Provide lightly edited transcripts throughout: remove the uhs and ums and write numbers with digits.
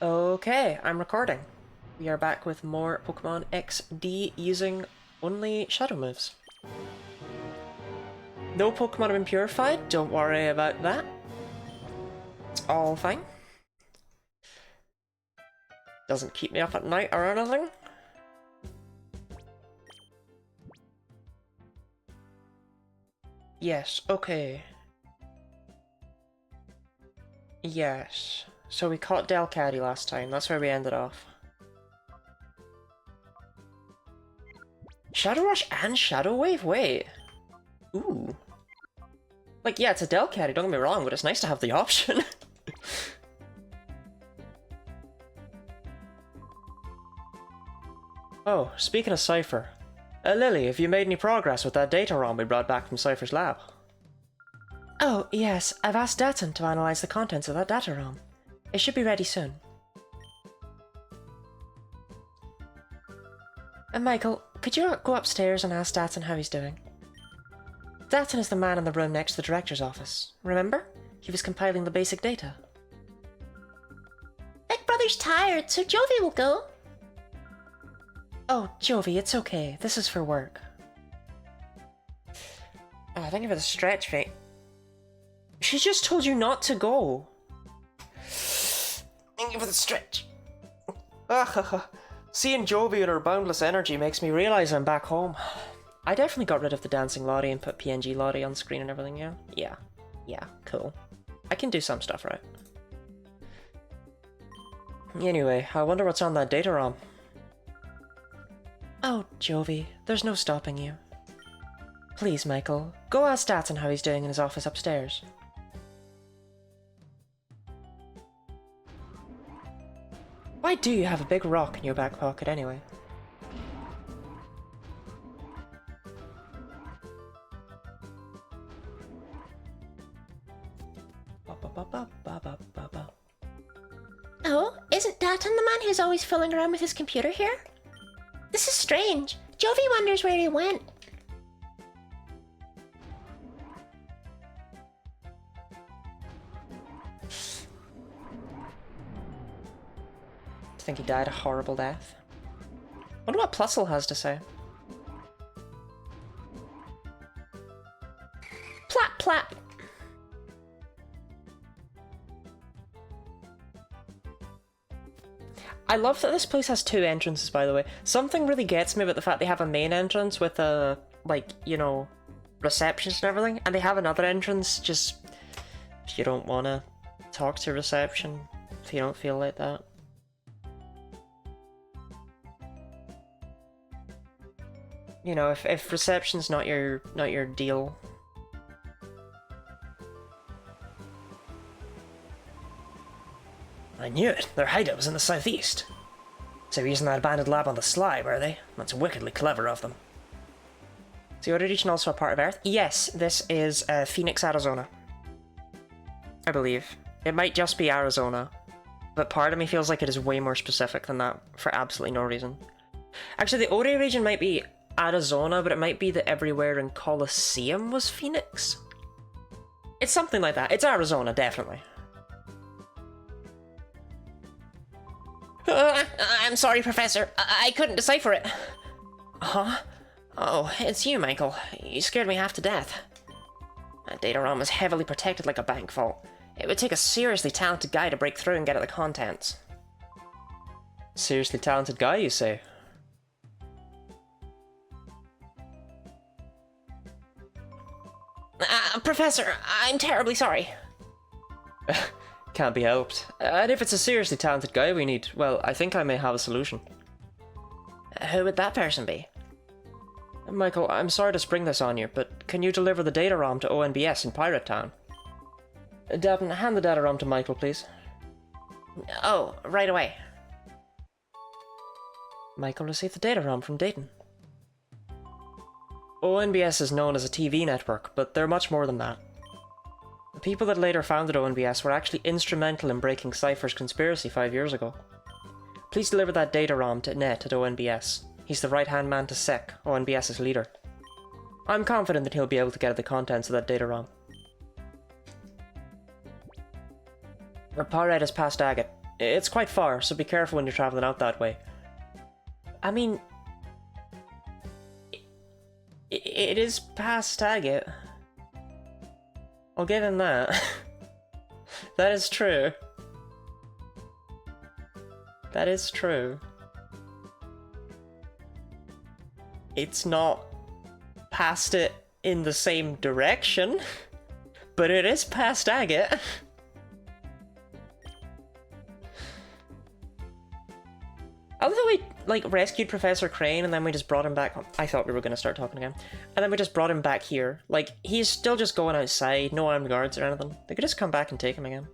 Okay, I'm recording. We are back with more Pokemon XD using only Shadow moves. No Pokemon have been purified, don't worry about that. It's all fine. Doesn't keep me up at night or anything. Yes, okay. Yes. So we caught Delcatty last time, that's where we ended off. Shadow Rush and Shadow Wave? Wait. Ooh. Like, yeah, it's a Delcatty, don't get me wrong, but it's nice to have the option. Oh, speaking of Cypher. Lily, have you made any progress with that data ROM we brought back from Cypher's lab? Oh, yes, I've asked Datsun to analyze the contents of that data ROM. It should be ready soon. Michael, could you go upstairs and ask Datsun how he's doing? Datsun is the man in the room next to the director's office. Remember? He was compiling the basic data. Big Brother's tired, so Jovi will go. Oh, Jovi, it's okay. This is for work. Oh, thank you for the stretch, mate. She just told you not to go. Thank you for the stretch. Seeing Jovi and her boundless energy makes me realize I'm back home. I definitely got rid of the dancing Lottie and put PNG Lottie on screen and everything, yeah? Yeah, cool. I can do some stuff right. Anyway, I wonder what's on that data ROM. Oh, Jovi, there's no stopping you. Please, Michael, go ask Datsun how he's doing in his office upstairs. Why do you have a big rock in your back pocket anyway? Oh, isn't Datsun the man who's always fooling around with his computer here? This is strange. Jovi wonders where he went. I think he died a horrible death. Wonder what Plusle has to say. Plap plap. I love that this place has two entrances, by the way. Something really gets me about the fact they have a main entrance with a, like, you know, receptionist and everything, and they have another entrance just if you don't want to talk to reception, if you don't feel like that. You know, if reception's not your deal. I knew it. Their hideout was in the southeast. So using that abandoned lab on the sly, were they? That's wickedly clever of them. So your region also a part of Earth? Yes, this is Phoenix, Arizona. I believe. It might just be Arizona, but part of me feels like it is way more specific than that for absolutely no reason. Actually, the Ori region might be Arizona, but it might be that everywhere in Coliseum was Phoenix? It's something like that. It's Arizona, definitely. I'm sorry, Professor. I couldn't decipher it. Huh? Oh, it's you, Michael. You scared me half to death. That data ROM is heavily protected like a bank vault. It would take a seriously talented guy to break through and get at the contents. Seriously talented guy, you say? Professor, I'm terribly sorry. Can't be helped. And if it's a seriously talented guy we need, well, I think I may have a solution. Who would that person be? Michael, I'm sorry to spring this on you, but can you deliver the data ROM to ONBS in Pirate Town? Devin, hand the data ROM to Michael, please. Oh, right away. Michael received the data ROM from Dayton. ONBS is known as a TV network, but they're much more than that. The people that later founded ONBS were actually instrumental in breaking Cypher's conspiracy 5 years ago. Please deliver that data ROM to Net at ONBS. He's the right-hand man to Sec, ONBS's leader. I'm confident that he'll be able to get at the contents of that data ROM. Pirate is past Agate. It's quite far, so be careful when you're traveling out that way. I mean... It is past Agate. I'll give him that. That is true. That is true. It's not past it in the same direction, but it is past Agate. I love that we, like, rescued Professor Crane and then we just brought him back. I thought we were going to start talking again. And then we just brought him back here. Like, he's still just going outside, no armed guards or anything. They could just come back and take him again.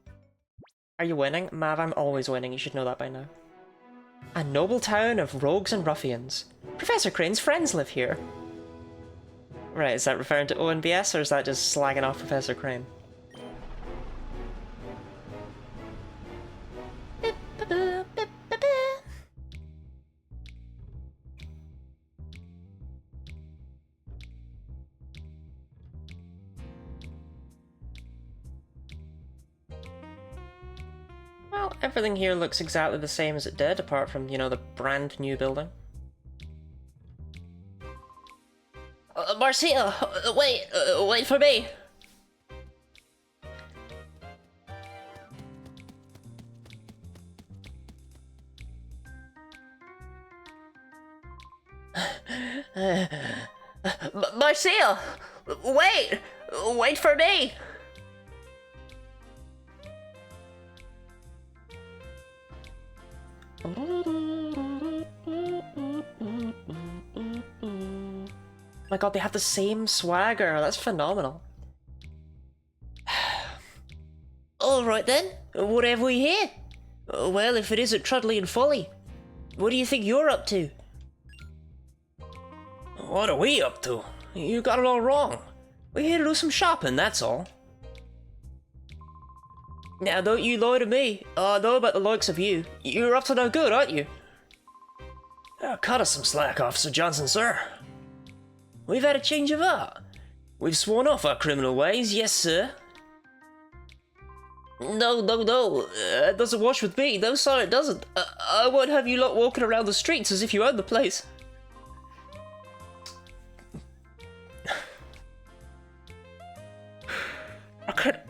Are you winning? Mav, I'm always winning. You should know that by now. A noble town of rogues and ruffians. Professor Crane's friends live here. Right, is that referring to ONBS or is that just slagging off Professor Crane? Well, everything here looks exactly the same as it did, apart from, you know, the brand new building. Marcia, wait for me. Marcia, wait for me. My god, they have the same swagger. That's phenomenal. Alright then, what have we here? Well, if it isn't Trudley and Folly, what do you think you're up to? What are we up to? You got it all wrong. We're here to do some shopping, that's all. Now don't you lie to me. I know about the likes of you. You're up to no good, aren't you? Cut us some slack, Officer Johnson, sir. We've had a change of heart. We've sworn off our criminal ways, yes, sir. No. It doesn't wash with me. No, sir, it doesn't. I won't have you lot walking around the streets as if you own the place.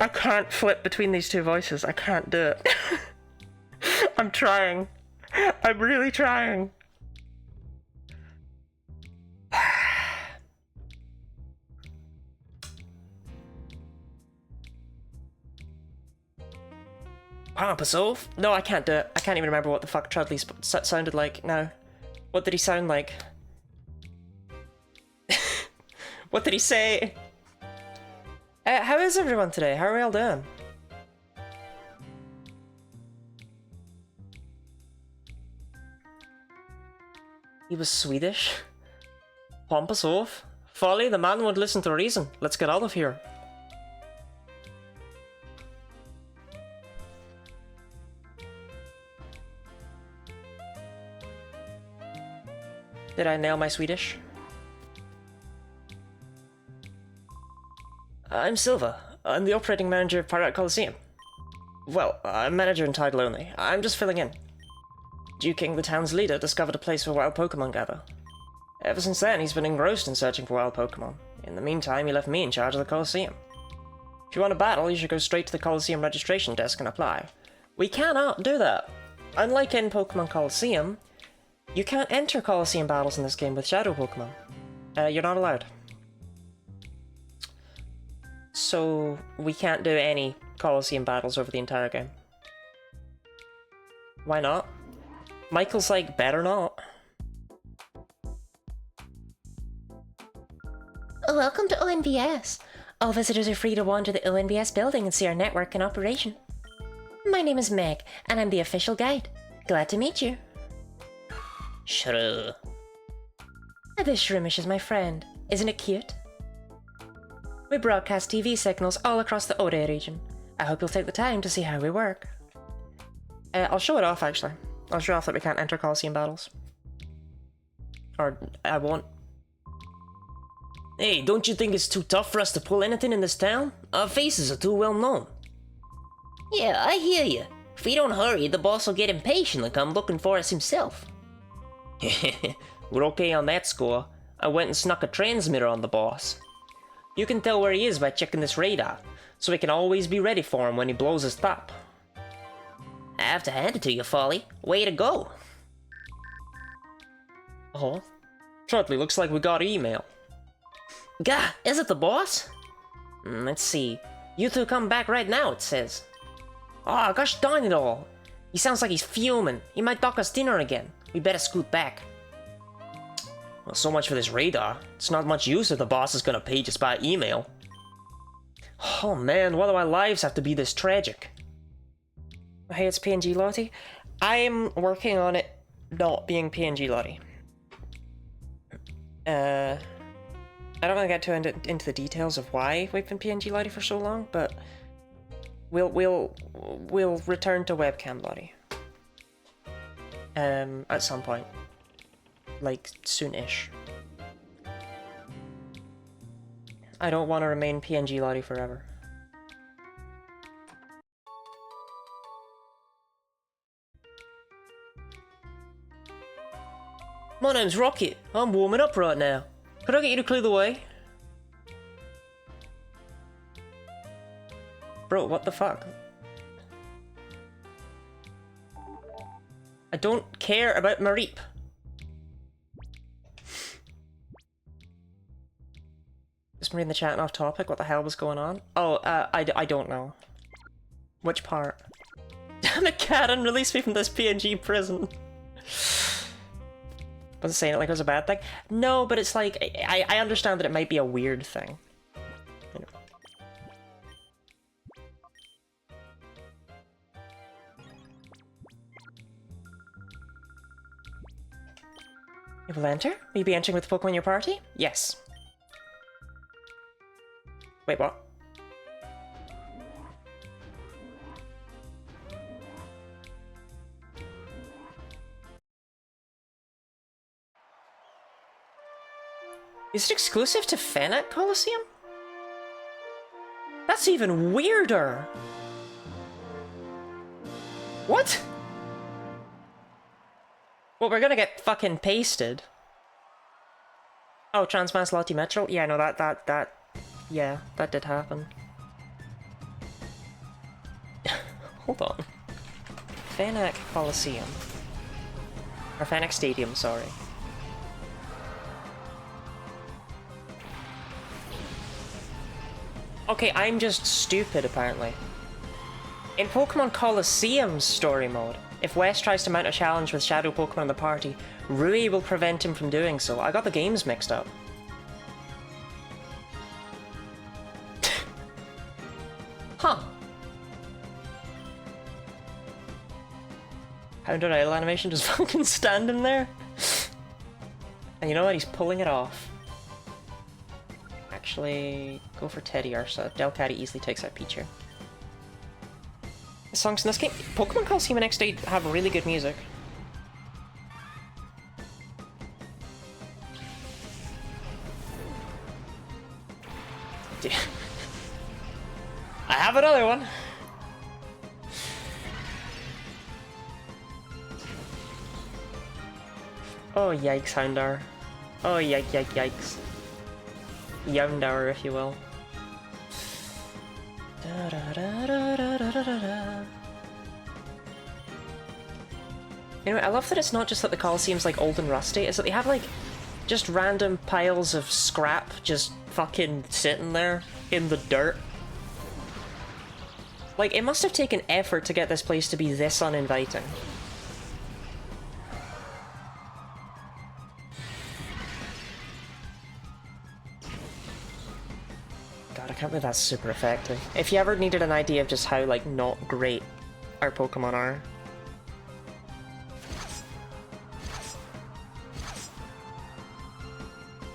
I can't flip between these two voices. I can't do it. I'm trying. I'm really trying. Pompous oaf? No, I can't do it. I can't even remember what the fuck Trudley sounded like now. What did he sound like? What did he say? How is everyone today? How are we all doing? He was Swedish? Pompous oaf? Folly, the man won't listen to reason. Let's get out of here. Did I nail my Swedish? I'm Silva. I'm the operating manager of Pirate Coliseum. Well, I'm manager in title only. I'm just filling in. Dew King, the town's leader, discovered a place where wild Pokémon gather. Ever since then, he's been engrossed in searching for wild Pokémon. In the meantime, he left me in charge of the Coliseum. If you want a battle, you should go straight to the Coliseum registration desk and apply. We cannot do that. Unlike in Pokémon Coliseum, you can't enter Coliseum battles in this game with Shadow Pokémon. You're not allowed. So, we can't do any Coliseum battles over the entire game. Why not? Michael's like, better not. Welcome to ONBS. All visitors are free to wander the ONBS building and see our network in operation. My name is Meg, and I'm the official guide. Glad to meet you. Shrew. This Shroomish is my friend. Isn't it cute? We broadcast TV signals all across the Ode region. I hope you'll take the time to see how we work. I'll show it off, actually. I'll show off that we can't enter Coliseum battles. Or, I won't. Hey, don't you think it's too tough for us to pull anything in this town? Our faces are too well known. Yeah, I hear you. If we don't hurry, the boss will get impatient and come looking for us himself. We're okay on that score. I went and snuck a transmitter on the boss. You can tell where he is by checking this radar, so we can always be ready for him when he blows his top. I have to hand it to you, Folly. Way to go. Oh, certainly looks like we got email. Gah, is it the boss? Let's see. You two come back right now, it says. Oh, gosh darn it all. He sounds like he's fuming. He might dock us dinner again. We better scoot back. Well, so much for this radar. It's not much use if the boss is gonna page us by email. Oh man, why do our lives have to be this tragic? Hey, it's PNG Lottie. I'm working on it not being PNG Lottie. I don't want to get too into the details of why we've been PNG Lottie for so long, but we'll return to webcam Lottie. At some point. Like, soon-ish. I don't want to remain PNG Lottie forever. My name's Rocket. I'm warming up right now. Could I get you to clear the way? Bro, what the fuck? I don't care about Mareep. Is Marie in the chat and off topic? What the hell was going on? Oh, I don't know. Which part? Damn it, Karen, release me from this PNG prison. Wasn't saying it like it was a bad thing. No, but it's like, I understand that it might be a weird thing. You know. You will enter? Will you be entering with Pokemon in your party? Yes. Wait, what? Is it exclusive to Fanac Coliseum? That's even weirder! What? Well, we're gonna get fucking pasted. Oh, Transmass Lottie Metro? Yeah, no, yeah, that did happen. Hold on. Fanac Coliseum. Or Fanac Stadium, sorry. Okay, I'm just stupid, apparently. In Pokemon Coliseum's story mode, if West tries to mount a challenge with Shadow Pokemon in the party, Rui will prevent him from doing so. I got the games mixed up. Huh. Hounded Idle animation just fucking standing there. And you know what? He's pulling it off. Actually, go for Teddy Ursa. Delcatty easily takes out Pichu. The songs in this game, Pokemon Coliseum and X-Day have really good music. I have another one! Oh yikes, Houndour. Oh yikes. Youndour, if you will. Anyway, I love that it's not just that the Coliseum's like old and rusty, it's that they have like just random piles of scrap just fucking sitting there in the dirt. Like, it must have taken effort to get this place to be this uninviting. God, I can't believe that's super effective. If you ever needed an idea of just how, like, not great our Pokemon are.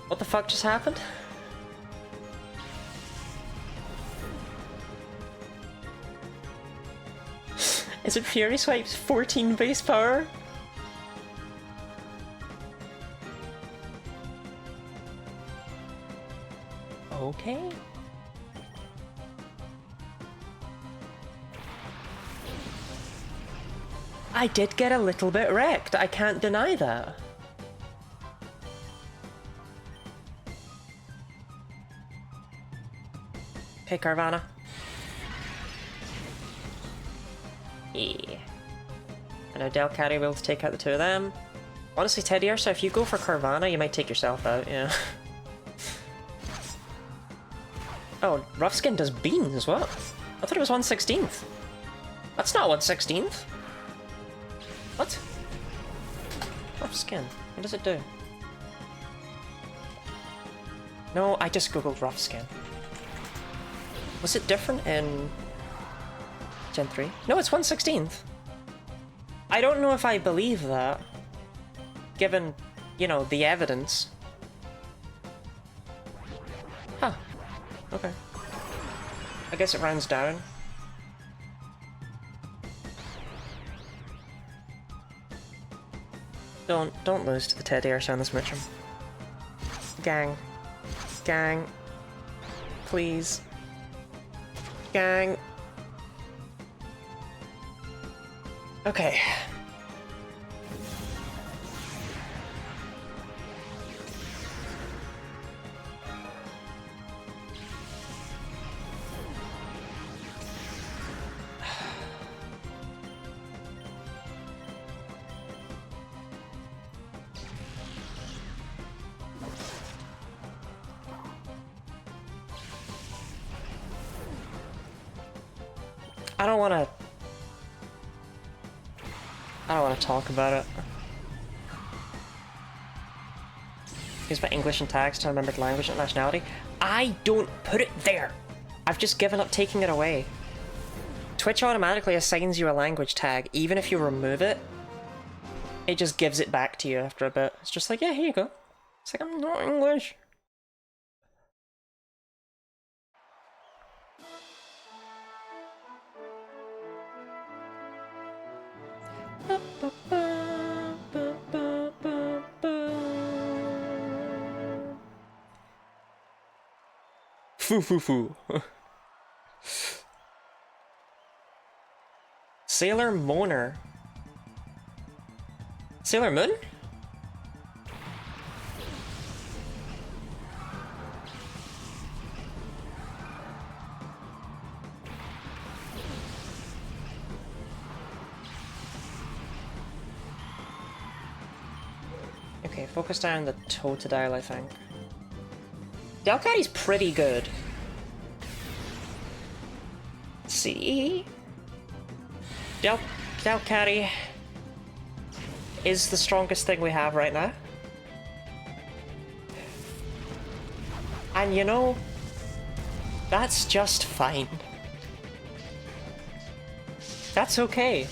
What the fuck just happened? Is it Fury Swipe's 14 base power? Okay. I did get a little bit wrecked, I can't deny that. Okay, Carvana. Yeah. I know Delcatty will be able to take out the two of them. Honestly, Teddy, so if you go for Carvana, you might take yourself out, yeah. Oh, Roughskin does beans, what? I thought it was 1/16th. That's not 1/16th. What? Roughskin, what does it do? No, I just googled Roughskin. Was it different in Gen 3? No, it's 1/16th. I don't know if I believe that, given, you know, the evidence. Huh. Okay. I guess it rounds down. Don't lose to the Teddy or on this Mitchum. Gang. Gang. Please. Gang. Okay. I don't want to talk about it. Use my English and tags to remember the language and nationality. I don't put it there! I've just given up taking it away. Twitch automatically assigns you a language tag, even if you remove it. It just gives it back to you after a bit. It's just like, yeah, here you go. It's like, I'm not English. Foo foo foo. Sailor Moaner. Sailor Moon? Okay, focus down on the Totodile, I think. Delcatty's pretty good. Let's see. Delcatty is the strongest thing we have right now. And you know, that's just fine. That's okay.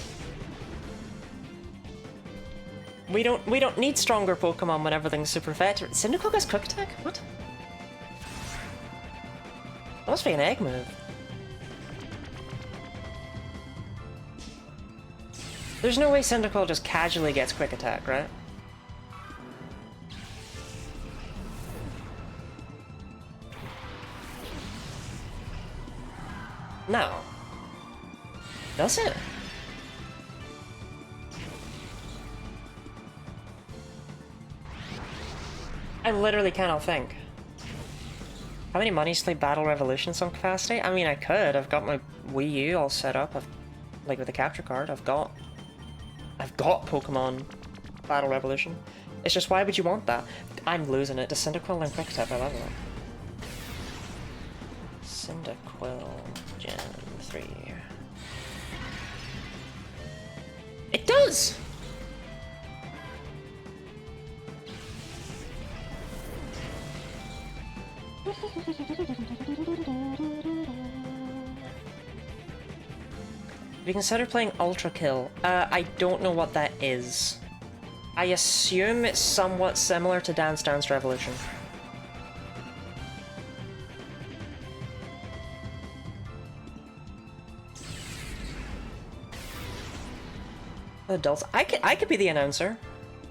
We don't need stronger Pokemon when everything's super fat. Cyndaquil has Quick Attack? What? That must be an egg move. There's no way Cyndaquil just casually gets Quick Attack, right? No. Does it? I literally cannot think. How many monies to play Battle Revolution some capacity? I mean, I could. I've got my Wii U all set up. Like with the capture card, I've got Pokemon Battle Revolution. It's just, why would you want that? I'm losing it to Cyndaquil and Quick Attack. I love it. Cyndaquil Gen 3. It does! Have you considered playing Ultra Kill? I don't know what that is. I assume it's somewhat similar to Dance Dance Revolution. Adults. I could be the announcer.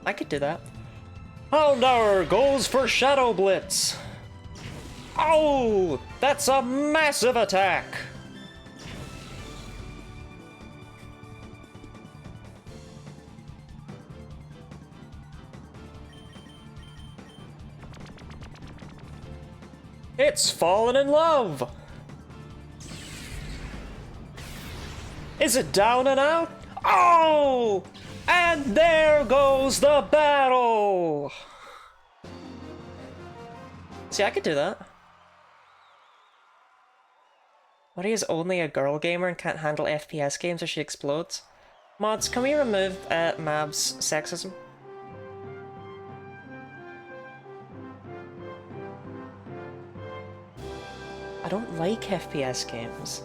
I could do that. Houndour goes for Shadow Blitz. Oh, that's a massive attack. It's fallen in love! Is it down and out? Oh! And there goes the battle! See, I could do that. What, he is only a girl gamer and can't handle FPS games or she explodes? Mods, can we remove Mav's sexism? I don't like FPS games.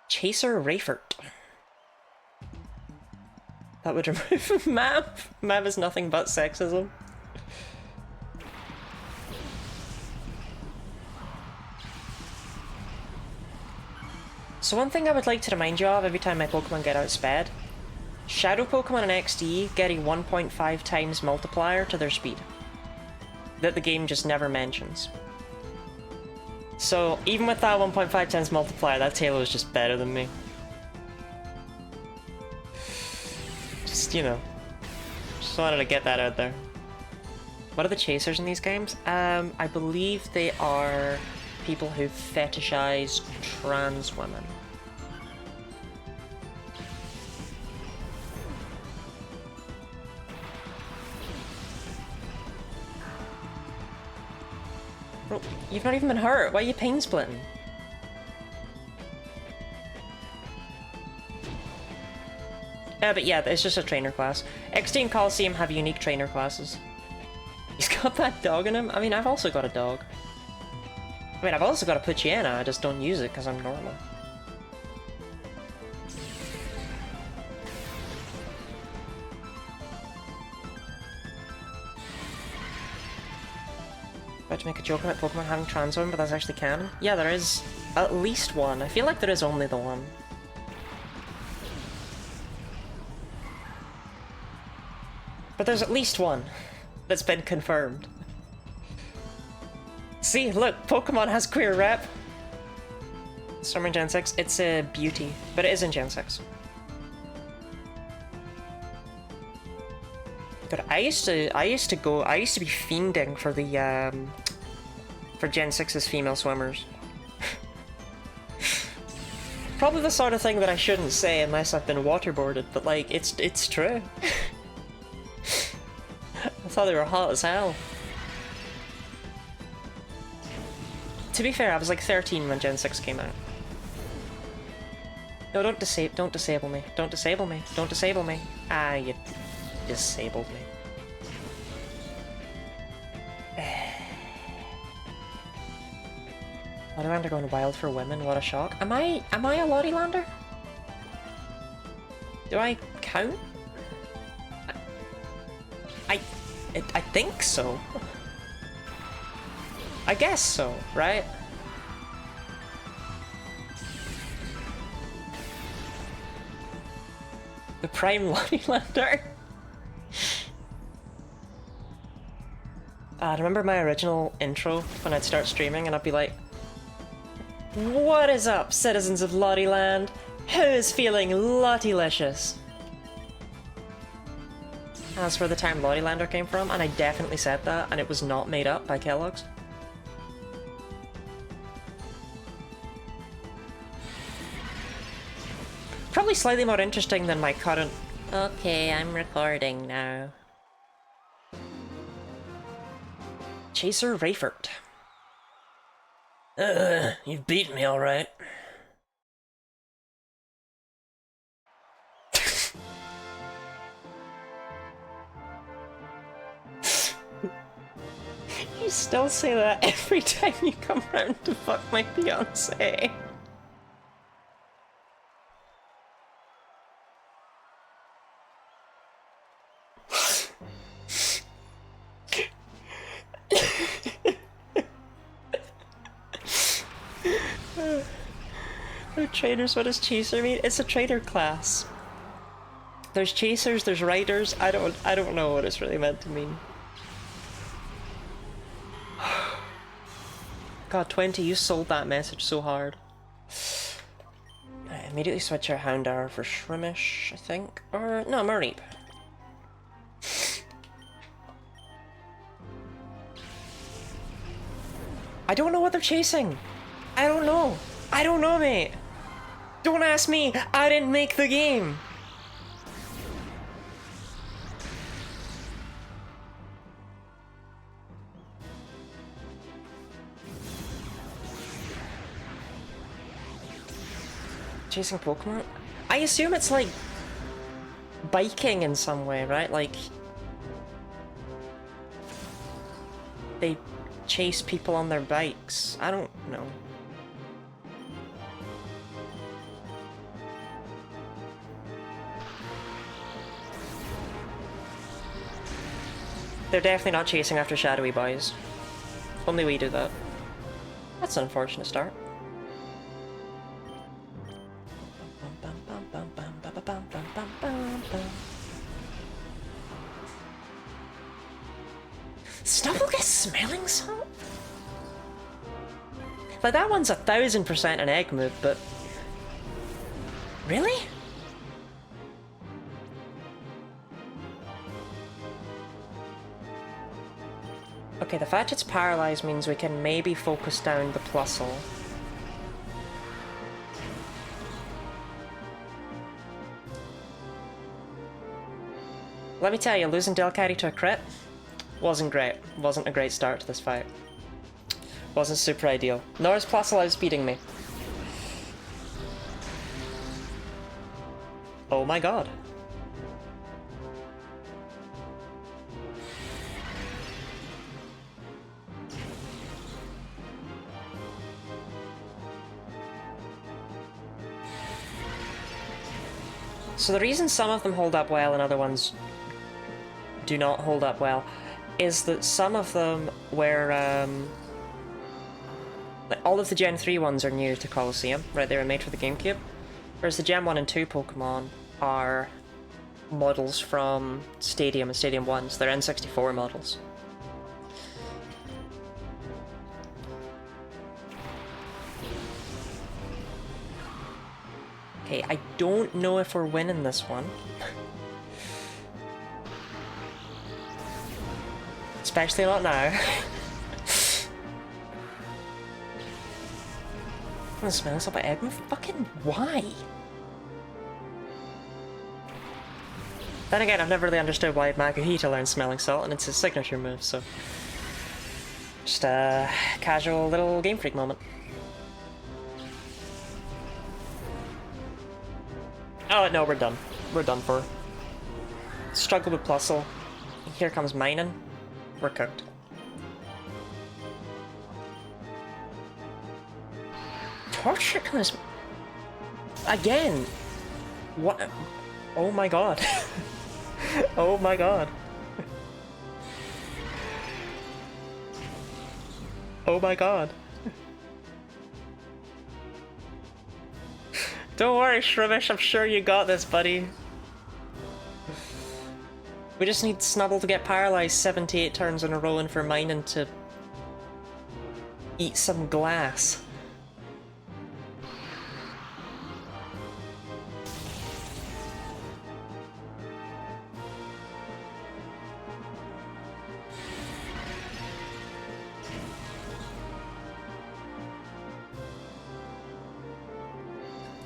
Chaser Rayford. That would remove Mav. Mav is nothing but sexism. So one thing I would like to remind you of every time my Pokemon get outsped. Shadow Pokemon in XD get a 1.5 times multiplier to their speed. That the game just never mentions. So even with that 1.5 times multiplier, that Taillow is just better than me. Just, you know, just wanted to get that out there. What are the chasers in these games? I believe they are people who fetishize trans women. Bro, you've not even been hurt. Why are you pain splitting? But yeah, it's just a trainer class. XD and Coliseum have unique trainer classes. He's got that dog in him. I mean, I've also got a dog. I mean, I've also got a Poochyena, I just don't use it because I'm normal. About to make a joke about Pokemon having trans women, but that's actually canon. Yeah, there is at least one. I feel like there is only the one. But there's at least one that's been confirmed. See, look, Pokemon has queer rep. Summer in Gen 6, it's a beauty, but it is in Gen 6. God, I used to be fiending for the for Gen 6's female swimmers. Probably the sort of thing that I shouldn't say unless I've been waterboarded, but like, it's true. I thought they were hot as hell. To be fair, I was like 13 when Gen 6 came out. No, don't disable me. Don't disable me. Don't disable me. Ah, you disabled me. Lottolander going wild for women, what a shock. Am I a Lottolander? Do I count? I think so. I guess so, right? The Prime Lottolander? I remember my original intro when I'd start streaming and I'd be like, what is up, citizens of Lottieland? Who's feeling Lottylicious? That's where the term Lottolander came from, and I definitely said that, and it was not made up by Kellogg's. Probably slightly more interesting than my current... Okay, I'm recording now. Chaser Rayford. You've beaten me alright. You still say that every time you come round to fuck my fiancé. Oh, trainers, what does chaser mean? It's a trainer class. There's chasers, there's riders. I don't know what it's really meant to mean. God, 20, you sold that message so hard. I immediately switch our Houndour for Shrimish, I think. Or, no, Mareep. I don't know what they're chasing. I don't know. I don't know, mate. Don't ask me. I didn't make the game. Chasing Pokemon? I assume it's like biking in some way, right? Like they chase people on their bikes. I don't know. They're definitely not chasing after shadowy boys. Only we do that. That's an unfortunate start. Snubble gets smelling salt? Like, that one's 1000% an egg move, but... Really? Okay, the fact it's paralyzed means we can maybe focus down the Plusle. Let me tell you, losing Delcatty to a crit wasn't great. Wasn't a great start to this fight. Wasn't super ideal. Nor is Plusle outspeeding me. Oh my god. So the reason some of them hold up well and other ones do not hold up well is that some of them were, like all of the Gen 3 ones are new to Colosseum, right? They were made for the GameCube. Whereas the Gen 1 and 2 Pokemon are models from Stadium and Stadium 1, so they're N64 models. Okay, I don't know if we're winning this one. Especially not now. I'm gonna smell this up at Edmund? Fucking why? Then again, I've never really understood why Makuhita learned Smelling Salt, and it's his signature move, so... Just a casual little Game Freak moment. Oh no, we're done. We're done for. Struggle with Plusle. Here comes Minun. We're cooked. Torture comes... Again! What? Oh my god. Oh my god. Oh my god. Don't worry, Shrimish, I'm sure you got this, buddy. We just need Snubble to get paralyzed 78 turns in a row and for Minun to eat some glass.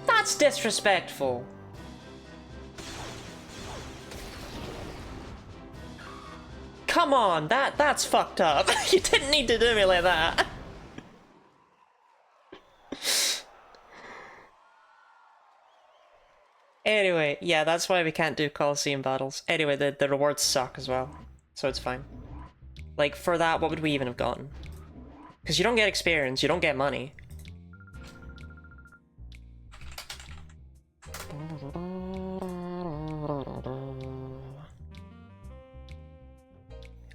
That's disrespectful. Come on, that's fucked up. You didn't need to do me like that. Anyway, yeah, that's why we can't do Colosseum battles. Anyway, the rewards suck as well, so it's fine. Like, for that, what would we even have gotten? Because you don't get experience, you don't get money.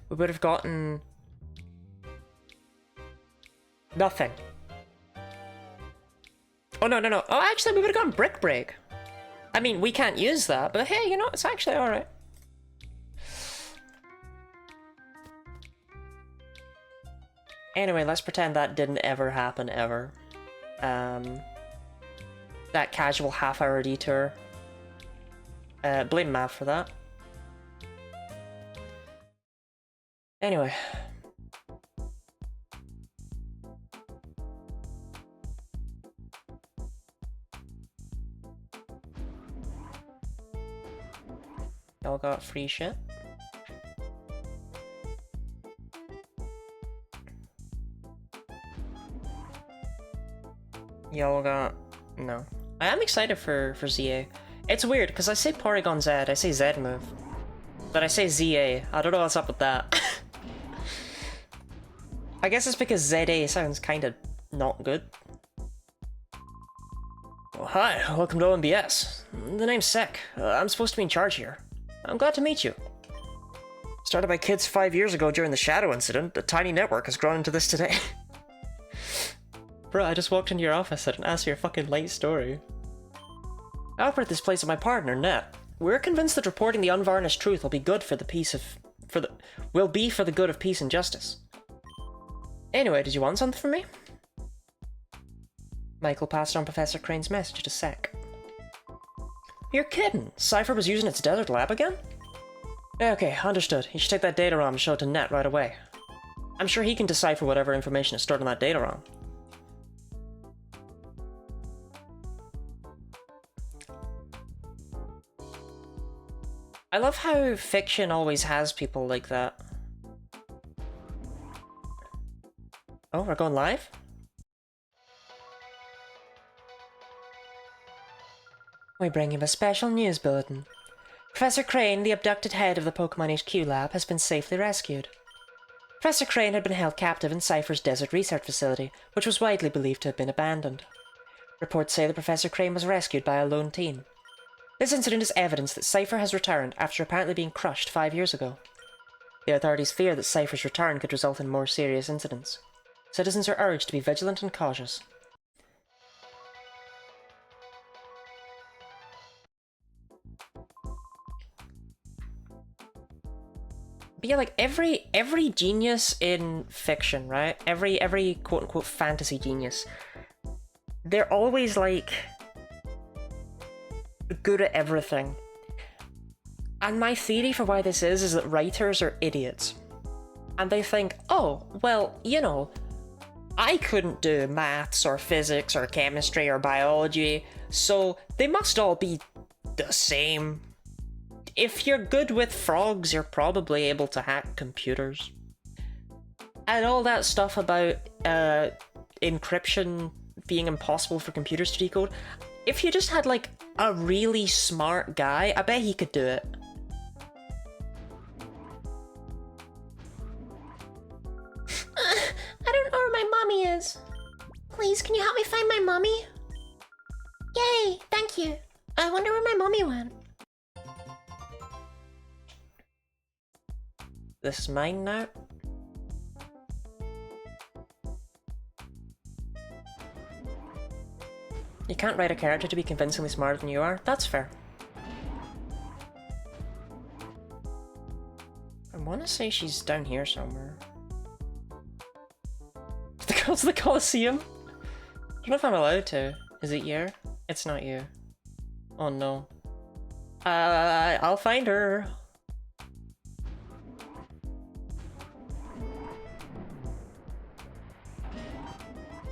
We would have gotten... nothing. Oh, no. Oh, actually, we would have gotten Brick Break. I mean, we can't use that, but hey, you know, it's actually alright. Anyway, let's pretend that didn't ever happen, ever. That casual half-hour detour. Blame Math for that. Anyway. Y'all got free shit? Y'all got... no. I am excited for ZA. It's weird, because I say Porygon Z, I say Z move. But I say ZA. I don't know what's up with that. I guess it's because ZA sounds kind of not good. Well, hi, welcome to OMBS. The name's Sek. I'm supposed to be in charge here. I'm glad to meet you. Started by kids 5 years ago during the Shadow incident, the tiny network has grown into this today. Bro, I just walked into your office and asked you your fucking light story. I operate this place with my partner, Net. We're convinced that reporting the unvarnished truth will be good for the peace of... will be for the good of peace and justice. Anyway, did you want something from me? Michael passed on Professor Crane's message to Sek. You're kidding! Cypher was using its desert lab again? Okay, understood. You should take that data ROM and show it to Net right away. I'm sure he can decipher whatever information is stored on that data ROM. I love how fiction always has people like that. Oh, we're going live? We bring you a special news bulletin. Professor Crane, the abducted head of the Pokémon HQ lab, has been safely rescued. Professor Crane had been held captive in Cypher's desert research facility, which was widely believed to have been abandoned. Reports say that Professor Crane was rescued by a lone teen. This incident is evidence that Cypher has returned after apparently being crushed 5 years ago. The authorities fear that Cypher's return could result in more serious incidents. Citizens are urged to be vigilant and cautious. But yeah, like every genius in fiction, right? Every quote unquote fantasy genius, they're always like good at everything. And my theory for why this is that writers are idiots. And they think, oh, well, you know, I couldn't do maths or physics or chemistry or biology, so they must all be the same. If you're good with frogs, you're probably able to hack computers. And all that stuff about encryption being impossible for computers to decode. If you just had like a really smart guy, I bet he could do it. I don't know where my mommy is. Please, can you help me find my mommy? Yay, thank you. I wonder where my mommy went. This is mine now. You can't write a character to be convincingly smarter than you are. That's fair. I want to say she's down here somewhere. The girls of the Colosseum? I don't know if I'm allowed to. Is it you? It's not you. Oh no. I'll find her.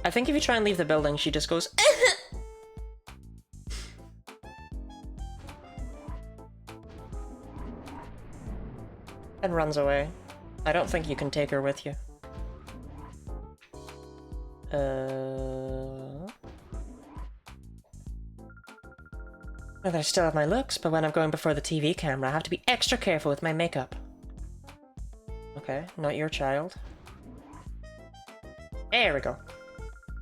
I think if you try and leave the building, she just goes and runs away. I don't think you can take her with you. I still have my looks, but when I'm going before the TV camera, I have to be extra careful with my makeup. Okay, not your child. There we go.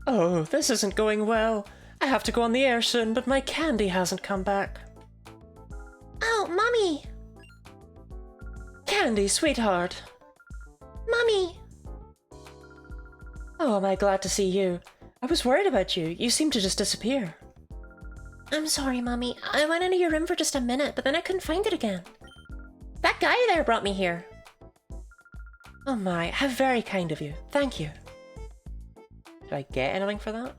Oh, this isn't going well. I have to go on the air soon, but my candy hasn't come back. Oh, Mommy! Candy, sweetheart. Mommy! Oh, am I glad to see you. I was worried about you. You seemed to just disappear. I'm sorry, Mommy. I went into your room for just a minute, but then I couldn't find it again. That guy there brought me here. Oh my, how very kind of you. Thank you. Did I get anything for that?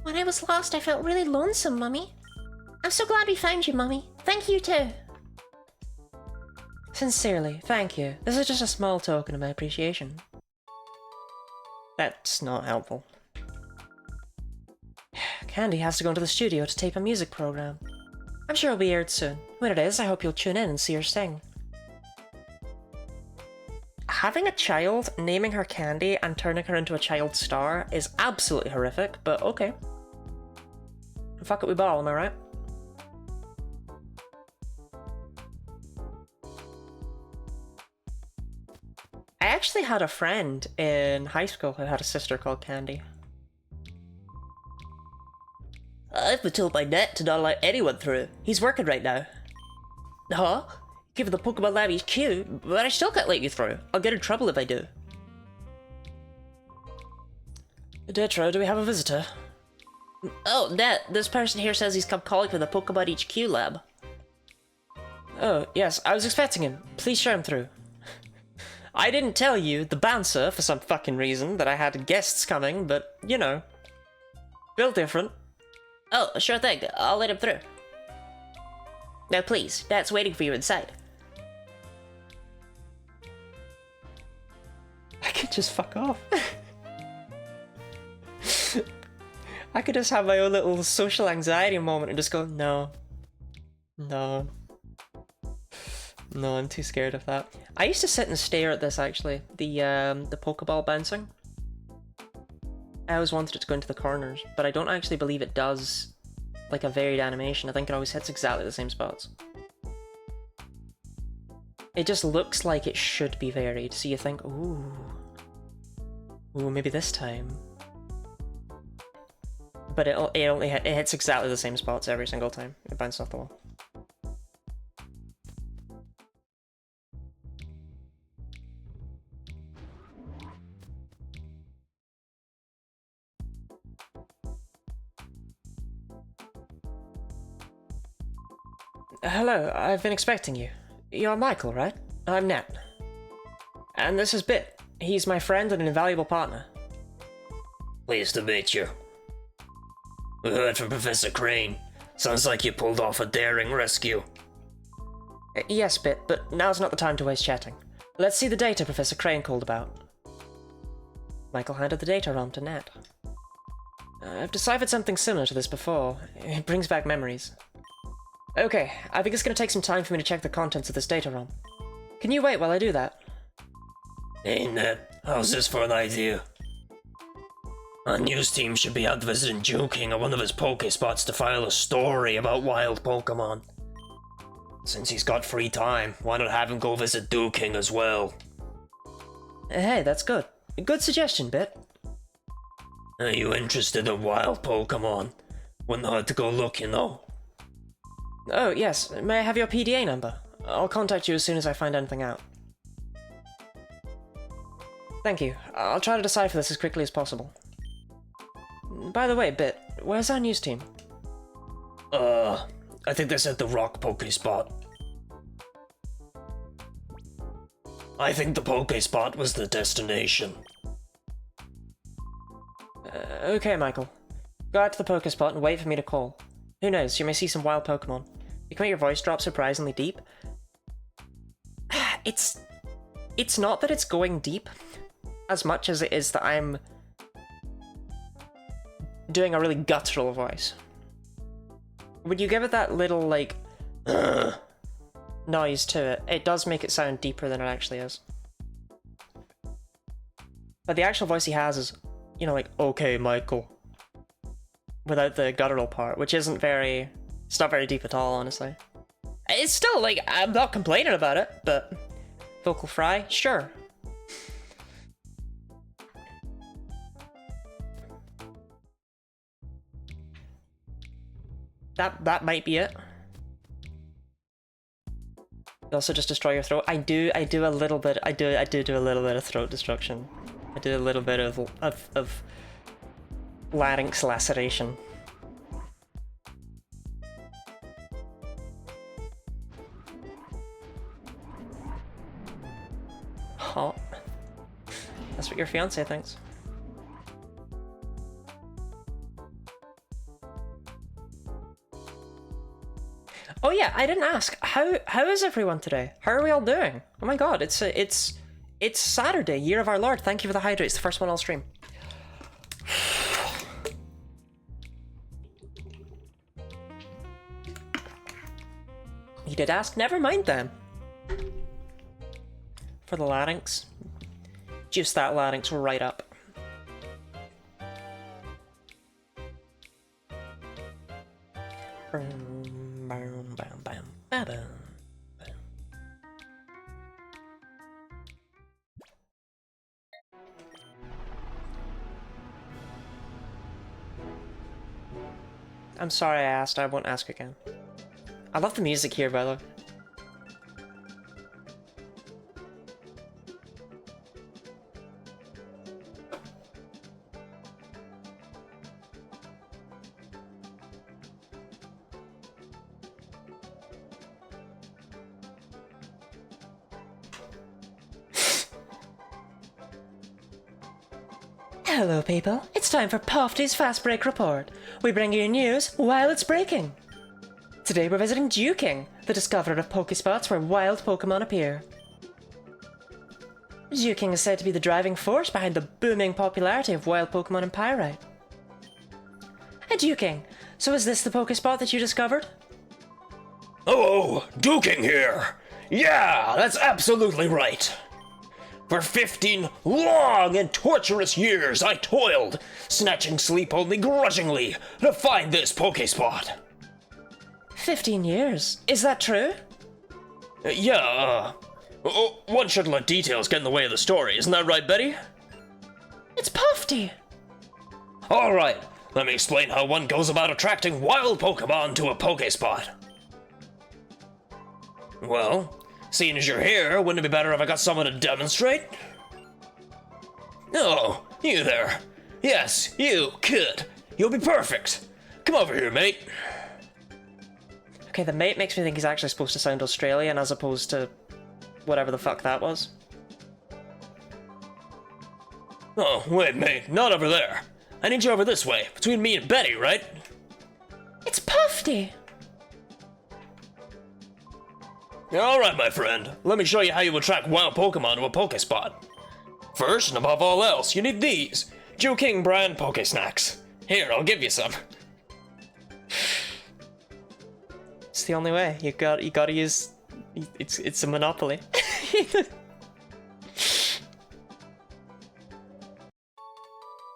When I was lost, I felt really lonesome, Mummy. I'm so glad we found you, Mummy. Thank you, too. Sincerely, thank you. This is just a small token of my appreciation. That's not helpful. Candy has to go into the studio to tape a music program. I'm sure it'll be aired soon. When it is, I hope you'll tune in and see her sing. Having a child, naming her Candy, and turning her into a child star is absolutely horrific, but okay. Fuck it, we ball, am I right? I actually had a friend in high school who had a sister called Candy. I've been told by Net to not allow anyone through. He's working right now. Huh? Give the Pokemon Lab HQ, but I still can't let you through. I'll get in trouble if I do. Detro, do we have a visitor? Oh, Net, this person here says he's come calling for the Pokemon HQ lab. Oh, yes, I was expecting him. Please show him through. I didn't tell you, the bouncer, for some fucking reason, that I had guests coming, but, you know. Built different. Oh, sure thing. I'll let him through. Now please, Dad's waiting for you inside. I could just fuck off. I could just have my own little social anxiety moment and just go, no. No. No, I'm too scared of that. I used to sit and stare at this, actually. The Pokeball bouncing. I always wanted it to go into the corners, but I don't actually believe it does, like, a varied animation. I think it always hits exactly the same spots. It just looks like it should be varied, so you think, ooh. Ooh, maybe this time. But it hits exactly the same spots every single time. It bounces off the wall. Hello, I've been expecting you. You're Michael, right? I'm Nat. And this is Bit. He's my friend and an invaluable partner. Pleased to meet you. We heard from Professor Crane. Sounds like you pulled off a daring rescue. Yes, Bit, but now's not the time to waste chatting. Let's see the data Professor Crane called about. Michael handed the data ROM to Nat. I've deciphered something similar to this before. It brings back memories. Okay, I think it's going to take some time for me to check the contents of this data ROM. Can you wait while I do that? Hey Ned, how's this for an idea? Our news team should be out visiting Joking at one of his Pokespots to file a story about wild Pokemon. Since he's got free time, why not have him go visit Duking as well? Hey, that's good. Good suggestion, Bit. Are you interested in wild Pokemon? Wouldn't hurt to go look, you know. Oh, yes. May I have your PDA number? I'll contact you as soon as I find anything out. Thank you. I'll try to decipher this as quickly as possible. By the way, Bit, where's our news team? I think they're at the Rock Pokespot. I think the Pokespot was the destination. Okay, Michael. Go out to the Pokespot and wait for me to call. Who knows, you may see some wild Pokemon. You can make your voice drop surprisingly deep. It's not that it's going deep as much as it is that I'm doing a really guttural voice. When you give it that little, like, noise to it, it does make it sound deeper than it actually is. But the actual voice he has is, you know, like, okay, Michael. Without the guttural part, which isn't very... It's not very deep at all, honestly. It's still, like, I'm not complaining about it, but... Vocal fry? Sure. That might be it. Also just destroy your throat. I do a little bit, I do a little bit of throat destruction. I do a little bit of larynx laceration. Hot. That's what your fiance thinks. Oh yeah, I didn't ask. How is everyone today? How are we all doing? Oh my god, it's Saturday, Year of Our Lord. Thank you for the hydrate. It's the first one I'll stream. He did ask, never mind then. For the larynx. Juice that larynx right up. I'm sorry I asked, I won't ask again. I love the music here, by the way. Hello, people. It's time for Pofty's Fast Break Report. We bring you news while it's breaking. Today we're visiting Duking, the discoverer of Pokespots where wild Pokemon appear. Duking is said to be the driving force behind the booming popularity of wild Pokemon in Pyrite. Hey, Duking, so is this the Pokespot that you discovered? Oh, Duking here! Yeah, that's absolutely right! For 15 long and torturous years, I toiled, snatching sleep only grudgingly, to find this Pokespot. 15 years? Is that true? One shouldn't let details get in the way of the story, isn't that right, Betty? It's Pofty! Alright, let me explain how one goes about attracting wild Pokemon to a Pokespot. Well, seeing as you're here, wouldn't it be better if I got someone to demonstrate? Oh, you there. Yes, you, kid. You'll be perfect. Come over here, mate. Okay, the mate makes me think he's actually supposed to sound Australian as opposed to whatever the fuck that was. Oh, wait, mate, not over there. I need you over this way, between me and Betty, right? It's Pofty! Alright, my friend. Let me show you how you attract wild Pokemon to a Pokespot. First, and above all else, you need these King brand Pokesnacks. Here, I'll give you some. It's the only way. You gotta use. It's a monopoly.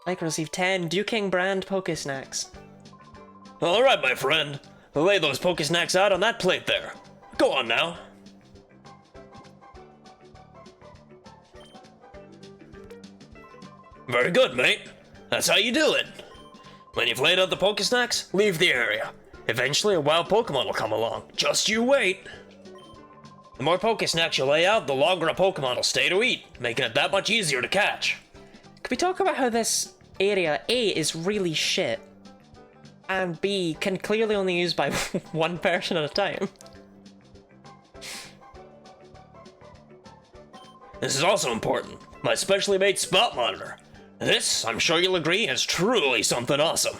I can receive 10 King brand Pokesnacks. Alright, my friend. Lay those Pokesnacks out on that plate there. Go on now. Very good, mate. That's how you do it. When you've laid out the Pokesnacks, leave the area. Eventually a wild Pokemon will come along. Just you wait. The more Pokesnacks you lay out, the longer a Pokemon will stay to eat, making it that much easier to catch. Could we talk about how this area, A, is really shit, and B, can clearly only use by one person at a time? This is also important. My specially made spot monitor. This, I'm sure you'll agree, is truly something awesome.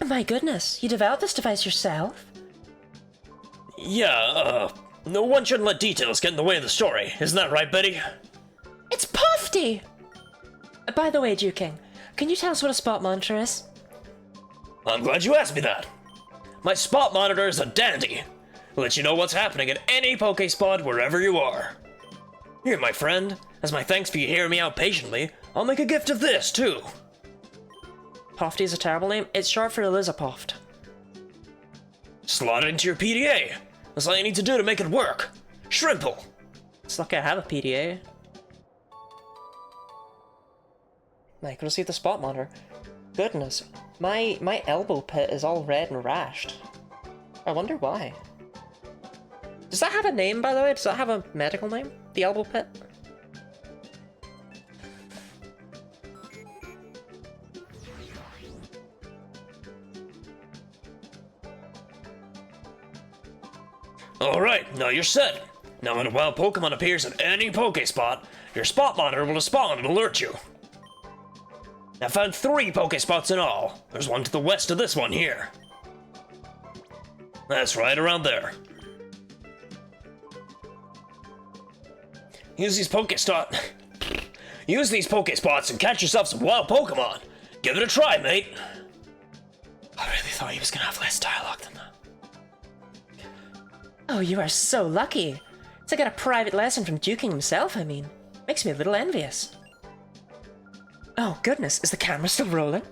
My goodness, you developed this device yourself? Yeah, no one shouldn't let details get in the way of the story. Isn't that right, Betty? It's Pofty! By the way, Duking, can you tell us what a spot monitor is? I'm glad you asked me that. My spot monitor is a dandy. It'll let you know what's happening at any Pokespot wherever you are. Here, my friend, as my thanks for you hearing me out patiently, I'll make a gift of this, too. Pofty is a terrible name. It's short for Elizapoft. Slot it into your PDA. That's all you need to do to make it work. Shrimple. It's lucky I have a PDA. I can receive the spot monitor. Goodness, my elbow pit is all red and rashed. I wonder why. Does that have a name, by the way? Does that have a medical name? The elbow pit? Alright, now you're set. Now when a wild Pokemon appears at any Pokespot, your spot monitor will respond and alert you. I found 3 Pokespots in all. There's one to the west of this one here. That's right around there. Use these Pokespots and catch yourself some wild Pokemon. Give it a try, mate. I really thought he was gonna have less dialogue than that. Oh, you are so lucky. To get a private lesson from Duking himself, I mean. Makes me a little envious. Oh, goodness, is the camera still rolling?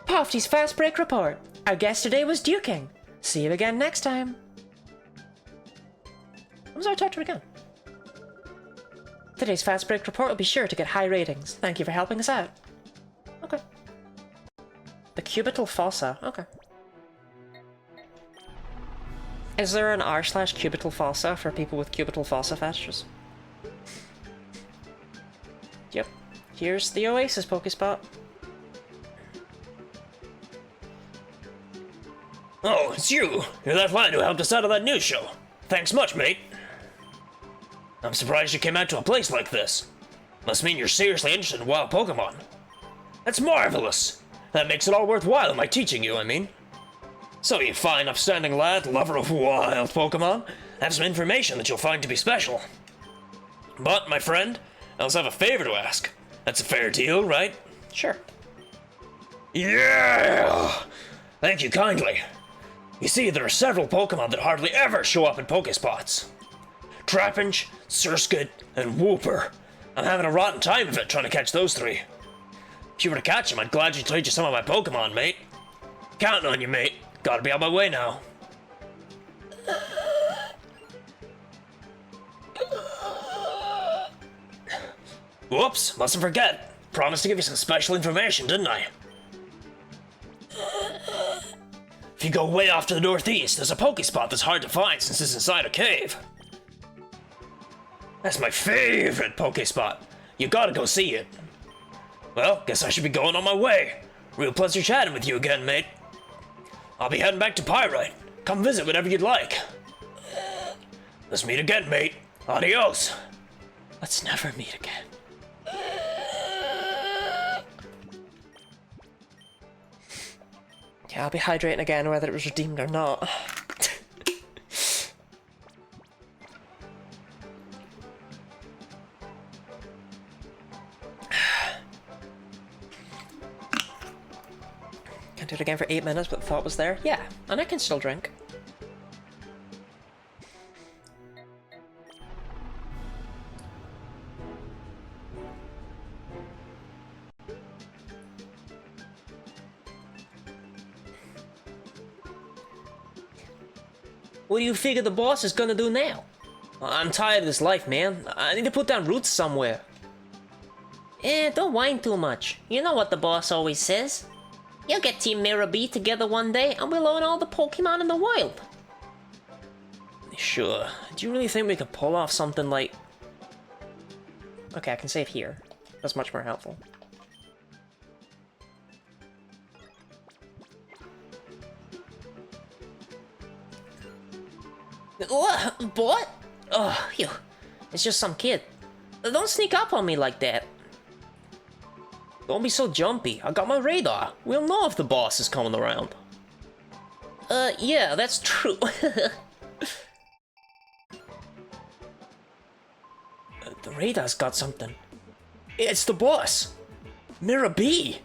Pofty's Fast Break Report. Our guest today was Duking. See you again next time. I'm sorry, talk to her again. Today's Fast Break Report will be sure to get high ratings. Thank you for helping us out. Okay. The cubital fossa. Okay. Is there an r/cubital fossa for people with cubital fossa fetishes? Yep. Here's the Oasis Pokespot. Oh, it's you! You're that lad who helped us out of that news show. Thanks much, mate. I'm surprised you came out to a place like this. Must mean you're seriously interested in wild Pokemon. That's marvelous! That makes it all worthwhile my teaching you, I mean. So you fine, upstanding lad, lover of wild Pokemon, have some information that you'll find to be special. But, my friend, I also have a favor to ask. That's a fair deal, right? Sure. Yeah! Thank you kindly. You see, there are several Pokemon that hardly ever show up in Pokespots. Trapinch, Surskit, and Wooper. I'm having a rotten time of it trying to catch those three. If you were to catch them, I'd gladly trade you some of my Pokemon, mate. Counting on you, mate. Gotta be on my way now. Whoops, mustn't forget. Promised to give you some special information, didn't I? If you go way off to the northeast, there's a Pokespot that's hard to find since it's inside a cave. That's my favorite Pokespot. You gotta go see it. Well, guess I should be going on my way. Real pleasure chatting with you again, mate. I'll be heading back to Pyrite. Come visit whenever you'd like. Let's meet again, mate. Adios. Let's never meet again. Yeah, I'll be hydrating again whether it was redeemed or not. Can't do it again for 8 minutes, but the thought was there. Yeah, and I can still drink. What do you figure the boss is gonna do now? I'm tired of this life, man. I need to put down roots somewhere. Don't whine too much. You know what the boss always says. You'll get Team Mirror B together one day and we'll own all the Pokemon in the world. Sure. Do you really think we could pull off something like... Okay, I can save here. That's much more helpful. What? Oh, you. It's just some kid. Don't sneak up on me like that. Don't be so jumpy. I got my radar. We'll know if the boss is coming around. Yeah, that's true. The radar's got something. It's the boss. Mirror B.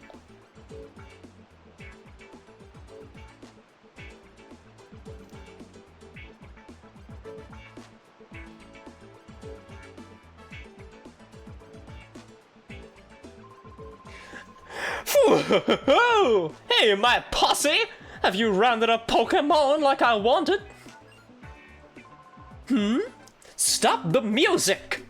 Hey, my posse! Have you rounded up Pokemon like I wanted? Stop the music!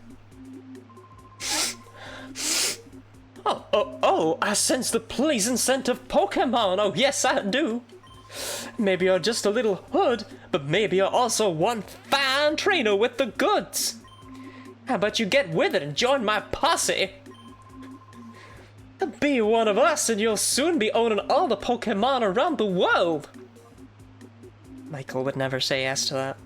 Oh, I sense the pleasing scent of Pokemon. Oh, yes, I do. Maybe you're just a little hood, but maybe you're also one fine trainer with the goods. How about you get with it and join my posse? Be one of us and you'll soon be owning all the Pokemon around the world. Michael would never say yes to that.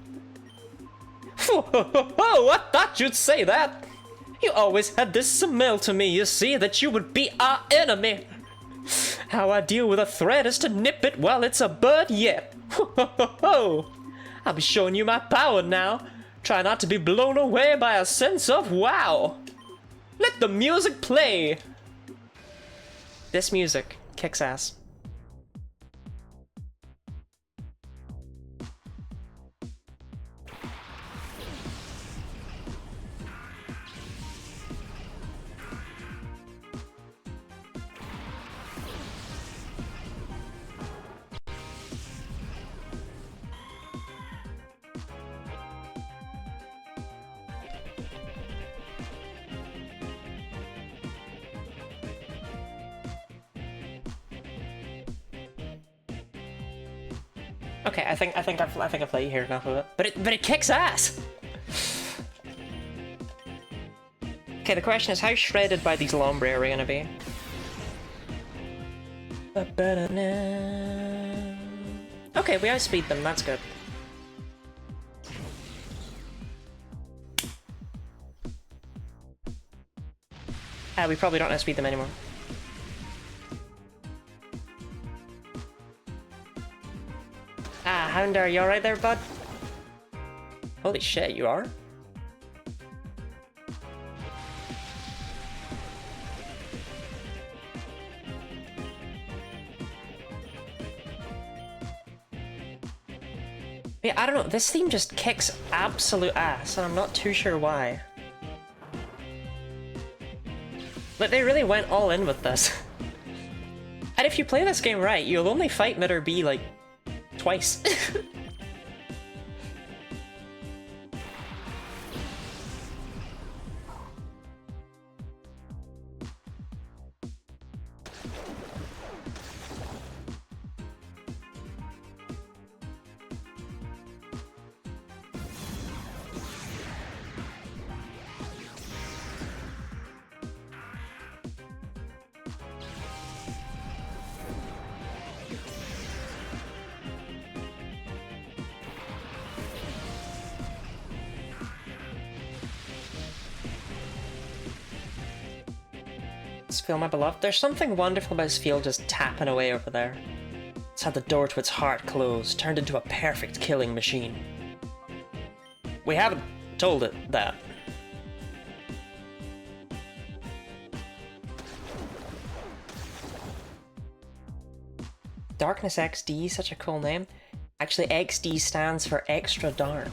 I thought you'd say that. You always had this smell to me, you see, that you would be our enemy. How I deal with a threat is to nip it while it's a bird yet. I'll be showing you my power now. Try not to be blown away by a sense of wow. Let the music play. This music kicks ass. Okay, I think I've let you hear enough of it. But it kicks ass. Okay, the question is, how shredded by these Lombre are we gonna be? Okay, we outspeed them, that's good. We probably don't outspeed them anymore. Ah, Houndar, you alright there, bud? Holy shit, you are? Yeah, I don't know, this theme just kicks absolute ass, and I'm not too sure why. Like, they really went all in with this. And if you play this game right, you'll only fight Mid or B, like, twice. Feel my beloved. There's something wonderful about this field just tapping away over there. It's had the door to its heart closed, turned into a perfect killing machine. We haven't told it that. Darkness XD, such a cool name. Actually, XD stands for extra dark.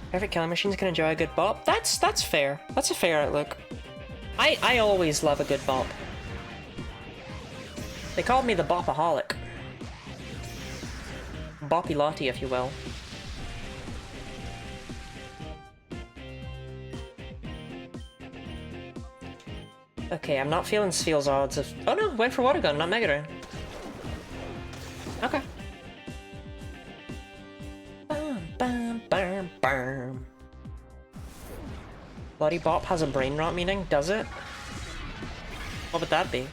Perfect killing machines can enjoy a good bop. That's fair. That's a fair outlook. I always love a good bop. They called me the bopaholic. Boppy Lottie, if you will. Okay, I'm not feeling Spheel's odds of... Oh no, went for Water Gun, not Mega Drain. Okay. Bloody Bop has a brain rot meaning, does it? What would that be?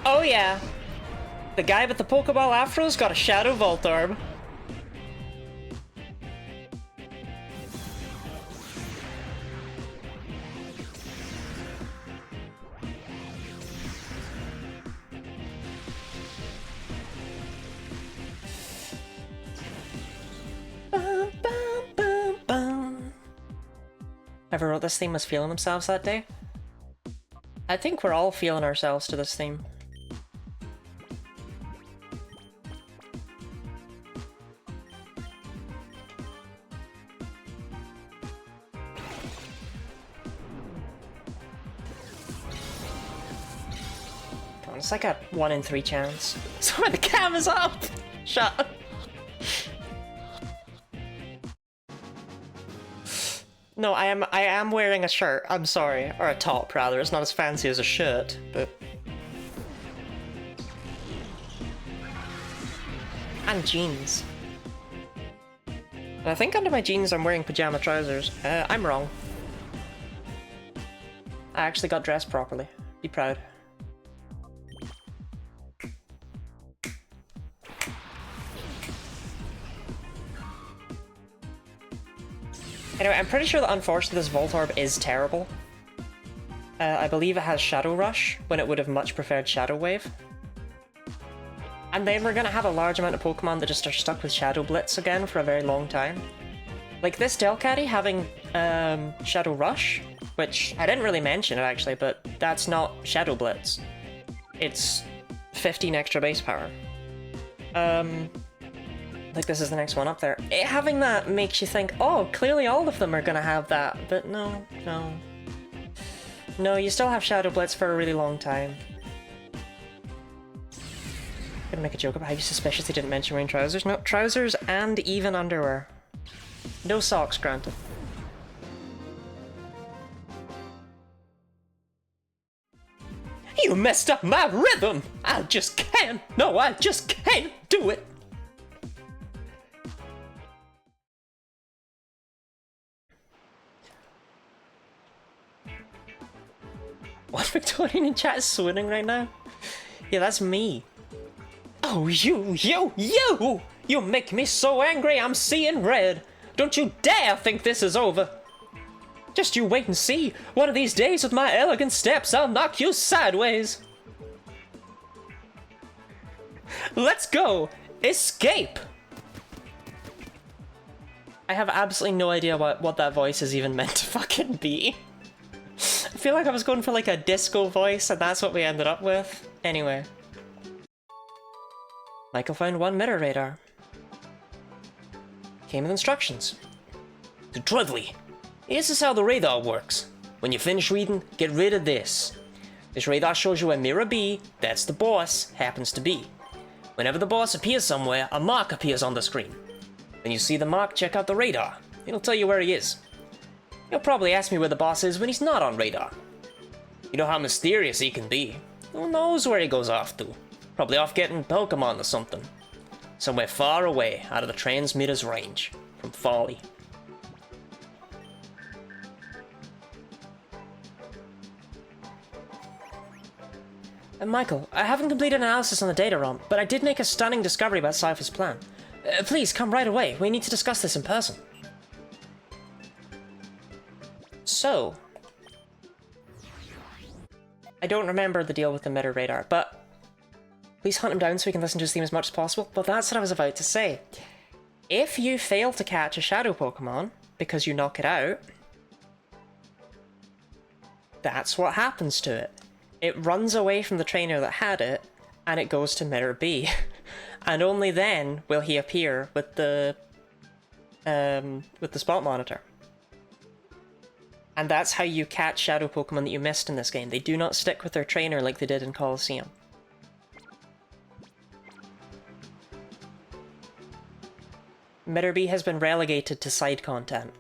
Oh yeah! The guy with the Pokeball afro's got a Shadow Voltorb. Whoever wrote this theme was feeling themselves that day. I think we're all feeling ourselves to this theme. Come on, it's like a 1 in 3 chance. Sorry, the cam is up! Shut up. No, I am wearing a shirt, I'm sorry. Or a top, rather. It's not as fancy as a shirt, but... And jeans. And I think under my jeans I'm wearing pajama trousers. I'm wrong. I actually got dressed properly. Be proud. Anyway, I'm pretty sure that unfortunately this Voltorb is terrible. I believe it has Shadow Rush, when it would have much preferred Shadow Wave. And then we're gonna have a large amount of Pokemon that just are stuck with Shadow Blitz again for a very long time. Like this Delcatty having Shadow Rush, which I didn't really mention it actually, but that's not Shadow Blitz. It's 15 extra base power. like this is the next one up there. Having that makes you think, oh, clearly all of them are gonna have that, but no, no. No, you still have Shadow Blitz for a really long time. Gonna make a joke about how you suspicious they didn't mention wearing trousers. No, trousers and even underwear. No socks, granted. You messed up my rhythm! I just can't! No, I just can't do it! What Victorian in chat is swooning right now? Yeah, that's me. Oh, you! You make me so angry I'm seeing red! Don't you dare think this is over! Just you wait and see! One of these days with my elegant steps I'll knock you sideways! Let's go! Escape! I have absolutely no idea what that voice is even meant to fucking be. I feel like I was going for like a disco voice and that's what we ended up with. Anyway. Michael found one mirror radar. Came with instructions. To Trudley, this is how the radar works. When you finish reading, get rid of this. This radar shows you where Mirror B, that's the boss, happens to be. Whenever the boss appears somewhere, a mark appears on the screen. When you see the mark, check out the radar. It'll tell you where he is. You'll probably ask me where the boss is when he's not on radar. You know how mysterious he can be. Who knows where he goes off to? Probably off getting Pokémon or something. Somewhere far away, out of the transmitter's range. From Folly. Michael, I haven't completed analysis on the data ROM, but I did make a stunning discovery about Cypher's plan. Please, come right away. We need to discuss this in person. So, I don't remember the deal with the mirror radar, but please hunt him down so we can listen to his theme as much as possible. But that's what I was about to say. If you fail to catch a shadow Pokemon because you knock it out, that's what happens to it. It runs away from the trainer that had it, and it goes to Mirror B. And only then will he appear with the spot monitor. And that's how you catch shadow Pokemon that you missed in this game. They do not stick with their trainer like they did in Colosseum. Mirror B has been relegated to side content.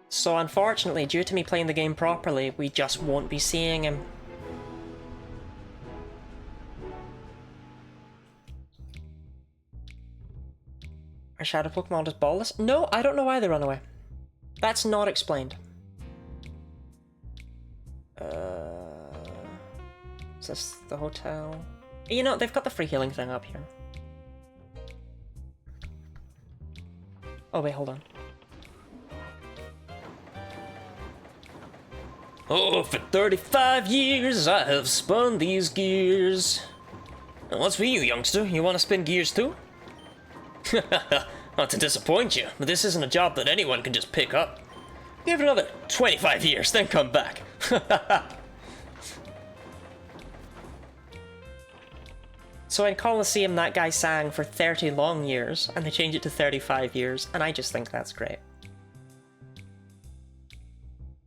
So unfortunately, due to me playing the game properly, we just won't be seeing him. Are shadow Pokemon just ballless? No, I don't know why they run away. That's not explained. Is this the hotel? You know, they've got the free healing thing up here. Oh wait, hold on. Oh, for 35 years I have spun these gears. And what's for you, youngster? You want to spin gears too? Not to disappoint you, but this isn't a job that anyone can just pick up. Give it another 25 years, then come back. So in Colosseum, that guy sang for 30 long years, and they changed it to 35 years, and I just think that's great.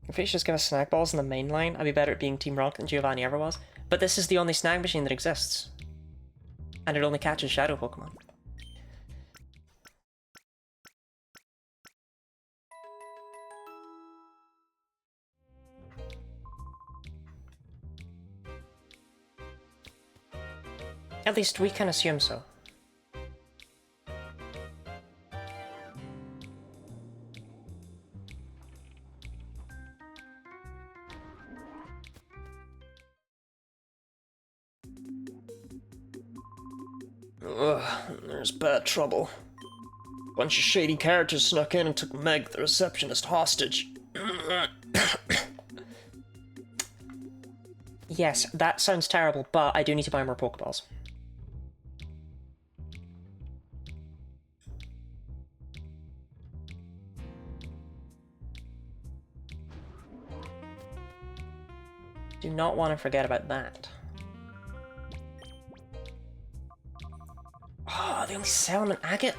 If we should just give us snag balls in the main line, I'd be better at being Team Rocket than Giovanni ever was. But this is the only snag machine that exists. And it only catches shadow Pokemon. At least we can assume so. Ugh, there's bad trouble. Bunch of shady characters snuck in and took Meg, the receptionist, hostage. Yes, that sounds terrible, but I do need to buy more Pokeballs. Do not want to forget about that. Oh, they only sell them in agate?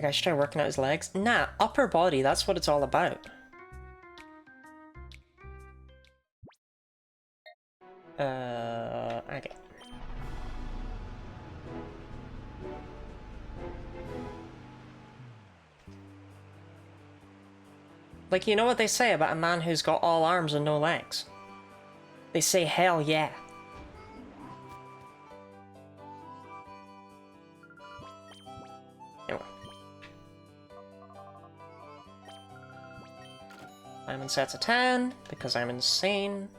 Like I should try working out his legs. Nah, upper body, that's what it's all about. Okay. Like, you know what they say about a man who's got all arms and no legs? They say, hell yeah. Anyway. I'm in sets of 10, because I'm insane.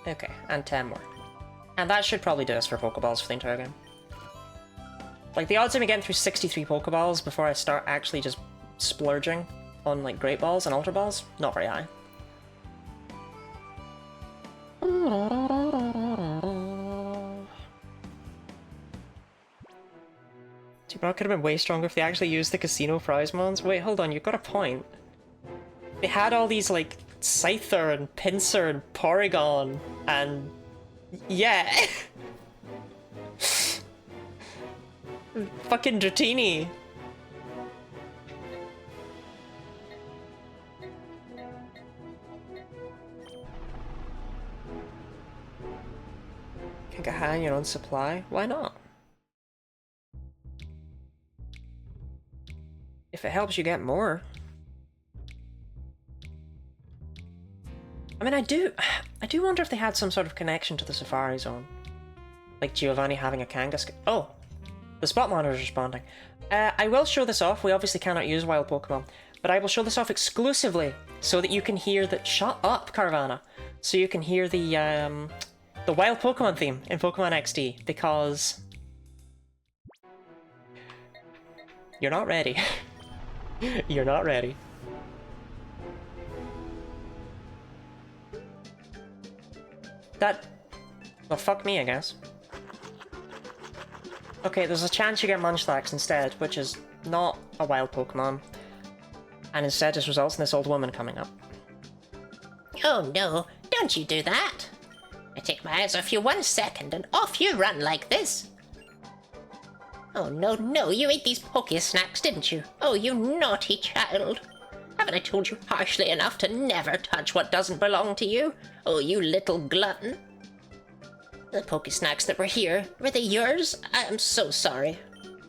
Okay, and 10 more. And that should probably do us for Pokeballs for the entire game. Like, the odds of me getting through 63 Pokeballs before I start actually just splurging on, like, Great Balls and Ultra Balls, not very high. Dude, that could have been way stronger if they actually used the casino prize mons. Wait, hold on, you've got a point. They had all these, like, Scyther and Pinsir and Porygon and... yeah! Fucking Dratini! Can get high on your own supply? Why not? If it helps you get more. I mean, I do wonder if they had some sort of connection to the Safari Zone. Like Giovanni having a Kangaskhan. Oh! The spot monitor is responding. I will show this off. We obviously cannot use wild Pokemon. But I will show this off exclusively so that you can hear the— shut up, Carvana! So you can hear the wild Pokemon theme in Pokemon XD, because... you're not ready. You're not ready. That... well, fuck me, I guess. Okay, there's a chance you get Munchlax instead, which is not a wild Pokemon. And instead just results in this old woman coming up. Oh no, don't you do that! I take my eyes off you 1 second and off you run like this! Oh no, you ate these Poké-snacks, didn't you? Oh, you naughty child! Haven't I told you harshly enough to never touch what doesn't belong to you? Oh, you little glutton! The Poké-snacks that were here, were they yours? I'm so sorry.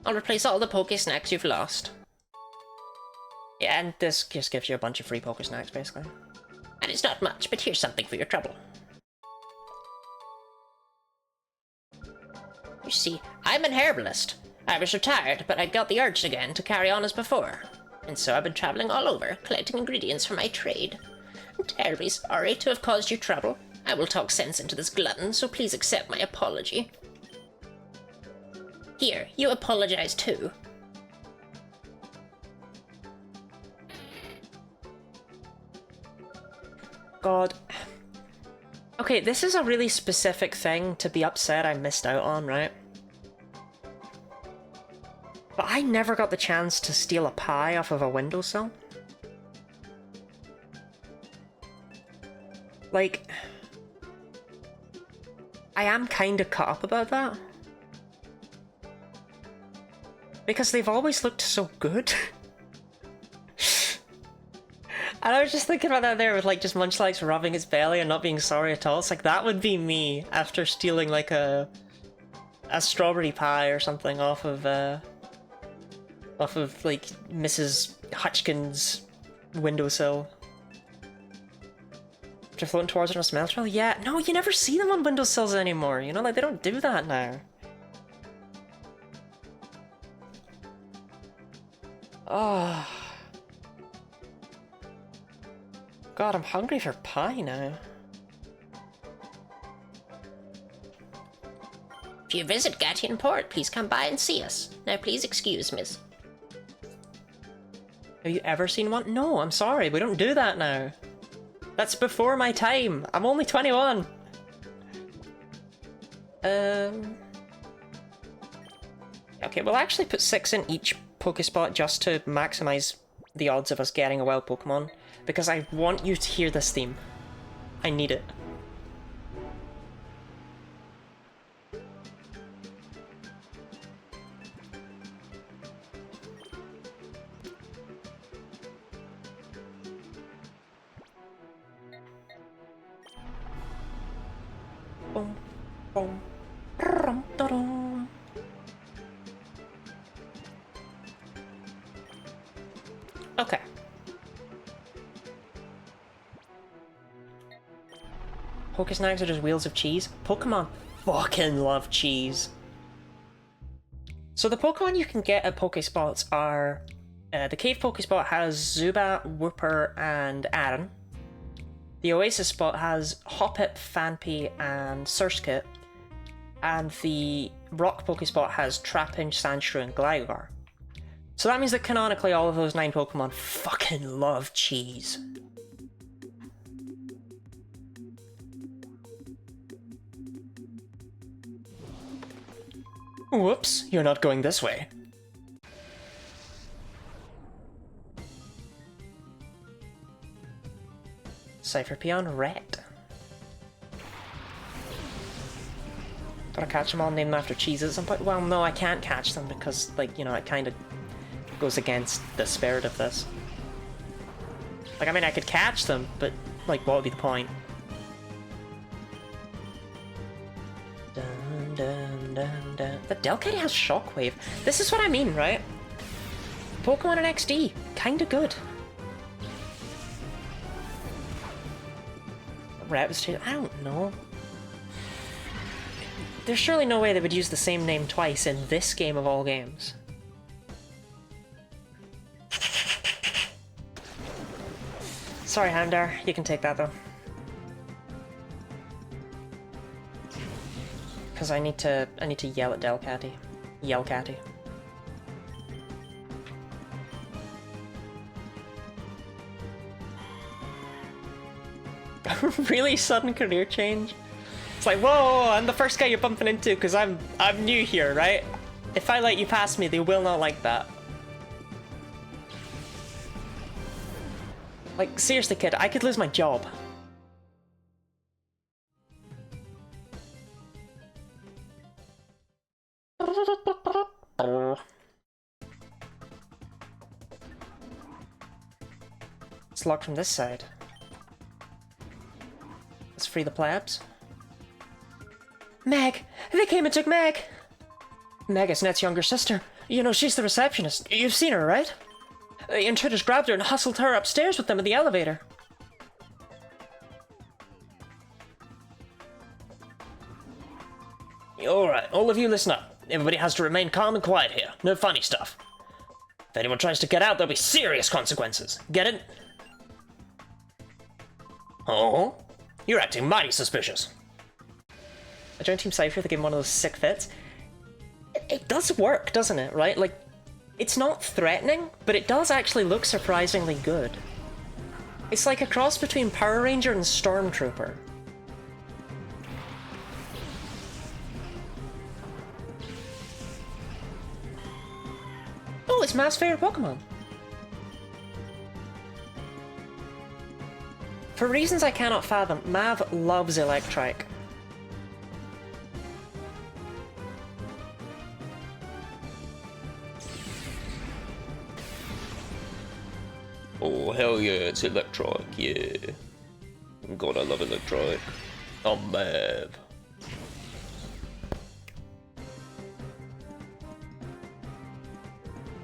I'll replace all the Poké-snacks you've lost. Yeah, and this just gives you a bunch of free Poké-snacks, basically. And it's not much, but here's something for your trouble. You see, I'm an herbalist. I was retired, but I got the urge again to carry on as before. And so I've been traveling all over, collecting ingredients for my trade. I'm terribly sorry to have caused you trouble. I will talk sense into this glutton, so please accept my apology. Here, you apologize too. God. Okay, this is a really specific thing to be upset I missed out on, right? But I never got the chance to steal a pie off of a windowsill. Like... I am kinda cut up about that. Because they've always looked so good. And I was just thinking about that there with like just Munchlax rubbing its belly and not being sorry at all. It's like that would be me after stealing like a strawberry pie or something off of like Mrs. Hutchkins' windowsill. After floating towards it on a smell trail? Yeah, no, you never see them on windowsills anymore, you know, like they don't do that now. Oh. God, I'm hungry for pie now. If you visit Gattian Port, please come by and see us. Now please excuse, miss. Have you ever seen one? No, I'm sorry, we don't do that now. That's before my time. I'm only 21. Okay, we'll actually put 6 in each Pokespot just to maximize the odds of us getting a wild Pokemon, because I want you to hear this theme. I need it. Boom, boom, rum, da-dum. Okay. Pokesnags are just wheels of cheese. Pokemon fucking love cheese. So the Pokemon you can get at Pokespots are... the Cave Pokespot has Zubat, Wooper, and Aron. The Oasis spot has Hoppip, Phanpy, and Surskit. And the Rock Pokespot has Trapinch, Sandshrew, and Gligar. So that means that canonically all of those 9 Pokemon fucking love cheese. Whoops, you're not going this way. Cypher Peon Red. Gotta catch them all, name them after cheeses at some point. Well, no, I can't catch them because, like, you know, it kind of goes against the spirit of this. Like, I mean, I could catch them, but, like, what would be the point? Dun, dun, dun, dun. The Delcatty has Shockwave. This is what I mean, right? Pokemon in XD, kinda good. Rapid, I don't know. There's surely no way they would use the same name twice in this game of all games. Sorry, Heimdar, you can take that though. Because I need to yell at Delcatty. Yell Catty. Really sudden career change? It's like, whoa, I'm the first guy you're bumping into because I'm new here, right? If I let you pass me, they will not like that. Like, seriously, kid, I could lose my job. It's locked from this side. Let's free the plebs. Meg! They came and took Meg! Meg is Net's younger sister. You know, she's the receptionist. You've seen her, right? The intruders grabbed her and hustled her upstairs with them in the elevator. Alright, all of you listen up. Everybody has to remain calm and quiet here. No funny stuff. If anyone tries to get out, there'll be serious consequences. Get it? Oh? You're acting mighty suspicious. I joined Team Cypher, they gave him one of those sick fits. It does work, doesn't it, right? Like, it's not threatening, but it does actually look surprisingly good. It's like a cross between Power Ranger and Stormtrooper. Oh, it's Matt's favorite Pokemon. For reasons I cannot fathom, Mav loves Electrike. Oh, hell yeah, it's Electrike, yeah. God, I love Electrike. I'm Mav.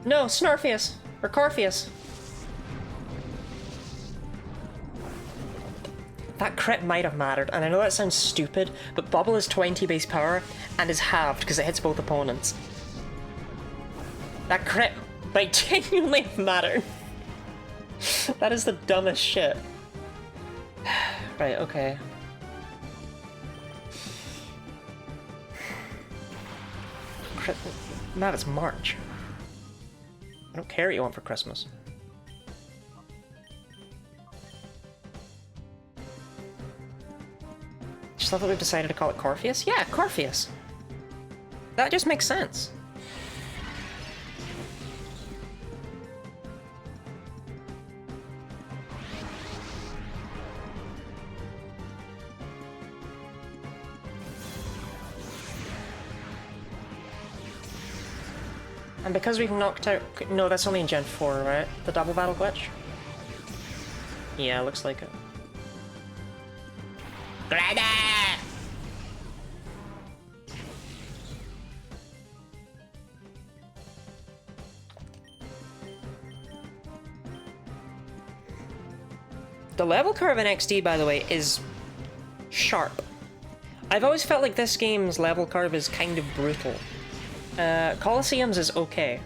No, Snarfius. Or Corpheus. That crit might have mattered, and I know that sounds stupid, but Bubble is 20 base power and is halved because it hits both opponents. That crit might genuinely have mattered. That is the dumbest shit. Right, okay. Crit. Matt, it's March. I don't care what you want for Christmas. Just love that we've decided to call it Corpheus? Yeah, Corpheus. That just makes sense. And because we've knocked out... No, that's only in Gen 4, right? The double battle glitch? Yeah, looks like it. Greta! The level curve in XD, by the way, is sharp. I've always felt like this game's level curve is kind of brutal. Colosseum's is okay.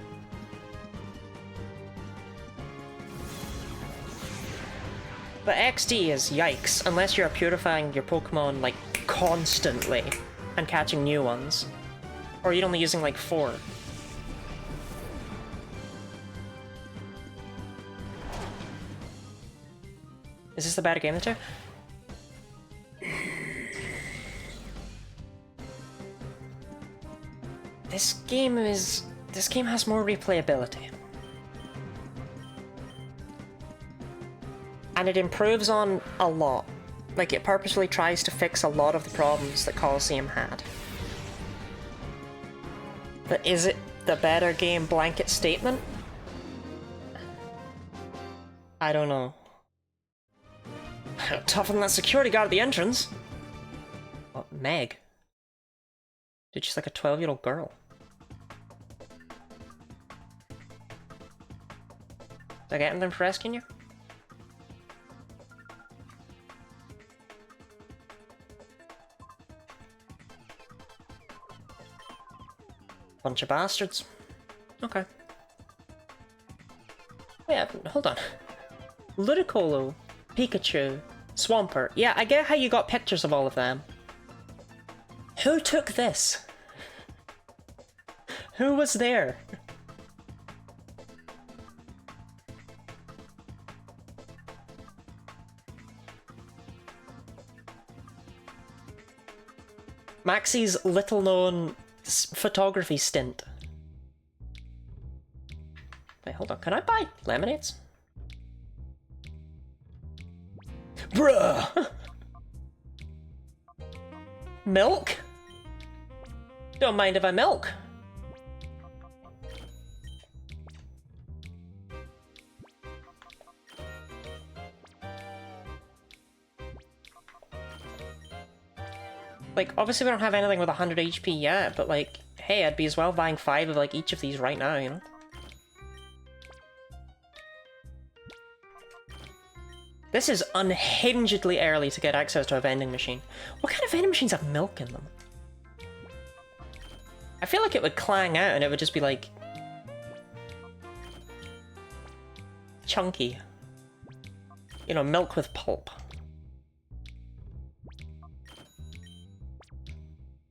But XD is yikes, unless you're purifying your Pokemon, like, constantly, and catching new ones. Or you're only using, like, 4. Is this the better game than 2? This game has more replayability. And it improves on a lot. Like, it purposely tries to fix a lot of the problems that Colosseum had. But is it the better game blanket statement? I don't know. Tougher than that security guard at the entrance. Oh, Meg. Dude, she's like a 12-year-old girl. Did I get anything for rescuing you? Bunch of bastards. Okay. Wait, hold on. Ludicolo, Pikachu, Swampert. Yeah, I get how you got pictures of all of them. Who took this? Who was there? Maxie's little-known photography stint. Wait, hold on. Can I buy lemonades? Bruh! Milk? Don't mind if I milk. Like, obviously we don't have anything with 100 HP yet, but like, hey, I'd be as well buying 5 of like each of these right now, you know? This is unhingedly early to get access to a vending machine. What kind of vending machines have milk in them? I feel like it would clang out and it would just be like... chunky. You know, milk with pulp.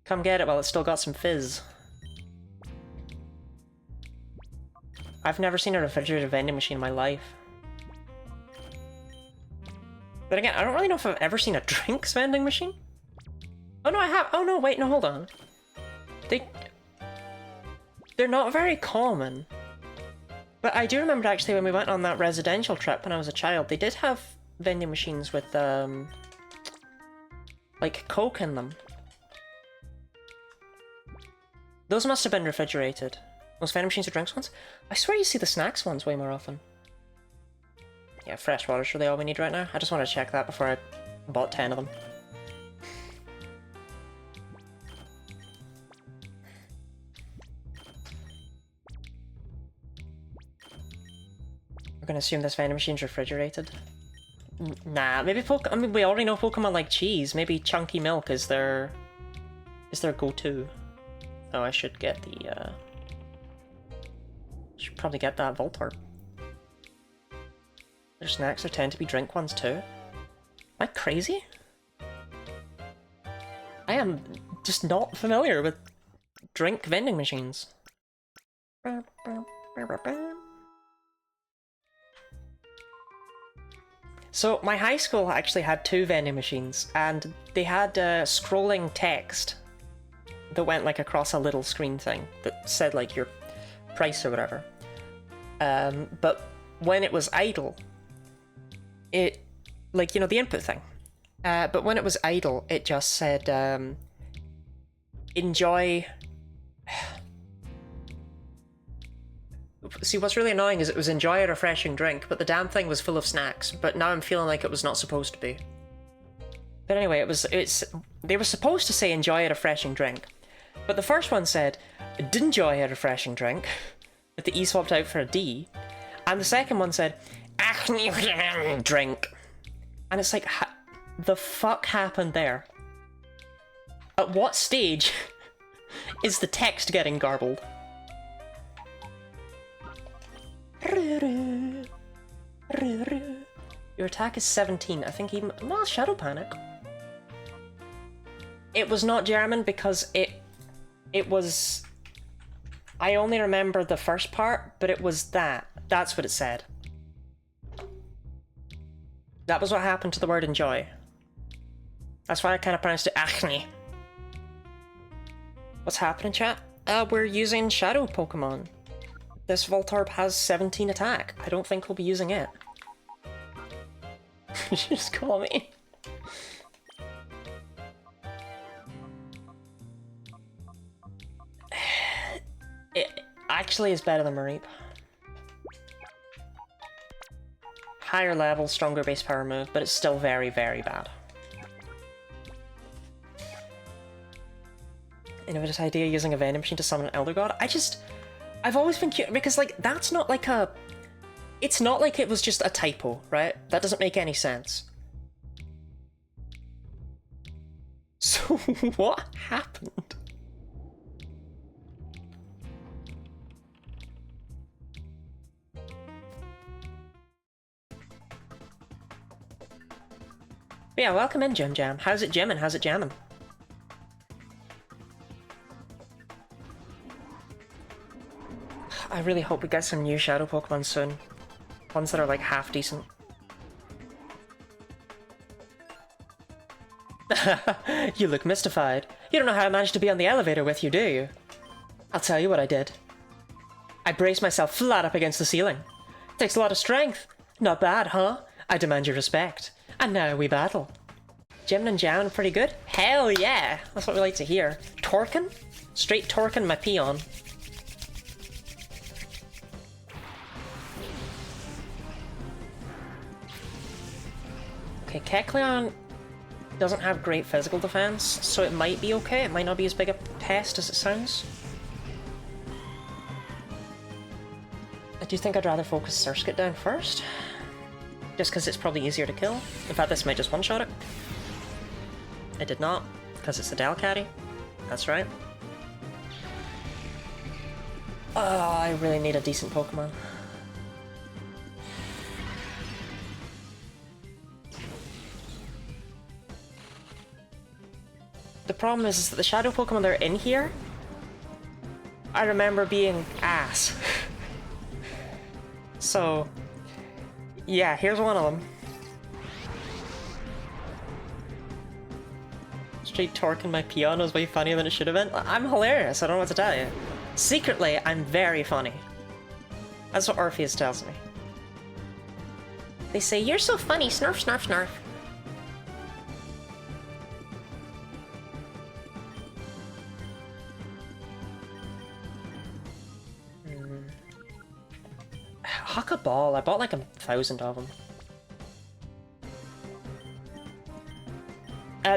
Come get it while it's still got some fizz. I've never seen a refrigerated vending machine in my life. But again, I don't really know if I've ever seen a drinks vending machine. Oh no, I have. Oh no, wait, no, hold on. They're not very common. But I do remember actually when we went on that residential trip when I was a child, they did have vending machines with, like Coke in them. Those must have been refrigerated. Those vending machines are drinks ones? I swear you see the snacks ones way more often. Yeah, fresh water's really all we need right now. I just want to check that before I bought 10 of them. We're gonna assume this vending machine's refrigerated. Nah, maybe I mean, we already know Pokemon like cheese. Maybe chunky milk is their go-to. Oh, I should get the, should probably get that Voltorb. Their snacks are tend to be drink ones too. Am I crazy? I am just not familiar with drink vending machines. So, my high school actually had 2 vending machines, and they had scrolling text that went like across a little screen thing that said like your price or whatever. But when it was idle, it, like, you know, the input thing. But when it was idle, it just said, enjoy... See, what's really annoying is it was enjoy a refreshing drink, but the damn thing was full of snacks, but now I'm feeling like it was not supposed to be. But anyway, they were supposed to say enjoy a refreshing drink, but the first one said, did enjoy a refreshing drink, with the E swapped out for a D, and the second one said, drink. And it's like, the fuck happened there? At what stage is the text getting garbled? Your attack is 17. I think even... No, Shadow Panic. It was not German because it was... I only remember the first part, but it was that. That's what it said. That was what happened to the word enjoy. That's why I kind of pronounced it acne. What's happening, chat? We're using Shadow Pokemon. This Voltorb has 17 attack. I don't think we'll be using it. Just call me. It actually is better than Mareep. Higher level, stronger base power move, but it's still very, very bad. Innovative idea using a vending machine to summon an Elder God. I've always been curious, because, like, that's not like a... It's not like it was just a typo, right? That doesn't make any sense. So, what happened? But yeah, welcome in, Jim Jam. How's it jamming? How's it jamming? I really hope we get some new Shadow Pokemon soon. Ones that are like half decent. You look mystified. You don't know how I managed to be on the elevator with you, do you? I'll tell you what I did. I braced myself flat up against the ceiling. Takes a lot of strength. Not bad, huh? I demand your respect. And now we battle. Jim and Jam pretty good? Hell yeah! That's what we like to hear. Torkin? Straight Torkin my peon. Okay, Kecleon doesn't have great physical defense, so it might be okay. It might not be as big a pest as it sounds. I do think I'd rather focus Surskit down first. Just because it's probably easier to kill. In fact, this might just one-shot it. It did not, because it's a Delcatty. That's right. Oh, I really need a decent Pokemon. The problem is that the Shadow Pokemon that are in here, I remember being ass. So, yeah, here's one of them. Straight Torquing my piano is way funnier than it should have been. I'm hilarious, I don't know what to tell you. Secretly, I'm very funny. That's what Orpheus tells me. They say, you're so funny, snarf, snarf, snarf. Huck a ball, I bought like 1,000 of them.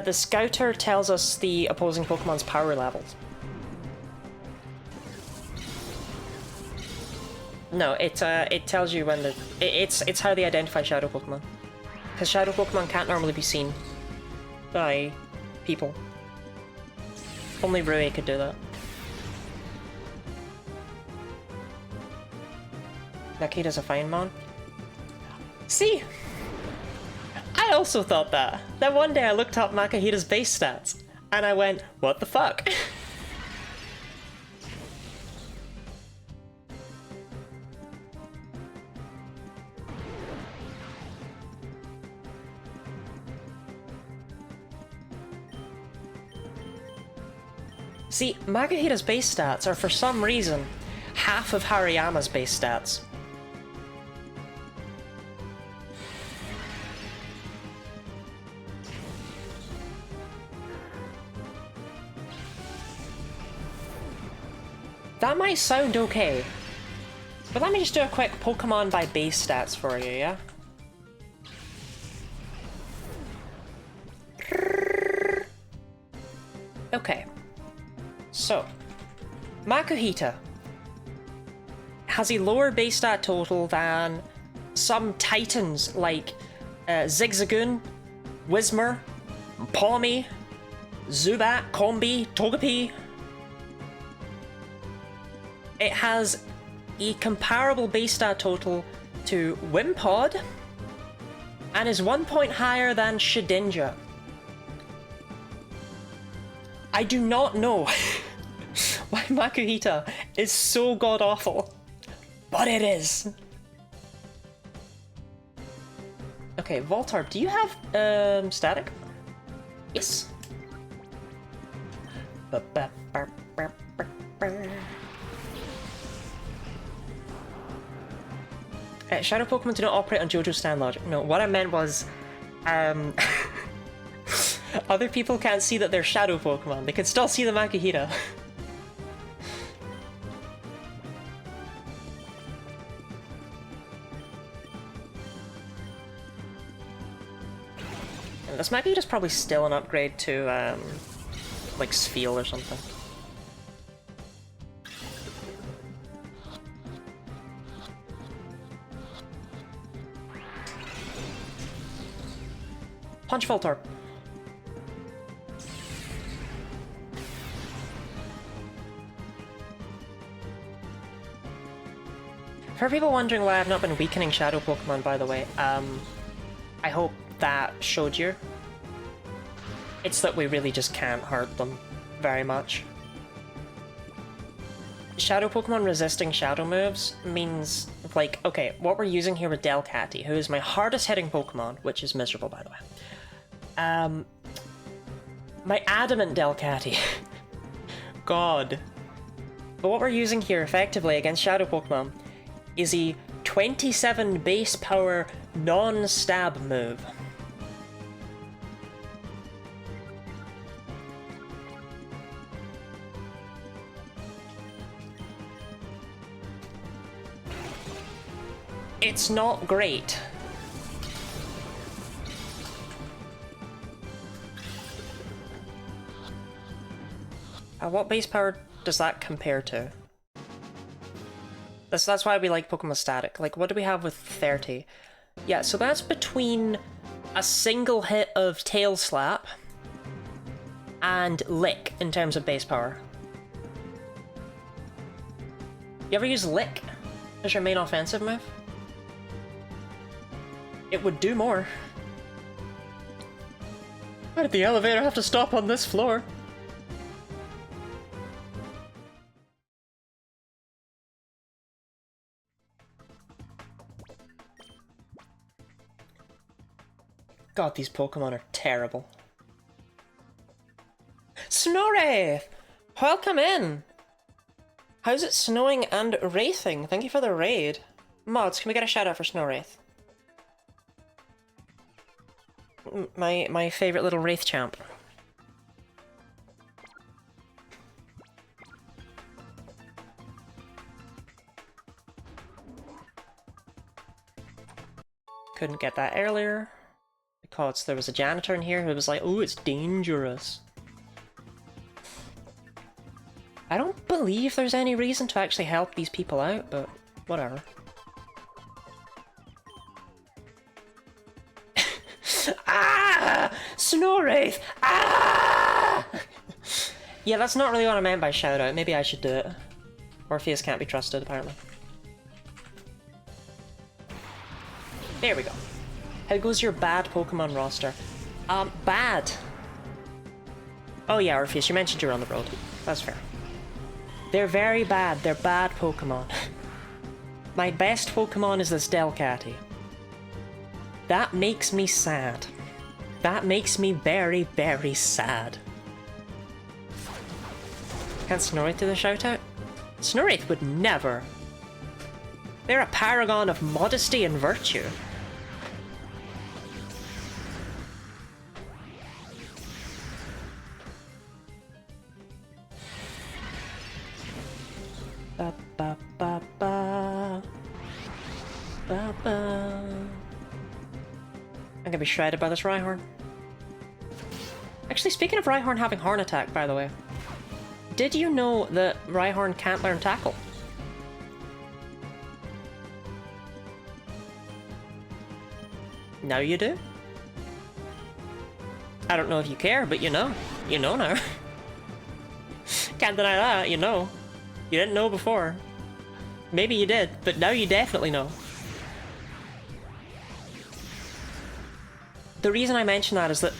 The Scouter tells us the opposing Pokemon's power levels. No, it tells you when the... It's how they identify Shadow Pokemon. Because Shadow Pokemon can't normally be seen by people. Only Rui could do that. Nakita's a fine mon. See? I also thought that. Then one day I looked up Makahita's base stats, and I went, what the fuck? See, Makahita's base stats are for some reason half of Hariyama's base stats. That might sound okay, But let me just do a quick Pokemon by base stats for you, yeah? Okay. So, Makuhita has a lower base stat total than some titans like Zigzagoon, Whismur, Pawmi, Zubat, Combi, Togepi. It has a comparable base stat total to Wimpod and is 1 point higher than Shedinja. I do not know why Makuhita is so god-awful, but it is. Okay, Voltorb, do you have static? Yes. Shadow Pokemon do not operate on JoJo's stand logic. No, what I meant was, other people can't see that they're Shadow Pokemon. They can still see the Makuhita. And this might be just probably still an upgrade to, like, Spheal or something. Punch Voltorb. For people wondering why I've not been weakening Shadow Pokemon, by the way, I hope that showed you. It's that we really just can't hurt them very much. Shadow Pokemon resisting Shadow moves means, like, okay, what we're using here with Delcatty, who is my hardest hitting Pokemon, which is miserable, by the way. My adamant Delcatty. God. But what we're using here effectively against Shadow Pokemon is a 27 base power non-stab move. It's not great. What base power does that compare to? That's why we like Pokemon Static. Like, what do we have with 30? Yeah, so that's between a single hit of Tail Slap and Lick in terms of base power. You ever use Lick as your main offensive move? It would do more. Why did the elevator have to stop on this floor? God, these Pokemon are terrible. Snorri! Welcome in! How's it snowing and wraithing? Thank you for the raid. Mods, can we get a shout out for Snorraith? My favorite little wraith champ. Couldn't get that earlier because there was a janitor in here who was like, "Oh, it's dangerous." I don't believe there's any reason to actually help these people out, but whatever. Ah! Snorraith! Ah! Yeah, that's not really what I meant by shout out. Maybe I should do it. Orpheus can't be trusted, apparently. There we go. How goes your bad Pokemon roster? Bad. Oh yeah, Orpheus, you mentioned you're on the road. That's fair. They're very bad. They're bad Pokemon. My best Pokemon is this Delcatty. That makes me sad. That makes me very, very sad. Can't Snorraith do the shout-out? Snorraith would never. They're a paragon of modesty and virtue. Ba, ba, ba, ba. be shredded by this Rhyhorn. Actually, speaking of Rhyhorn having Horn Attack, by the way, did you know that Rhyhorn can't learn Tackle? Now you do. I don't know if you care, but you know. You know now. Can't deny that, you know. You didn't know before. Maybe you did, but now you definitely know. The reason I mention that is that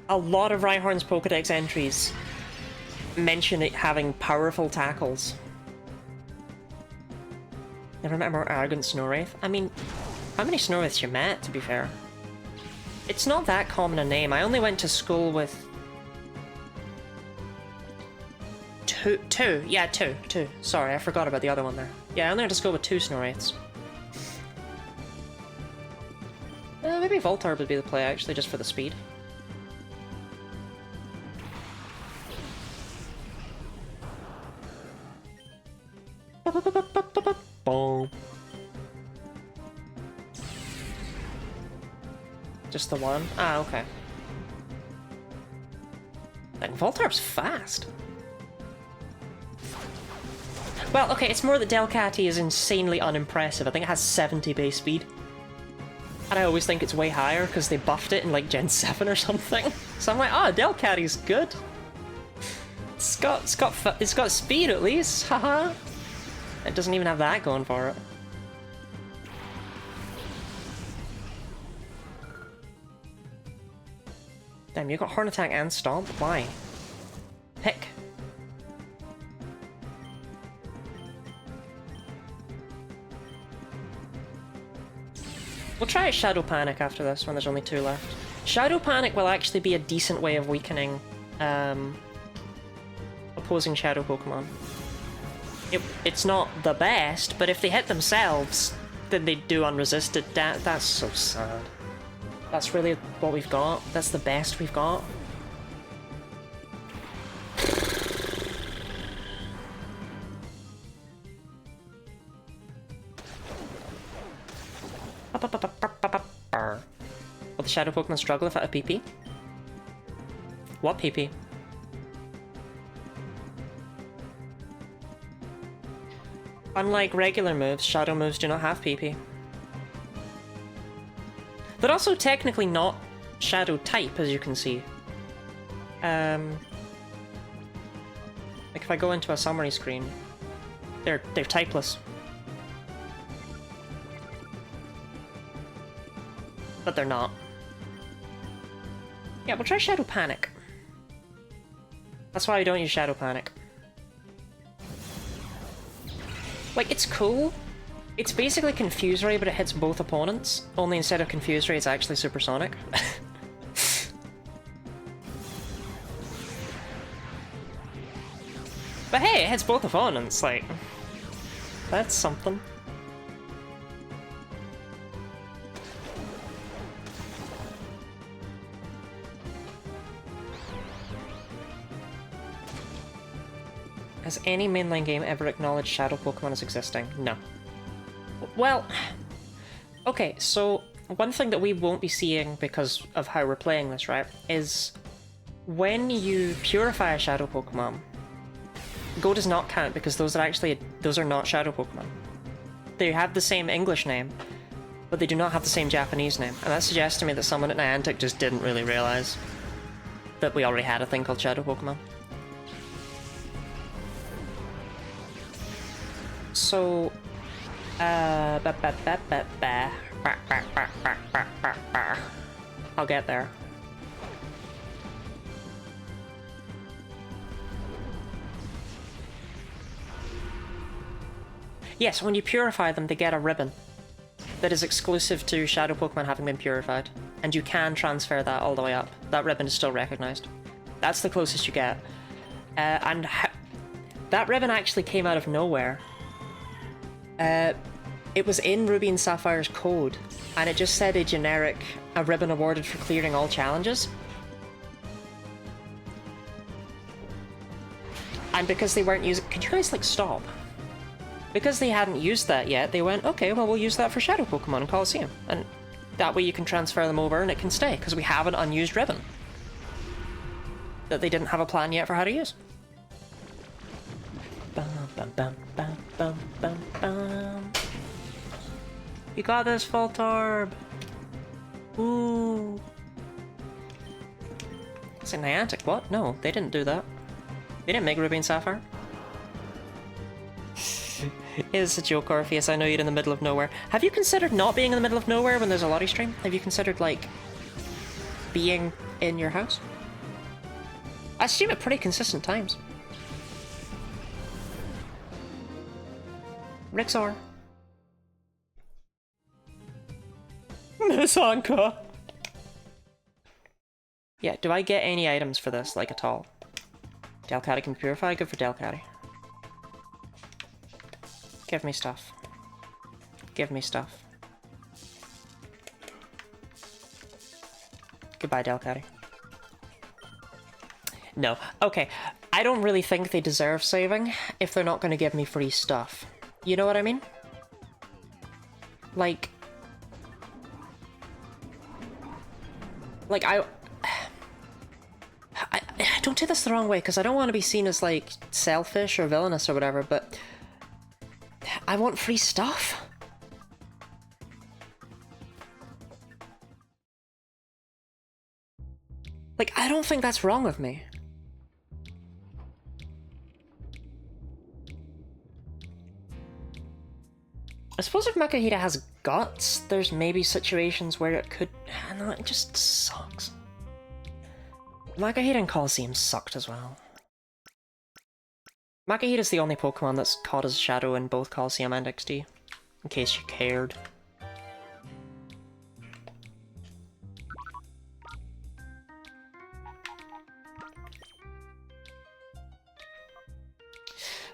a lot of Rhyhorn's Pokedex entries mention it having powerful tackles. Never met a more arrogant Snowwraith. I mean, how many Snowwraiths you met, to be fair? It's not that common a name. I only went to school with... Two. Yeah, two. Sorry, I forgot about the other one there. Yeah, I only went to school with 2 Snowwraiths. Maybe Voltorb would be the play, actually, just for the speed. Boom. Just the one? Ah, okay. Like, Voltorb's fast. Well, okay, it's more that Delcatty is insanely unimpressive. I think it has 70 base speed. And I always think it's way higher because they buffed it in like Gen 7 or something. So I'm like, oh, Delcatty's good. It's got speed at least, haha. It doesn't even have that going for it. Damn, you got Horn Attack and Stomp? Why? Pick. We'll try Shadow Panic after this when there's only 2 left. Shadow Panic will actually be a decent way of weakening opposing Shadow Pokemon. It's not the best, but if they hit themselves, then they do unresisted. That's so sad. That's really what we've got. That's the best we've got. Will the Shadow Pokemon struggle if I have PP? What PP? Unlike regular moves, Shadow moves do not have PP. They're also technically not Shadow type, as you can see. Like if I go into a summary screen, they're typeless. But they're not. Yeah, we'll try Shadow Panic. That's why I don't use Shadow Panic. Like, it's cool. It's basically Confuse Ray, but it hits both opponents. Only instead of Confuse Ray, it's actually Supersonic. But hey, it hits both opponents, like... That's something. Has any mainline game ever acknowledged Shadow Pokemon as existing? No. Well, okay, so one thing that we won't be seeing because of how we're playing this, right, is when you purify a Shadow Pokemon, Go does not count because those are not Shadow Pokemon. They have the same English name, but they do not have the same Japanese name, and that suggests to me that someone at Niantic just didn't really realize that we already had a thing called Shadow Pokemon. So, I'll get there. Yes, when you purify them, they get a ribbon that is exclusive to Shadow Pokemon having been purified, and you can transfer that all the way up. That ribbon is still recognized. That's the closest you get. And that ribbon actually came out of nowhere. It was in Ruby and Sapphire's code, and it just said a ribbon awarded for clearing all challenges. And because they weren't using... Could you guys, like, stop? Because they hadn't used that yet, they went, okay, well, we'll use that for Shadow Pokemon in Colosseum. And That way you can transfer them over and it can stay, because we have an unused ribbon that they didn't have a plan yet for how to use. Bum, bum, bum, bum, bum, bum, bum. You got this, Voltorb! Ooh. Is it Niantic? What? No, they didn't do that. They didn't make Ruby and Sapphire. It's a joke, Orpheus. I know you're in the middle of nowhere. Have you considered not being in the middle of nowhere when there's a lottie stream? Have you considered, like, being in your house? I stream at pretty consistent times. Rixor. Miss Anka. Yeah, do I get any items for this, like, at all? Delcatty can purify? Good for Delcatty. Give me stuff. Give me stuff. Goodbye, Delcatty. No. Okay. I don't really think they deserve saving if they're not going to give me free stuff. You know what I mean? Like... Like, I don't take this the wrong way, because I don't want to be seen as, like, selfish or villainous or whatever, but... I want free stuff. Like, I don't think that's wrong of me. I suppose if Makahita has guts, there's maybe situations where it could... No, it just sucks. Makahita and Colosseum sucked as well. Makahita's the only Pokemon that's caught as Shadow in both Colosseum and XD, in case you cared.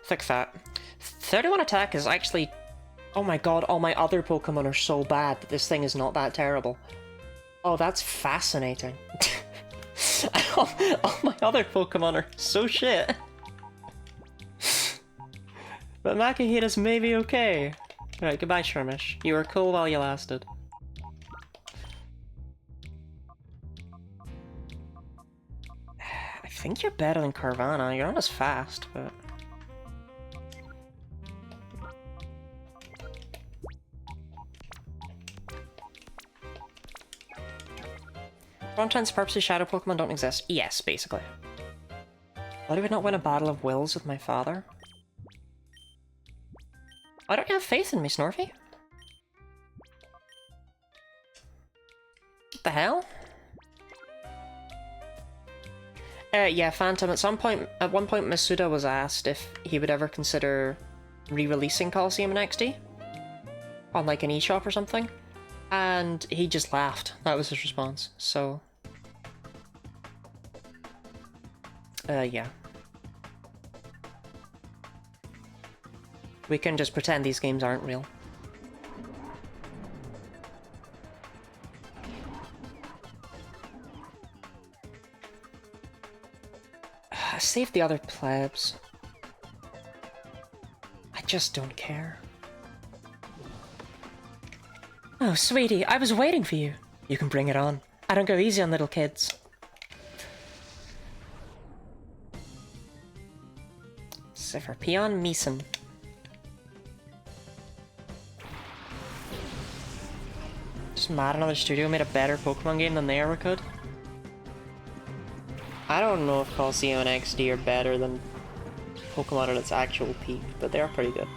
Thick Fat. 31 attack is actually... Oh my god, all my other Pokemon are so bad that this thing is not that terrible. Oh, that's fascinating. all my other Pokemon are so shit. But Makahita's maybe okay. Alright, goodbye, Shermish. You were cool while you lasted. I think you're better than Carvana. You're not as fast, but... For all intents and purposes, Shadow Pokemon don't exist. Yes, basically. Why do we not win a battle of wills with my father? Why don't you have faith in me, Snorfy? What the hell? Yeah, Phantom, at one point Masuda was asked if he would ever consider re-releasing Colosseum in XD on like an eShop or something, and he just laughed. That was his response, so... yeah. We can just pretend these games aren't real. Save the other plebs. I just don't care. Oh, sweetie, I was waiting for you. You can bring it on. I don't go easy on little kids. Ziffer Peon Meeson. Just mad another studio made a better Pokemon game than they ever could. I don't know if Colosseum and XD are better than Pokemon at its actual peak, but they are pretty good.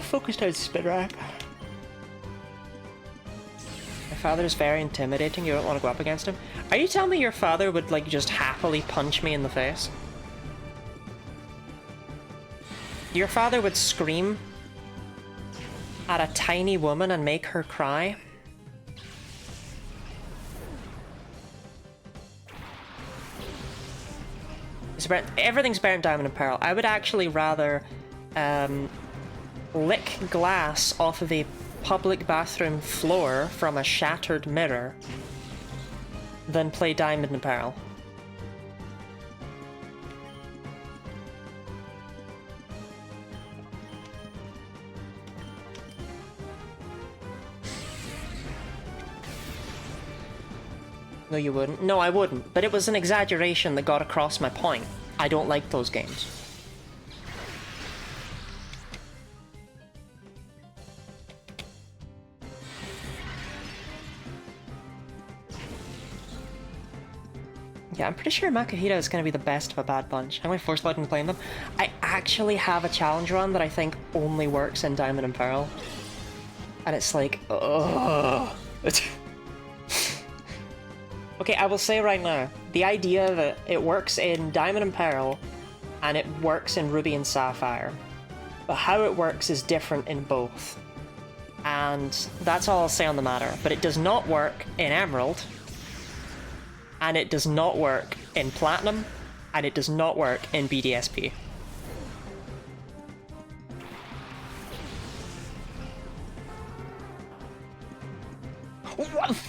Focus towards Spin Rack. My father is very intimidating, you don't want to go up against him. Are you telling me your father would, like, just happily punch me in the face? Your father would scream at a tiny woman and make her cry? Everything's better in Diamond and Pearl. I would actually rather lick glass off of a public bathroom floor from a shattered mirror than play Diamond and Pearl. No, you wouldn't. No, I wouldn't. But it was an exaggeration that got across my point. I don't like those games. Yeah, I'm pretty sure Makahita is going to be the best of a bad bunch. I'm going to force button playing them. I actually have a challenge run that I think only works in Diamond and Pearl. And it's like, ugh. Okay, I will say right now, the idea that it works in Diamond and Pearl and it works in Ruby and Sapphire, but how it works is different in both. And that's all I'll say on the matter. But it does not work in Emerald, and it does not work in Platinum, and it does not work in BDSP.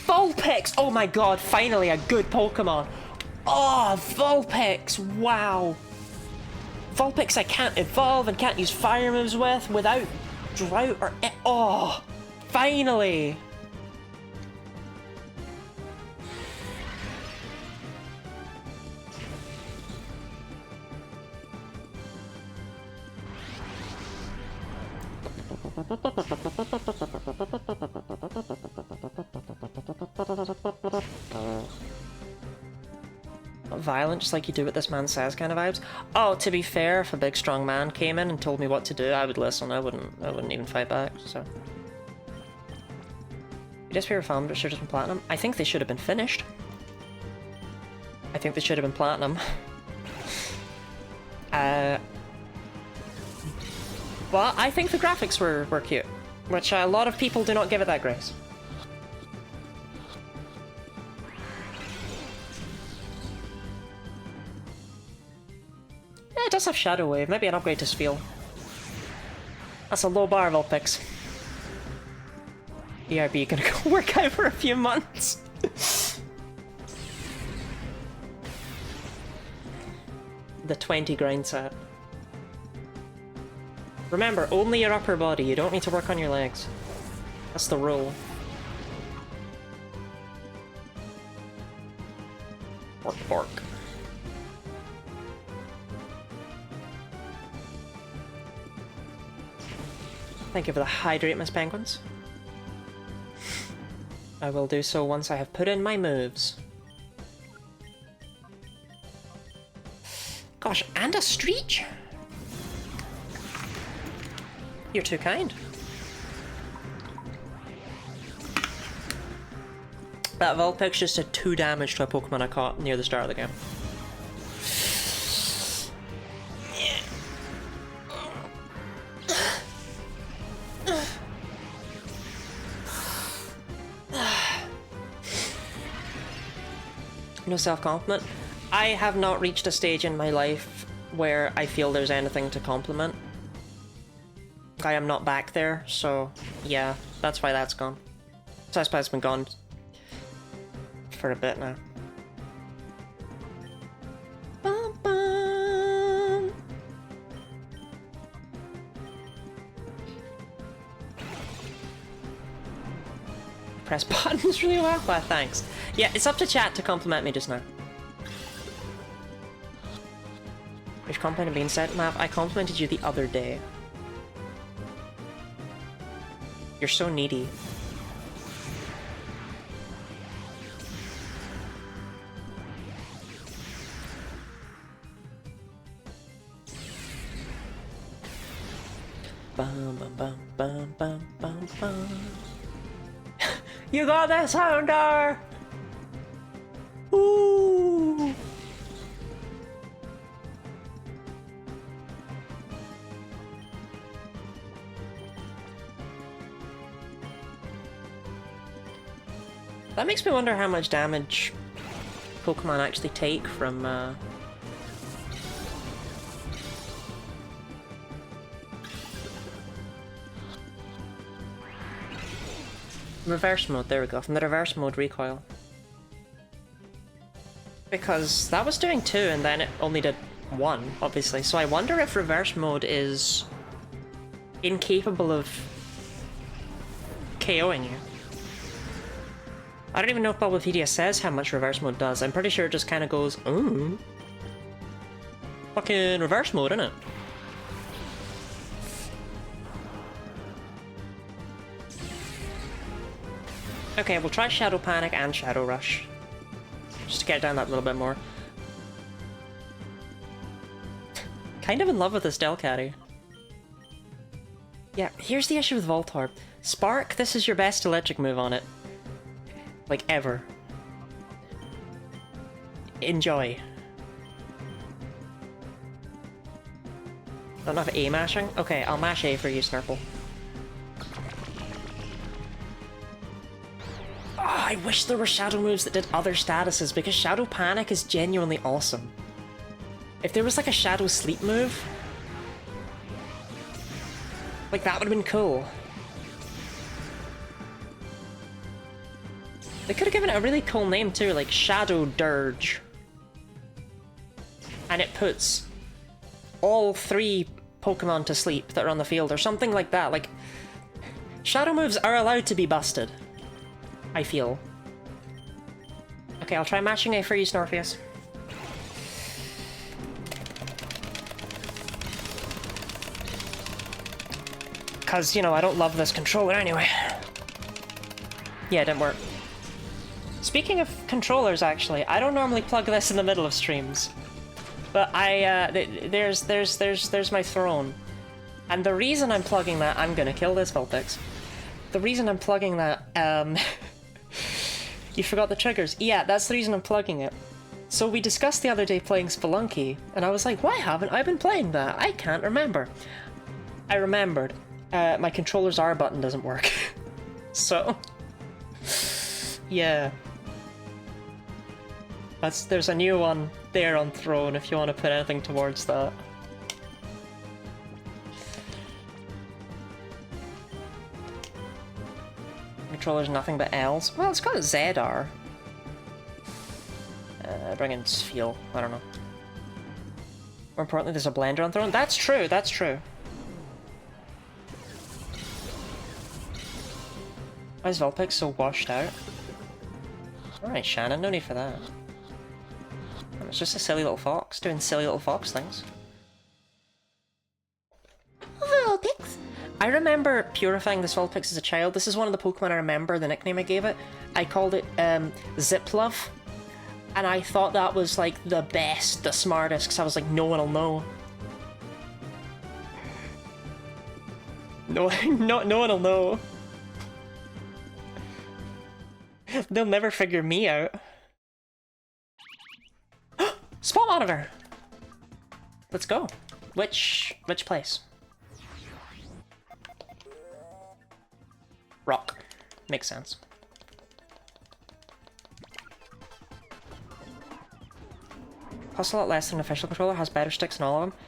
Vulpix! Oh my god, finally a good Pokemon! Oh, Vulpix! Wow! Vulpix I can't evolve and can't use fire moves with without drought or... Oh! Finally! Violent, just like you do what this man says kind of vibes. Oh, to be fair, if a big strong man came in and told me what to do, I would listen. I wouldn't even fight back, so. BDSP or Founders should have been Platinum. I think they should have been finished. I think they should have been Platinum. But I think the graphics were cute, which a lot of people do not give it that grace. Yeah, it does have Shadow Wave, maybe an upgrade to Spheal. That's a low bar, Vulpix. ERB gonna go work out for a few months. The 20 grind set. Remember, only your upper body, you don't need to work on your legs. That's the rule. Bark, bark. Thank you for the hydrate, Miss Penguins. I will do so once I have put in my moves. Gosh, and a Screech? You're too kind. That Vulpix just did 2 damage to a Pokemon I caught near the start of the game. No self-compliment. I have not reached a stage in my life where I feel there's anything to compliment. I am not back there, so yeah, that's why that's gone. Saspa's been gone for a bit now. Bum, bum. Press buttons really well? Well, thanks. Yeah, it's up to chat to compliment me just now. Which compliment being said, Mav? I complimented you the other day. You're so needy. Bum, bum, bum, bum, bum, bum, bum. You got that sounder! Ooh! That makes me wonder how much damage Pokemon actually take from, reverse mode, there we go, from the reverse mode recoil. Because that was doing 2 and then it only did 1, obviously, so I wonder if reverse mode is incapable of KOing you. I don't even know if Bulbapedia says how much reverse mode does. I'm pretty sure it just kind of goes, fucking reverse mode, innit? Okay, we'll try Shadow Panic and Shadow Rush. Just to get down that a little bit more. Kind of in love with this Delcatty. Yeah, here's the issue with Voltorb. Spark, this is your best electric move on it. Like, ever. Enjoy. Don't have A mashing? Okay, I'll mash A for you, Snurple. Oh, I wish there were shadow moves that did other statuses, because Shadow Panic is genuinely awesome. If there was like a Shadow Sleep move, like that would have been cool. They could have given it a really cool name too, like Shadow Dirge. And it puts all 3 Pokemon to sleep that are on the field, or something like that. Like, shadow moves are allowed to be busted, I feel. Okay, I'll try matching A for you, Snorpheus. Because, you know, I don't love this controller anyway. Yeah, it didn't work. Speaking of controllers, actually, I don't normally plug this in the middle of streams. But there's my throne. And the reason I'm plugging that, I'm gonna kill this Vulpix. The reason I'm plugging that, you forgot the triggers. Yeah, that's the reason I'm plugging it. So we discussed the other day playing Spelunky, and I was like, why haven't I been playing that? I can't remember. I remembered. My controller's R button doesn't work. So, yeah. There's a new one there on Throne if you want to put anything towards that. Controller's nothing but L's. Well, it's got a ZR. Bring in Feel. I don't know. More importantly, there's a blender on Throne. That's true, that's true. Why is Vulpix so washed out? Alright, Shannon, no need for that. It's just a silly little fox doing silly little fox things. Vulpix! I remember purifying this Vulpix as a child. This is one of the Pokemon I remember, the nickname I gave it. I called it Ziplove. And I thought that was like the best, the smartest, because I was like, no one will know. No, no one will know. They'll never figure me out. Spot monitor! Let's go. Which place? Rock. Makes sense. Costs a lot less than an official controller, has better sticks in all of them.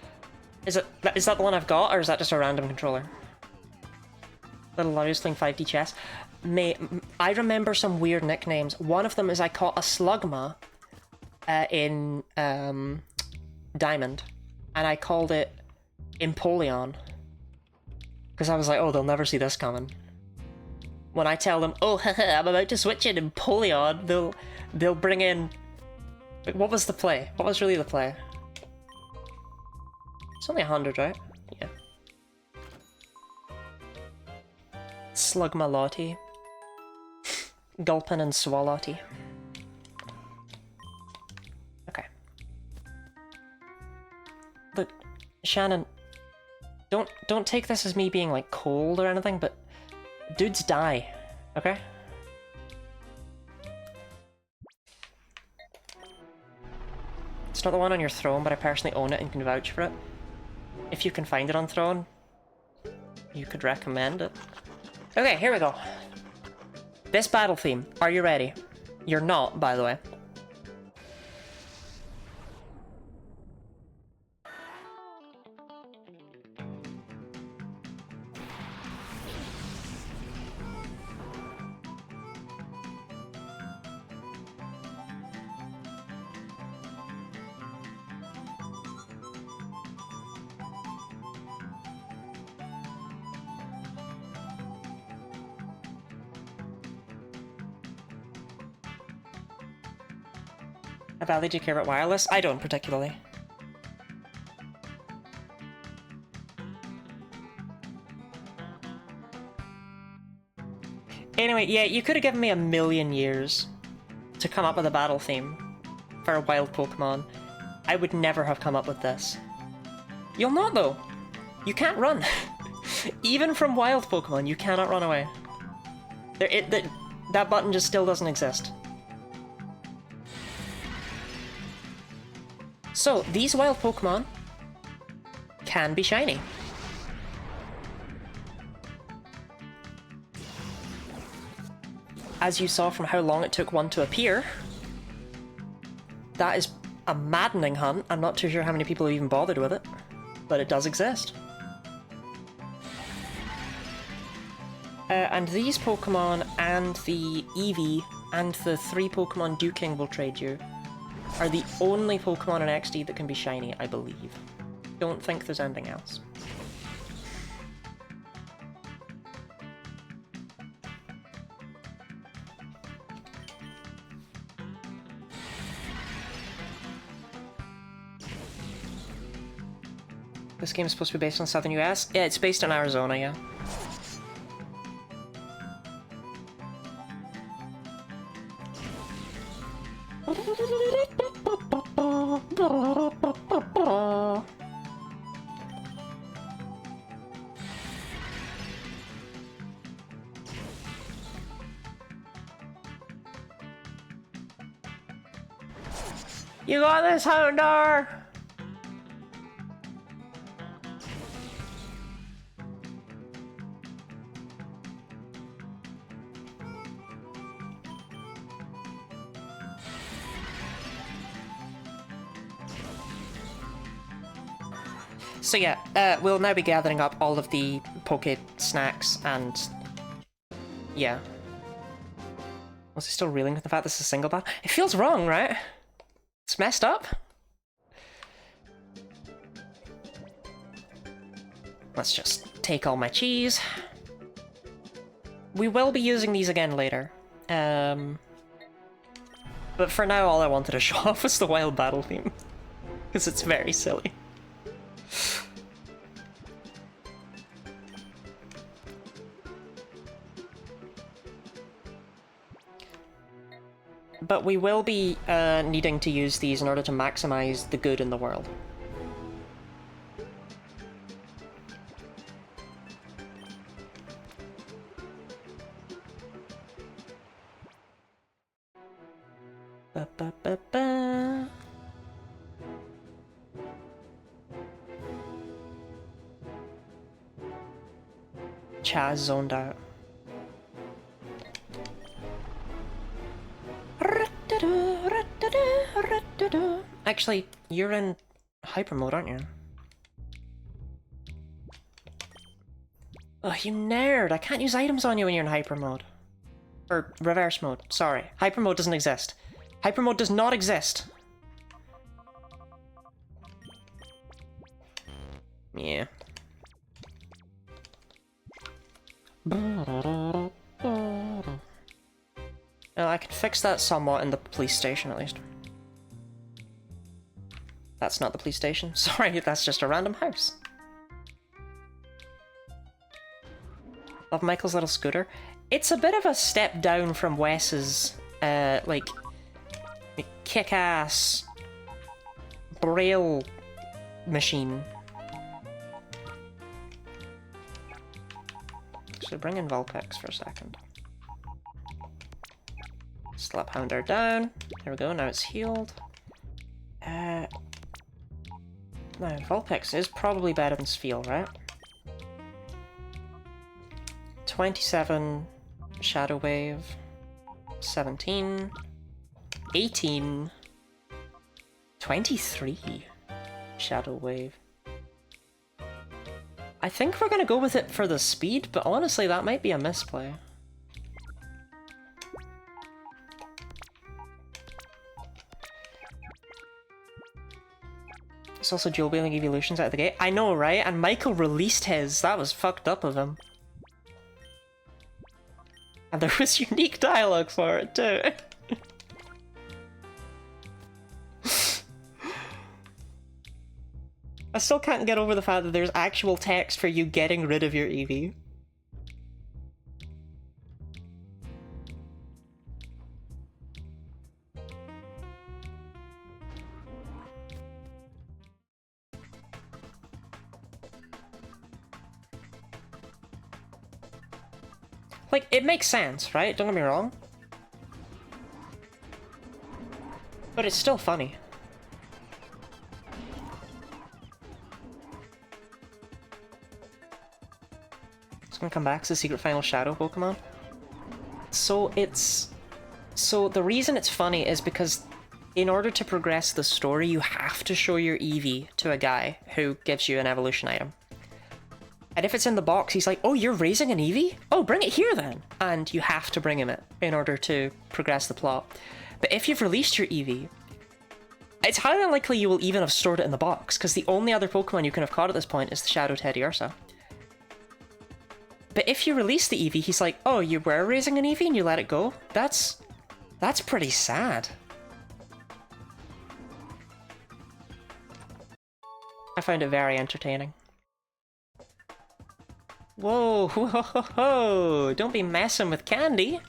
Is that the one I've got, or is that just a random controller? Little Larry's playing 5D chess. I remember some weird nicknames. One of them is I caught a Slugma in Diamond, and I called it Empoleon. Because I was like, oh, they'll never see this coming. When I tell them, oh, haha, I'm about to switch in Empoleon, they'll bring in... What was the play? What was really the play? It's only 100, right? Yeah. Slugmalotti. Gulpin and Swallotti. Okay. Look, Shannon, don't take this as me being like cold or anything, but dudes die, okay? It's not the one on your throne, but I personally own it and can vouch for it. If you can find it on Throne, you could recommend it. Okay, here we go. This battle theme. Are you ready? You're not, by the way. Valley, do you care about wireless? I don't particularly. Anyway, yeah, you could have given me a million years to come up with a battle theme for a wild Pokemon. I would never have come up with this. You'll not, though. You can't run. Even from wild Pokemon, you cannot run away. That button just still doesn't exist. So, these wild Pokemon can be shiny. As you saw from how long it took one to appear, that is a maddening hunt. I'm not too sure how many people have even bothered with it, but it does exist. And these Pokemon and the Eevee and the 3 Pokemon Duking will trade you are the only Pokemon in XD that can be shiny, I believe. Don't think there's anything else. This game is supposed to be based on Southern US? Yeah, it's based in Arizona, yeah. You got this, Houndour! So yeah, we'll now be gathering up all of the Poke snacks and... yeah. Was he still reeling with the fact this is a single battle? It feels wrong, right? It's messed up. Let's just take all my cheese. We will be using these again later. But for now, all I wanted to show off was the wild battle theme. Because it's very silly. But we will be needing to use these in order to maximize the good in the world. Ba ba ba ba. Chaz zoned out. Actually, you're in hyper mode, aren't you? Oh, you nerd! I can't use items on you when you're in hyper mode. Or reverse mode, sorry. Hyper mode doesn't exist. Hyper mode does not exist! Yeah. Oh, I can fix that somewhat in the police station, at least. That's not the police station. Sorry, that's just a random house. Love Michael's little scooter. It's a bit of a step down from Wes's, like, kick-ass braille machine. So bring in Vulpix for a second. Slap Houndour down. There we go, now it's healed. Now, Vulpix is probably better than Spheal, right? 27 Shadow Wave, 17, 18, 23 Shadow Wave. I think we're gonna go with it for the speed, but honestly that might be a misplay. It's also dual wielding evolutions out of the gate. I know, right? And Michael released his. That was fucked up of him. And there was unique dialogue for it too. I still can't get over the fact that there's actual text for you getting rid of your EV. Like, it makes sense, right? Don't get me wrong. But it's still funny. It's gonna come back as a secret final shadow Pokemon. So the reason it's funny is because in order to progress the story, you have to show your Eevee to a guy who gives you an evolution item. And if it's in the box, he's like, oh, you're raising an Eevee? Oh, bring it here then! And you have to bring him it in order to progress the plot. But if you've released your Eevee, it's highly unlikely you will even have stored it in the box, because the only other Pokemon you can have caught at this point is the Shadow Teddiursa. But if you release the Eevee, he's like, oh, you were raising an Eevee and you let it go? That's pretty sad. I found it very entertaining. Whoa, whoa, ho, ho. Don't be messing with candy.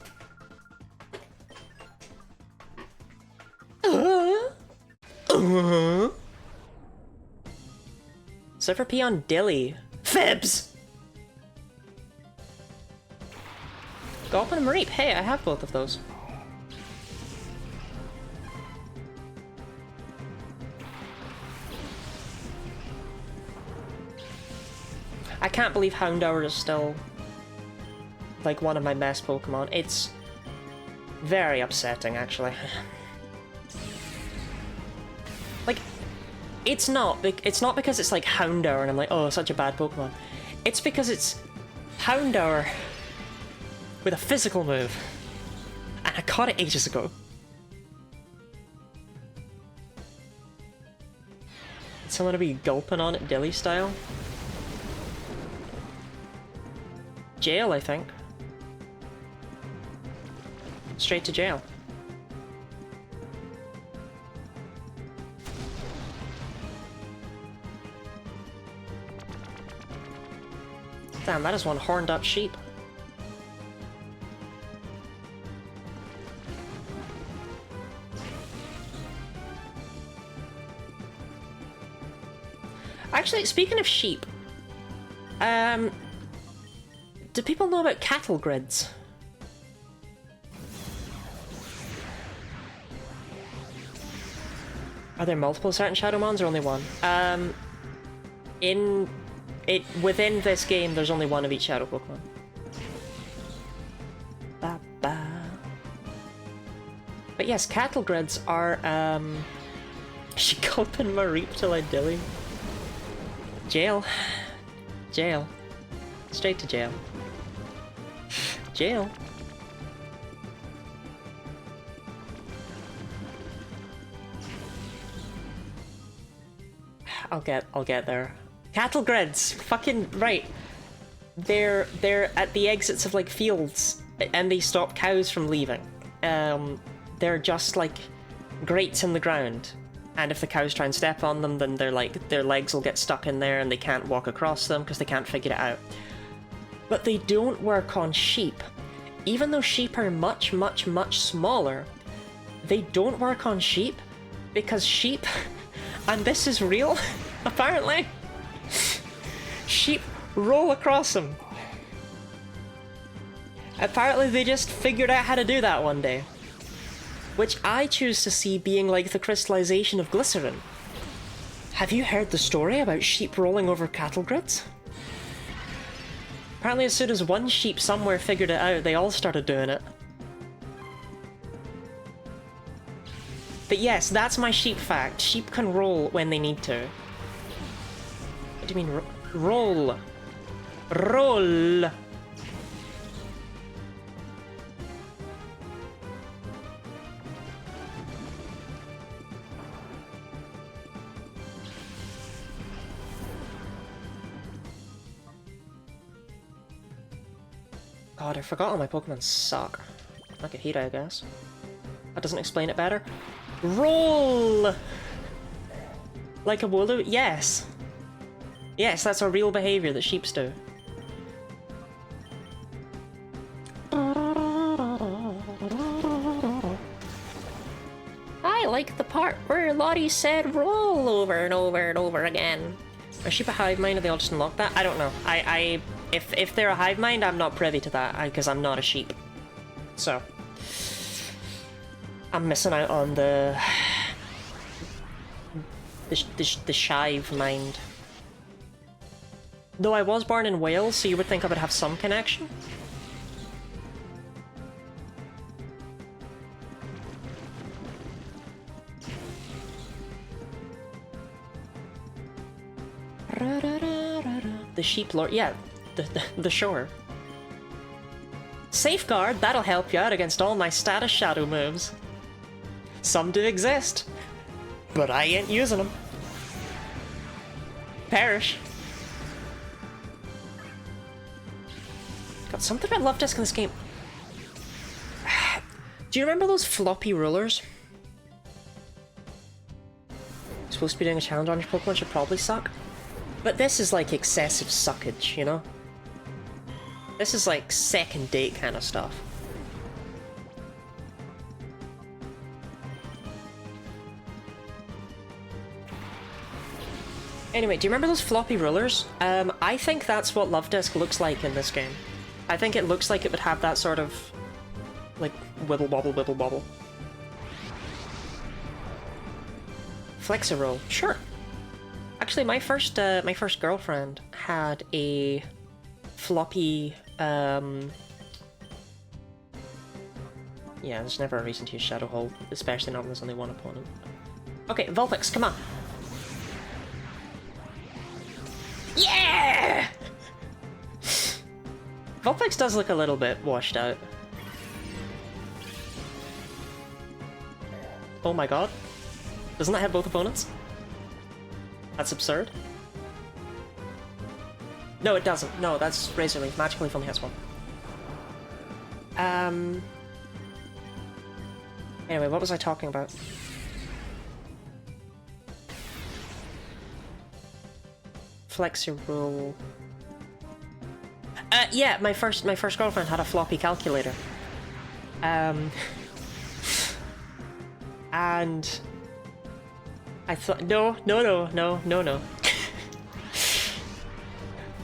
Silver P on Dilly. Fibs! Gulpin and Mareep. Hey, I have both of those. I can't believe Houndour is still, like, one of my best Pokemon. It's very upsetting, actually. Like, it's not because it's like Houndour and I'm like, oh, such a bad Pokemon. It's because it's Houndour with a physical move. And I caught it ages ago. Someone to be gulping on it Dilly style. Jail, I think. Straight to jail. Damn, that is one horned up sheep. Actually, speaking of sheep, do people know about cattle grids? Are there multiple certain Shadowmons or only one? Within this game, there's only one of each Shadow Pokemon. Ba-ba. But yes, cattle grids are, she gulping Mareep till I dilly. Jail. Jail. Straight to jail. Jail. I'll get there. Cattle grids, fucking right. They're at the exits of like fields, and they stop cows from leaving. They're just like grates in the ground, and if the cows try and step on them, then their legs will get stuck in there, and they can't walk across them because they can't figure it out. But they don't work on sheep. Even though sheep are much, much, much smaller, they don't work on sheep because sheep, and this is real, apparently, sheep roll across them. Apparently they just figured out how to do that one day. Which I choose to see being like the crystallization of glycerin. Have you heard the story about sheep rolling over cattle grids? Apparently as soon as one sheep somewhere figured it out, they all started doing it. But yes, that's my sheep fact. Sheep can roll when they need to. What do you mean roll? Roll! God, I forgot all my Pokemon suck. Like a Hita, I guess. That doesn't explain it better. Roll! Like a Wooloo? Yes. Yes, that's a real behavior that sheeps do. I like the part where Lottie said roll over and over and over again. Are sheep a hive mind or they all just unlock that? I don't know. If they're a hive mind, I'm not privy to that because I'm not a sheep. So I'm missing out on the shive mind. Though I was born in Wales, so you would think I would have some connection. The sheep lord, yeah, the shore. Safeguard, that'll help you out against all my status shadow moves. Some do exist, but I ain't using them. Perish. Got something about Love Disc in this game. Do you remember those floppy rulers? Supposed to be doing a challenge on your Pokemon should probably suck. But this is like excessive suckage, you know? This is like second date kind of stuff. Anyway, do you remember those floppy rulers? I think that's what Love Disc looks like in this game. I think it looks like it would have that sort of, like, wibble wobble, wibble wobble. Flex-a-roll, sure. Actually, my first girlfriend had a floppy, yeah, there's never a reason to use Shadow Hold, especially not when there's only one opponent. Okay, Vulpix, come on. Yeah! Vulpix does look a little bit washed out. Oh my god. Doesn't that have both opponents? That's absurd. No, it doesn't. No, that's Razor Leaf. Magical Leaf only has one. Anyway, what was I talking about? Flex-a-roll. Yeah, my first girlfriend had a floppy calculator. And I thought, no.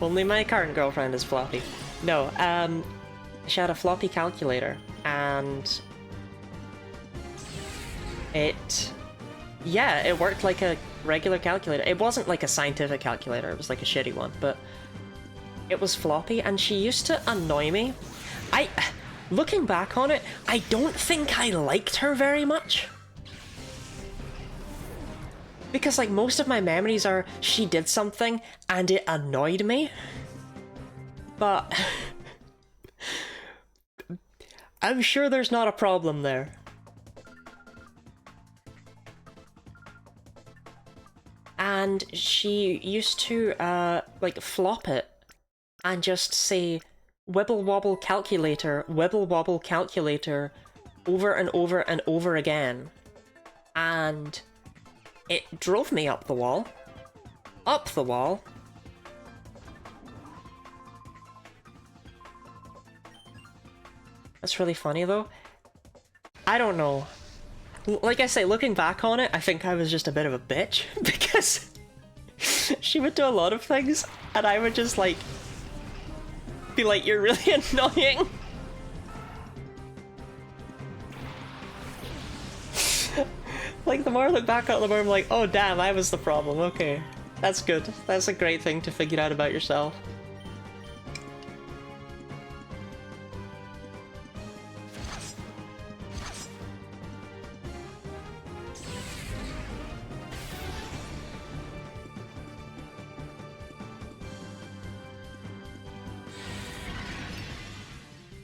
Only my current girlfriend is floppy. No, she had a floppy calculator, and it worked like a regular calculator. It wasn't like a scientific calculator, it was like a shitty one, but it was floppy, and she used to annoy me. Looking back on it, I don't think I liked her very much. Because, like, most of my memories are she did something and it annoyed me. But I'm sure there's not a problem there. And she used to, like, flop it and just say, wibble wobble calculator, over and over and over again. And it drove me up the wall. Up the wall. That's really funny, though. I don't know. Like I say, looking back on it, I think I was just a bit of a bitch, because she would do a lot of things, and I would just, like, be like, you're really annoying. Like, the more I look back on it, the more I'm like, oh damn, I was the problem, okay. That's good. That's a great thing to figure out about yourself.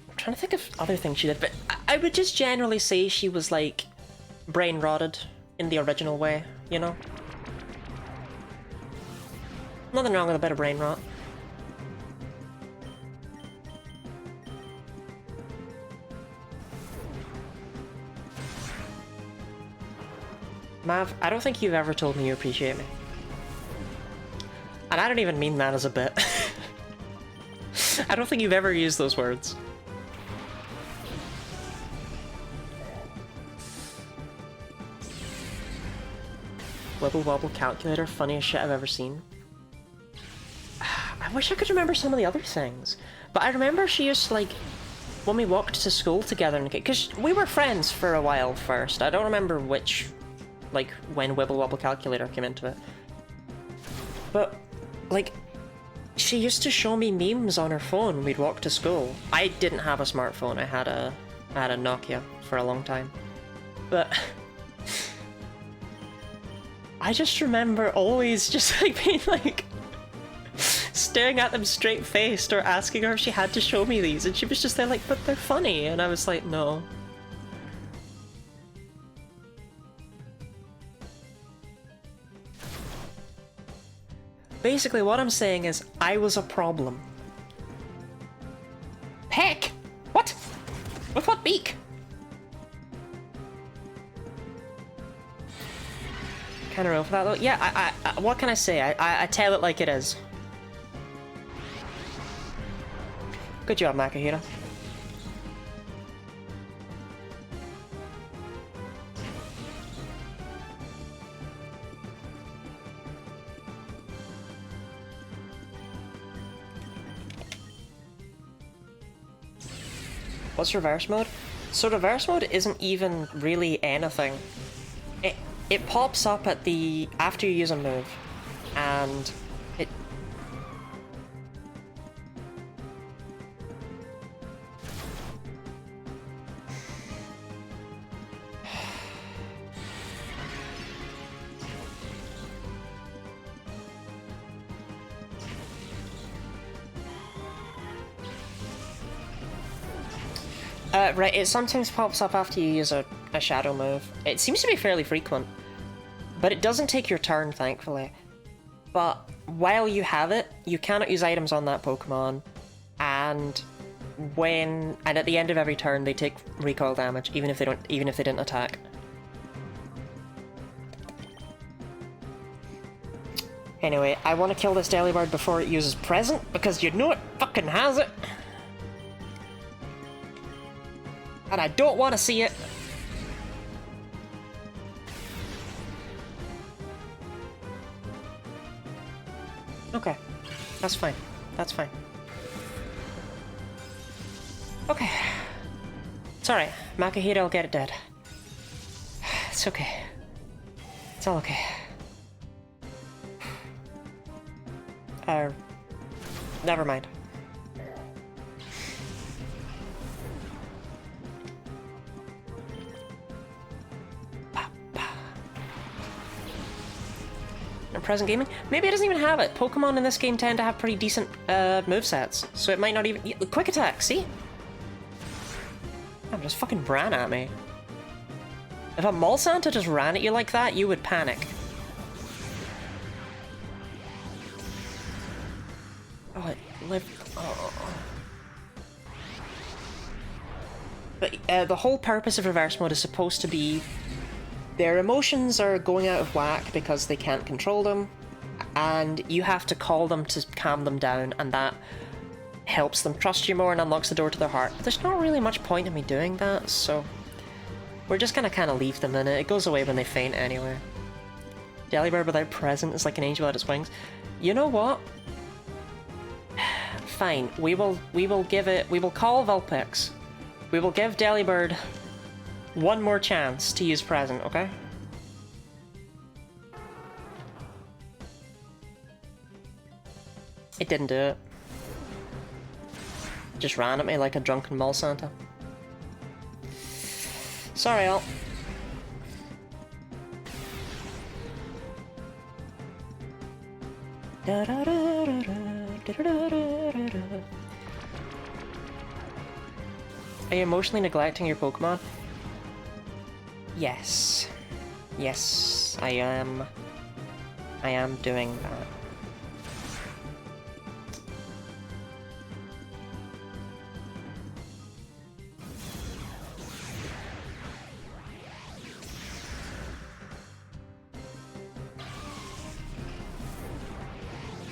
I'm trying to think of other things she did, but I would just generally say she was, like, brain rotted in the original way, you know? Nothing wrong with a bit of brain rot. Mav, I don't think you've ever told me you appreciate me. And I don't even mean that as a bit. I don't think you've ever used those words. Wibble Wobble Calculator, funniest shit I've ever seen. I wish I could remember some of the other things. But I remember she used to, like, when we walked to school together, because we were friends for a while first. I don't remember which, like, when Wibble Wobble Calculator came into it. But, like, she used to show me memes on her phone when we'd walk to school. I didn't have a smartphone. I had a Nokia for a long time. But I just remember always just, like, being, like, staring at them straight-faced or asking her if she had to show me these, and she was just there like, but they're funny, and I was like, no. Basically, what I'm saying is, I was a problem. Heck! What? With what beak? Kinda roll for that though. Yeah, I what can I say? I tell it like it is. Good job, Makahira. What's reverse mode? So reverse mode isn't even really anything. It pops up at the after you use a move, and it. Right, it sometimes pops up after you use a shadow move. It seems to be fairly frequent, but it doesn't take your turn, thankfully. But while you have it, you cannot use items on that Pokemon, and at the end of every turn, they take recoil damage, even if they didn't attack. Anyway, I want to kill this Delibird before it uses Present, because you know it fucking has it. And I don't want to see it. Okay. That's fine. That's fine. Okay. It's alright. Makahira will get it dead. It's okay. It's all okay. Never mind. Present gaming? Maybe it doesn't even have it. Pokemon in this game tend to have pretty decent movesets, so it might not even... Quick attack, see? Oh, just fucking ran at me. If a Mall Santa just ran at you like that, you would panic. Oh, it lived... Oh. But the whole purpose of reverse mode is supposed to be their emotions are going out of whack because they can't control them, and you have to call them to calm them down, and that helps them trust you more and unlocks the door to their heart. But there's not really much point in me doing that, so we're just gonna kind of leave them in it. It goes away when they faint anyway. Delibird without Present is like an angel at its wings. You know what? Fine, we will call Vulpix. We will give Delibird one more chance to use Present, okay? It didn't do it. It just ran at me like a drunken Mall Santa. Sorry, Al. Are you emotionally neglecting your Pokemon? Yes. Yes, I am. I am doing that.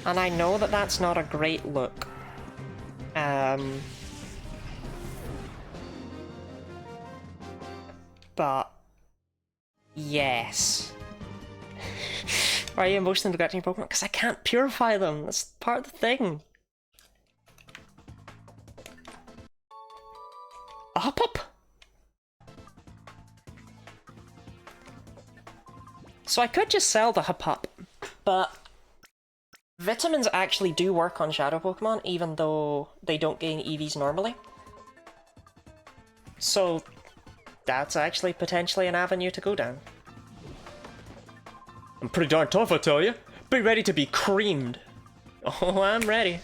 And I know that that's not a great look. But yes. Why are you emotionally neglecting your Pokemon? Because I can't purify them. That's part of the thing. A Hop-Up? So I could just sell the Hop-Up, but vitamins actually do work on Shadow Pokemon, even though they don't gain EVs normally. So that's actually potentially an avenue to go down. I'm pretty darn tough, I tell you. Be ready to be creamed. Oh, I'm ready.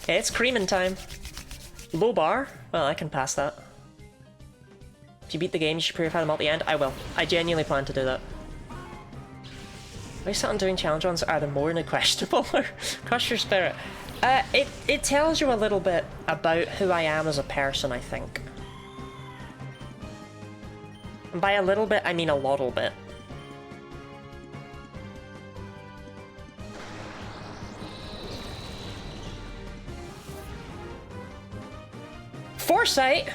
It's creaming time. Low bar? Well, I can pass that. If you beat the game, you should purify them at the end. I will. I genuinely plan to do that. Are you sat on doing challenge runs either morally questionable or crush your spirit? It tells you a little bit about who I am as a person, I think. And by a little bit, I mean a little bit. Foresight!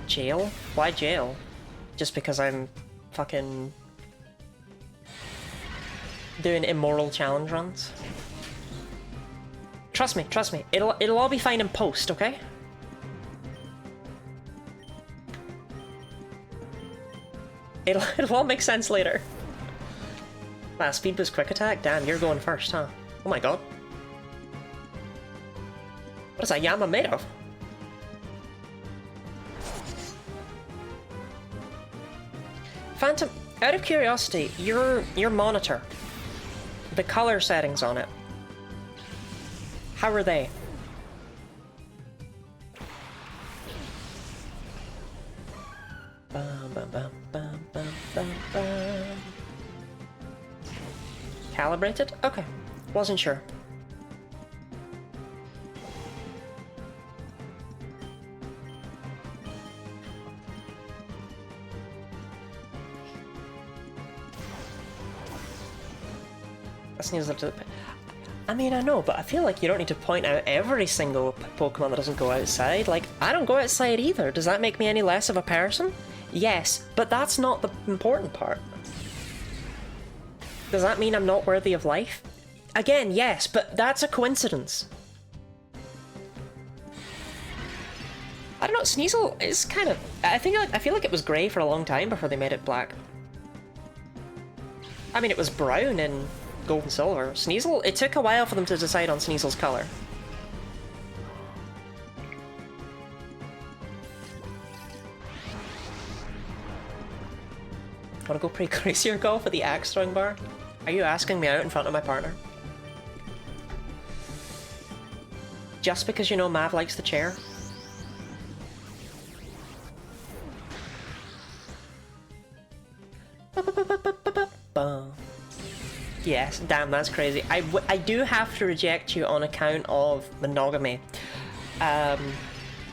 Jail? Why jail? Just because I'm fucking doing immoral challenge runs? Trust me, it'll all be fine in post, okay? It'll all make sense later. Wow, speed boost quick attack? Damn, you're going first, huh? Oh my god. What is that Yama made of? Phantom, out of curiosity, your monitor, the color settings on it, how are they? Bum, bum, bum, bum, bum, bum, bum. Calibrated? Okay, wasn't sure. I mean, I know, but I feel like you don't need to point out every single Pokemon that doesn't go outside. Like, I don't go outside either. Does that make me any less of a person? Yes, but that's not the important part. Does that mean I'm not worthy of life? Again, yes, but that's a coincidence. I don't know, Sneasel is kind of... I feel like it was grey for a long time before they made it black. I mean, it was brown in Gold and Silver. Sneasel, it took a while for them to decide on Sneasel's colour. Wanna go play crazier golf at the axe throwing bar? Are you asking me out in front of my partner? Just because you know Mav likes the chair? Yes, damn, that's crazy. I do have to reject you on account of monogamy. I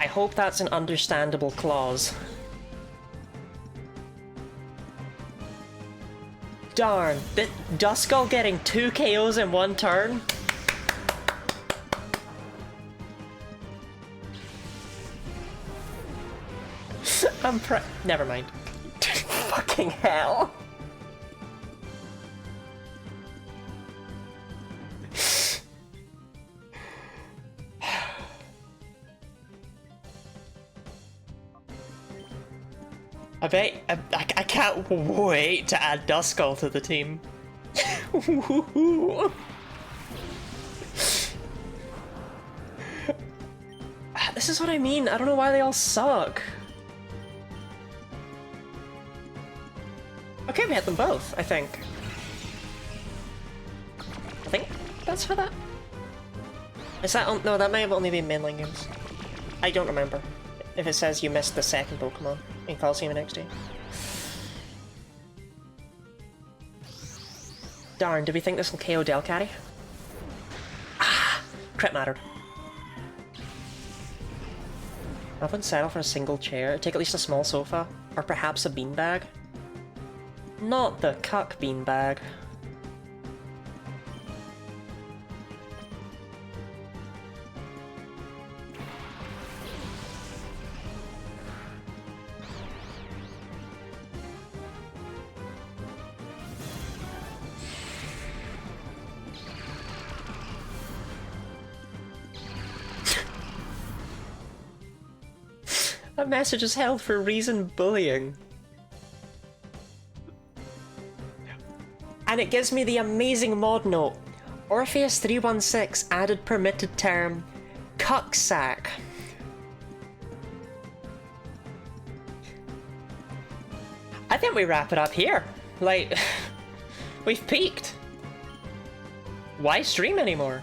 hope that's an understandable clause. Darn, Duskull getting 2 KOs in one turn? Never mind. Fucking hell. I can't wait to add Duskull to the team. This is what I mean. I don't know why they all suck. Okay, we had them both, I think. I think that's for that. Is that no, that may have only been mainline games. I don't remember. If it says you missed the second Pokemon in Coliseum XD. Darn, do we think this will KO Delcatty? Ah! Crit mattered. I wouldn't settle for a single chair. Take at least a small sofa, or perhaps a beanbag. Not the cuck beanbag. That message is held for reason bullying. And it gives me the amazing mod note. Orpheus 316 added permitted term cucksack. I think we wrap it up here. Like, we've peaked. Why stream anymore?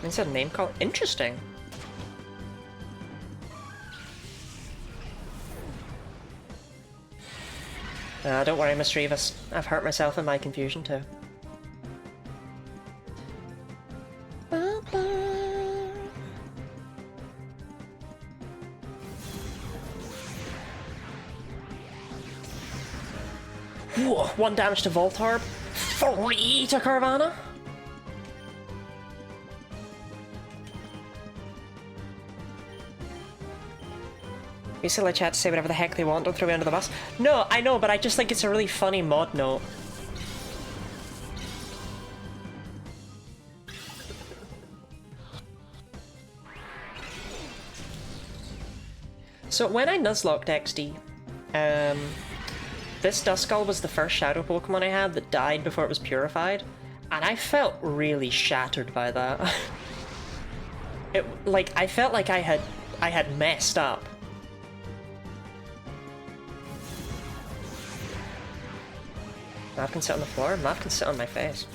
Instead of name call, interesting. Don't worry, Mischievous. I've hurt myself in my confusion too. Whoa, 1 damage to Voltorb, 3 to Carvanha. You still let chat to say whatever the heck they want, don't throw me under the bus. No, I know, but I just think it's a really funny mod note. So when I Nuzlocked XD, this Duskull was the first Shadow Pokemon I had that died before it was purified, and I felt really shattered by that. I felt like I had messed up. Mav can sit on the floor, Mav can sit on my face.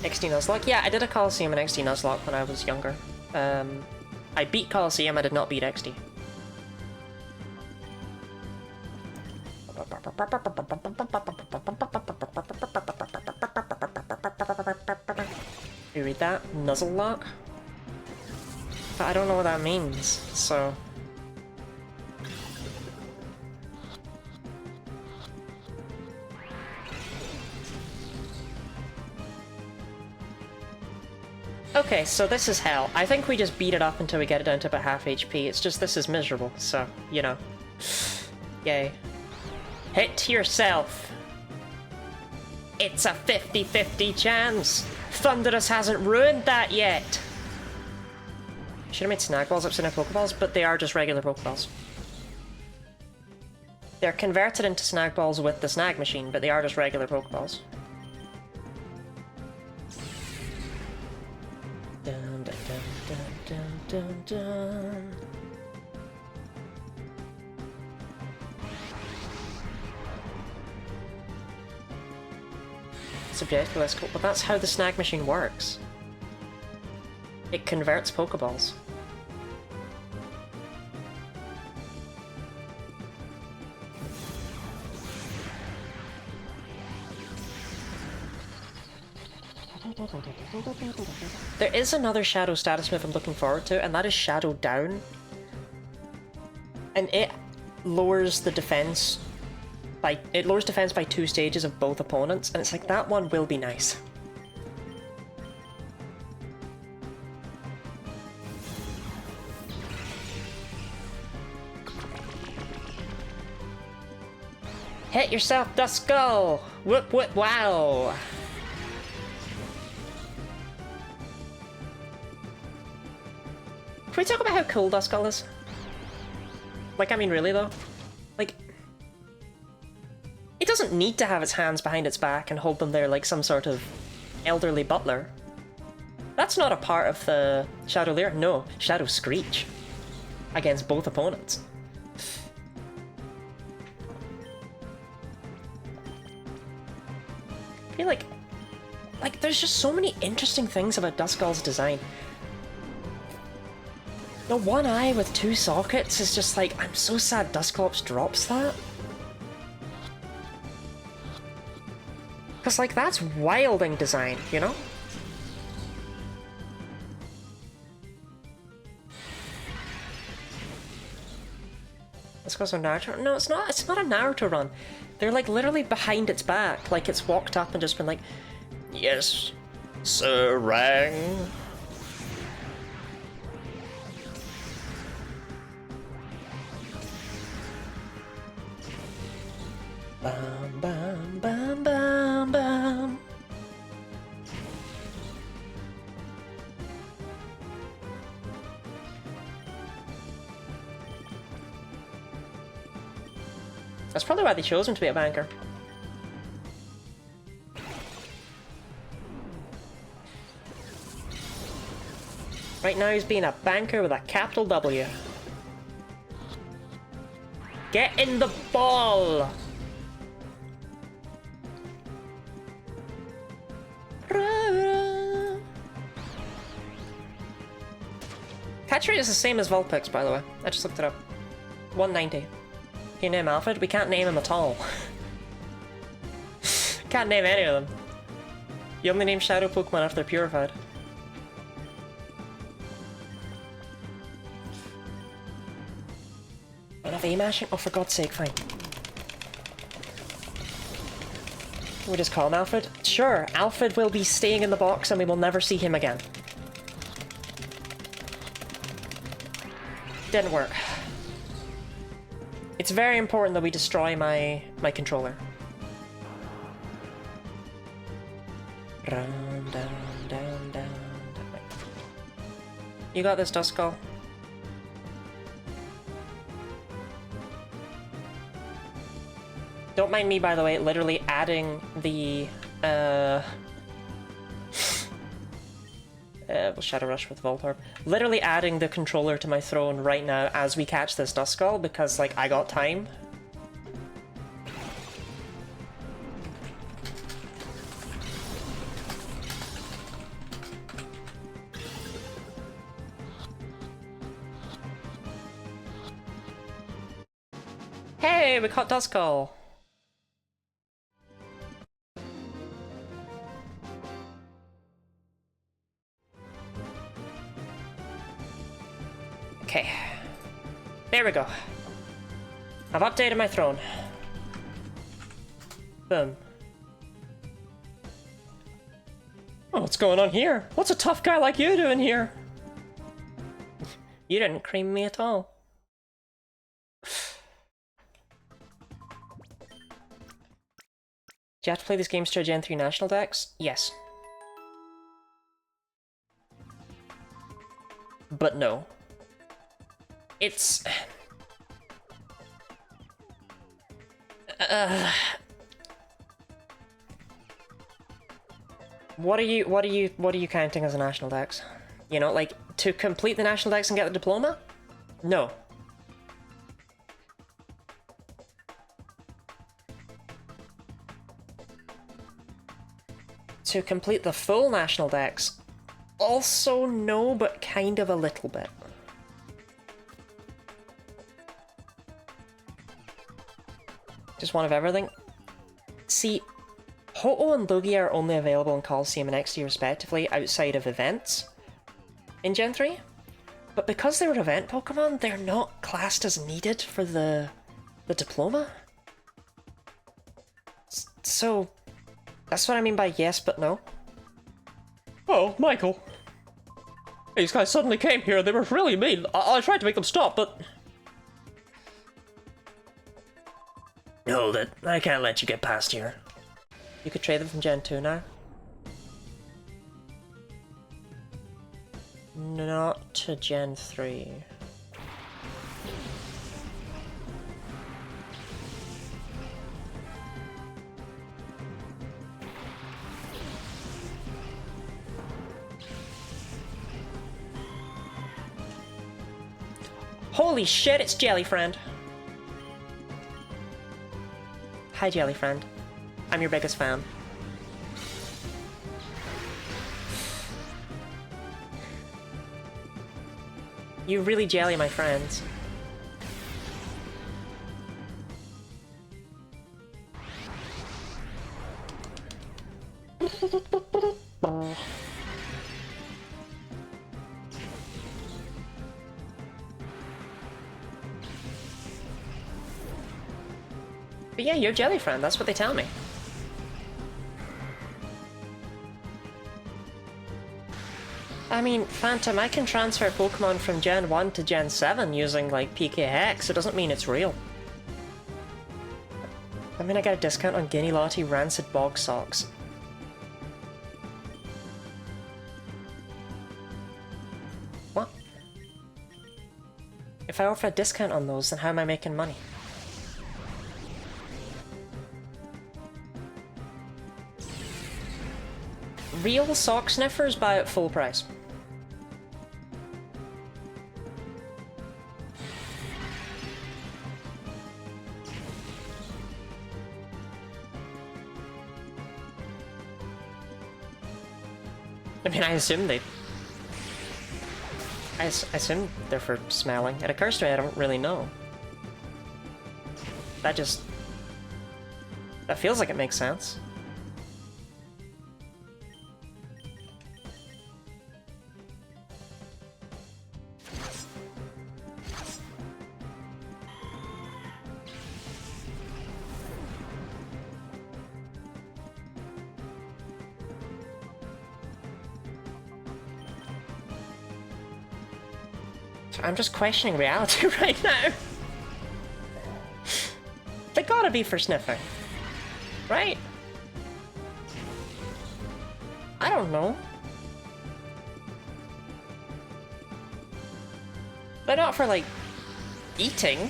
XD Nuzlocke? Yeah, I did a Coliseum and XD Nuzlocke when I was younger. I beat Coliseum, I did not beat XD. You read that? Nuzzlelock? But I don't know what that means, so... Okay, so this is hell. I think we just beat it up until we get it down to about half HP. It's just this is miserable, so, you know. Yay. Hit yourself! It's a 50-50 chance! Thunderous hasn't ruined that yet! Should have made Snag Balls upside down Pokeballs, but they are just regular Pokeballs. They're converted into Snag Balls with the Snag Machine, but they are just regular Pokeballs. Dun, dun, dun, dun, dun, dun. Subjective, let's go. But that's how the Snag Machine works. It converts Pokeballs. There is another Shadow status move I'm looking forward to, and that is Shadow Down. And it lowers the defense by 2 stages of both opponents, and it's like, that one will be nice. Hit yourself, Duskull! Whoop whoop wow! Can we talk about how cool Duskull is? Like, I mean, really though? Like, it doesn't need to have its hands behind its back and hold them there like some sort of elderly butler. That's not a part of the Shadow Lair. No, Shadow Screech. Against both opponents. I feel like there's just so many interesting things about Duskull's design. The one eye with 2 sockets is just like, I'm so sad Dusclops drops that. Because, like, that's wilding design, you know? Let's go some Naruto. No, it's not. It's not a Naruto run. They're like literally behind its back, like it's walked up and just been like, Yes, Sir Rang. bam, bam, bam, bam, bam. That's probably why they chose him to be a banker. Right now he's being a banker with a capital W. Get in the ball! Catch rate is the same as Vulpix, by the way. I just looked it up. 190. Can you name Alfred? We can't name him at all. Can't name any of them. You only name Shadow Pokemon after they're purified. Enough A-mashing? Oh, for God's sake, fine. We just call him Alfred? Sure, Alfred will be staying in the box and we will never see him again. Didn't work. It's very important that we destroy my controller. Down, down, down, down. You got this, Duskull. Don't mind me, by the way, literally adding the, Shadow Rush with Voltorb. Literally adding the controller to my throne right now as we catch this Duskull, because, like, I got time. Hey, we caught Duskull! Okay. There we go. I've updated my throne. Boom. Oh, what's going on here? What's a tough guy like you doing here? You didn't cream me at all. Do you have to play these games to a Gen 3 national dex? Yes. But no. It's... What are you counting as a national dex? You know, like, to complete the national dex and get the diploma? No. To complete the full national dex? Also no, but kind of a little bit. Just one of everything. See, Ho-Oh and Lugia are only available in Coliseum and XD respectively outside of events in Gen 3. But because they were event Pokemon, they're not classed as needed for the diploma. So, that's what I mean by yes but no. Oh, Michael. These guys suddenly came here, they were really mean. I tried to make them stop, but... Hold it. I can't let you get past here. You could trade them from Gen 2 now. Not to Gen 3. Holy shit, it's Jelly Friend! Hi, Jelly Friend. I'm your biggest fan. You really jelly my friends. But yeah, you're Jelly Friend, that's what they tell me. I mean, Phantom, I can transfer Pokemon from Gen 1 to Gen 7 using, like, PK Hex. It doesn't mean it's real. I mean, I got a discount on Guinea Lottie Rancid Bog Socks. What? If I offer a discount on those, then how am I making money? Real sock sniffers buy at full price. I mean, I assume they... I assume they're for smelling. It occurs to me I don't really know. That just... That feels like it makes sense. I'm just questioning reality right now. They gotta be for sniffing. Right? I don't know. They're not for, like, eating.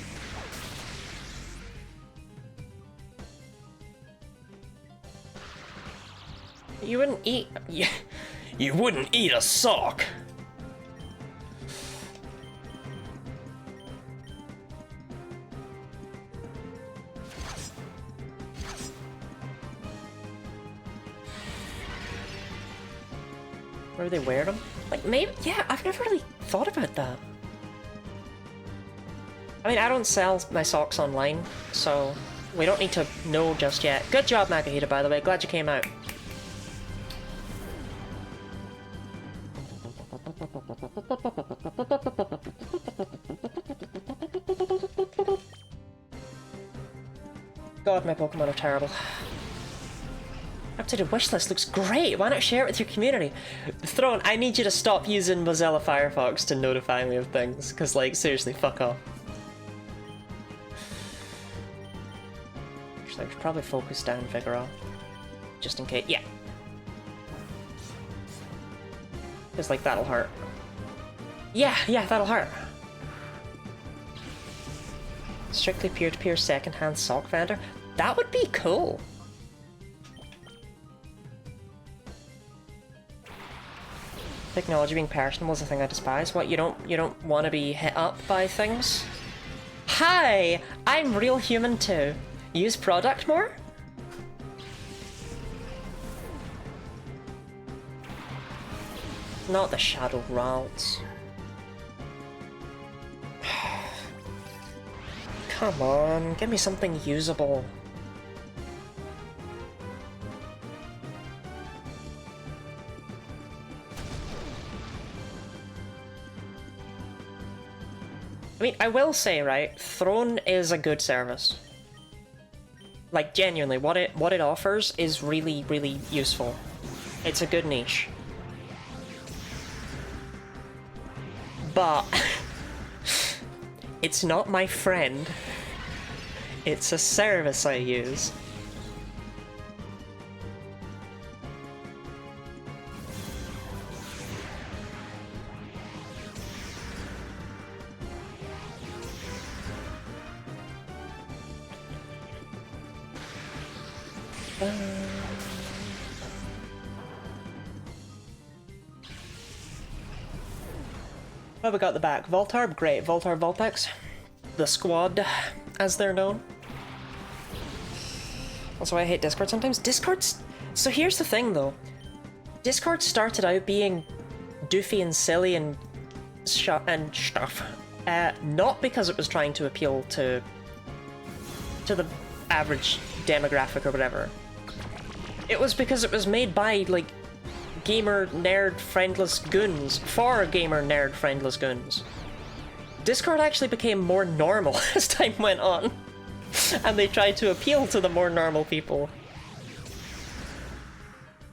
You wouldn't eat... You wouldn't eat a sock! Where do they wear them? Like, maybe... Yeah, I've never really thought about that. I mean, I don't sell my socks online, so we don't need to know just yet. Good job, Makahita, by the way. Glad you came out. God, my Pokemon are terrible. Updated wishlist looks great. Why not share it with your community? Throne, I need you to stop using Mozilla Firefox to notify me of things, because, like, seriously, fuck off. Actually, I should probably focus down Vigoroth. Just in case. Yeah. Because, like, that'll hurt. Yeah, that'll hurt. Strictly peer-to-peer second-hand sock vendor? That would be cool. Technology being personal is a thing I despise. What, you don't want to be hit up by things? Hi! I'm real human too. Use product more? Not the shadow routes. Come on, give me something usable. I mean, I will say, right, Throne is a good service. Like, genuinely, what it offers is really, really useful. It's a good niche. But it's not my friend. It's a service I use. What have we got at the back? Voltarb? Great. Voltarb Vulpix. The squad, as they're known. Also, I hate Discord sometimes. Discord's... So here's the thing, though. Discord started out being doofy and silly and stuff. Not because it was trying to appeal to the average demographic or whatever. It was because it was made by, like, gamer nerd friendless goons for gamer nerd friendless goons. Discord actually became more normal as time went on. And they try to appeal to the more normal people.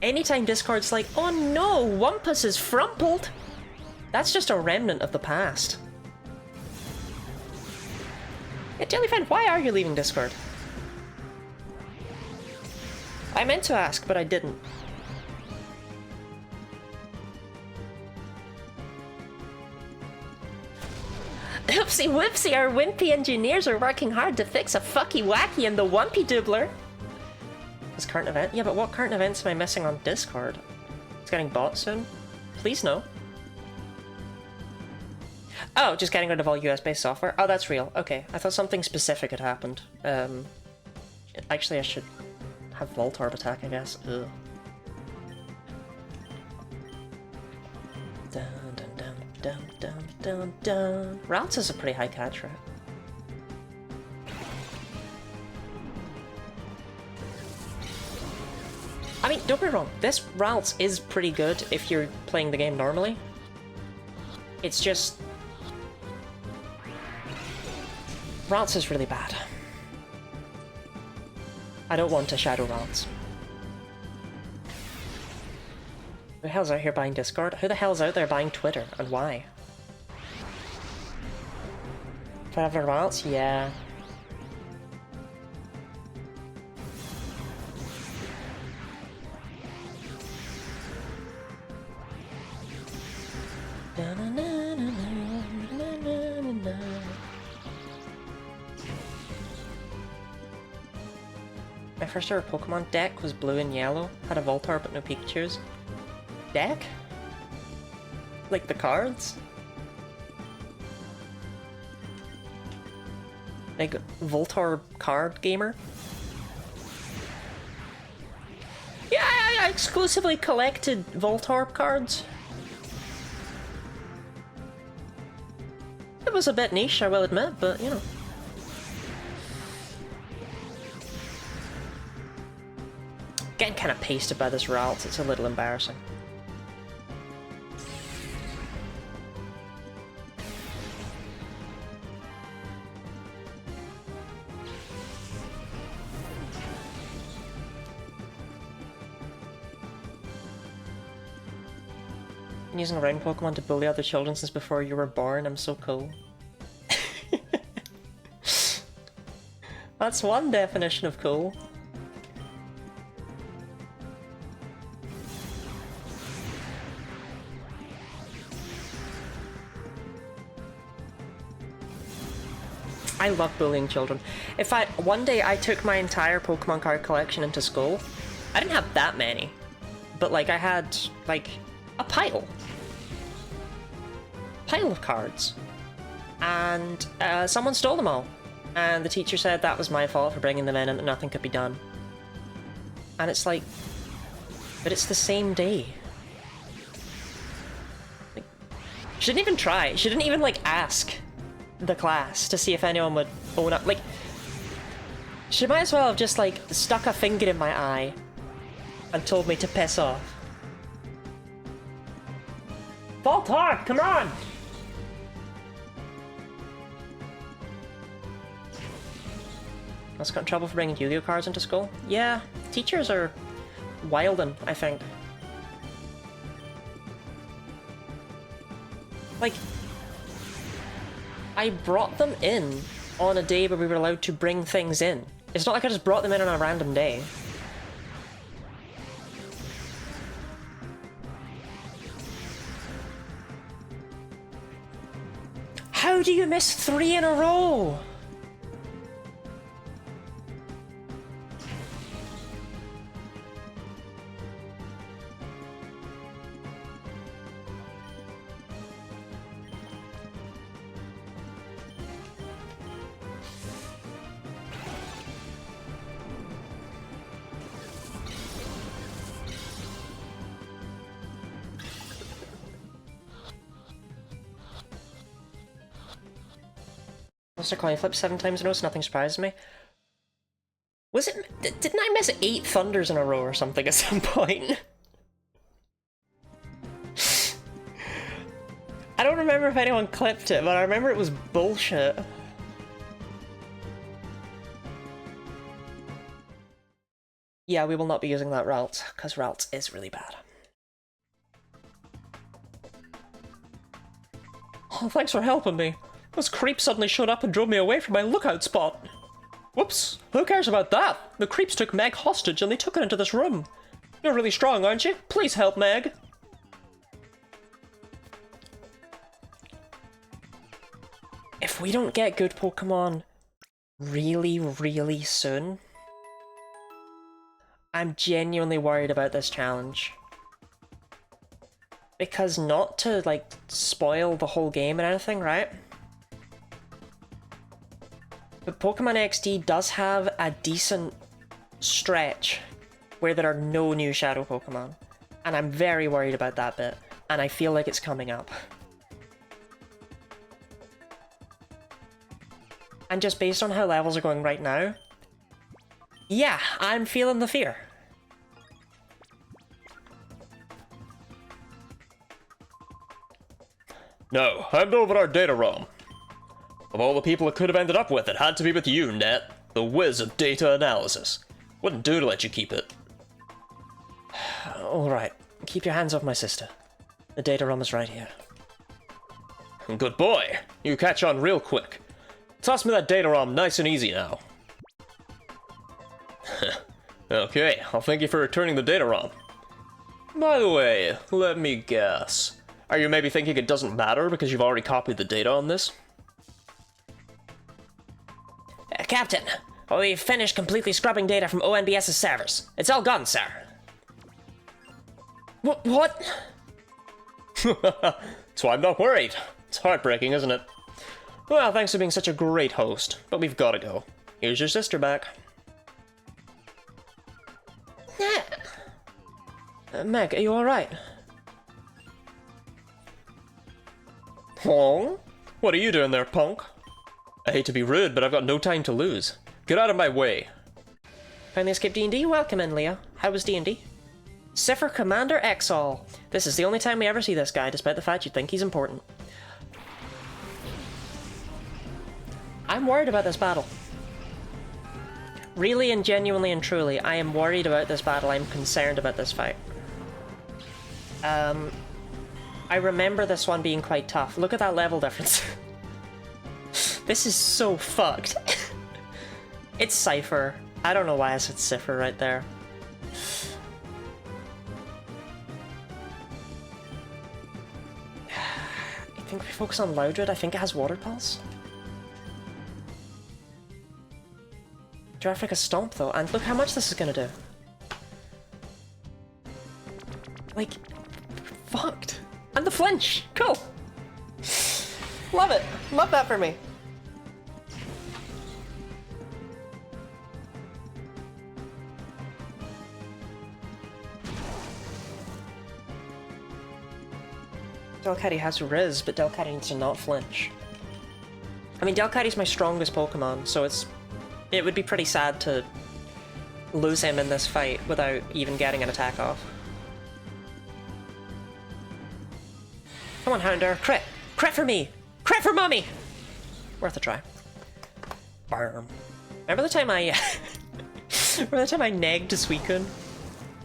Anytime Discord's like, oh no, Wumpus is frumpled, that's just a remnant of the past. Yeah, Jellyfan, why are you leaving Discord? I meant to ask, but I didn't. Oopsie whoopsie, our wimpy engineers are working hard to fix a fucky wacky in the Wumpy doubler. This current event? Yeah, but what current events am I missing on Discord? It's getting bought soon? Please no. Oh, just getting rid of all US-based software? Oh, that's real. Okay, I thought something specific had happened. Actually, I should have Voltorb attack, I guess. Ugh. Dun, dun, dun, dun, dun, dun, dun. Ralts is a pretty high catch rate. I mean, don't get me wrong, this Ralts is pretty good if you're playing the game normally. It's just... Ralts is really bad. I don't want to shadow Ralts. Who the hell's out here buying Discord? Who the hell's out there buying Twitter, and why? Forever Ralts? Yeah. My first ever Pokemon deck was blue and yellow, had a Voltorb but no Pikachus. Deck? Like the cards? Like Voltorb card gamer? Yeah, I exclusively collected Voltorb cards. It was a bit niche, I will admit, but you know. Getting kind of pasted by this Ralts, it's a little embarrassing. Been using a round Pokemon to bully other children since before you were born, I'm so cool. That's one definition of cool. I love bullying children. In fact, one day I took my entire Pokemon card collection into school. I didn't have that many, but like I had like a pile of cards, and someone stole them all, and the teacher said that was my fault for bringing them in and that nothing could be done. And it's like, but it's the same day. Like, she didn't even try. She didn't even like ask the class to see if anyone would own up. Like, she might as well have just like stuck a finger in my eye and told me to piss off. Voltorb, come on! I was got in trouble for bringing Yu-Gi-Oh cards into school. Yeah, teachers are wildin', I think. Like, I brought them in on a day where we were allowed to bring things in. It's not like I just brought them in on a random day. How do you miss 3 in a row? Must have coin flip 7 times in a row, so nothing surprises me. Was it... Didn't I miss 8 thunders in a row or something at some point? I don't remember if anyone clipped it, but I remember it was bullshit. Yeah, we will not be using that Ralt, because Ralt is really bad. Oh, thanks for helping me. This creep suddenly showed up and drove me away from my lookout spot. Whoops, who cares about that? The creeps took Meg hostage and they took her into this room. You're really strong, aren't you? Please help Meg. If we don't get good Pokemon really, really soon, I'm genuinely worried about this challenge. Because not to, like, spoil the whole game and anything, right? But Pokemon XD does have a decent stretch where there are no new Shadow Pokemon. And I'm very worried about that bit, and I feel like it's coming up. And just based on how levels are going right now, yeah, I'm feeling the fear. No, hand over our data ROM. Of all the people it could have ended up with, it had to be with you, Net, the whiz of data analysis. Wouldn't do to let you keep it. Alright, keep your hands off my sister. The data ROM is right here. Good boy. You catch on real quick. Toss me that data ROM nice and easy now. Okay, I'll thank you for returning the data ROM. By the way, let me guess. Are you maybe thinking it doesn't matter because you've already copied the data on this? Captain, we've finished completely scrubbing data from ONBS's servers. It's all gone, sir. What? So I'm not worried. It's heartbreaking, isn't it? Well, thanks for being such a great host, but we've gotta go. Here's your sister back. Meg, are you alright? Oh? What are you doing there, punk? I hate to be rude, but I've got no time to lose. Get out of my way. Finally escaped D&D? Welcome in, Leah. How was D&D? Cipher Commander Exall. This is the only time we ever see this guy, despite the fact you'd think he's important. I'm worried about this battle. Really and genuinely and truly, I am worried about this battle. I'm concerned about this fight. I remember this one being quite tough. Look at that level difference. This is so fucked. It's Cypher. I don't know why I said Cipher right there. I think we focus on Loudred. I think it has Water Pulse. Giraffica Stomp though, and look how much this is gonna do. Like, fucked. And the flinch! Cool! Love it! Love that for me! Delcatty has Riz, but Delcatty needs to not flinch. I mean, Delcatty's my strongest Pokemon, so it would be pretty sad to lose him in this fight without even getting an attack off. Come on, Hounder, crit! Crit for me! Crit for mommy! Worth a try. Barm. Remember the time I... Remember the time I negged to Suicune?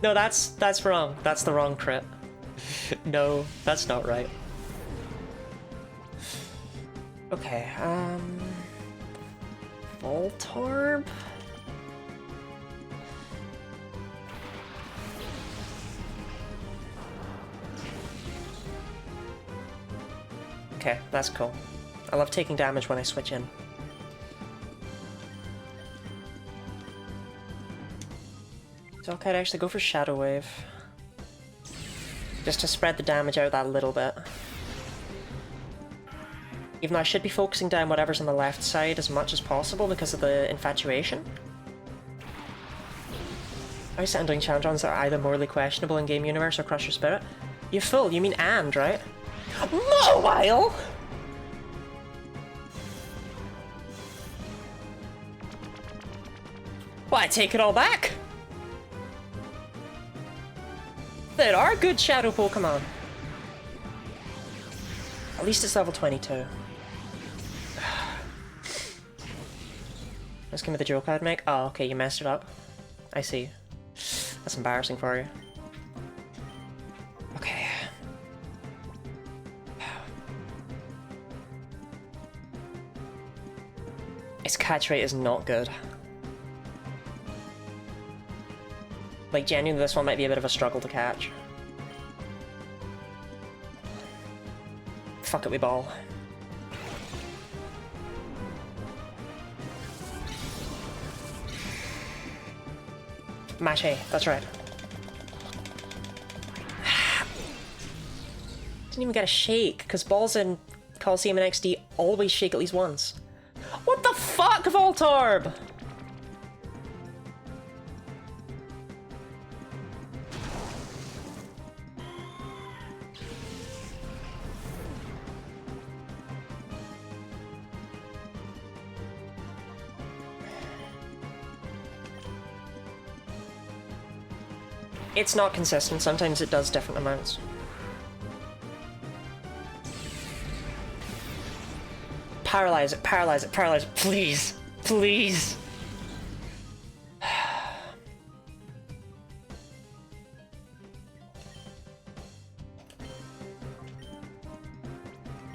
No, that's wrong. That's the wrong crit. No, that's not right. Okay, Voltorb? Okay, that's cool. I love taking damage when I switch in. So okay, I'd actually go for Shadow Wave. Just to spread the damage out that little bit. Even though I should be focusing down whatever's on the left side as much as possible because of the infatuation. I was doing challenge-ons that are either morally questionable in game universe or crush your spirit. You fool, you mean and, right? Mobile! Well, I take it all back! There are good Shadow Pokemon. At least it's level 22. Let's give me the joke I'd make. Oh, okay, you messed it up. I see. That's embarrassing for you. Okay. Its catch rate is not good. Like, genuinely, this one might be a bit of a struggle to catch. Fuck it, we ball. Mache, that's right. Didn't even get a shake, because balls in Coliseum and XD always shake at least once. What the fuck, Voltorb? It's not consistent, sometimes it does different amounts. Paralyze it, paralyze it, paralyze it, please, please.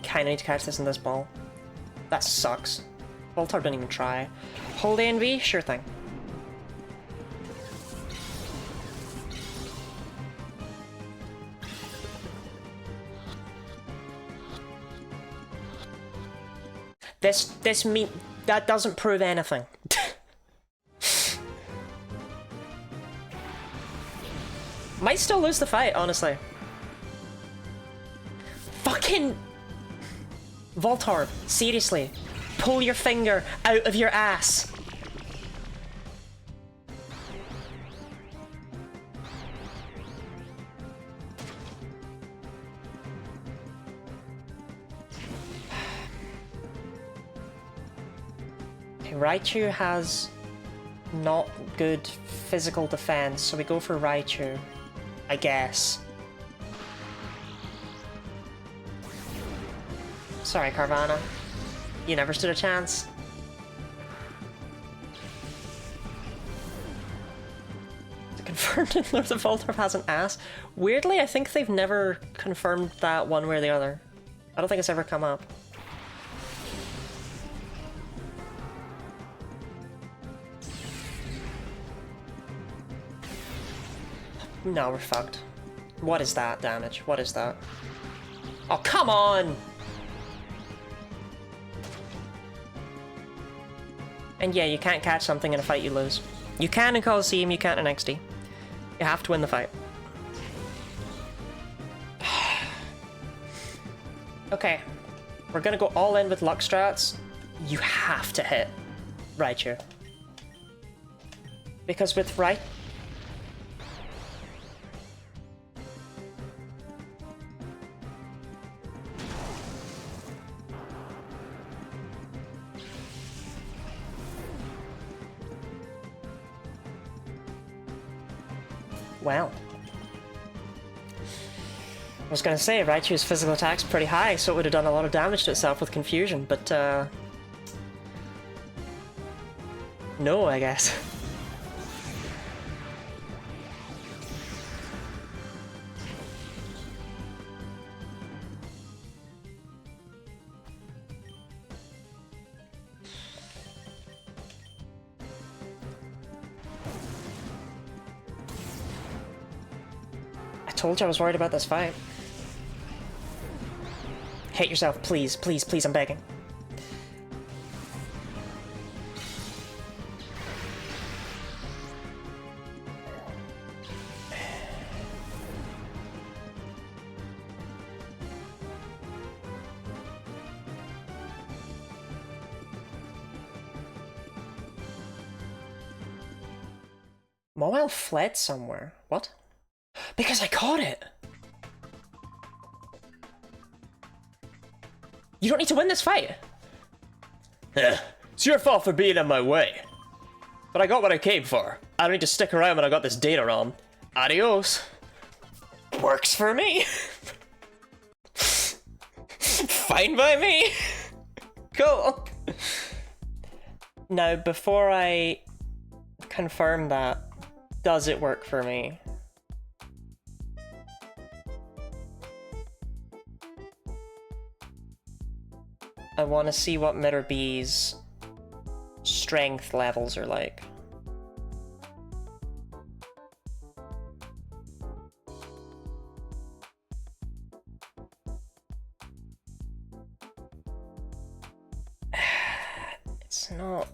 Kinda need to catch this in this ball. That sucks. Voltorb didn't even try. Hold A and V? Sure thing. That doesn't prove anything. Might still lose the fight, honestly. Fucking Voltorb, seriously. Pull your finger out of your ass. Raichu has not good physical defense, so we go for Raichu, I guess. Sorry, Carvana. You never stood a chance. Is it confirmed in Lord of Voltorb has an ass? Weirdly, I think they've never confirmed that one way or the other. I don't think it's ever come up. No, we're fucked. What is that damage? What is that? Oh, come on! And yeah, you can't catch something in a fight you lose. You can in Coliseum, you can't in XD. You have to win the fight. Okay. We're gonna go all in with luck strats. You have to hit Raichu. Because with Well. I was gonna say, Raichu's physical attack's pretty high, so it would have done a lot of damage to itself with confusion, but, no, I guess. I told you I was worried about this fight. Hit yourself, please, please, please, I'm begging. Mobile fled somewhere. What? Because I caught it! You don't need to win this fight! It's your fault for being in my way. But I got what I came for. I don't need to stick around when I got this data ROM. Adios. Works for me! Fine by me. Cool! Now, before I confirm that, does it work for me? I want to see what Mitter B's strength levels are like. It's not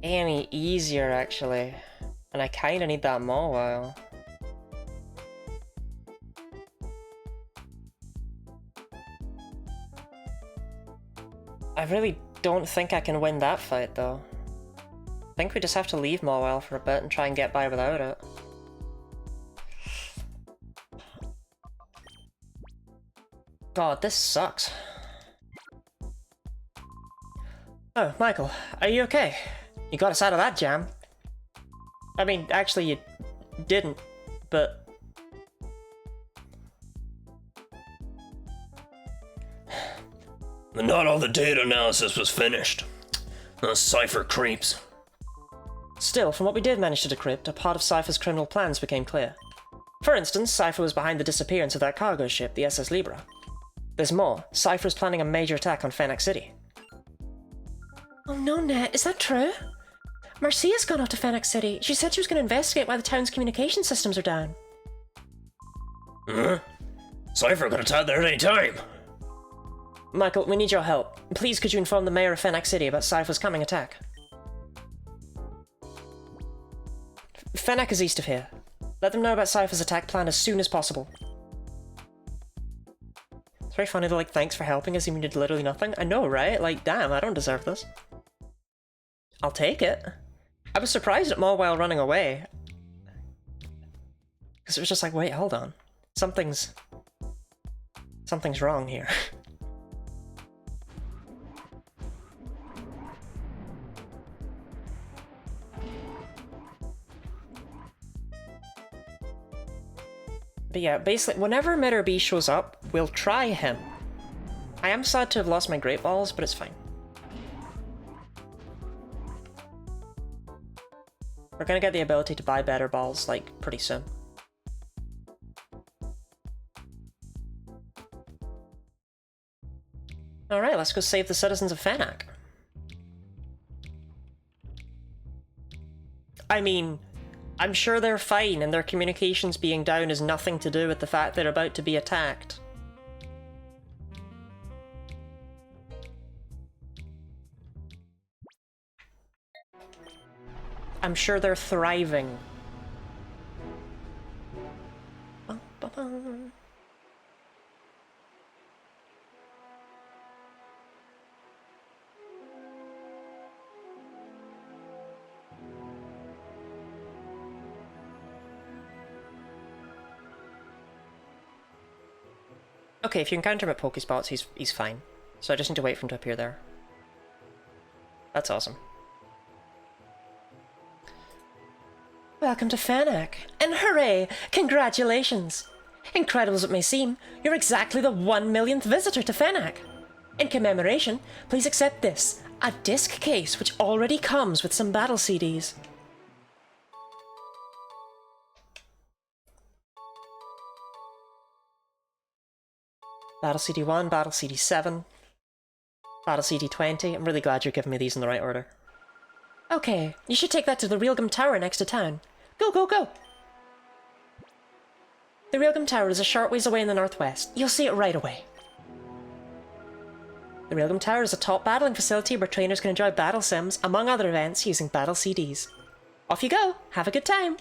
any easier, actually. And I kinda need that Mawile. I really don't think I can win that fight, though. I think we just have to leave Mawile for a bit and try and get by without it. God, this sucks. Oh, Michael, are you okay? You got us out of that jam. I mean, actually you didn't, but... Not all the data analysis was finished. Those Cypher creeps. Still, from what we did manage to decrypt, a part of Cypher's criminal plans became clear. For instance, Cypher was behind the disappearance of that cargo ship, the SS Libra. There's more. Cypher is planning a major attack on Fennec City. Oh no, Net, is that true? Marcia's gone off to Fennec City. She said she was going to investigate why the town's communication systems are down. Huh? Cypher could attack there at any time. Michael, we need your help. Please could you inform the mayor of Fennec City about Cypher's coming attack? Fennec is east of here. Let them know about Cypher's attack plan as soon as possible. It's very funny, they're like, thanks for helping us, even did literally nothing. I know, right? Like, damn, I don't deserve this. I'll take it. I was surprised at Mawile running away. Because it was just like, wait, hold on. Something's wrong here. But yeah, basically, whenever Mitter B shows up, we'll try him. I am sad to have lost my Great Balls, but it's fine. We're gonna get the ability to buy better balls, like, pretty soon. Alright, let's go save the citizens of Fennec. I mean, I'm sure they're fine, and their communications being down has nothing to do with the fact they're about to be attacked. I'm sure they're thriving. Okay, if you encounter him at Pokespots, he's fine. So I just need to wait for him to appear there. That's awesome. Welcome to Fennec, and hooray! Congratulations! Incredible as it may seem, you're exactly the 1 millionth visitor to Fennec. In commemoration, please accept this, a disc case which already comes with some battle CDs. Battle CD 1, Battle CD 7, Battle CD 20. I'm really glad you're giving me these in the right order. Okay, you should take that to the Realgum Tower next to town. Go, go, go! The Realgum Tower is a short ways away in the northwest. You'll see it right away. The Realgum Tower is a top battling facility where trainers can enjoy battle sims, among other events, using battle CDs. Off you go! Have a good time!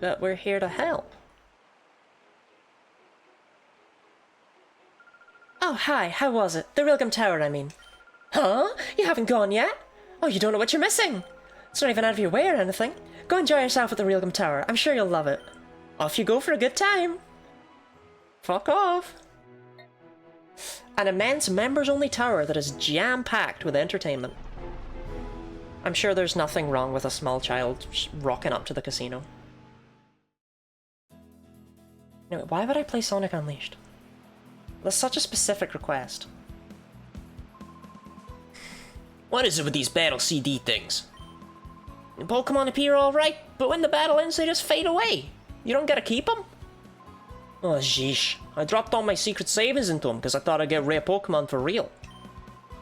But we're here to help. Oh, hi, how was it? The Realgum Tower, I mean. Huh? You haven't gone yet? Oh, you don't know what you're missing. It's not even out of your way or anything. Go enjoy yourself at the Realgum Tower. I'm sure you'll love it. Off you go for a good time. Fuck off. An immense members-only tower that is jam-packed with entertainment. I'm sure there's nothing wrong with a small child rocking up to the casino. Anyway, why would I play Sonic Unleashed? That's such a specific request. What is it with these battle CD things? Pokemon appear alright, but when the battle ends, they just fade away. You don't get to keep them? Oh, sheesh. I dropped all my secret savings into them because I thought I'd get rare Pokemon for real.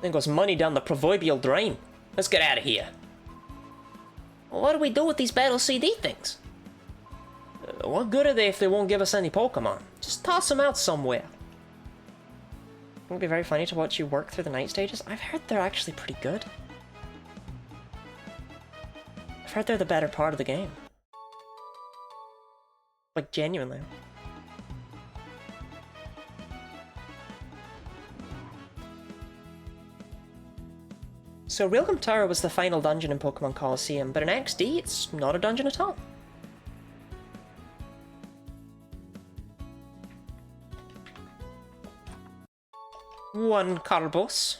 Then goes money down the proverbial drain. Let's get out of here. Well, what do we do with these battle CD things? What good are they if they won't give us any Pokemon? Just toss them out somewhere. It would be very funny to watch you work through the night stages. I've heard they're actually pretty good. I've heard they're the better part of the game. Like, genuinely. So Realgam Tower was the final dungeon in Pokemon Colosseum, but in XD it's not a dungeon at all. One Carbos.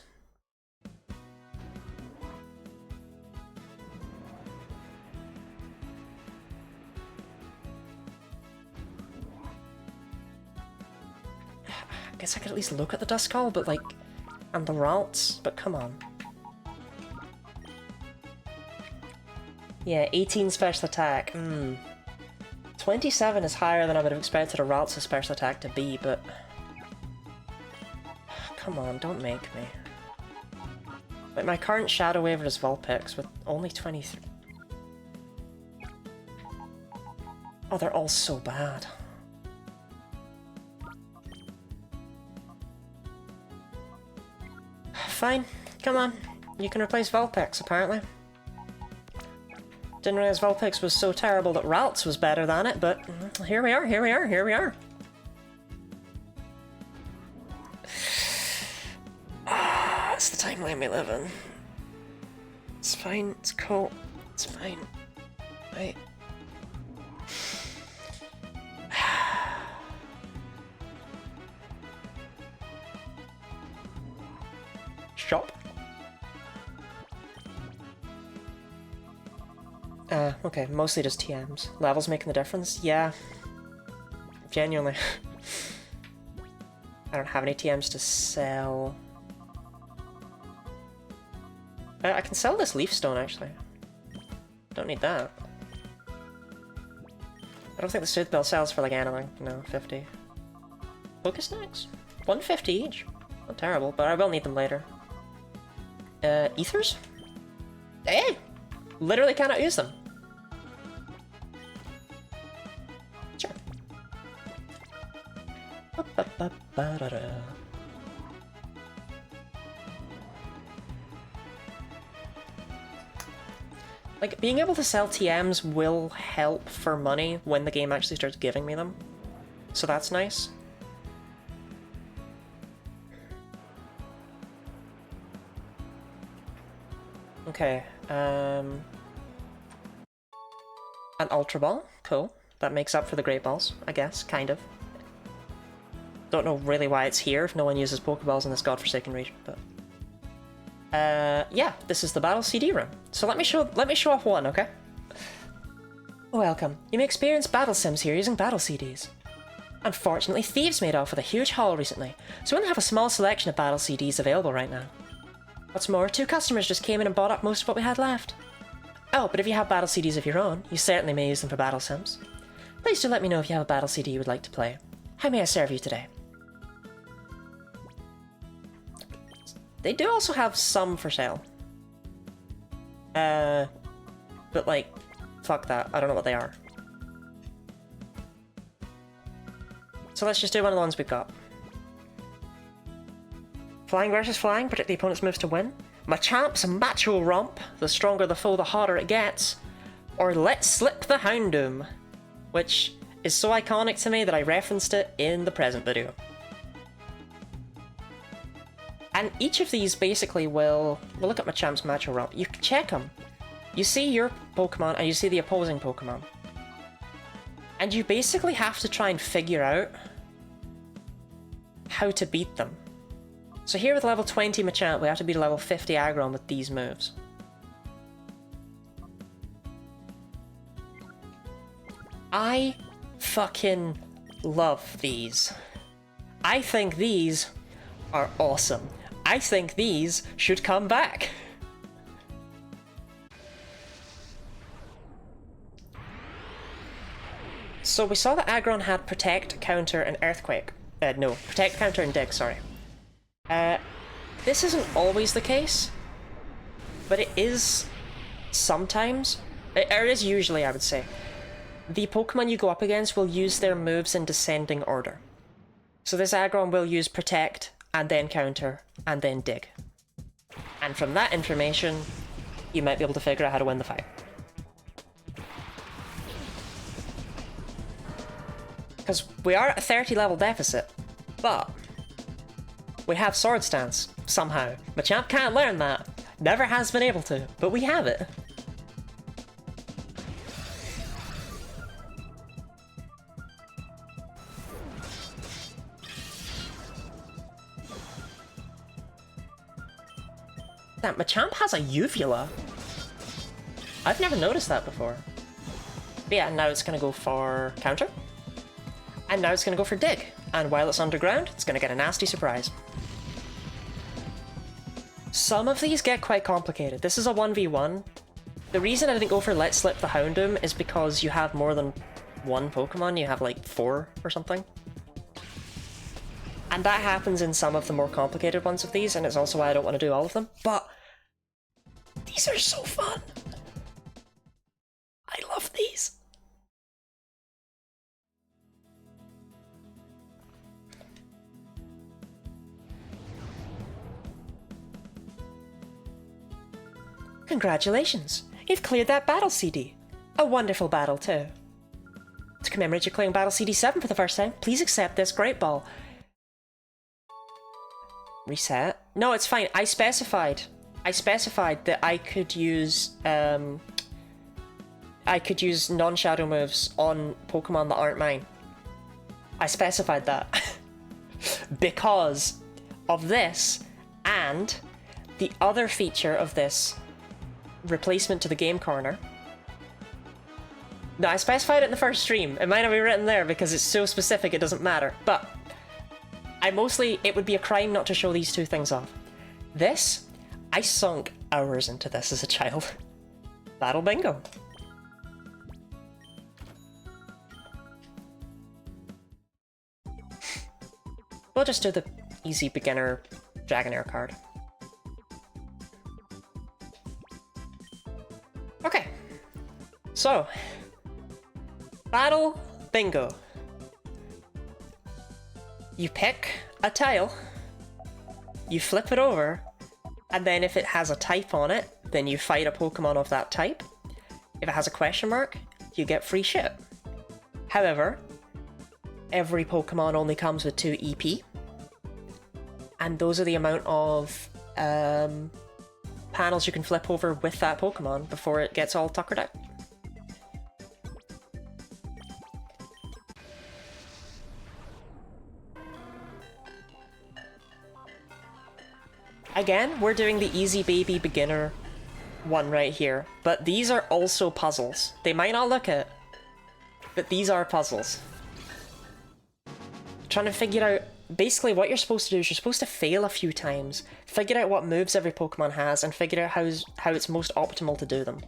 I guess I could at least look at the Duskull, but like, and the Ralts, but come on. Yeah, 18 special attack. 27 is higher than I would have expected a Ralts' special attack to be, but... Come on, don't make me. Like, my current Shadow Waver is Vulpix with only 23... Oh, they're all so bad. Fine, come on. You can replace Vulpix, apparently. Didn't realize Vulpix was so terrible that Ralts was better than it, but here we are, here we are, here we are. It's the timeline we live in. It's fine, it's cool, it's fine. Right. Shop. Okay, mostly just TMs. Levels making the difference? Yeah. Genuinely. I don't have any TMs to sell. I can sell this Leaf Stone, actually. Don't need that. I don't think the Sooth Bell sells for like anything. No, 50. Pokesnacks? 150 each. Not terrible, but I will need them later. Ethers? Hey! Literally cannot use them. Sure. Like, being able to sell TMs will help for money when the game actually starts giving me them. So that's nice. Okay, an Ultra Ball, cool. That makes up for the Great Balls, I guess, kind of. Don't know really why it's here if no one uses Pokeballs in this godforsaken region, but... yeah, this is the Battle CD room. So let me show off one, okay? Welcome. You may experience battle sims here using battle CDs. Unfortunately, thieves made off with a huge haul recently, so we only have a small selection of battle CDs available right now. What's more, 2 customers just came in and bought up most of what we had left. Oh, but if you have battle CDs of your own, you certainly may use them for battle sims. Please do let me know if you have a battle CD you would like to play. How may I serve you today? They do also have some for sale. But like, fuck that. I don't know what they are. So let's just do one of the ones we've got. Flying versus flying, predict the opponent's moves to win. Machamp's Macho Romp, the stronger the foe, the harder it gets. Or Let's Slip the Houndoom, which is so iconic to me that I referenced it in the present video. And each of these basically will look at Machamp's Macho Romp. You can check them. You see your Pokemon and you see the opposing Pokemon. And you basically have to try and figure out how to beat them. So here with level 20 Machamp, we have to beat a level 50 Aggron with these moves. I fucking love these. I think these are awesome. I think these should come back. So we saw that Aggron had Protect, Counter, and Earthquake. No, Protect, Counter, and Dig, sorry. This isn't always the case, but it is sometimes, or it is usually, I would say. The Pokemon you go up against will use their moves in descending order. So this Aggron will use Protect, and then Counter, and then Dig. And from that information, you might be able to figure out how to win the fight. Because we are at a 30 level deficit, but we have Sword Stance, somehow. Machamp can't learn that. Never has been able to, but we have it. That Machamp has a uvula. I've never noticed that before. But yeah, now it's gonna go for Counter. And now it's gonna go for Dig. And while it's underground, it's gonna get a nasty surprise. Some of these get quite complicated. This is a 1v1. The reason I didn't go for Let's Slip the Houndoom is because you have more than one Pokemon. You have like 4 or something. And that happens in some of the more complicated ones of these, and it's also why I don't want to do all of them. But these are so fun. I love these. Congratulations! You've cleared that battle CD. A wonderful battle, too. To commemorate your clearing battle CD7 for the first time, please accept this Great Ball. Reset? No, it's fine. I specified that I could use non-shadow moves on Pokemon that aren't mine. I specified that. Because of this, and the other feature of this replacement to the game corner. No, I specified it in the first stream. It might not be written there because it's so specific it doesn't matter, but it would be a crime not to show these two things off. This, I sunk hours into this as a child. Battle Bingo. We'll just do the easy beginner Dragonair card. Okay. So, Battle Bingo. You pick a tile, you flip it over, and then if it has a type on it, then you fight a Pokemon of that type. If it has a question mark, you get free shit. However, every Pokemon only comes with 2 EP, and those are the amount of panels you can flip over with that Pokemon before it gets all tuckered out. Again, we're doing the easy baby beginner one right here, but these are also puzzles. They might not look it, but these are puzzles. Trying to figure out, basically what you're supposed to do is you're supposed to fail a few times, figure out what moves every Pokemon has, and figure out how it's most optimal to do them.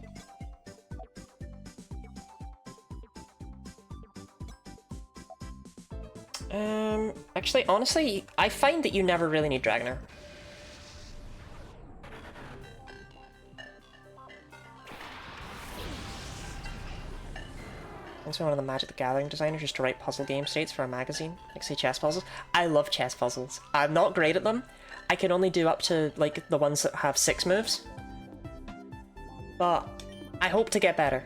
Actually, honestly, I find that you never really need Dragonair. I'm one of the Magic the Gathering designers used to write puzzle game states for a magazine, like say chess puzzles. I love chess puzzles. I'm not great at them. I can only do up to like the ones that have 6 moves. But I hope to get better.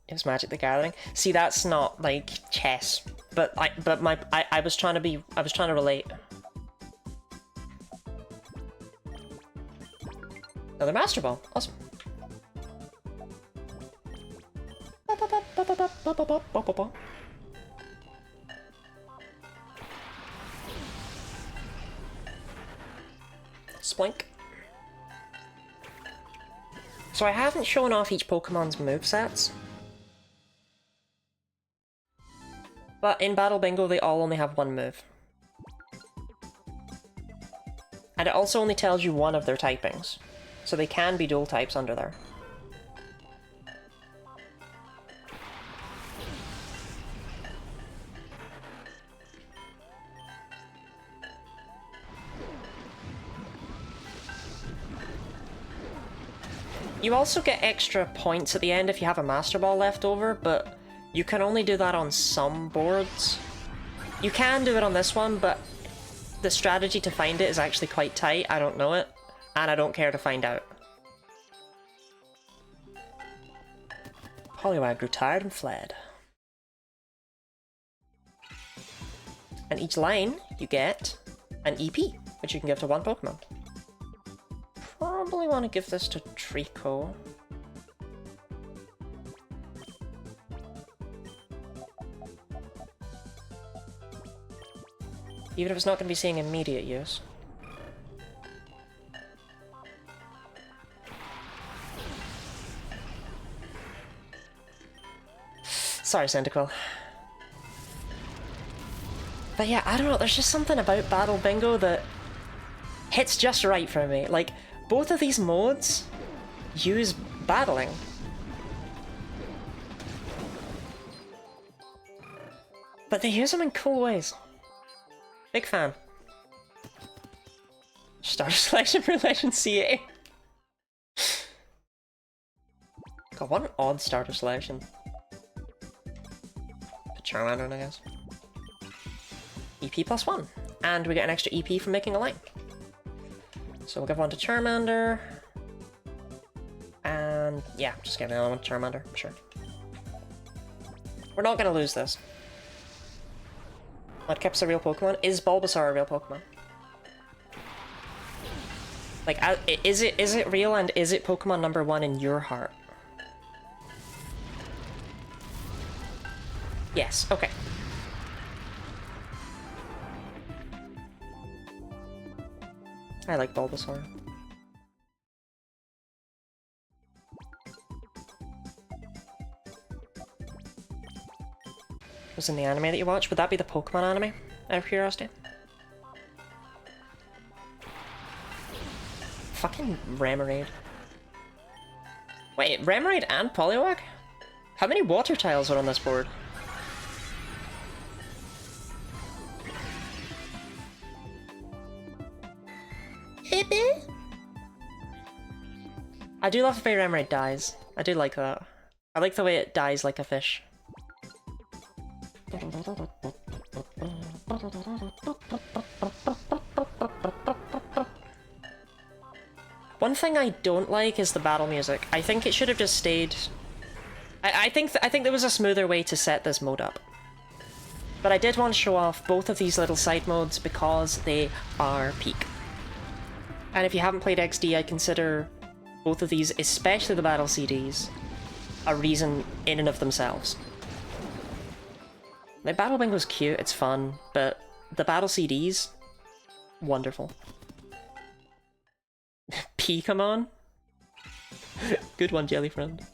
It was Magic the Gathering. See, that's not like chess, but I was trying to relate. Another Master Ball. Awesome. Splink. So I haven't shown off each Pokemon's movesets. But in Battle Bingo, they all only have one move. And it also only tells you one of their typings. So they can be dual types under there. You also get extra points at the end if you have a Master Ball left over, but you can only do that on some boards. You can do it on this one, but the strategy to find it is actually quite tight. I don't know it, and I don't care to find out. Poliwag grew tired and fled. And each line, you get an EP, which you can give to one Pokemon. Probably want to give this to Trico. Even if it's not going to be seeing immediate use. Sorry, Cyndaquil. But yeah, I don't know, there's just something about Battle Bingo that hits just right for me. Like, both of these modes use battling. But they use them in cool ways. Big fan. Starter selection for Legend CA. God, what an odd starter selection. A Charmander, I guess. EP +1. And we get an extra EP from making a line. So we'll give one to Charmander. And yeah, just give another one to Charmander, sure. We're not gonna lose this. Mudkip's a real Pokemon. Is Bulbasaur a real Pokemon? Like, is it real, and is it Pokemon number 1 in your heart? Yes, okay. I like Bulbasaur. Was in the anime that you watched? Would that be the Pokemon anime? Out of curiosity. Fucking Remoraid. Wait, Remoraid and Poliwag? How many water tiles are on this board? I do love the way Remoraid dies. I do like that. I like the way it dies like a fish. One thing I don't like is the battle music. I think it should have just stayed... I think there was a smoother way to set this mode up. But I did want to show off both of these little side modes because they are peak. And if you haven't played XD, I consider both of these, especially the battle CDs, a reason in and of themselves. Like, Battle Bingo's cute, it's fun, but the battle CDs, wonderful. Pokémon? Good one, Jelly Friend.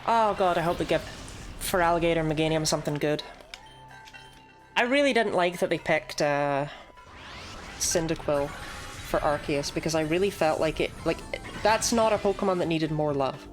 Oh god, I hope they give for Alligator and Meganium something good. I really didn't like that they picked Cyndaquil for Arceus because I really felt like that's not a Pokemon that needed more love.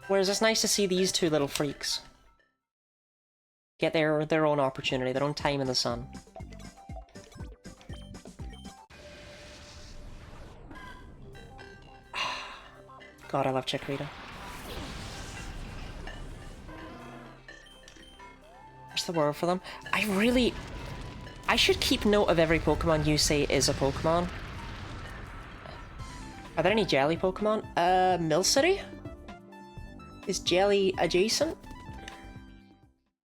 Whereas it's nice to see these two little freaks get their own opportunity, their own time in the sun. God, I love Chikorita. Where's the word for them? I should keep note of every Pokemon you say is a Pokemon. Are there any Jelly Pokemon? Milcity? Is Jelly adjacent?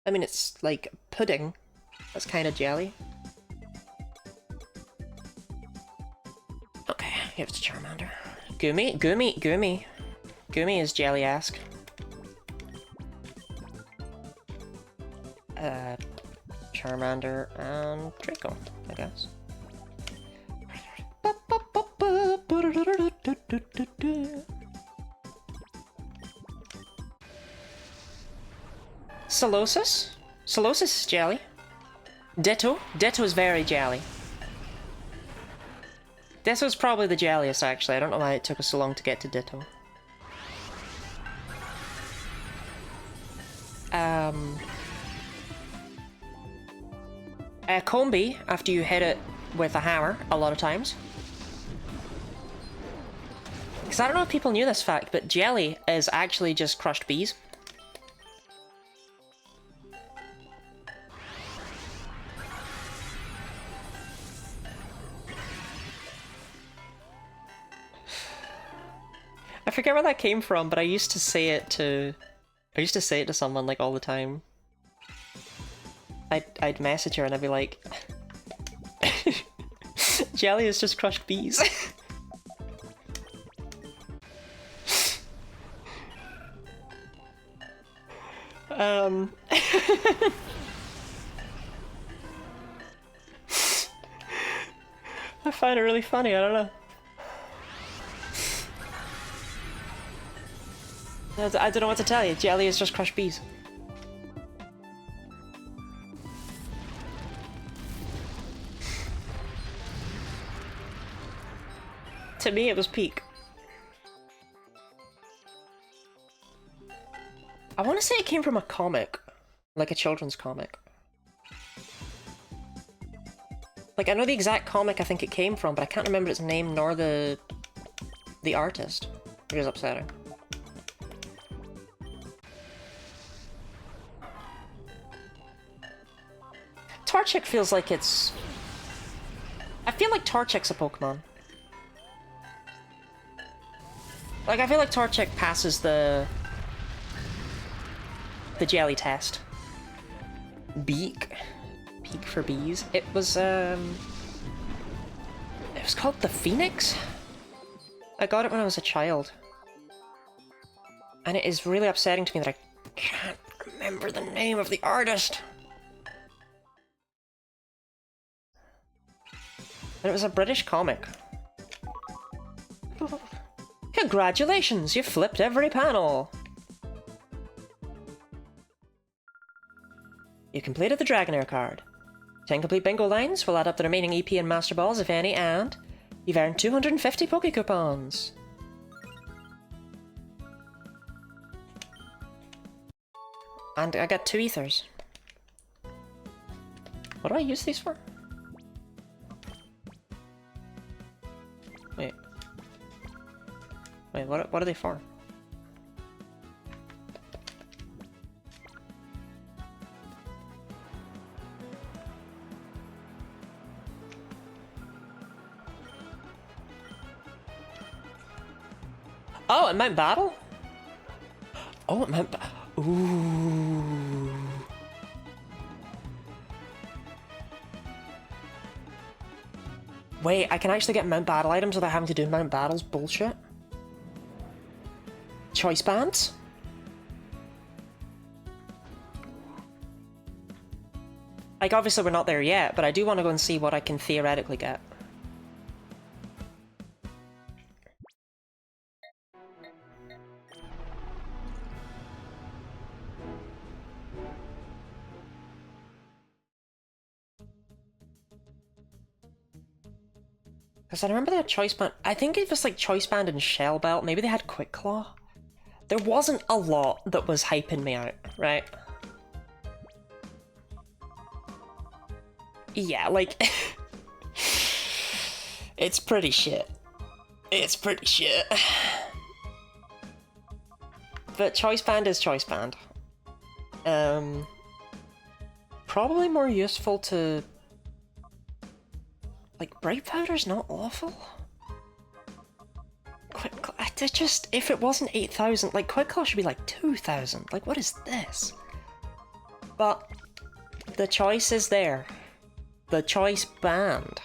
I mean, it's like pudding. That's kind of jelly. Okay, give it to Charmander. Gumi, Gumi, Gumi. Gumi is jelly-esque. Charmander and Draco, I guess. Solosis? Solosis is jelly. Ditto? Ditto is very jelly. This was probably the jelliest, actually. I don't know why it took us so long to get to Ditto. Combi, after you hit it with a hammer, a lot of times. Because I don't know if people knew this fact, but jelly is actually just crushed bees. I forget where that came from, but I used to say it to someone like all the time. I'd message her and I'd be like, jelly is just crushed bees. I find it really funny, I don't know. I don't know what to tell you, jelly is just crushed bees. To me, it was peak. I want to say it came from a comic. Like a children's comic. Like, I know the exact comic I think it came from, but I can't remember its name nor the artist, which is upsetting. Torchic feels like it's... I feel like Torchic's a Pokemon. Like, I feel like Torchic passes the jelly test. Beak. Beak for bees. It was called the Phoenix? I got it when I was a child. And it is really upsetting to me that I can't remember the name of the artist. And it was a British comic. Congratulations, you flipped every panel! You completed the Dragonair card. 10 complete bingo lines will add up the remaining EP and Master Balls, if any, and you've earned 250 Poké Coupons. And I got 2 ethers. What do I use these for? Wait. Wait, what are they for? Oh, it meant battle? Oh, it meant ooh. Wait, I can actually get Mount Battle items without having to do Mount Battles bullshit? Choice bands? Like, obviously we're not there yet, but I do want to go and see what I can theoretically get. Because I remember they had Choice Band. I think it was like Choice Band and Shell Belt. Maybe they had Quick Claw. There wasn't a lot that was hyping me out, right? Yeah, like... it's pretty shit. It's pretty shit. But Choice Band is Choice Band. Probably more useful to... Like, Bright Powder's not awful. Quick Claw, just, if it wasn't 8,000, like, Quick Claw should be like 2,000. Like, what is this? But the choice is there. The choice banned.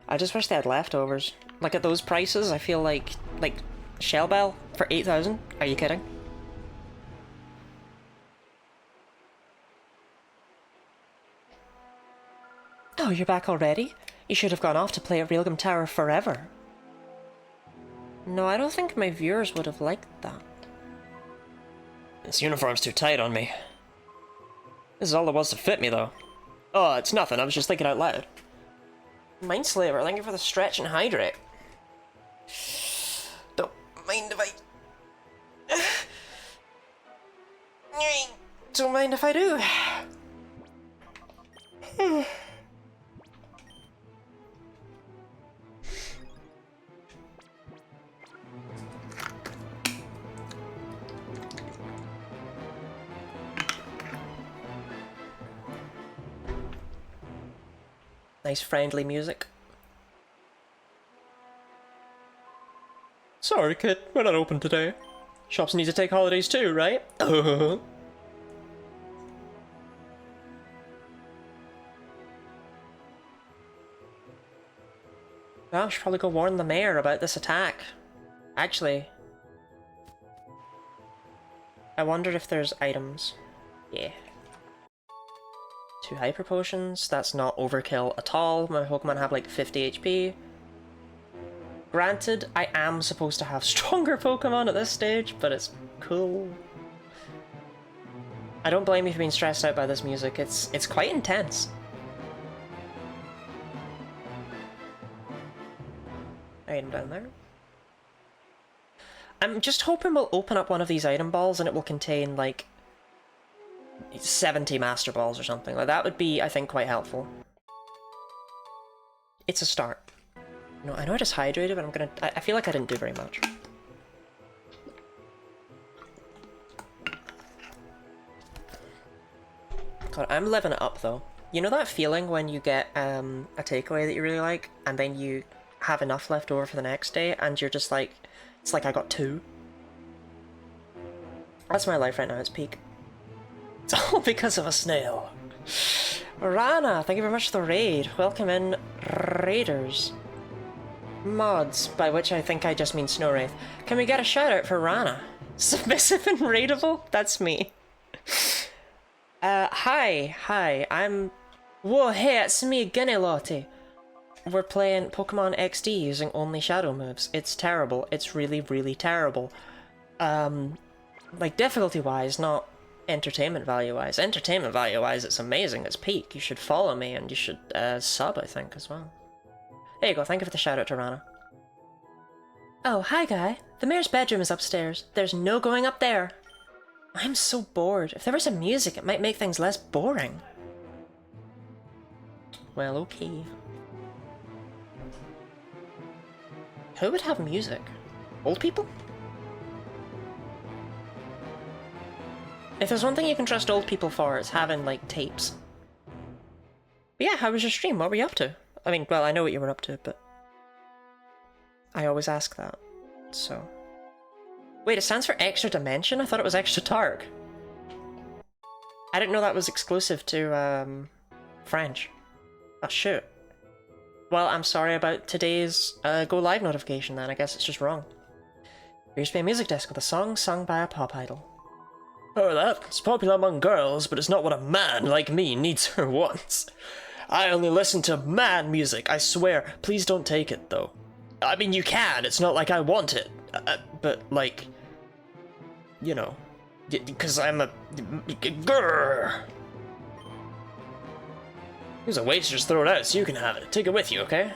I just wish they had leftovers. Like at those prices, I feel like Shell Bell for 8,000? Are you kidding? Oh, you're back already? You should have gone off to play at Railgum Tower forever. No, I don't think my viewers would have liked that. This uniform's too tight on me. This is all there was to fit me, though. Oh, it's nothing. I was just thinking out loud. Mindslaver, thank you for the stretch and hydrate. Don't mind if I... Don't mind if I do. Nice friendly music. Sorry, kid. We're not open today. Shops need to take holidays too, right? I should probably go warn the mayor about this attack. Actually, I wonder if there's items. Yeah. 2 hyper potions, that's not overkill at all. My Pokemon have like 50 HP. Granted, I am supposed to have stronger Pokemon at this stage, but it's cool. I don't blame you for being stressed out by this music, it's quite intense. Item down there. I'm just hoping we'll open up one of these item balls and it will contain like 70 Master Balls or something. Like that would be, I think, quite helpful. It's a start. No, I know I just hydrated, but I feel like I didn't do very much. God, I'm living it up though. You know that feeling when you get a takeaway that you really like, and then you have enough left over for the next day, and you're just like, it's like I got 2. That's my life right now, it's peak. It's all because of a snail. Rana, thank you very much for the raid. Welcome in, raiders. Mods, by which I think I just mean Snow Wraith. Can we get a shout out for Rana? Submissive and raidable? That's me. Hi, I'm... Whoa, hey, it's me, Gunny Lottie. We're playing Pokemon XD using only shadow moves. It's terrible. It's really, really terrible. Like, difficulty-wise, not entertainment value-wise. Entertainment value-wise, it's amazing. It's peak. You should follow me, and you should, sub, I think, as well. There you go. Thank you for the shout-out to Rana. Oh, hi, Guy. The mayor's bedroom is upstairs. There's no going up there. I'm so bored. If there was some music, it might make things less boring. Well, okay. Who would have music? Old people? If there's one thing you can trust old people for, it's having, like, tapes. But yeah, how was your stream? What were you up to? I mean, well, I know what you were up to, but... I always ask that, so... Wait, it stands for Extra Dimension? I thought it was Extra Dark. I didn't know that was exclusive to, French. Oh, shoot. Well, I'm sorry about today's, Go Live notification then. I guess it's just wrong. There used to be a music disc with a song sung by a pop idol. Oh, that's popular among girls, but it's not what a man like me needs or wants. I only listen to man music, I swear. Please don't take it, though. I mean, you can, it's not like I want it. But, like... You know... Because I'm a... Grrr. It was a waste to just throw it out so you can have it. Take it with you, okay?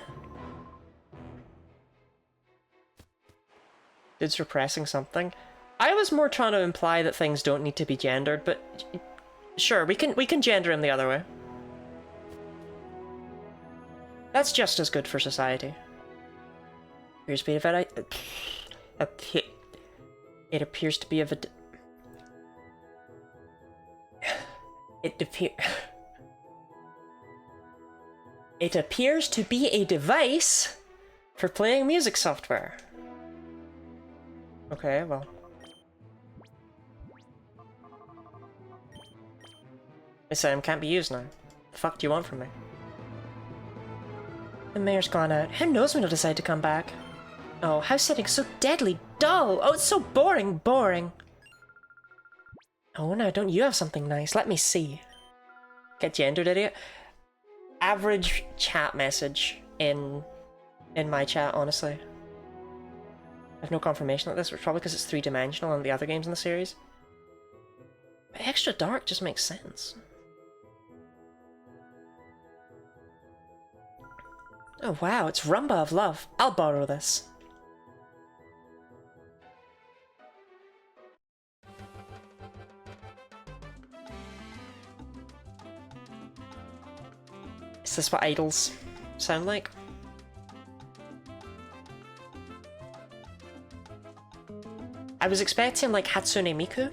It's repressing something. I was more trying to imply that things don't need to be gendered, but... Sure, we can gender him the other way. That's just as good for society. Appears to be a very... It appears to be a... It appears to be a device For playing music software. Okay, well. This item can't be used now. The fuck do you want from me? The mayor's gone out. Who knows when he'll decide to come back? Oh, house setting's so deadly dull. Oh, it's so boring, boring. Oh, now don't you have something nice? Let me see. Get gendered, idiot. Average chat message in my chat, honestly. I have no confirmation of this, but probably because it's three-dimensional in the other games in the series. But extra dark just makes sense. Oh wow, it's Rumba of Love. I'll borrow this. Is this what idols sound like? I was expecting like Hatsune Miku.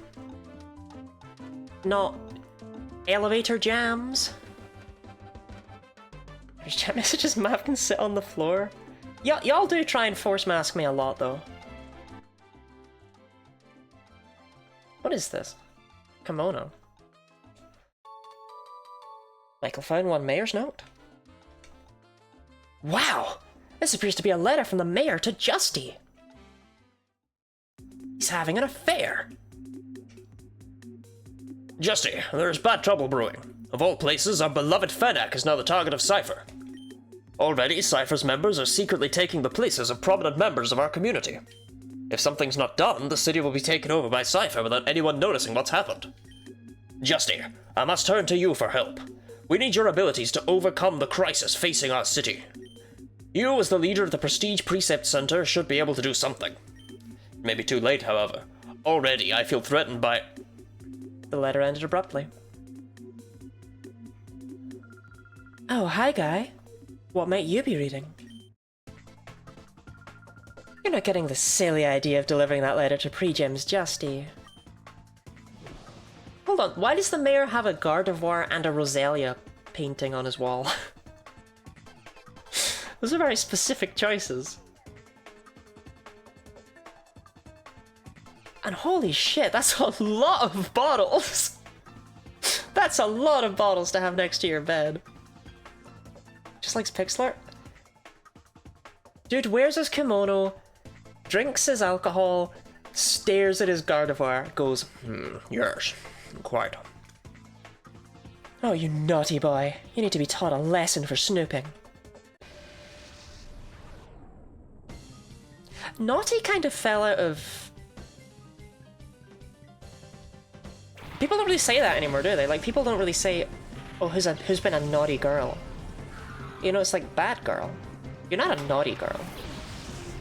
Not elevator jams. There's chat messages, Mav can sit on the floor. Y'all do try and force mask me a lot though. What is this? Kimono. Michael found one mayor's note. Wow! This appears to be a letter from the mayor to Justy. He's having an affair. Justy, there's bad trouble brewing. Of all places, our beloved Fennec is now the target of Cypher. Already, Cypher's members are secretly taking the places of prominent members of our community. If something's not done, the city will be taken over by Cypher without anyone noticing what's happened. Justy, I must turn to you for help. We need your abilities to overcome the crisis facing our city. You, as the leader of the Prestige Precept Center, should be able to do something. It may be too late, however. Already, I feel threatened by... The letter ended abruptly. Oh, hi, guy. What might you be reading? You're not getting the silly idea of delivering that letter to Pre-Gem's Justy. Hold on, why does the mayor have a Gardevoir and a Roselia painting on his wall? Those are very specific choices. And holy shit, that's a lot of bottles! That's a lot of bottles to have next to your bed. Just likes Pixlr. Dude wears his kimono, drinks his alcohol, stares at his Gardevoir, goes, Yes, quite. Oh, you naughty boy. You need to be taught a lesson for snooping. Naughty kind of fell out of... People don't really say that anymore, do they? Like, people don't really say, oh, who's been a naughty girl? You know, it's like, bad girl. You're not a naughty girl.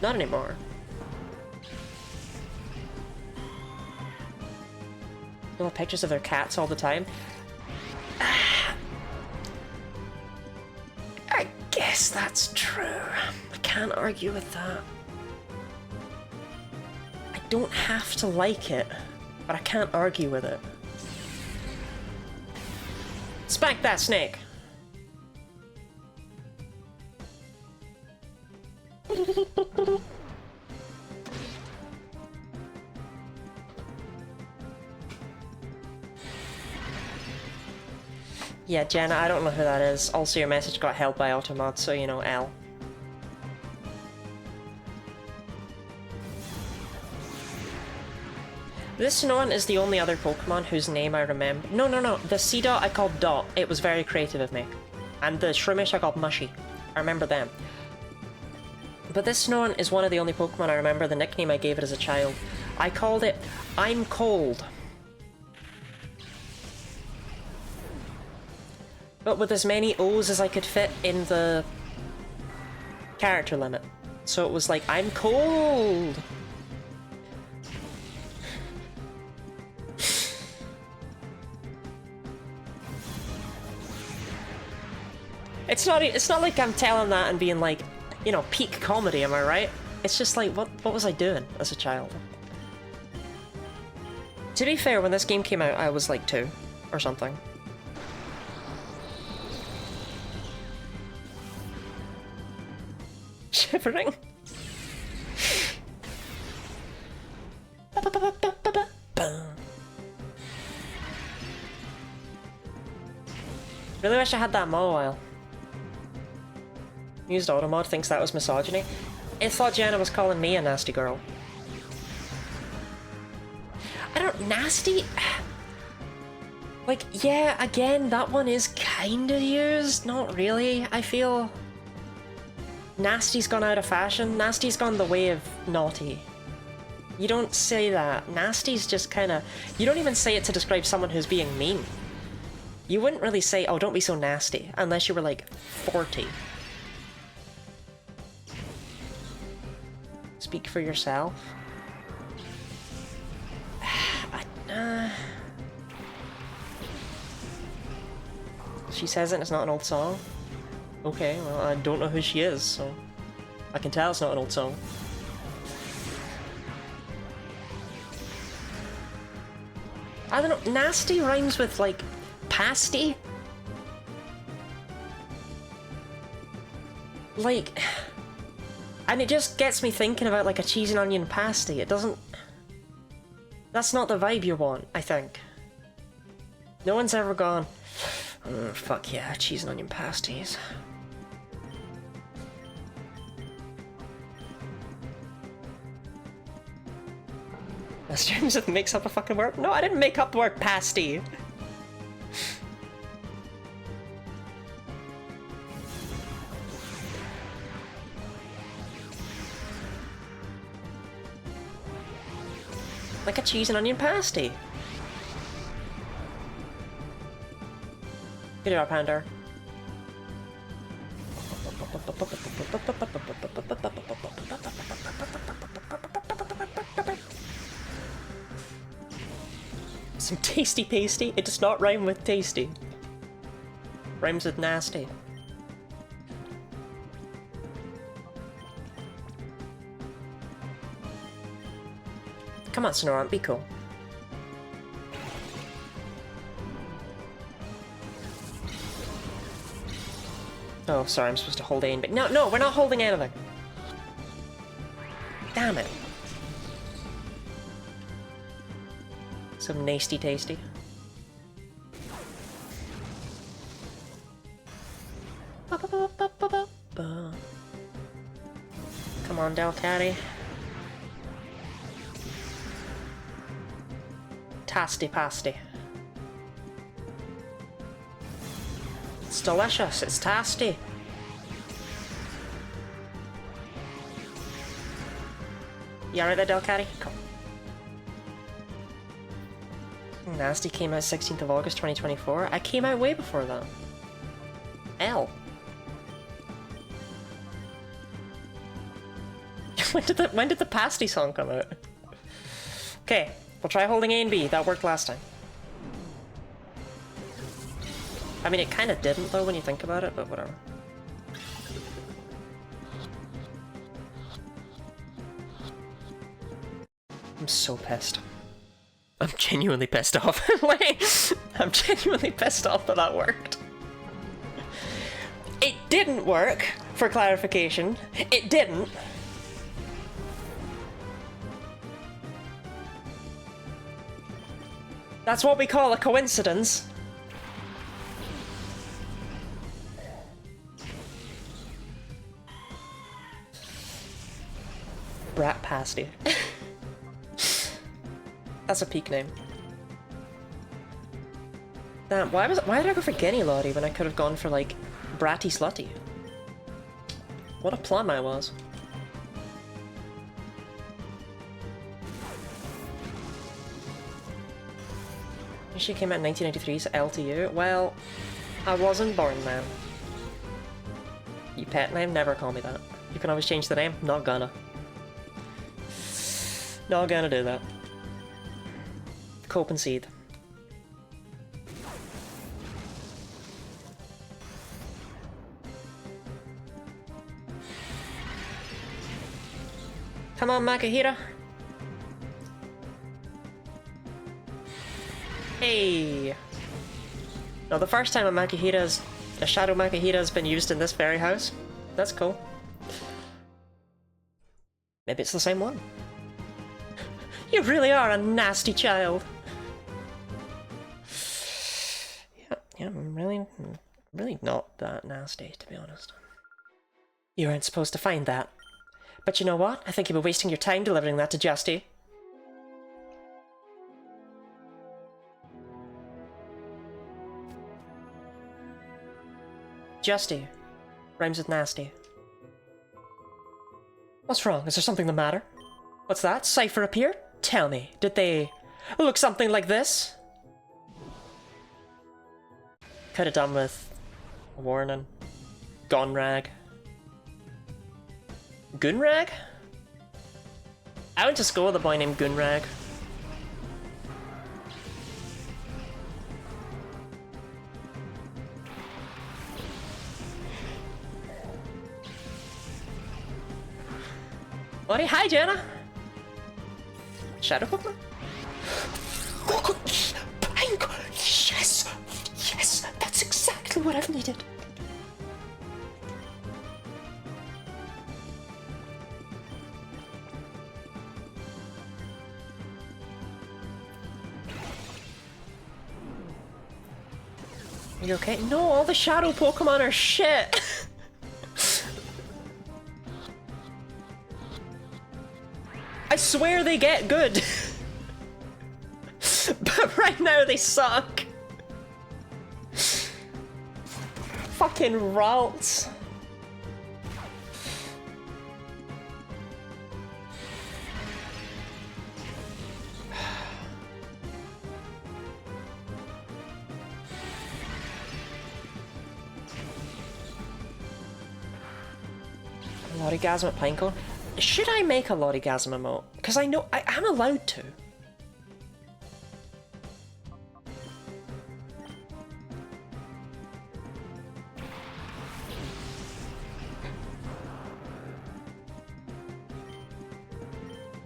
Not anymore. Little pictures of their cats all the time. I guess that's true. I can't argue with that. I don't have to like it, but I can't argue with it. Spank that snake! Yeah, Jenna, I don't know who that is. Also, your message got held by Automod, so you know, L. This one is the only other Pokemon whose name I remember. No. The Seedot I called Dot. It was very creative of me. And the Shroomish I called Mushy. I remember them. But this one is one of the only Pokemon I remember the nickname I gave it as a child. I called it I'm Cold. But with as many O's as I could fit in the character limit. So it was like, I'm cold! It's not like I'm telling that and being like, you know, peak comedy, am I right? It's just like, what was I doing as a child? To be fair, when this game came out, I was like 2 or something. shivering. Really wish I had that mo while. Used Automod thinks that was misogyny. It thought Jenna was calling me a nasty girl. I don't... nasty? Like, yeah, again, that one is kinda used. Not really, I feel. Nasty's gone out of fashion. Nasty's gone the way of naughty. You don't say that. Nasty's just kinda... You don't even say it to describe someone who's being mean. You wouldn't really say, oh, don't be so nasty, unless you were like 40. Speak for yourself. She says it and it's not an old song. Okay, well, I don't know who she is, so I can tell it's not an old song. I don't know, nasty rhymes with, like, pasty? Like... And it just gets me thinking about, like, a cheese and onion pasty. It doesn't... That's not the vibe you want, I think. No one's ever gone, oh, fuck yeah, cheese and onion pasties. That's James that makes up a fucking word? No, I didn't make up the word pasty. Like a cheese and onion pasty. Get it up, Pander. Some tasty pasty. It does not rhyme with tasty. Rhymes with nasty. Come on, Sonoran, be cool. Oh, sorry, I'm supposed to hold aim, but no, we're not holding anything. Damn it. Some nasty tasty. Come on, Delcatty. Tasty pasty. It's delicious, it's tasty. You alright there, Delcatty? Come. Nasty came out 16th of August 2024. I came out way before that. L. when did the pasty song come out? Okay, we'll try holding A and B. That worked last time. I mean, it kind of didn't though when you think about it, but whatever. I'm so pissed. I'm genuinely pissed off. Like, I'm genuinely pissed off that that worked. It didn't work, for clarification. It didn't. That's what we call a coincidence. Brat Pasty. That's a peak name. Damn, why did I go for Genny Lottie when I could have gone for, like, Bratty Slutty? What a plum I was. She came out in 1993's LTU. Well, I wasn't born then. You pet name? Never call me that. You can always change the name. Not gonna. Not gonna do that. Cope and seed. Come on, Makahira. Hey! Now, the first time a Shadow Makahira has been used in this very house. That's cool. Maybe it's the same one. You really are a nasty child. Yeah, I'm really not that nasty, to be honest. You weren't supposed to find that. But you know what? I think you've been wasting your time delivering that to Justy. Justy. Rhymes with nasty. What's wrong? Is there something the matter? What's that? Cypher appeared? Tell me, did they look something like this? Could have done with a warning. Gonrag. Gunrag? I went to school with a boy named Gunrag. Buddy, hi Jenna! Shadow Pokemon? Yes! Yes! That's exactly what I've needed! Are you okay? No, all the shadow Pokemon are shit! I swear they get good! But right now they suck! Fucking Ralts. Lorrygasm at Pineco? Should I make a Lorrygasm emote? Because I know I am allowed to.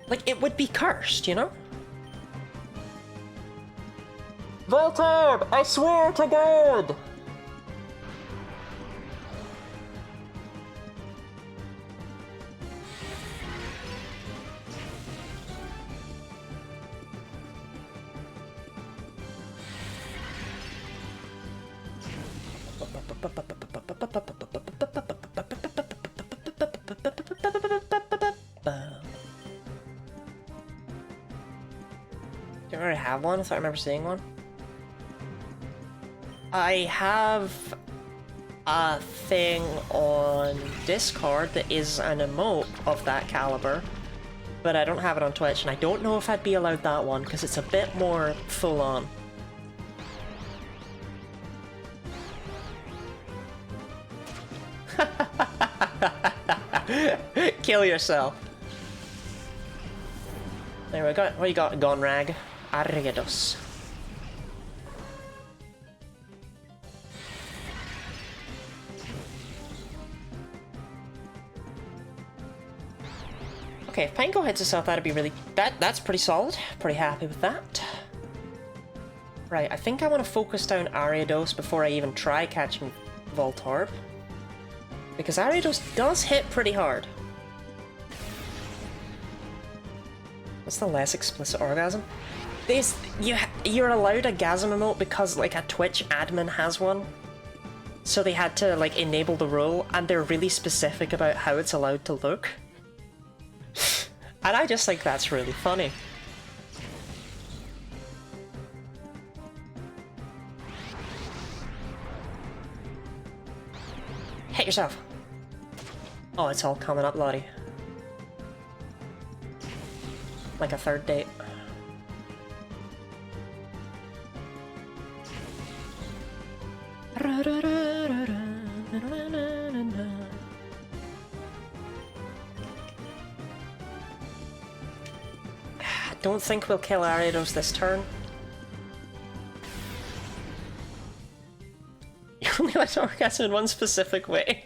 Like, it would be cursed, you know? Voltorb! I swear to God! Do I already have one? I thought I remember seeing one. I have a thing on Discord that is an emote of that caliber, but I don't have it on Twitch, and I don't know if I'd be allowed that one because it's a bit more full on. Kill yourself. There we go. What you got, Gonrag? Arigados. Okay, if Pineco hits itself, that'd be really... That's pretty solid. Pretty happy with that. Right, I think I want to focus down Ariados before I even try catching Voltorb. Because Ariados does hit pretty hard. What's the less explicit orgasm? You're allowed a gasm emote because like a Twitch admin has one. So they had to like enable the rule, and they're really specific about how it's allowed to look. And I just think that's really funny. Hit yourself. Oh, it's all coming up, Lottie. Like a third date. Don't think we'll kill Ariados this turn. You only let orgasm in one specific way.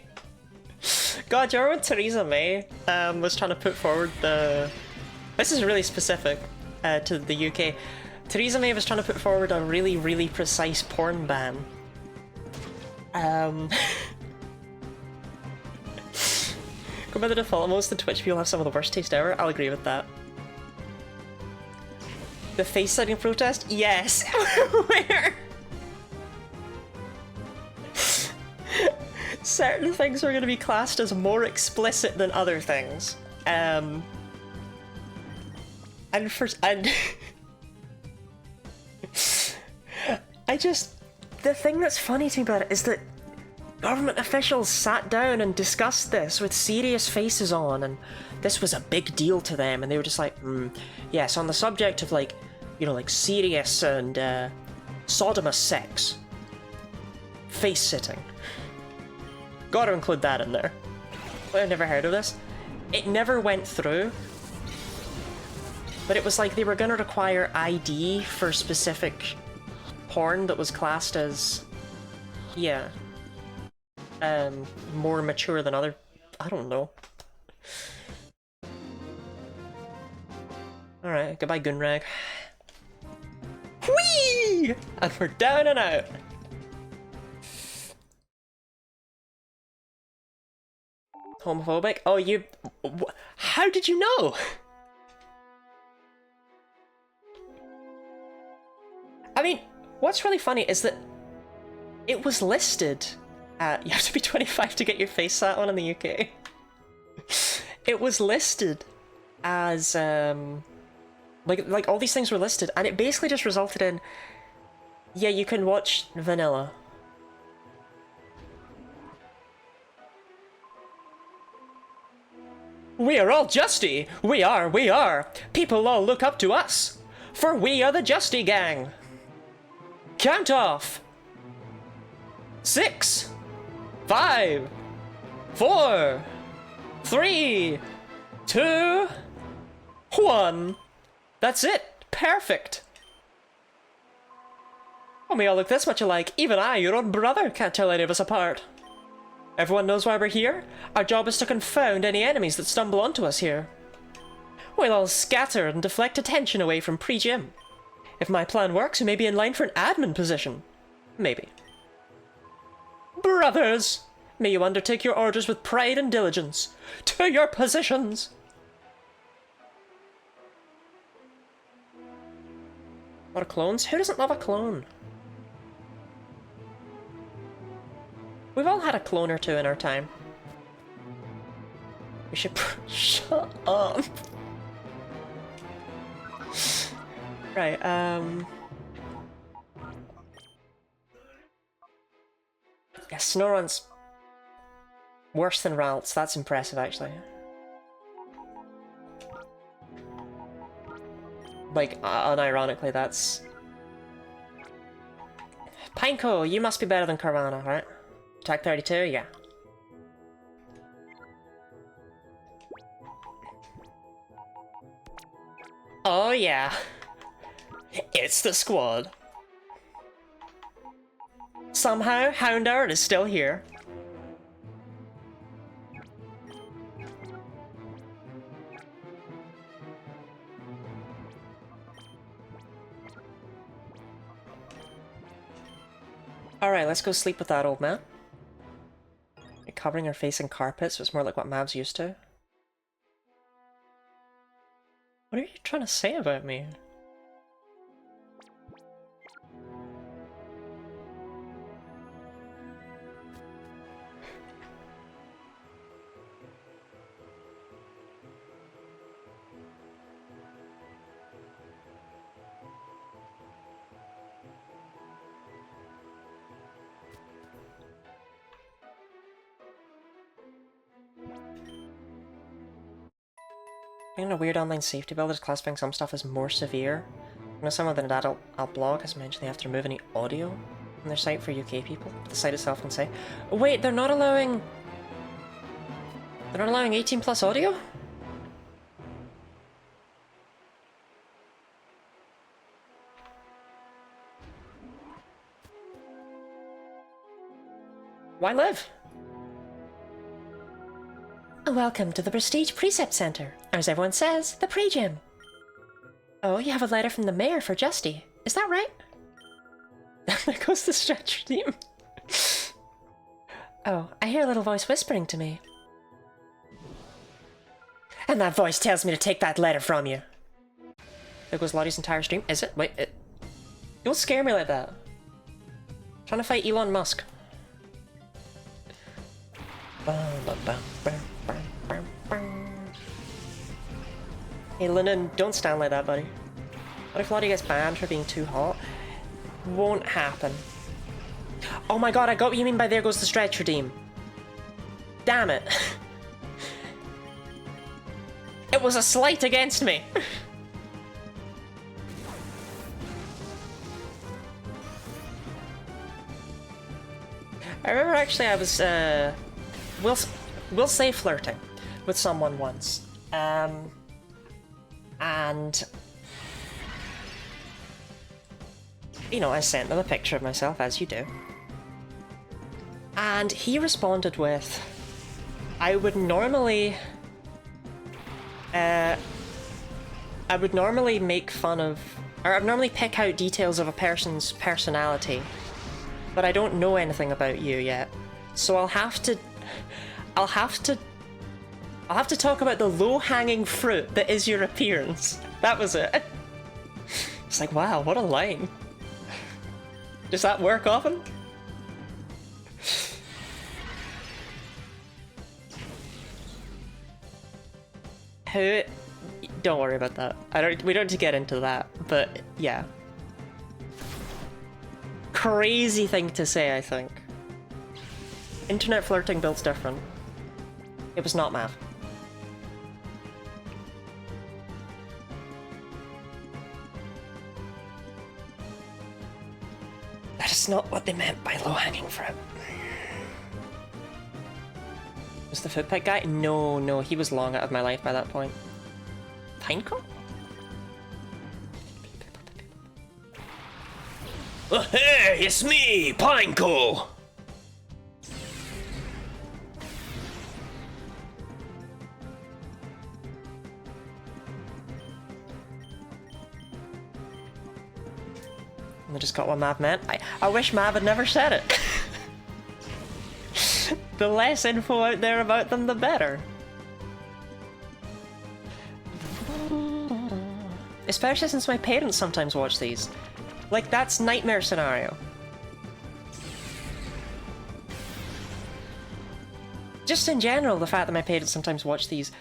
God, you remember when Theresa May was trying to put forward the... This is really specific to the UK. Theresa May was trying to put forward a really, really precise porn ban. Go by the default, most of the Twitch people have some of the worst taste ever. I'll agree with that. The face-setting protest? Yes! Where? Certain things are going to be classed as more explicit than other things. And the thing that's funny to me about it is that government officials sat down and discussed this with serious faces on, and this was a big deal to them, and they were just like, yes, on the subject of, like, you know, like, serious and sodomous sex. Face-sitting. Gotta include that in there. I've never heard of this. It never went through. But it was like they were gonna require ID for specific porn that was classed as, yeah, more mature than other, I don't know. Alright, goodbye Gunrag. Whee! And we're down and out. Homophobic? Oh, you... How did you know? I mean, what's really funny is that it was listed at... You have to be 25 to get your face sat on in the UK. It was listed as, like all these things were listed, and it basically just resulted in, yeah, you can watch vanilla. We are all Justy! We are! People all look up to us! For we are the Justy Gang! Count off! 6, 5, 4, 3, 2, 1. That's it! Perfect! When we all look this much alike, even I, your own brother, can't tell any of us apart. Everyone knows why we're here. Our job is to confound any enemies that stumble onto us here. We'll all scatter and deflect attention away from pre-gym. If my plan works, we may be in line for an admin position. Maybe. Brothers, may you undertake your orders with pride and diligence. To your positions! A lot of clones? Who doesn't love a clone? We've all had a clone or two in our time. We should shut up. Right, yeah, Snorunt's worse than Ralts. That's impressive, actually. Like, unironically, that's... Pineco, you must be better than Carvana, right? Tag 32, yeah. Oh yeah. It's the squad. Somehow, Houndour is still here. Alright, let's go sleep with that old man. Covering her face in carpet, so it's more like what Mav's used to. What are you trying to say about me? In a weird online safety build is classifying some stuff as more severe. I know someone with an adult blog has mentioned they have to remove any audio on their site for UK people. The site itself can say, wait, they're not allowing 18 plus audio? Why live? Welcome to the Prestige Precept Center, or as everyone says, the pre-gym. Oh, you have a letter from the mayor for Justy. Is that right? There goes the stretcher team. Oh, I hear a little voice whispering to me. And that voice tells me to take that letter from you. There goes Lottie's entire stream. Is it? Wait, don't scare me like that. I'm trying to fight Elon Musk. Hey, Lennon, don't stand like that, buddy. What if Lottie gets banned for being too hot? Won't happen. Oh my god, I got what you mean by there goes the stretch redeem. Damn it. It was a slight against me. I remember actually I was, we'll say flirting with someone once. And you know, I sent them a picture of myself, as you do. And he responded with, I would normally make fun of, or I'd normally pick out details of a person's personality, but I don't know anything about you yet. So I'll have to talk about the low-hanging fruit that is your appearance. That was it. It's like, wow, what a line. Does that work often? Who? Don't worry about that. We don't need to get into that, but yeah. Crazy thing to say, I think. Internet flirting builds different. It was not math. That is not what they meant by low-hanging fruit. Was the footpick guy? No, he was long out of my life by that point. Pinecone? Oh, hey, it's me, Pineco! I just got what Mav meant. I wish Mav had never said it. The less info out there about them, the better. Especially since my parents sometimes watch these. Like, that's nightmare scenario. Just in general, the fact that my parents sometimes watch these,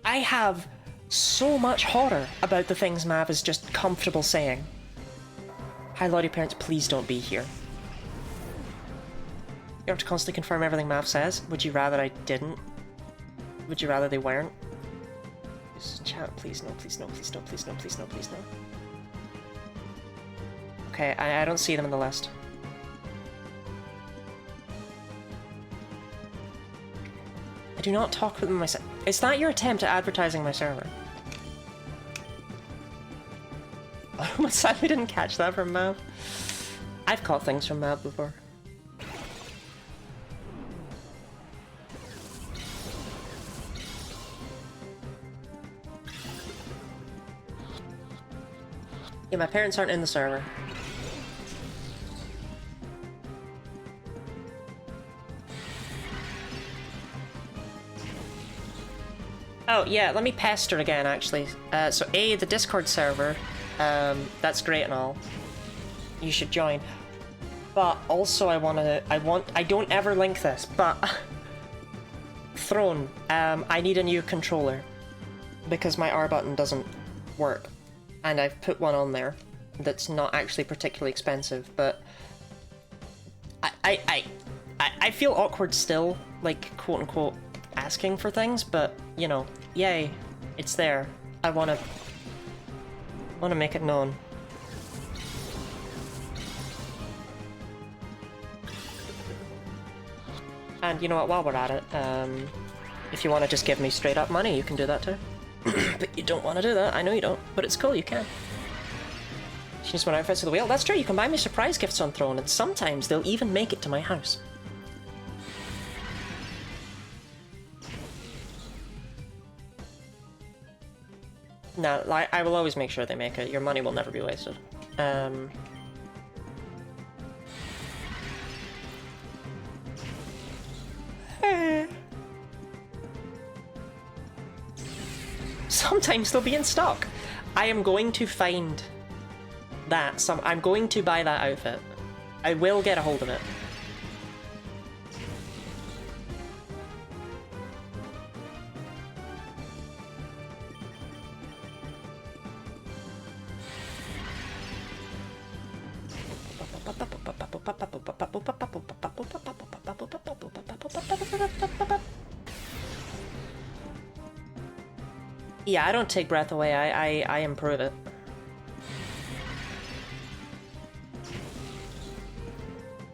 I have so much horror about the things Mav is just comfortable saying. Hi Lottie parents, please don't be here. You have to constantly confirm everything Mav says. Would you rather I didn't? Would you rather they weren't? Just chat, please no, please no, please no, please no, please no, please no. Okay, I don't see them in the list. I do not talk with them myself. Is that your attempt at advertising my server? I'm sad we didn't catch that from Mav. I've caught things from Mav before. Yeah, my parents aren't in the server. Oh, yeah, let me pester again, actually. So A, the Discord server, that's great and all. You should join. But also I don't ever link this, but Throne, I need a new controller because my R button doesn't work. And I've put one on there that's not actually particularly expensive, but I feel awkward still, like, quote-unquote, asking for things, but, you know, yay, it's there. I wanna make it known. And you know what, while we're at it, if you want to just give me straight up money, you can do that too. But you don't want to do that, I know you don't, but it's cool, you can. She just went outfits of the wheel. That's true, you can buy me surprise gifts on Throne, and sometimes they'll even make it to my house. No, I will always make sure they make it. Your money will never be wasted. Sometimes they'll be in stock. I am going to find that. I'm going to buy that outfit. I will get a hold of it. Yeah, I don't take breath away, I improve it.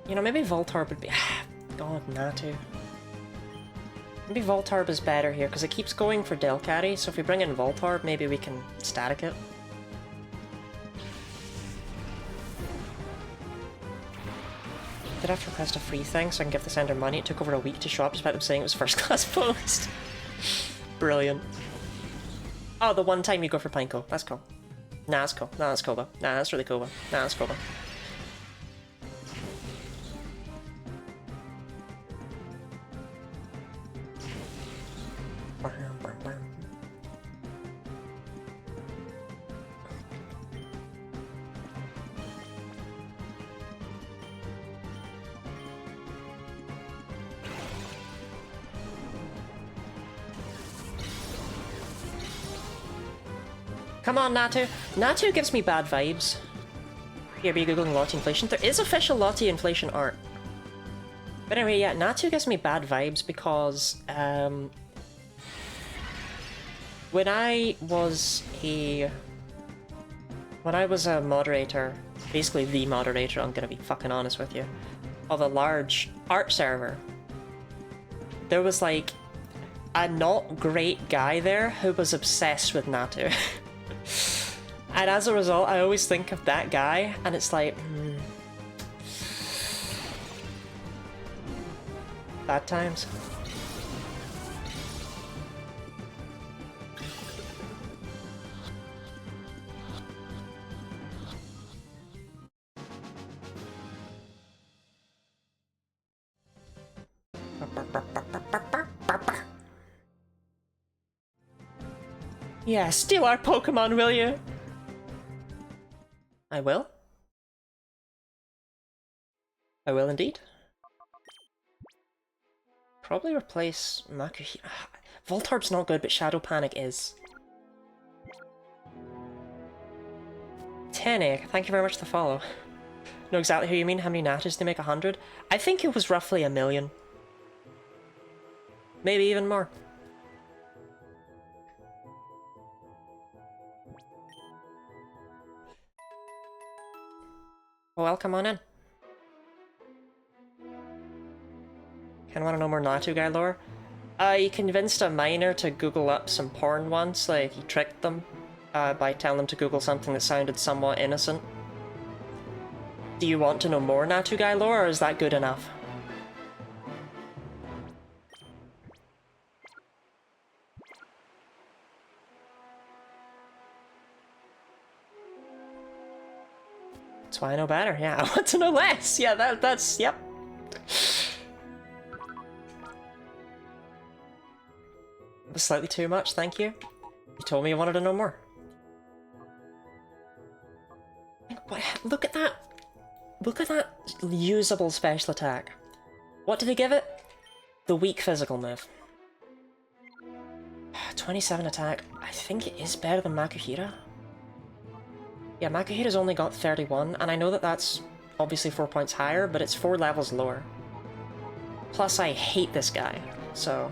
You know, maybe Voltorb would be... God, Natu. Maybe Voltorb is better here, because it keeps going for Delcatty, so if we bring in Voltorb, maybe we can static it. Did I have to request a free thing so I can give the sender money? It took over a week to show up despite them saying it was first class post. Brilliant. Oh, the one time you go for Pineco. That's cool. Nah, that's cool. Nah, that's cool though. Nah, that's really cool though. Nah, that's cool though. Come on, Natu. Natu gives me bad vibes. Here, be googling Lottie inflation. There is official Lottie inflation art. But anyway, yeah, Natu gives me bad vibes because, when I was a moderator, basically the moderator, I'm gonna be fucking honest with you, of a large art server, there was like a not great guy there who was obsessed with Natu. And as a result, I always think of that guy, and it's like, bad times. Yeah, steal our Pokemon, will you? I will. I will indeed. Probably replace Makuhita. Voltorb's not good, but Shadow Panic is. 10 egg, thank you very much for the follow. Know exactly who you mean, how many Natus they make 100? I think it was roughly 1 million. Maybe even more. Well, come on in. Kinda wanna know more Natu guy lore? He convinced a miner to Google up some porn once, like he tricked them by telling them to Google something that sounded somewhat innocent. Do you want to know more Natu guy lore, or is that good enough? That's why I know better, yeah. I want to know less! Yeah, that's, yep. It was slightly too much, thank you. You told me you wanted to know more. Look at that! Look at that usable special attack. What did they give it? The weak physical move. 27 attack. I think it is better than Makuhita. Yeah, Makuhita's only got 31, and I know that that's obviously 4 points higher, but it's 4 levels lower. Plus, I hate this guy, so...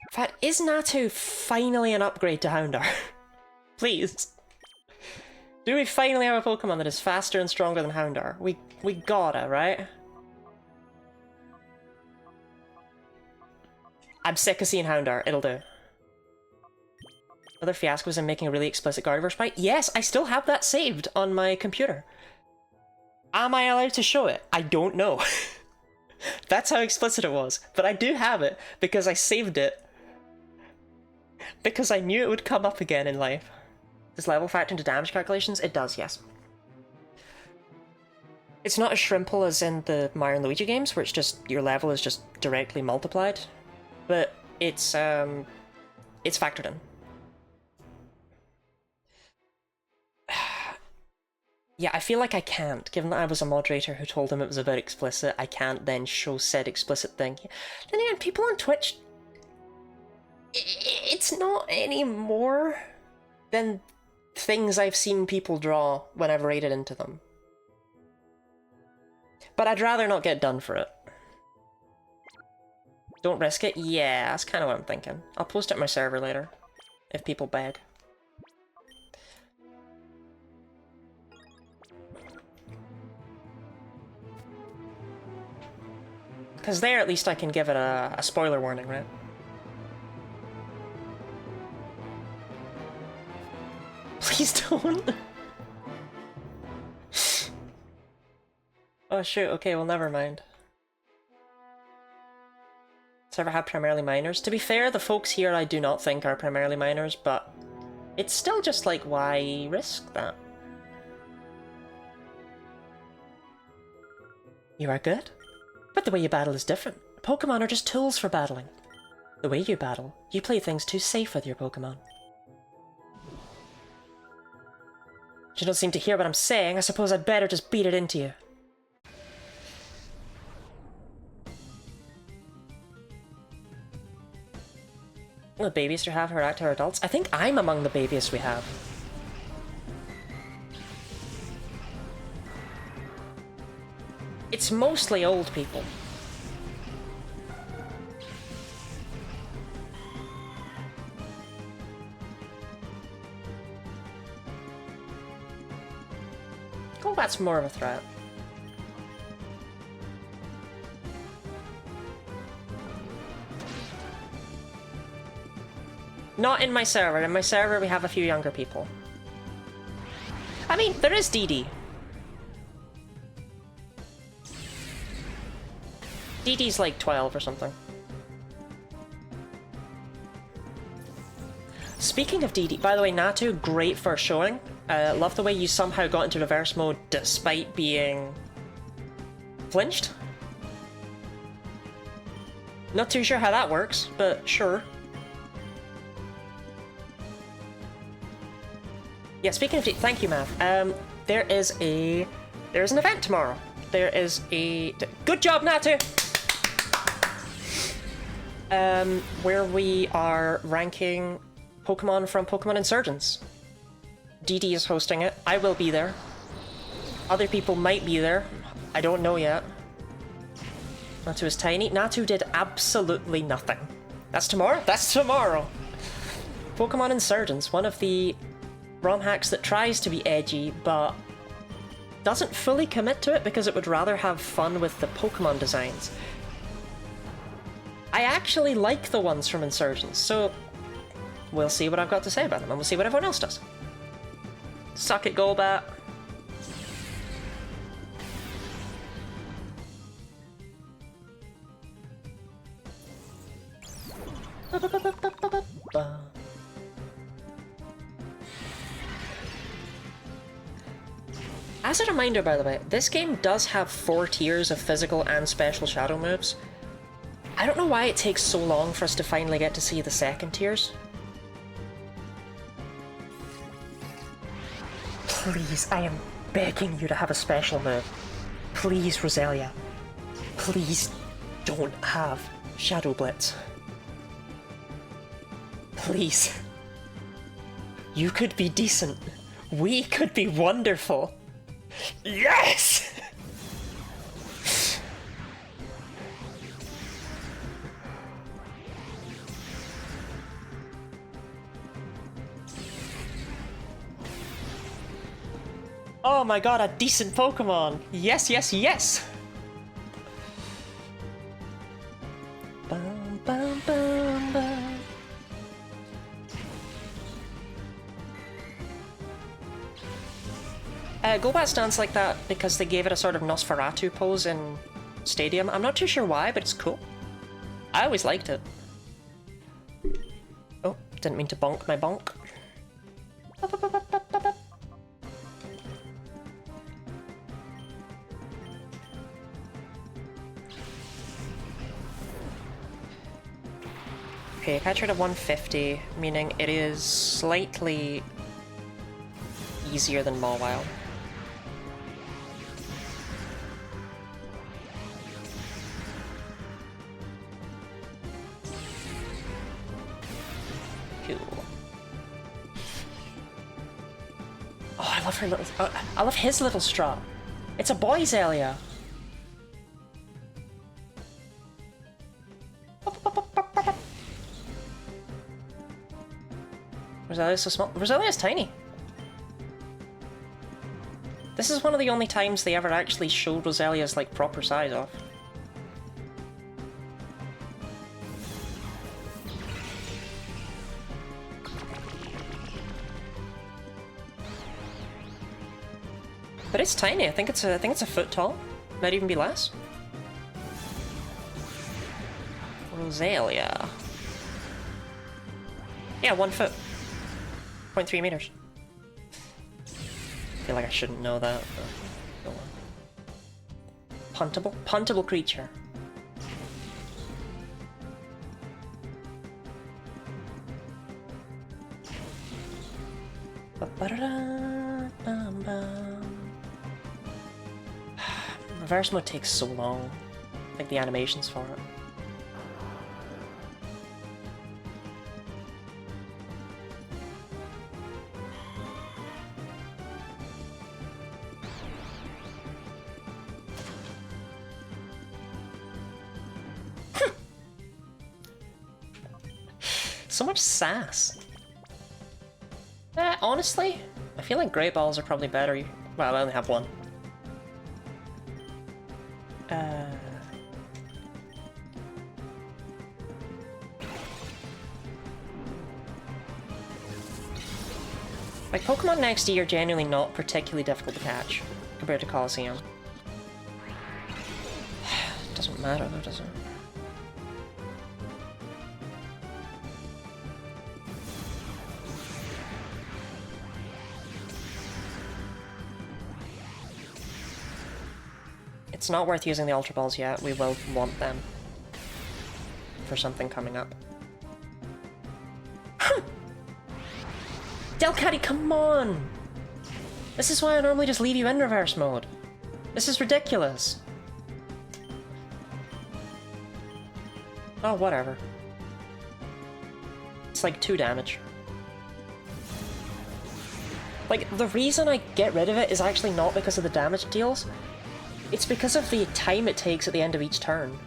In fact, is Natu finally an upgrade to Houndour? Please. Do we finally have a Pokemon that is faster and stronger than Houndour? We gotta, right? I'm sick of seeing Houndour, it'll do. Other fiascos in making a really explicit Gardevoir sprite? Yes, I still have that saved on my computer. Am I allowed to show it? I don't know. That's how explicit it was. But I do have it, because I saved it. Because I knew it would come up again in life. Does level factor into damage calculations? It does, yes. It's not as shrimple as in the Mario and Luigi games, where it's just your level is just directly multiplied, but it's factored in. Yeah, I feel like I can't, given that I was a moderator who told him it was a bit explicit, I can't then show said explicit thing. Then again, people on Twitch, it's not any more than things I've seen people draw when I've raided into them. But I'd rather not get done for it. Don't risk it? Yeah, that's kind of what I'm thinking. I'll post it on my server later, if people beg. Because there, at least I can give it a spoiler warning, right? Please don't! Oh shoot, okay, well never mind. Server have primarily minors. To be fair, the folks here I do not think are primarily minors, but it's still just like, why risk that? You are good? But the way you battle is different. Pokemon are just tools for battling. The way you battle, you play things too safe with your Pokemon. You don't seem to hear what I'm saying. I suppose I'd better just beat it into you. The babies to have her act are adults? I think I'm among the babiest we have. It's mostly old people. Oh, that's more of a threat. Not in my server. In my server, we have a few younger people. I mean, there is Dee Dee. Dee Dee's like 12 or something. Speaking of Dee Dee, by the way, Natu, great first showing. Love the way you somehow got into reverse mode despite being flinched. Not too sure how that works, but sure. Yeah, speaking of thank you, Math. There is an event tomorrow. There is a good job, Natu. Where we are ranking Pokemon from Pokemon Insurgents. Dee Dee is hosting it. I will be there. Other people might be there. I don't know yet. Natu is tiny. Natu did absolutely nothing. That's tomorrow? That's tomorrow! Pokemon Insurgents, one of the ROM hacks that tries to be edgy, but doesn't fully commit to it because it would rather have fun with the Pokemon designs. I actually like the ones from Insurgents, so we'll see what I've got to say about them, and we'll see what everyone else does. Suck it, Golbat. As a reminder, by the way, this game does have 4 tiers of physical and special shadow moves. I don't know why it takes so long for us to finally get to see the second tiers. Please, I am begging you to have a special move. Please, Roselia. Please don't have Shadow Blitz. Please. You could be decent. We could be wonderful. Yes! Oh my god, a decent Pokemon! Yes, yes, yes! Bum, bum, bum, bum. Golbat stands like that because they gave it a sort of Nosferatu pose in Stadium. I'm not too sure why, but it's cool. I always liked it. Oh, didn't mean to bonk my bonk. Okay, catch rate of 150, meaning it is slightly easier than Mawile. Cool. Oh, I love her little. I love his little straw. It's a boy Zelia. Roselia's so small. Roselia's tiny. This is one of the only times they ever actually showed Roselia's like proper size off. But it's tiny. I think it's a foot tall. Might even be less. Rosalia. Yeah, 1 foot. 0.3 meters. I feel like I shouldn't know that, but go on. Puntable? Puntable creature. Reverse mode takes so long. Like the animations for it. So much sass. Honestly, I feel like Great Balls are probably better. Well, I only have one. Like, Pokemon next year are genuinely not particularly difficult to catch compared to Colosseum. Doesn't matter though, does it? It's not worth using the Ultra Balls yet. We will want them for something coming up. Delcatty, come on! This is why I normally just leave you in reverse mode. This is ridiculous. Oh, whatever. It's like 2 damage. Like, the reason I get rid of it is actually not because of the damage it deals. It's because of the time it takes at the end of each turn.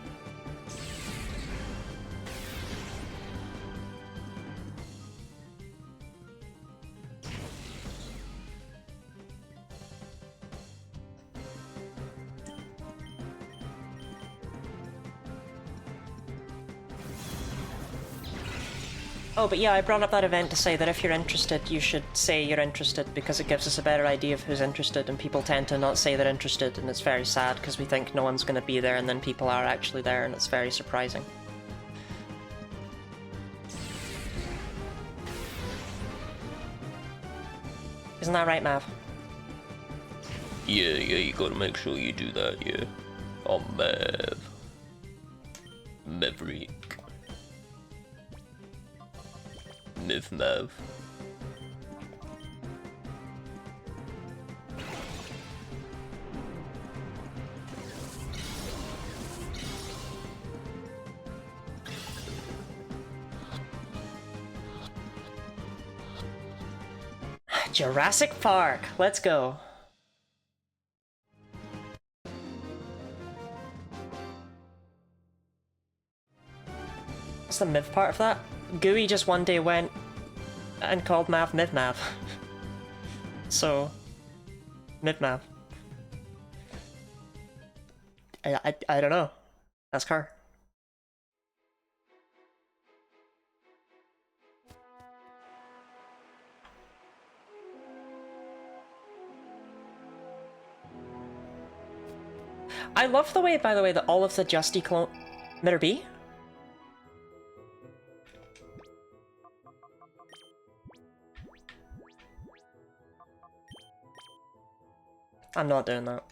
Oh, but yeah, I brought up that event to say that if you're interested, you should say you're interested, because it gives us a better idea of who's interested, and people tend to not say they're interested, and it's very sad, because we think no one's going to be there, and then people are actually there, and it's very surprising. Isn't that right, Mav? Yeah, you gotta make sure you do that, yeah. I'm Mav. Maverick. Mav. Jurassic Park, let's go. What's the Miv part of that? Gooey just one day went and called Mav Mid-Mav. So, Mid-Mav. I don't know. Ask her. I love the way, by the way, that all of the Justy clone... Mitter B? I'm not doing that.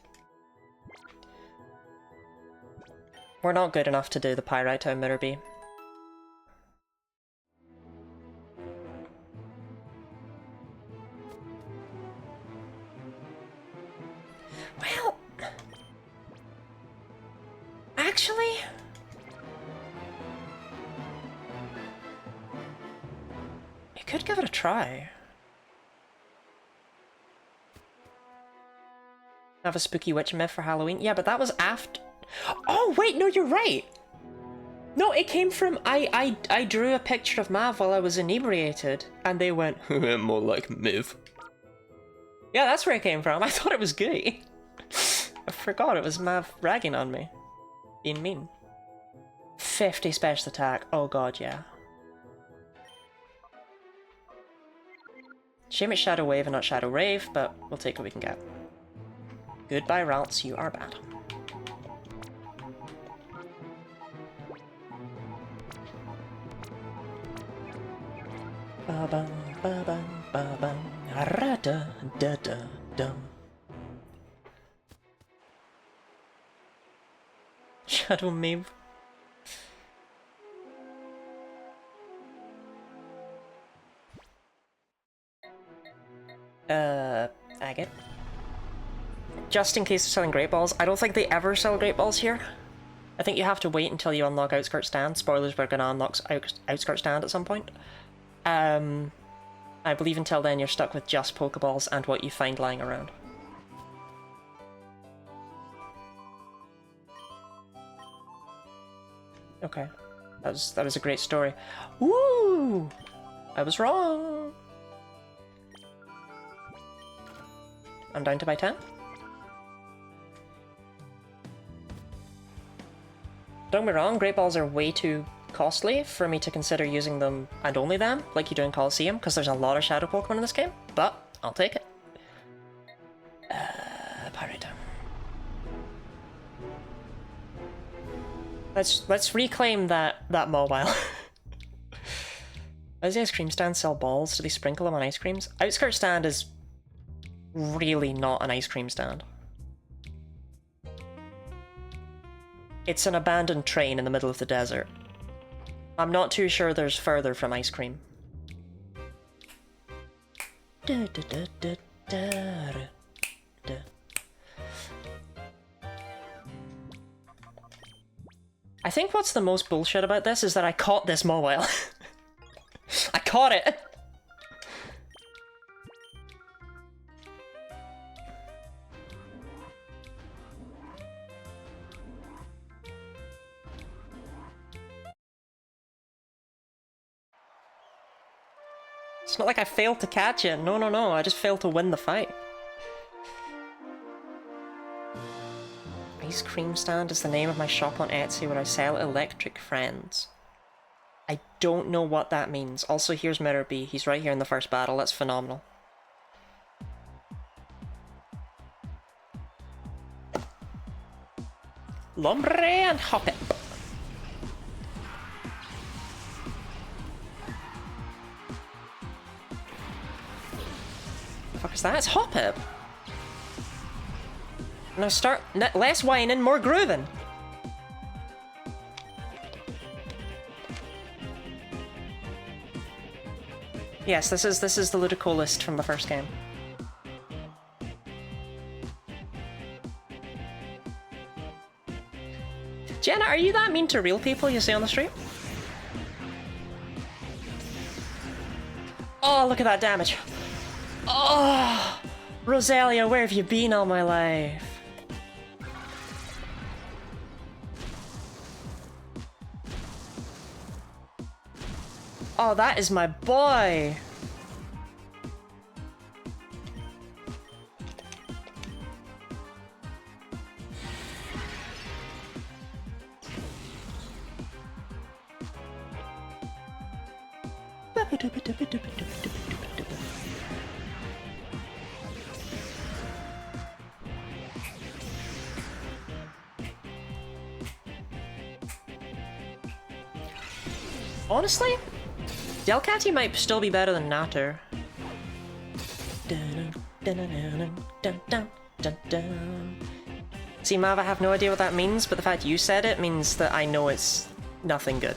We're not good enough to do the Pyrite Town Mitter B. Well... Actually... You could give it a try. Have a spooky witch myth for Halloween? Yeah, but that was after... Oh, wait, no, you're right! No, it came from... I drew a picture of Mav while I was inebriated, and they went, more like Miv. Yeah, that's where it came from. I thought it was good. I forgot it was Mav ragging on me. Being mean. 50 special attack. Oh god, yeah. Shame it's Shadow Wave and not Shadow Rave, but we'll take what we can get. Goodbye, Ralts, you are bad. Ba-bum, ba-bum, ba-bum, ra-da-da-da-dum. Shadow Mave. Agate. Just in case they're selling Great Balls, I don't think they ever sell Great Balls here. I think you have to wait until you unlock Outskirt Stand. Spoilers, we're gonna unlock Outskirt Stand at some point. I believe until then you're stuck with just Pokeballs and what you find lying around. Okay, that was a great story. Woo! I was wrong. I'm down to buy 10. Don't get me wrong, Great Balls are way too costly for me to consider using them and only them, like you do in Coliseum, because there's a lot of Shadow Pokemon in this game, but I'll take it. Pirate. Let's reclaim that mobile. Does the ice cream stand sell balls? Do they sprinkle them on ice creams? Outskirt Stand is really not an ice cream stand. It's an abandoned train in the middle of the desert. I'm not too sure there's further from ice cream. I think what's the most bullshit about this is that I caught this mobile. I caught it! It's not like I failed to catch it. No, no, no. I just failed to win the fight. Ice Cream Stand is the name of my shop on Etsy where I sell electric friends. I don't know what that means. Also, here's Mirror B. He's right here in the first battle. That's phenomenal. Lombre and Hoppip. The fuck is that? It's Hoppip. Now start less whining, more grooving. Yes, this is the Ludicolo from the first game. Jenna, are you that mean to real people you see on the street? Oh, look at that damage. Oh, Rosalia, where have you been all my life? Oh, that is my boy! Honestly, Delcatty might still be better than Natter. See, Mav, I have no idea what that means, but the fact you said it means that I know it's nothing good.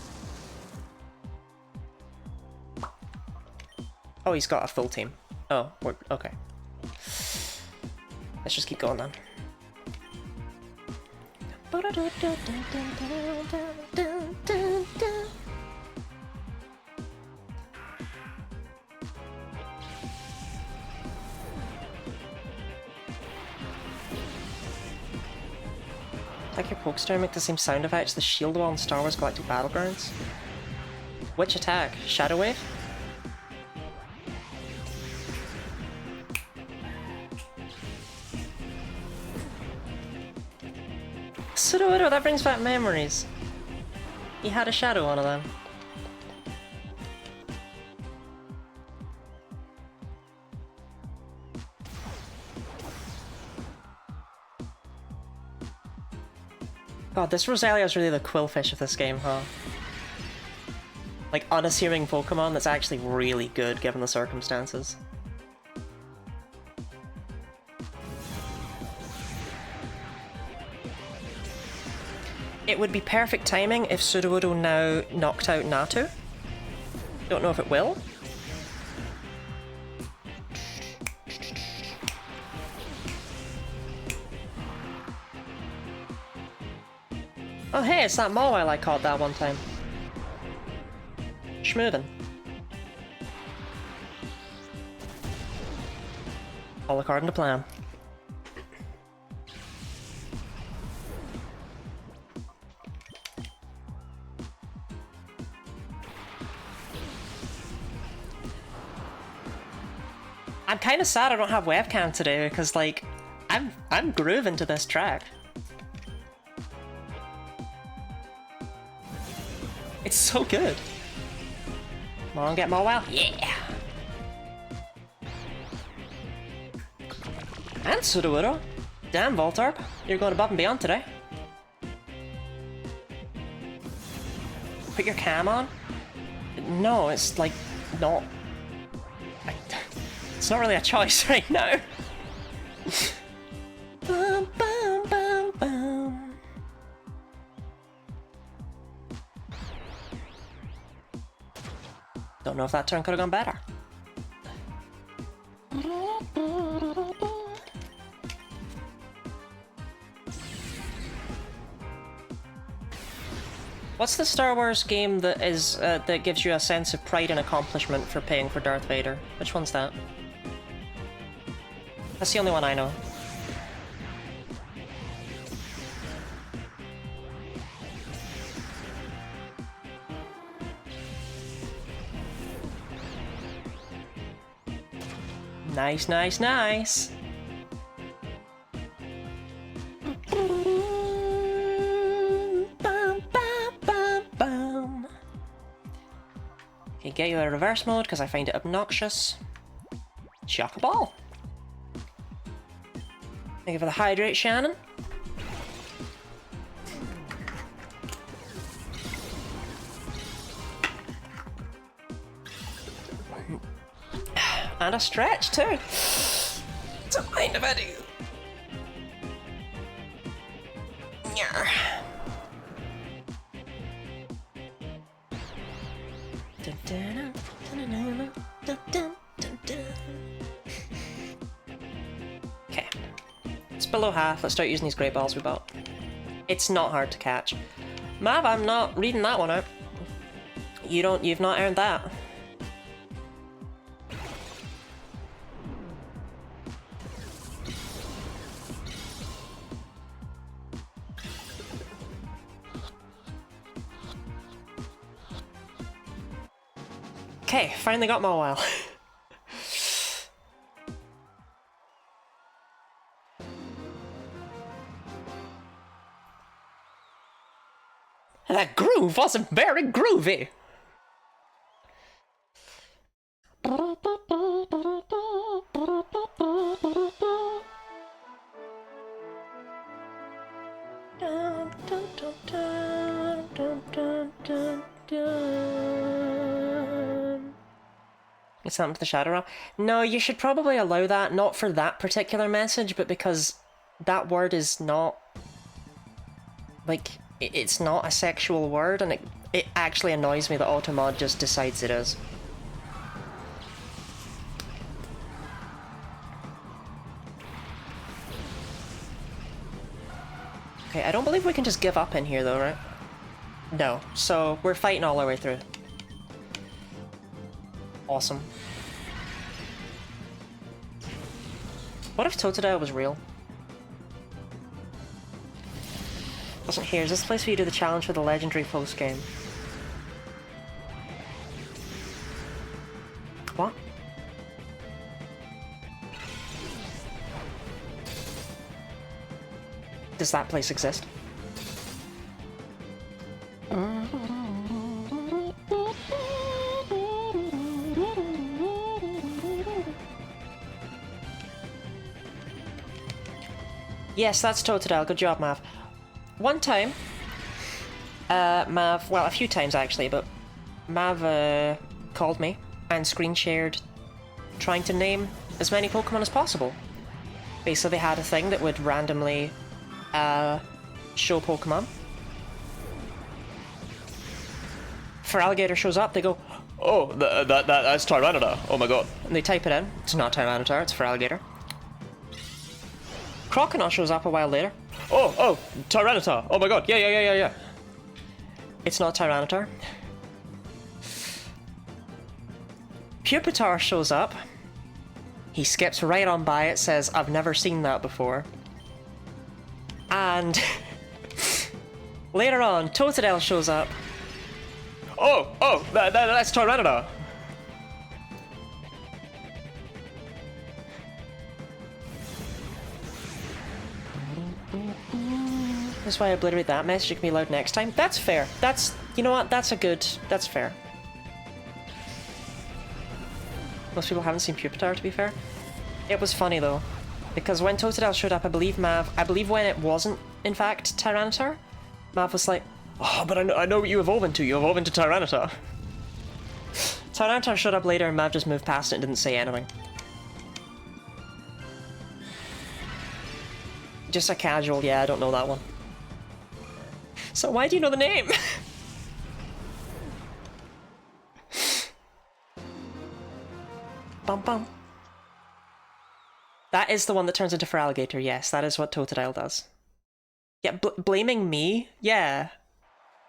Oh, he's got a full team. Oh, okay. Let's just keep going then. Like your Pokestar make the same sound effects the shield wall in Star Wars Galactic Battlegrounds. Which attack? Shadow Wave? Sudowoodo, that brings back memories. He had a shadow one of them. God, this Roselia is really the Quillfish of this game, huh? Like, unassuming Pokemon that's actually really good given the circumstances. It would be perfect timing if Sudowoodo now knocked out Natu. Don't know if it will. Oh hey, it's that Mawile I caught that one time. Schmoothin'. All according to plan. I'm kind of sad I don't have webcam today because, like, I'm grooving to this track. It's so good. Come on, get Mawile. Yeah. And Sudowoodo. Damn, Voltorb, you're going above and beyond today. Put your cam on? No, it's like not. It's not really a choice right now. Bum, bum, bum, bum. Don't know if that turn could have gone better. What's the Star Wars game that is that gives you a sense of pride and accomplishment for paying for Darth Vader? Which one's that? That's the only one I know. Nice, nice, nice. Okay, get you out of reverse mode because I find it obnoxious. Shock a ball. Thank you for the hydrate, Shannon. And a stretch too. Don't mind if I do. Nyar. Okay. It's below half. Let's start using these great balls we bought. It's not hard to catch. Mav, I'm not reading that one out. You've not earned that. Okay, finally got Mawile. That groove wasn't very groovy. It's something to the Shadow Realm. No, you should probably allow that, not for that particular message, but because that word is not, like, it's not a sexual word, and it actually annoys me that Automod just decides it is. Okay, I don't believe we can just give up in here though, right? No, so we're fighting all our way through. Awesome. What if Totodile was real? Wasn't here. Is this the place where you do the challenge for the legendary post-game? What? Does that place exist? Yes, that's Totodile. Good job, Mav. One time, Mav, well, a few times actually, but Mav called me and screen shared trying to name as many Pokemon as possible. Basically, they had a thing that would randomly show Pokemon. Feraligatr shows up, they go, Oh, that's Tyranitar. Oh my god. and they type it in. It's not Tyranitar, it's Feraligatr. Croconaw shows up a while later. Oh, Tyranitar. Oh my god. Yeah. It's not Tyranitar. Pupitar shows up. He skips right on by it, says, I've never seen that before. And later on, Totodile shows up. Oh, that's Tyranitar. That's why I obliterate that message. It can be loud next time. That's fair. You know what? That's fair. Most people haven't seen Pupitar, to be fair. It was funny, though. Because when Totodile showed up, I believe when it wasn't, in fact, Tyranitar, Mav was like, Oh, but I know what you evolve into. You evolve into Tyranitar. Tyranitar showed up later and Mav just moved past it and didn't say anything. Just a casual, yeah, I don't know that one. So why do you know the name? Bum bum. That is the one that turns into Feraligatr, yes, that is what Totodile does. Yeah, blaming me? Yeah.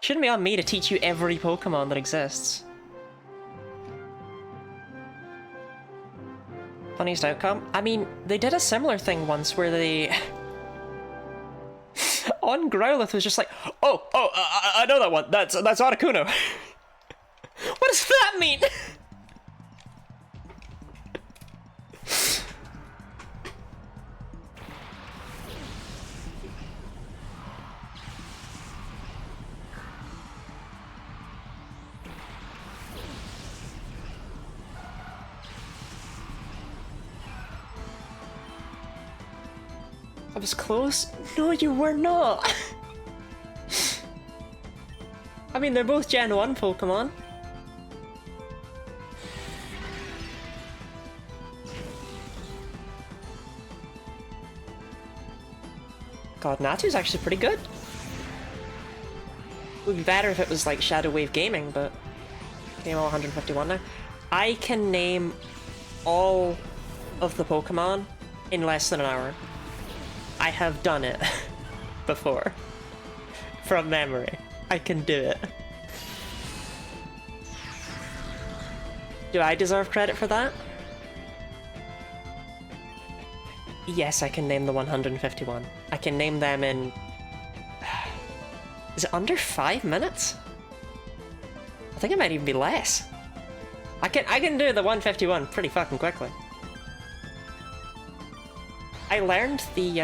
Shouldn't be on me to teach you every Pokemon that exists. Funniest outcome? I mean, they did a similar thing once where they... on Growlithe was just like, I know that one. That's Articuno. What does that mean? I was close? No, you were not! I mean, they're both Gen 1 Pokemon. God, Natu's actually pretty good. It would be better if it was like Shadow Wave Gaming, but... Okay, I'm all 151 now. I can name all of the Pokemon in less than an hour. I have done it before. From memory. I can do it. Do I deserve credit for that? Yes, I can name the 151. I can name them in... Is it under 5 minutes? I think it might even be less. I can do the 151 pretty fucking quickly. I learned the,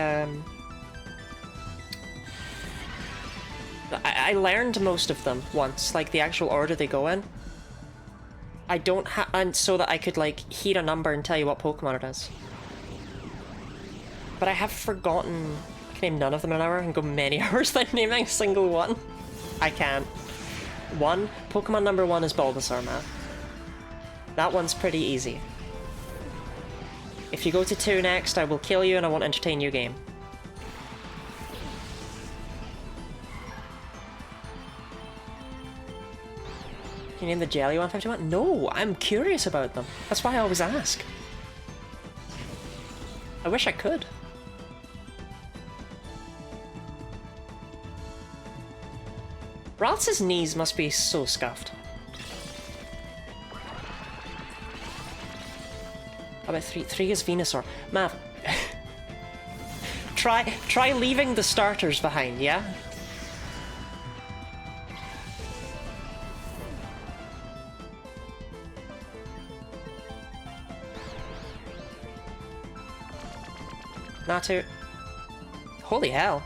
I learned most of them once, like the actual order they go in. I don't have, and so that I could like hear a number and tell you what Pokemon it is. But I have forgotten, I can name none of them in an hour and go many hours without naming a single one. I can't. Pokemon number 1 is Bulbasaur, man. That one's pretty easy. If you go to 2 next, I will kill you and I won't entertain your game. Can you name the Jelly 151? No, I'm curious about them. That's why I always ask. I wish I could. Ralph's knees must be so scuffed. How about 3? 3 is Venusaur. Mav. Try leaving the starters behind, yeah? Natu. Holy hell.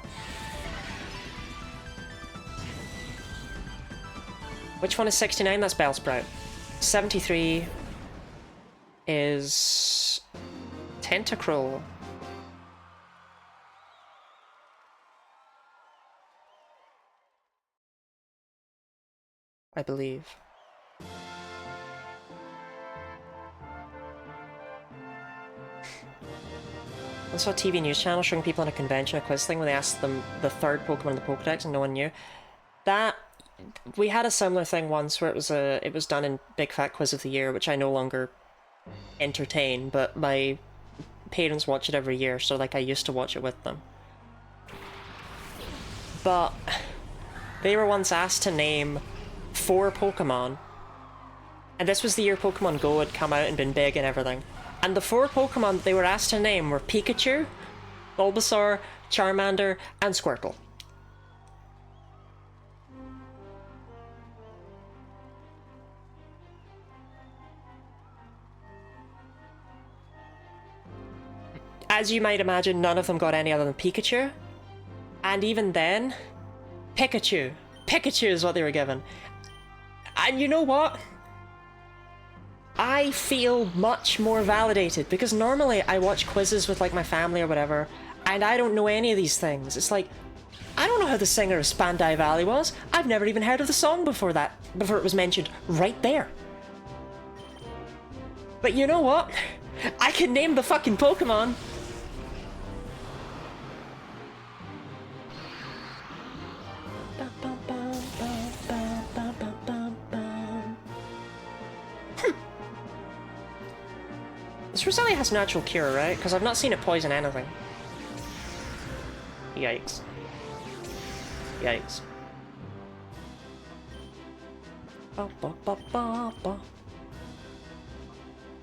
Which one is 69? That's Bellsprout. 73 is Tentacruel. I believe. I saw a TV news channel showing people on a convention a quiz thing where they asked them the third Pokemon in the Pokedex and no one knew. That we had a similar thing once where it was done in Big Fat Quiz of the Year, which I no longer entertain, but my parents watch it every year, so like I used to watch it with them. But they were once asked to name 4 Pokemon, and this was the year Pokemon Go had come out and been big and everything. And the 4 Pokemon they were asked to name were Pikachu, Bulbasaur, Charmander, and Squirtle. As you might imagine, none of them got any other than Pikachu. And even then, Pikachu. Pikachu is what they were given. And you know what? I feel much more validated, because normally I watch quizzes with like my family or whatever, and I don't know any of these things. It's like, I don't know who the singer of Spandai Valley was. I've never even heard of the song before it was mentioned right there. But you know what? I can name the fucking Pokemon. This Roselia has natural cure, right? Because I've not seen it poison anything. Yikes. Yikes.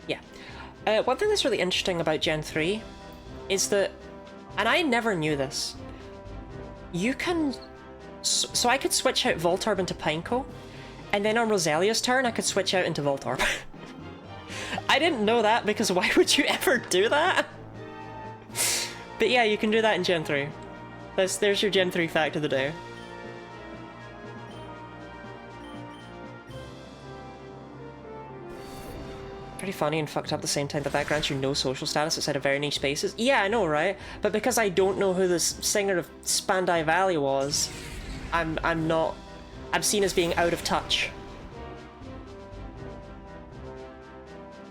Yeah. One thing that's really interesting about Gen 3 is that, and I never knew this, you can... So I could switch out Voltorb into Pineco, and then on Roselia's turn I could switch out into Voltorb. I didn't know that, because why would you ever do that? But yeah, you can do that in Gen 3. There's your Gen 3 fact of the day. Pretty funny and fucked up at the same time, but that grants you no social status outside of very niche spaces. Yeah, I know, right? But because I don't know who this singer of Spandai Valley was, I'm seen as being out of touch.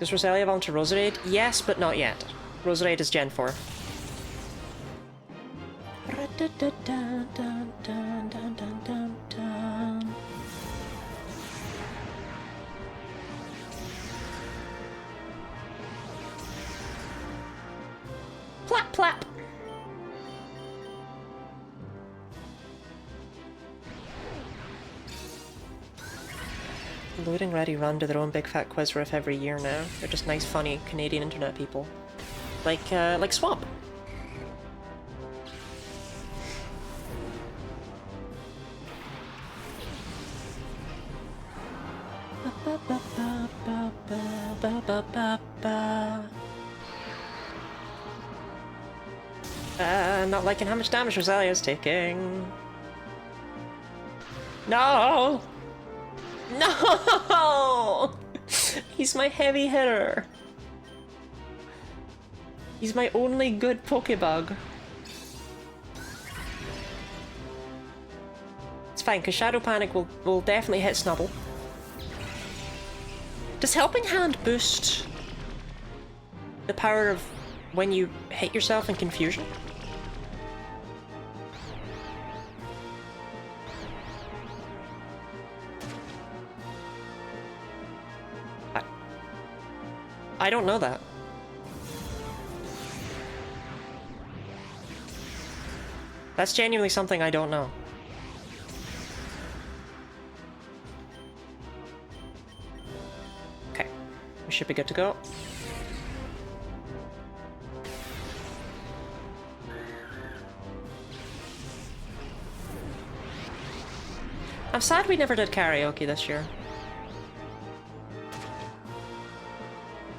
Does Roselia evolve to Roserade? Yes, but not yet. Roserade is Gen 4. Plap plap! Loading Ready Run do their own big fat quiz riff every year now. They're just nice, funny Canadian internet people. Like Swamp. Not liking how much damage Roselia is taking. No! No! He's my heavy hitter. He's my only good Pokebug. It's fine, because Shadow Panic will definitely hit Snubble. Does Helping Hand boost the power of when you hit yourself in confusion? I don't know that. That's genuinely something I don't know. We should be good to go. I'm sad we never did karaoke this year.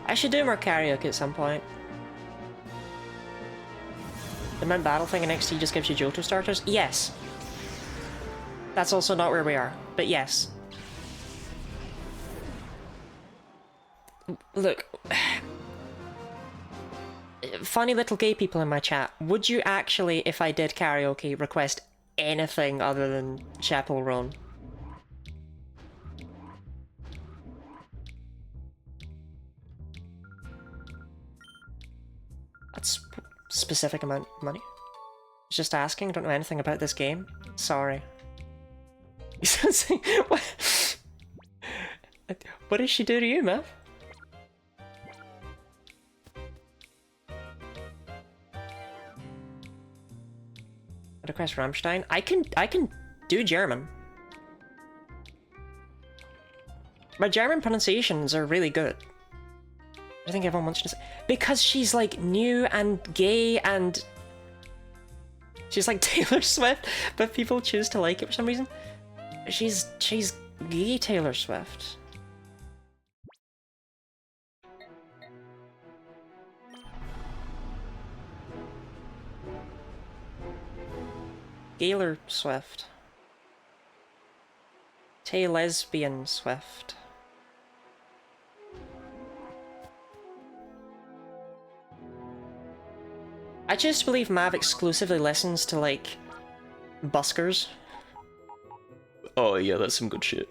I should do more karaoke at some point. The Mount Battle thing in XT just gives you Johto starters? Yes. That's also not where we are, but yes. Look. Funny little gay people in my chat, would you actually, if I did karaoke, request anything other than Chapel Run? That's specific amount of money. Just asking, don't know anything about this game. Sorry. What? What did she do to you, man? Request Rammstein. I can do German. My German pronunciations are really good. I think everyone wants to say because she's like new and gay and she's like Taylor Swift, but people choose to like it for some reason. She's gay Taylor Swift. Taylor Swift. Tay lesbian Swift. I choose to believe Mav exclusively listens to, like, buskers. Oh yeah, that's some good shit.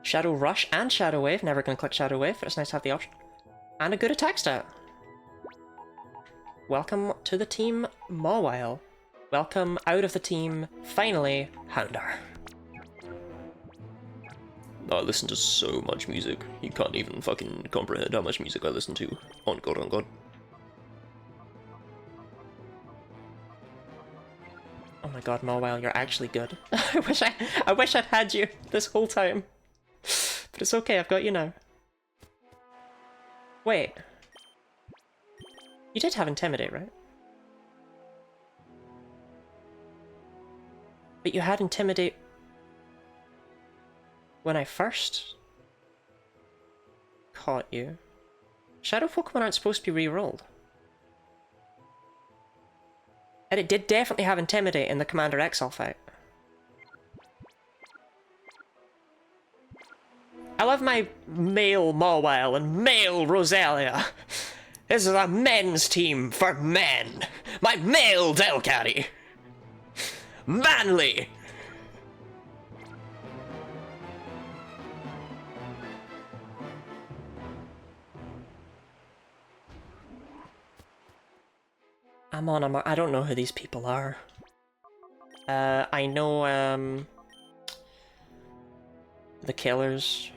Shadow Rush and Shadow Wave. Never gonna click Shadow Wave, but it's nice to have the option. And a good attack stat. Welcome to the team, Mawile. Welcome out of the team, finally, Houndar. I listen to so much music. You can't even fucking comprehend how much music I listen to. On God, on God. Oh my god, Mawile, you're actually good. I wish I'd had you this whole time. But it's okay, I've got you now. Wait. You did have Intimidate, right? But you had Intimidate when I first caught you. Shadow Pokemon aren't supposed to be re-rolled. And it did definitely have Intimidate in the Commander Exile fight. I love my male Mawile and male Roselia. This is a men's team for men. My male Delcatty. Manly. I don't know who these people are. I know, the killers.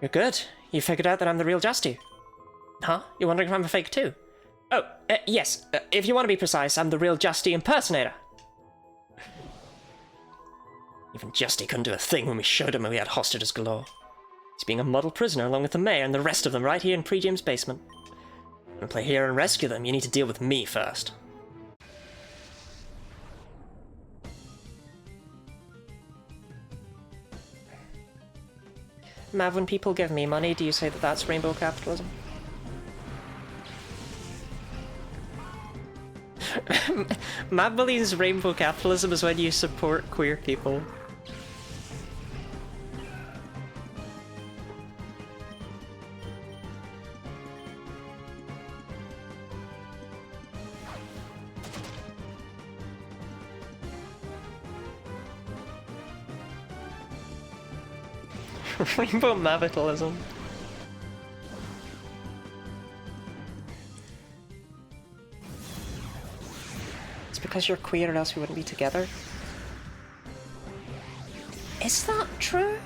You're good. You figured out that I'm the real Justy. Huh? You're wondering if I'm a fake too? Oh, yes. If you want to be precise, I'm the real Justy impersonator. Even Justy couldn't do a thing when we showed him and we had hostages galore. He's being a model prisoner along with the mayor and the rest of them right here in Pre-James' basement. To play hero and rescue them, you need to deal with me first. Mav, when people give me money, do you say that that's rainbow capitalism? Mav believes rainbow capitalism is when you support queer people. Rainbow Mavitalism. It's because you're queer or else we wouldn't be together. Is that true?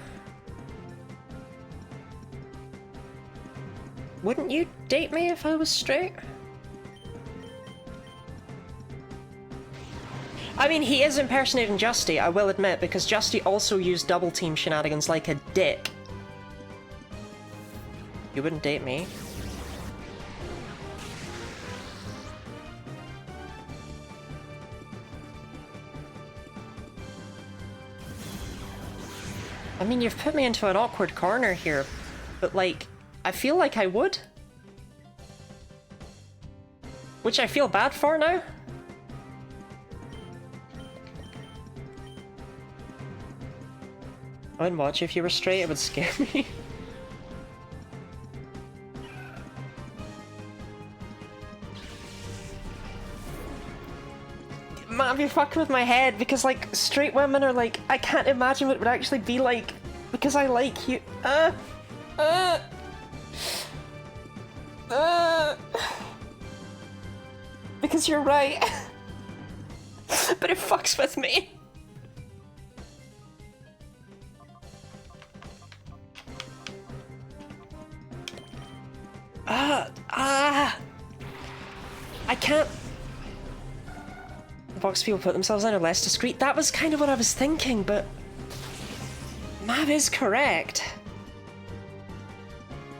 Wouldn't you date me if I was straight? I mean, he is impersonating Justy, I will admit, because Justy also used double team shenanigans like a dick. You wouldn't date me. I mean, you've put me into an awkward corner here, but like, I feel like I would. Which I feel bad for now. I wouldn't watch you if you were straight, it would scare me. Man, you're fucking with my head, because like, straight women are like, I can't imagine what it would actually be like, because I like you. Because you're right. But it fucks with me. I can't. The box people put themselves in are less discreet. That was kind of what I was thinking, but Mav is correct.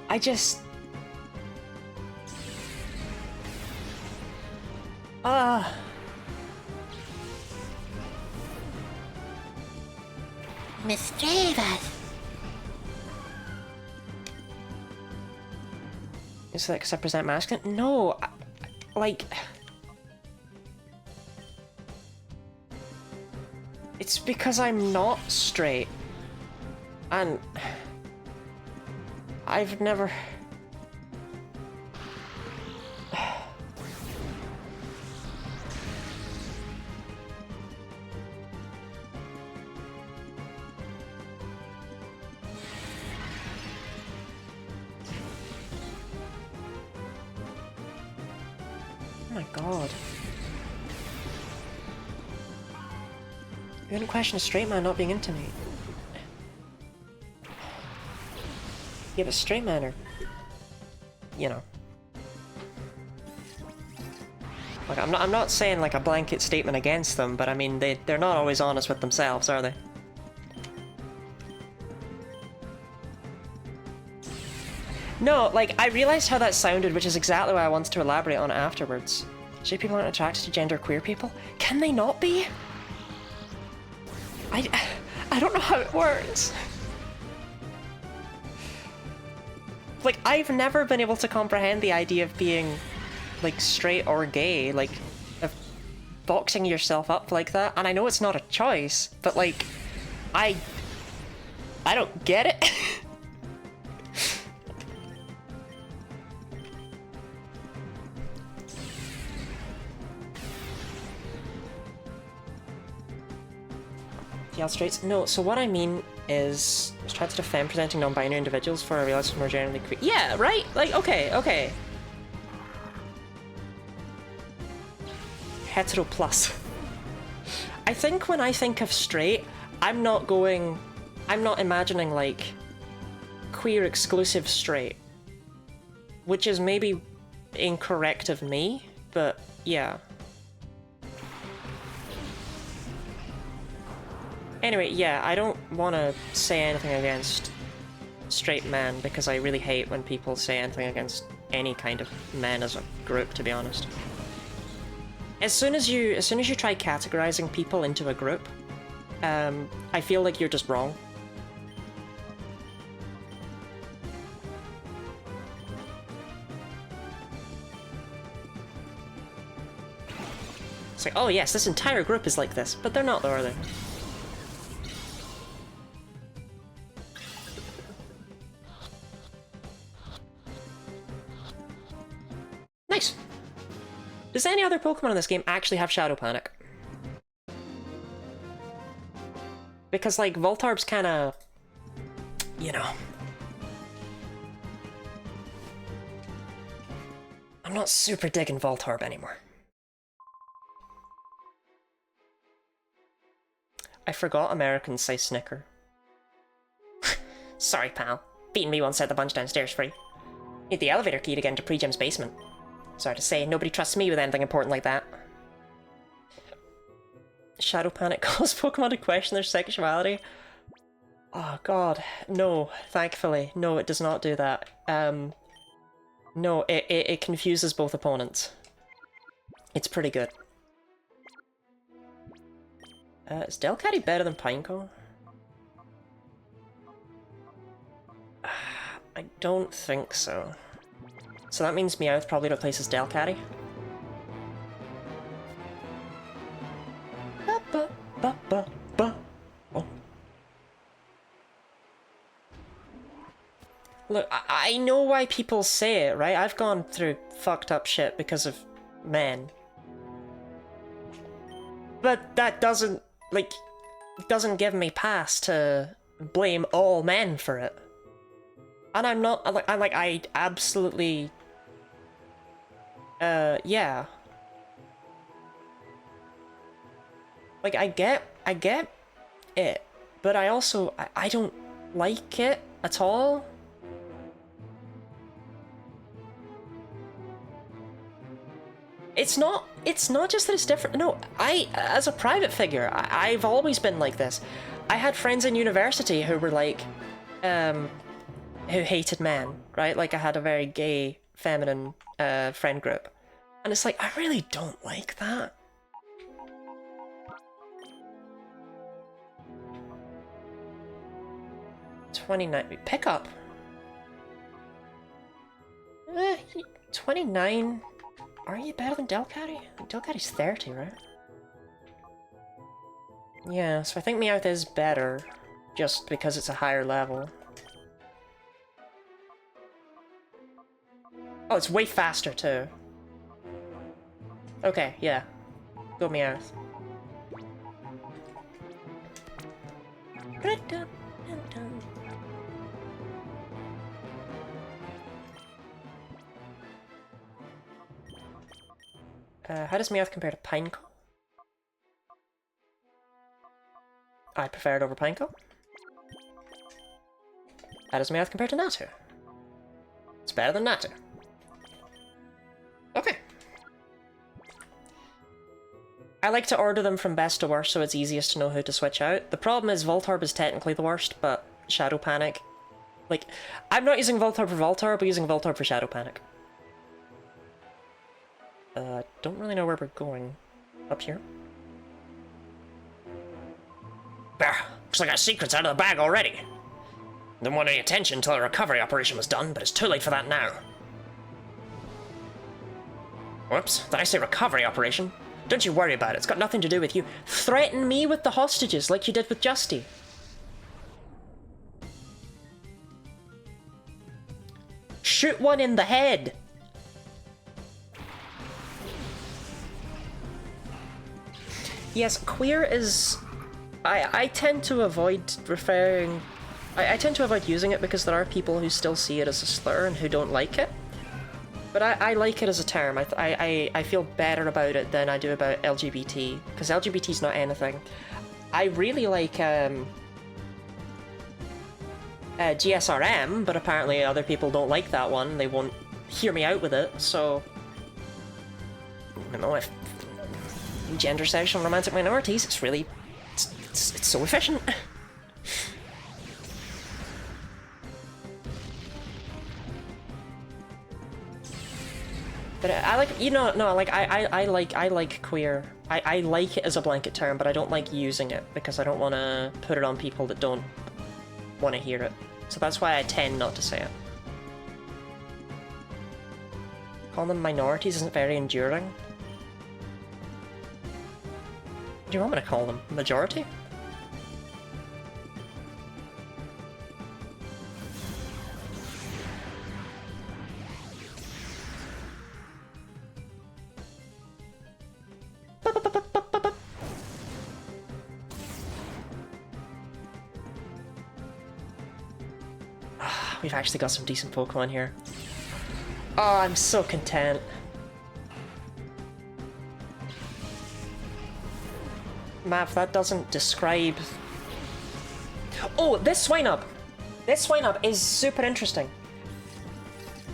I just... Mischievous. Is that because I present masculine? No, like... It's because I'm not straight. And... I've never... Oh my god. You wouldn't question a straight man not being into me. Yeah, but straight men are... You know. Like, I'm not saying like a blanket statement against them, but I mean, they're not always honest with themselves, are they? No, like, I realized how that sounded, which is exactly why I wanted to elaborate on it afterwards. Straight people aren't attracted to genderqueer people? Can they not be? I don't know how it works. Like, I've never been able to comprehend the idea of being, like, straight or gay, like, of boxing yourself up like that. And I know it's not a choice, but, like, I don't get it. Yeah, straights. No, so what I mean is, I was trying to defend presenting non-binary individuals for I realized it's more generally yeah, right? Like, okay. Hetero plus. I think when I think of straight, I'm not imagining, like, queer exclusive straight. Which is maybe incorrect of me, but yeah. Anyway, yeah, I don't want to say anything against straight men, because I really hate when people say anything against any kind of men as a group, to be honest. As soon as you try categorizing people into a group, I feel like you're just wrong. It's like, oh yes, this entire group is like this, but they're not though, are they? Nice! Does any other Pokemon in this game actually have Shadow Panic? Because, like, Voltarb's kinda... you know... I'm not super digging Voltarb anymore. I forgot Americans say snicker. Sorry, pal. Beating me once out the bunch downstairs free. Need the elevator key to get into Pre-Gem's basement. Sorry to say, nobody trusts me with anything important like that. Shadow Panic calls Pokemon to question their sexuality. Oh god, no, thankfully. No, it does not do that. No, it confuses both opponents. It's pretty good. Is Delcatty better than Pineco? I don't think so. So that means Meowth probably replaces Delcatty. Oh. Look, I know why people say it, right? I've gone through fucked up shit because of men. But that doesn't, like, doesn't give me pass to blame all men for it. And I'm not, I absolutely, yeah. Like, I get it, but I also, I don't like it at all. It's not just that it's different. No, as a private figure, I've always been like this. I had friends in university who were like, who hated men, right? Like, I had a very gay, feminine, friend group. And it's like, I really don't like that. Pick up. 29. Are you better than Delcatty? Delcatty's 30, right? Yeah, so I think Meowth is better, just because it's a higher level. Oh, it's way faster, too. Okay, yeah. Go Meowth. How does Meowth compare to Pineco? I prefer it over Pineco. How does Meowth compare to Natu? It's better than Natu. Okay. I like to order them from best to worst so it's easiest to know who to switch out. The problem is Voltorb is technically the worst, but Shadow Panic... Like, I'm not using Voltorb for Voltorb, but using Voltorb for Shadow Panic. Don't really know where we're going. Up here? Bah, looks like our secret's out of the bag already. Didn't want any attention until the recovery operation was done, but it's too late for that now. Whoops, did I say recovery operation? Don't you worry about it, it's got nothing to do with you. Threaten me with the hostages like you did with Justy. Shoot one in the head! Yes, queer is... I tend to avoid referring... I tend to avoid using it because there are people who still see it as a slur and who don't like it. But I like it as a term. I feel better about it than I do about LGBT, because LGBT's not anything. I really like GSRM, but apparently other people don't like that one. They won't hear me out with it, so... I don't know if... Gender, sexual, and romantic minorities, it's really... It's so efficient. But I like, you know, no, like, I like queer. I like it as a blanket term, but I don't like using it, because I don't want to put it on people that don't want to hear it. So that's why I tend not to say it. Calling them minorities isn't very enduring. What do you want me to call them? Majority? We've actually got some decent Pokemon here. Oh, I'm so content. Mav, that doesn't describe... Oh, this Swinub! This Swinub is super interesting.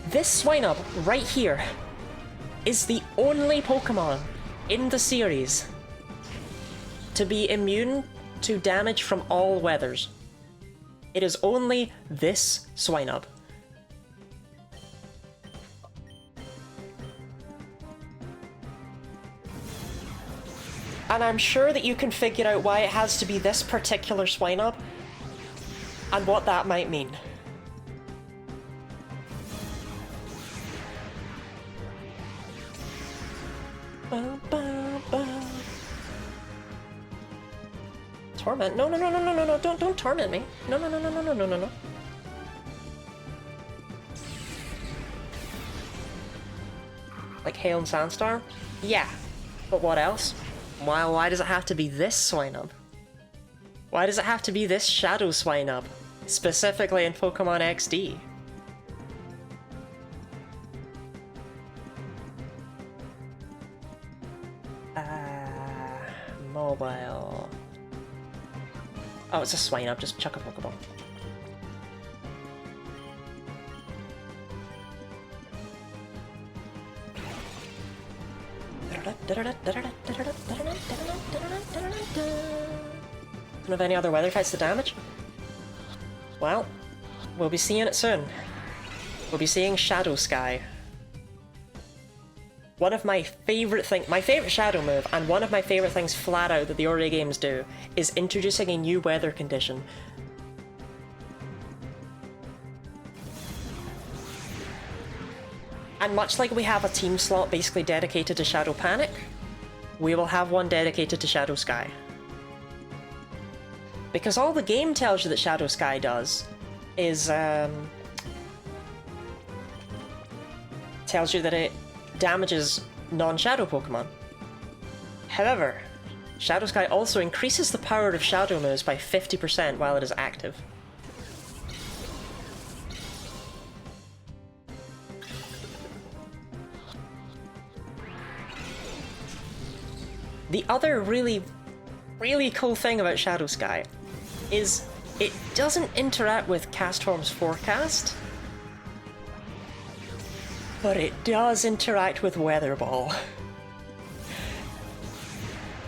This Swinub right here is the only Pokemon in the series to be immune to damage from all weathers. It is only this Swinub. And I'm sure that you can figure out why it has to be this particular Swinub and what that might mean. Torment? No, no, no, no, no, no, no, don't torment me. No, no, no, no, no, no, no, no, no. Like Hail and Sandstorm? Yeah. But what else? Why does it have to be this Swinub? Why does it have to be this Shadow Swinub? Specifically in Pokemon XD? Mobile. Oh, it's a Swinub, just chuck a Pokeball. Don't have any other weather fights to damage? Well, we'll be seeing it soon. We'll be seeing Shadow Sky. One of my favorite Shadow move, and one of my favorite things flat out that the Ori games do, is introducing a new weather condition. And much like we have a team slot basically dedicated to Shadow Panic, we will have one dedicated to Shadow Sky. Because all the game tells you that Shadow Sky does is, tells you that it damages non-Shadow Pokemon. However, Shadow Sky also increases the power of Shadow moves by 50% while it is active. The other really cool thing about Shadow Sky is it doesn't interact with Castform's Forecast, but it does interact with Weather Ball.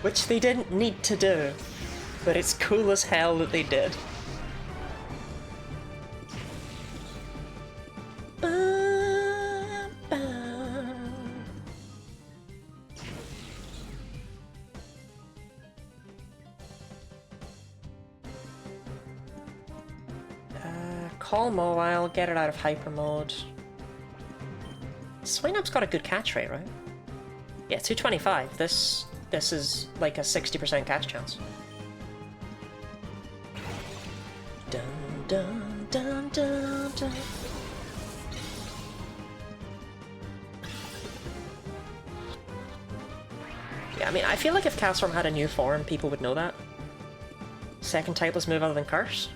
Which they didn't need to do, but it's cool as hell that they did. Call Mobile, get it out of Hyper Mode. Swinub's got a good catch rate, right? Yeah, 225. This is like a 60% catch chance. Dun dun dun dun dun. Yeah, I mean, I feel like if Castform had a new form, people would know that. Second typeless move other than Curse?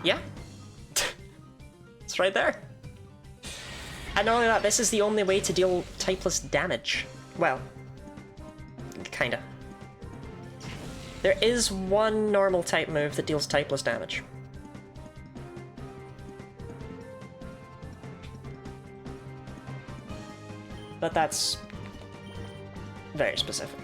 Yeah. It's right there. And not only that, this is the only way to deal typeless damage. Well, kinda. There is one normal type move that deals typeless damage. But that's very specific.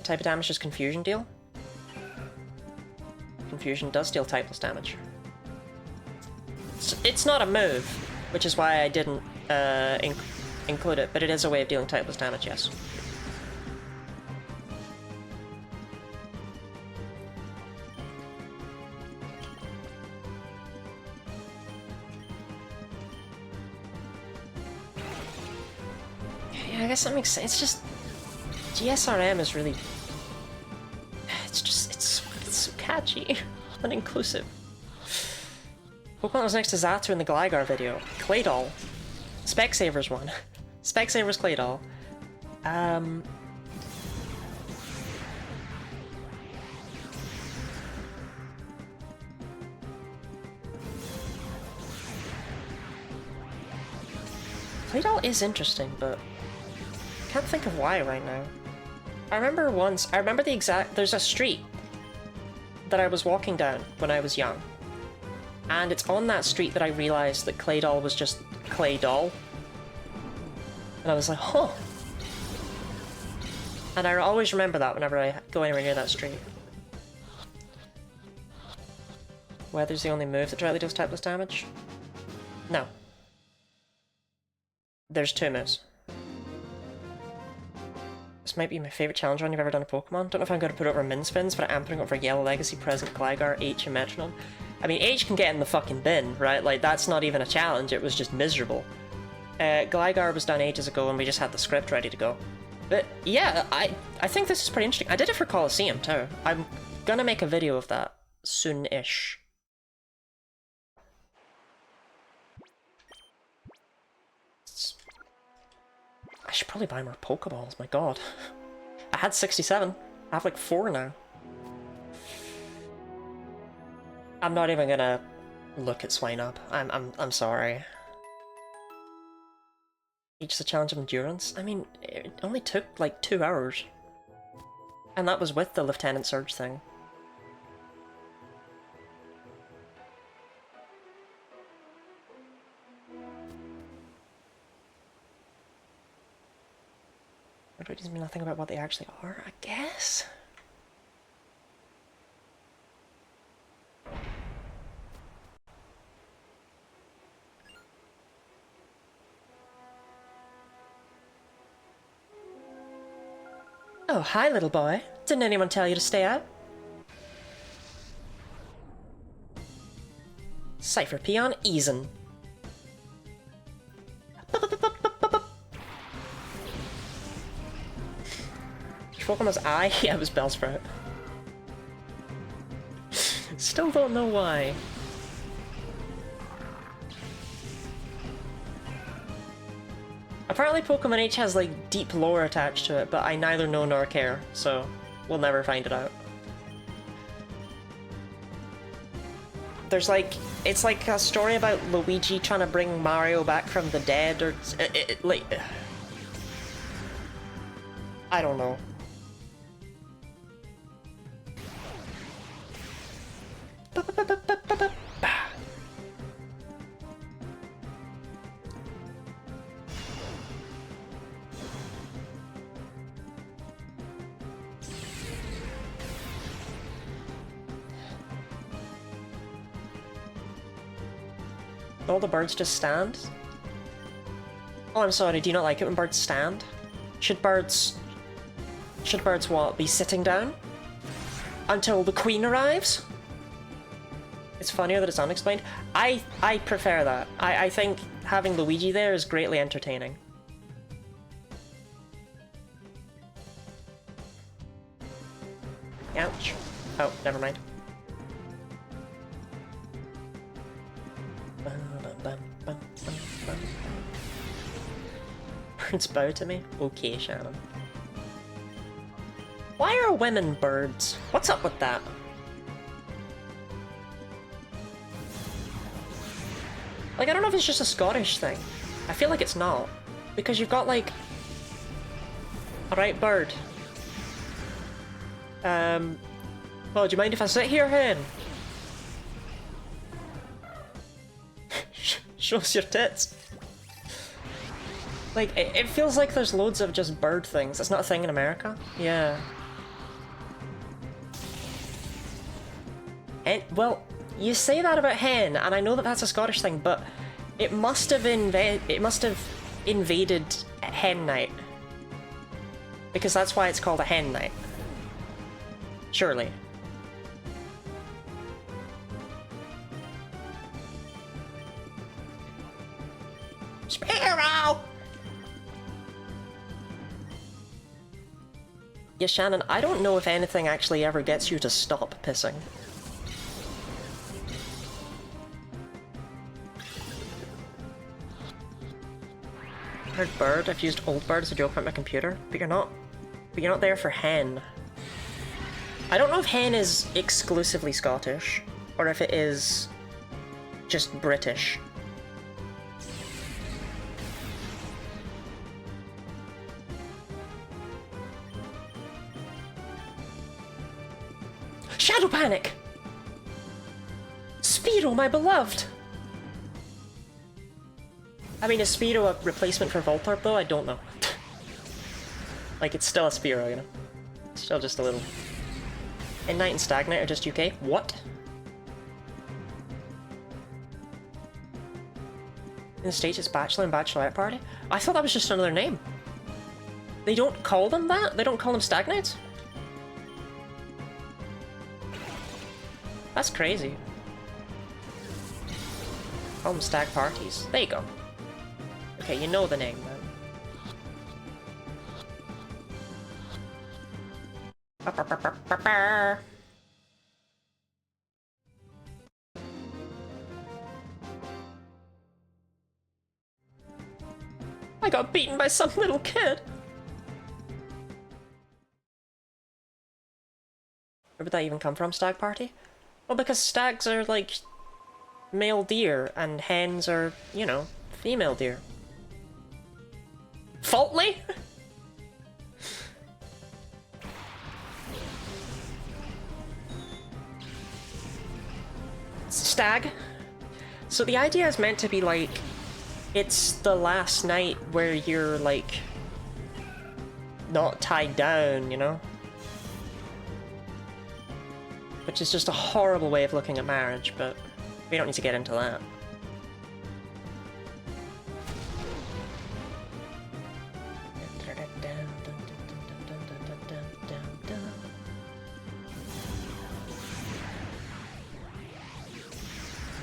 Type of damage does Confusion deal? Confusion does deal typeless damage. It's not a move, which is why I didn't include it, but it is a way of dealing typeless damage, yes. Yeah, I guess that makes sense. It's just GSRM is really, it's so catchy and inclusive. Pokemon was next to Zato in the Gligar video. Claydol. Specsavers one. Specsavers Claydol. Claydol is interesting, but I can't think of why right now. I remember there's a street that I was walking down when I was young. And it's on that street that I realized that Claydol was just Claydol. And I was like, huh. And I always remember that whenever I go anywhere near that street. Weather's the only move that directly deals typeless damage? No. There's 2 moves. This might be my favourite challenge run you've ever done a Pokemon. Don't know if I'm going to put it over Min Spins, but I'm putting it over Yellow Legacy, Present, Gligar, H, and Metronome. I mean, H can get in the fucking bin, right? Like, that's not even a challenge, it was just miserable. Gligar was done ages ago and we just had the script ready to go. But yeah, I think this is pretty interesting. I did it for Coliseum too. I'm gonna make a video of that soon-ish. I should probably buy more Pokeballs, my god. I had 67. I have like 4 now. I'm not even gonna look at Swinub. I'm sorry. Each the challenge of endurance? I mean, it only took like 2 hours. And that was with the Lieutenant Surge thing. It really doesn't mean nothing about what they actually are, I guess? Oh, hi, little boy. Didn't anyone tell you to stay out? Cypher Peon Eason. Which Pokemon's eye? Yeah, it was Bellsprout. Still don't know why. Apparently Pokemon H has like deep lore attached to it, but I neither know nor care, so we'll never find it out. There's like, it's like a story about Luigi trying to bring Mario back from the dead, or like, I don't know. All the birds just stand? Oh, I'm sorry, do you not like it when birds stand? Should birds what, be sitting down? Until the queen arrives? It's funnier that it's unexplained. I prefer that. I think having Luigi there is greatly entertaining. Ouch. Oh, never mind. Birds bow to me? Okay, Shannon. Why are women birds? What's up with that? Like, I don't know if it's just a Scottish thing. I feel like it's not. Because you've got, like... Alright, bird. Well, do you mind if I sit here, hen? Show us your tits. Like, it feels like there's loads of just bird things. That's not a thing in America? Yeah. And, well, you say that about hen, and I know that that's a Scottish thing, but it must have invaded hen night. Because that's why it's called a hen night. Surely. Sparrow! Yeah, Shannon, I don't know if anything actually ever gets you to stop pissing. Heard bird? I've used old bird as a joke about my computer, but you're not there for hen. I don't know if hen is exclusively Scottish, or if it is just British. Shadow Panic! Spearow, my beloved! I mean, is Spearow a replacement for Voltorb, though? I don't know. Like, it's still a Spearow, you know? Still just a little... Ignite and Stagnite are just UK? What? In the States, it's Bachelor and Bachelorette Party? I thought that was just another name. They don't call them that? They don't call them Stagnites? That's crazy. Call them Stag Parties. There you go. Okay, you know the name then. I got beaten by some little kid. Where would that even come from, Stag Party? Well, because stags are like male deer and hens are, you know, female deer. Faultly? Stag? So the idea is meant to be like, it's the last night where you're like not tied down, you know? Which is just a horrible way of looking at marriage, but we don't need to get into that.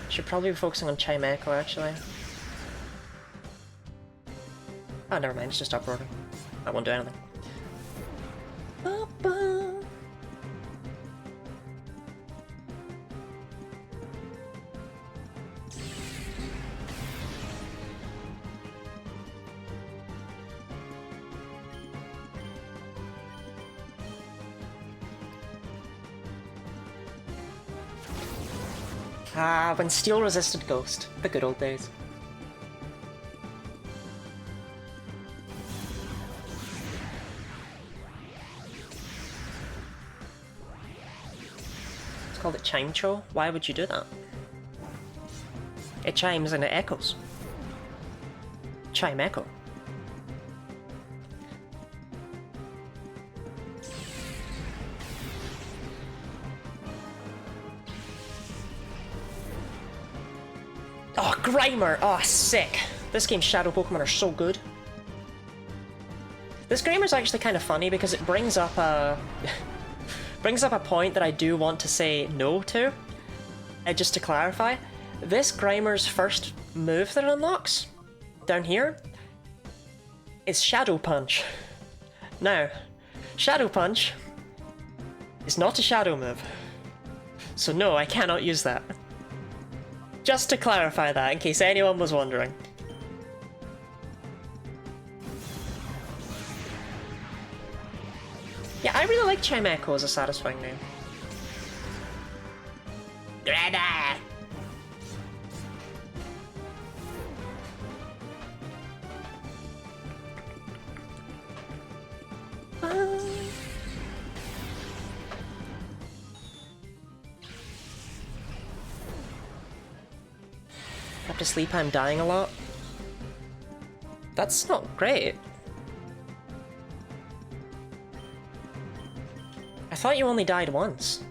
Should probably be focusing on Chimecho, actually. Oh, never mind, it's just uproaring. That won't do anything. Ah, when Steel resisted Ghost. The good old days. It's called it Chimecho. Why would you do that? It chimes and it echoes. Chime echo. Oh, Grimer! Oh, sick! This game's Shadow Pokemon are so good. This Grimer's actually kind of funny because it brings up a... brings up a point that I do want to say no to. Just to clarify, this Grimer's first move that it unlocks, down here, is Shadow Punch. Now, Shadow Punch is not a Shadow move. So no, I cannot use that. Just to clarify that, in case anyone was wondering. Yeah, I really like Chimecho as a satisfying name. Greta! Have to sleep, I'm dying a lot. That's not great. I thought you only died once.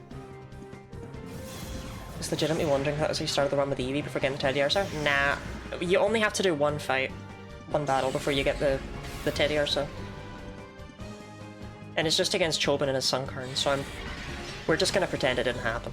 I was legitimately wondering if that was how you started the run with the Eevee before getting the Teddy Ursa. Nah, you only have to do one fight, one battle before you get the Teddy Ursa. And it's just against Chobin and his Sunkern, so we're just gonna pretend it didn't happen.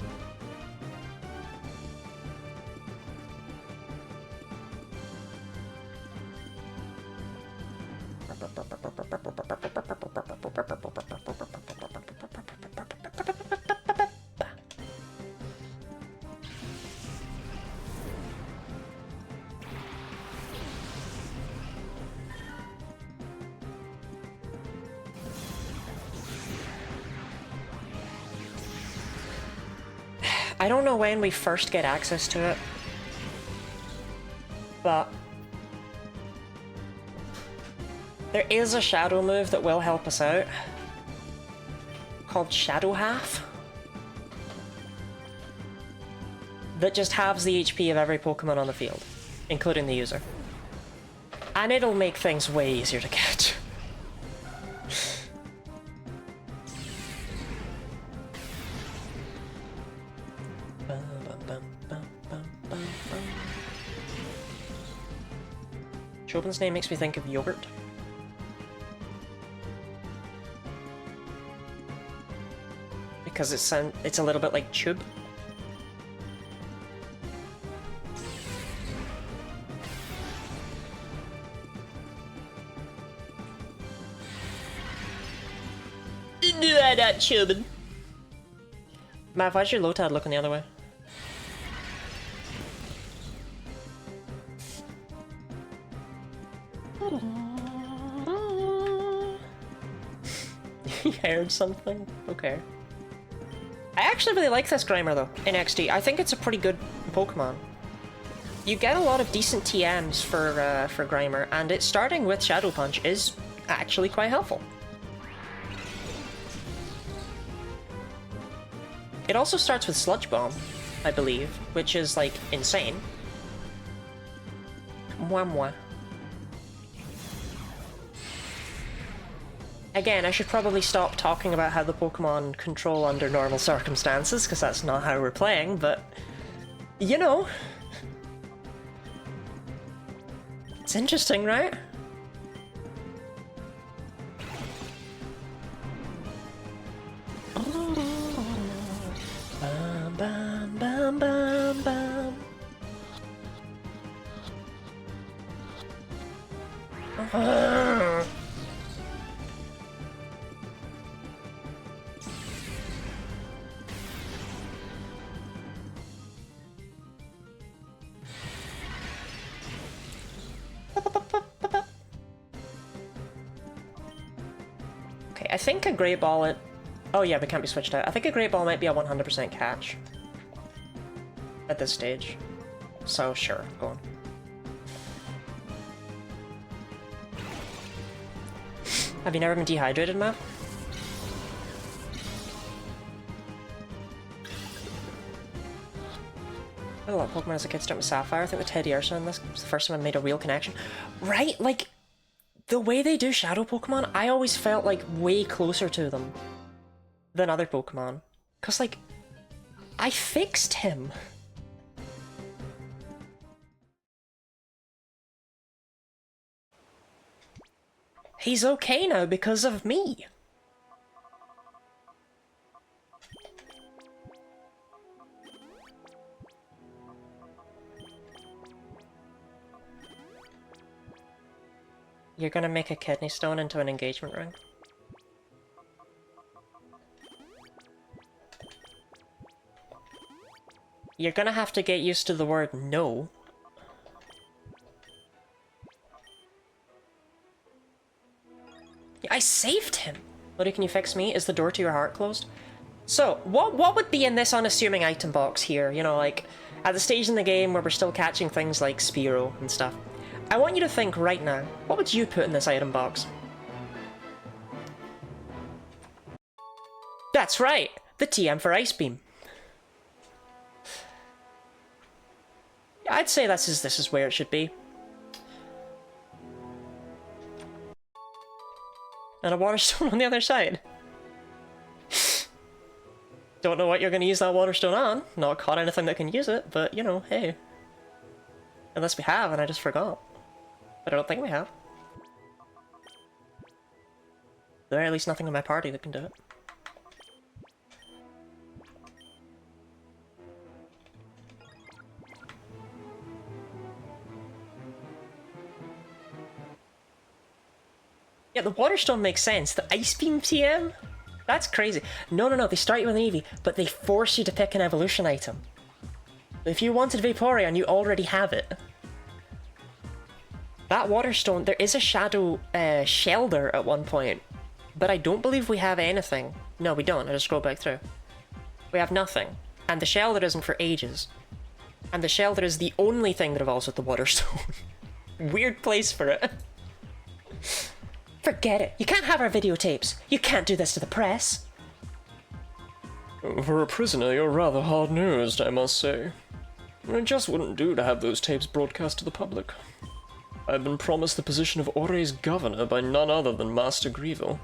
I don't know when we first get access to it, but there is a shadow move that will help us out, called Shadow Half. that just halves the HP of every Pokemon on the field, including the user. And it'll make things way easier to catch. Chobin's name makes me think of yogurt. Because it's a little bit like tube. Not Chubin. Matt, why's your Lotad looking the other way? You heard something? Okay. I actually really like this Grimer though, in XD. I think it's a pretty good Pokemon. You get a lot of decent TMs for Grimer, and it starting with Shadow Punch is actually quite helpful. It also starts with Sludge Bomb, I believe, which is, like, insane. Mwah mwah. Again, I should probably stop talking about how the Pokemon control under normal circumstances, because that's not how we're playing, but... you know. It's interesting, right? Bam, bam, bam, bam. Okay, I think a Great Ball it... Oh yeah, we can't be switched out. I think a Great Ball might be a 100% catch. At this stage. So sure, go on. Have you never been dehydrated, Matt? I had a lot of Pokemon as a kid, starting with Sapphire. I think with Teddy Ursa in this was the first time I made a real connection. Right? Like, the way they do Shadow Pokemon, I always felt like way closer to them than other Pokemon. Cause like, I fixed him. He's okay now because of me. You're gonna make a kidney stone into an engagement ring? You're gonna have to get used to the word no. I saved him! Lodi, can you fix me? Is the door to your heart closed? So, what would be in this unassuming item box here? You know, like, at the stage in the game where we're still catching things like Spearow and stuff. I want you to think right now, what would you put in this item box? That's right! The TM for Ice Beam. I'd say this is where it should be. And a water stone on the other side. Don't know what you're going to use that water stone on. Not caught anything that can use it, but, you know, hey. Unless we have, and I just forgot. But I don't think we have. There at least nothing in my party that can do it. Yeah, the water stone makes sense. The Ice Beam TM? That's crazy. No, they start you with an Eevee, but they force you to pick an evolution item. If you wanted Vaporeon, you already have it. That water stone, there is a Shadow Shelder at one point, but I don't believe we have anything. No, we don't. I just scroll back through. We have nothing. And the Shelder isn't for ages. And the Shelder is the only thing that evolves with the water stone. Weird place for it. Forget it. You can't have our videotapes. You can't do this to the press. For a prisoner, you're rather hard-nosed, I must say. It just wouldn't do to have those tapes broadcast to the public. I've been promised the position of Ore's governor by none other than Master Grievel.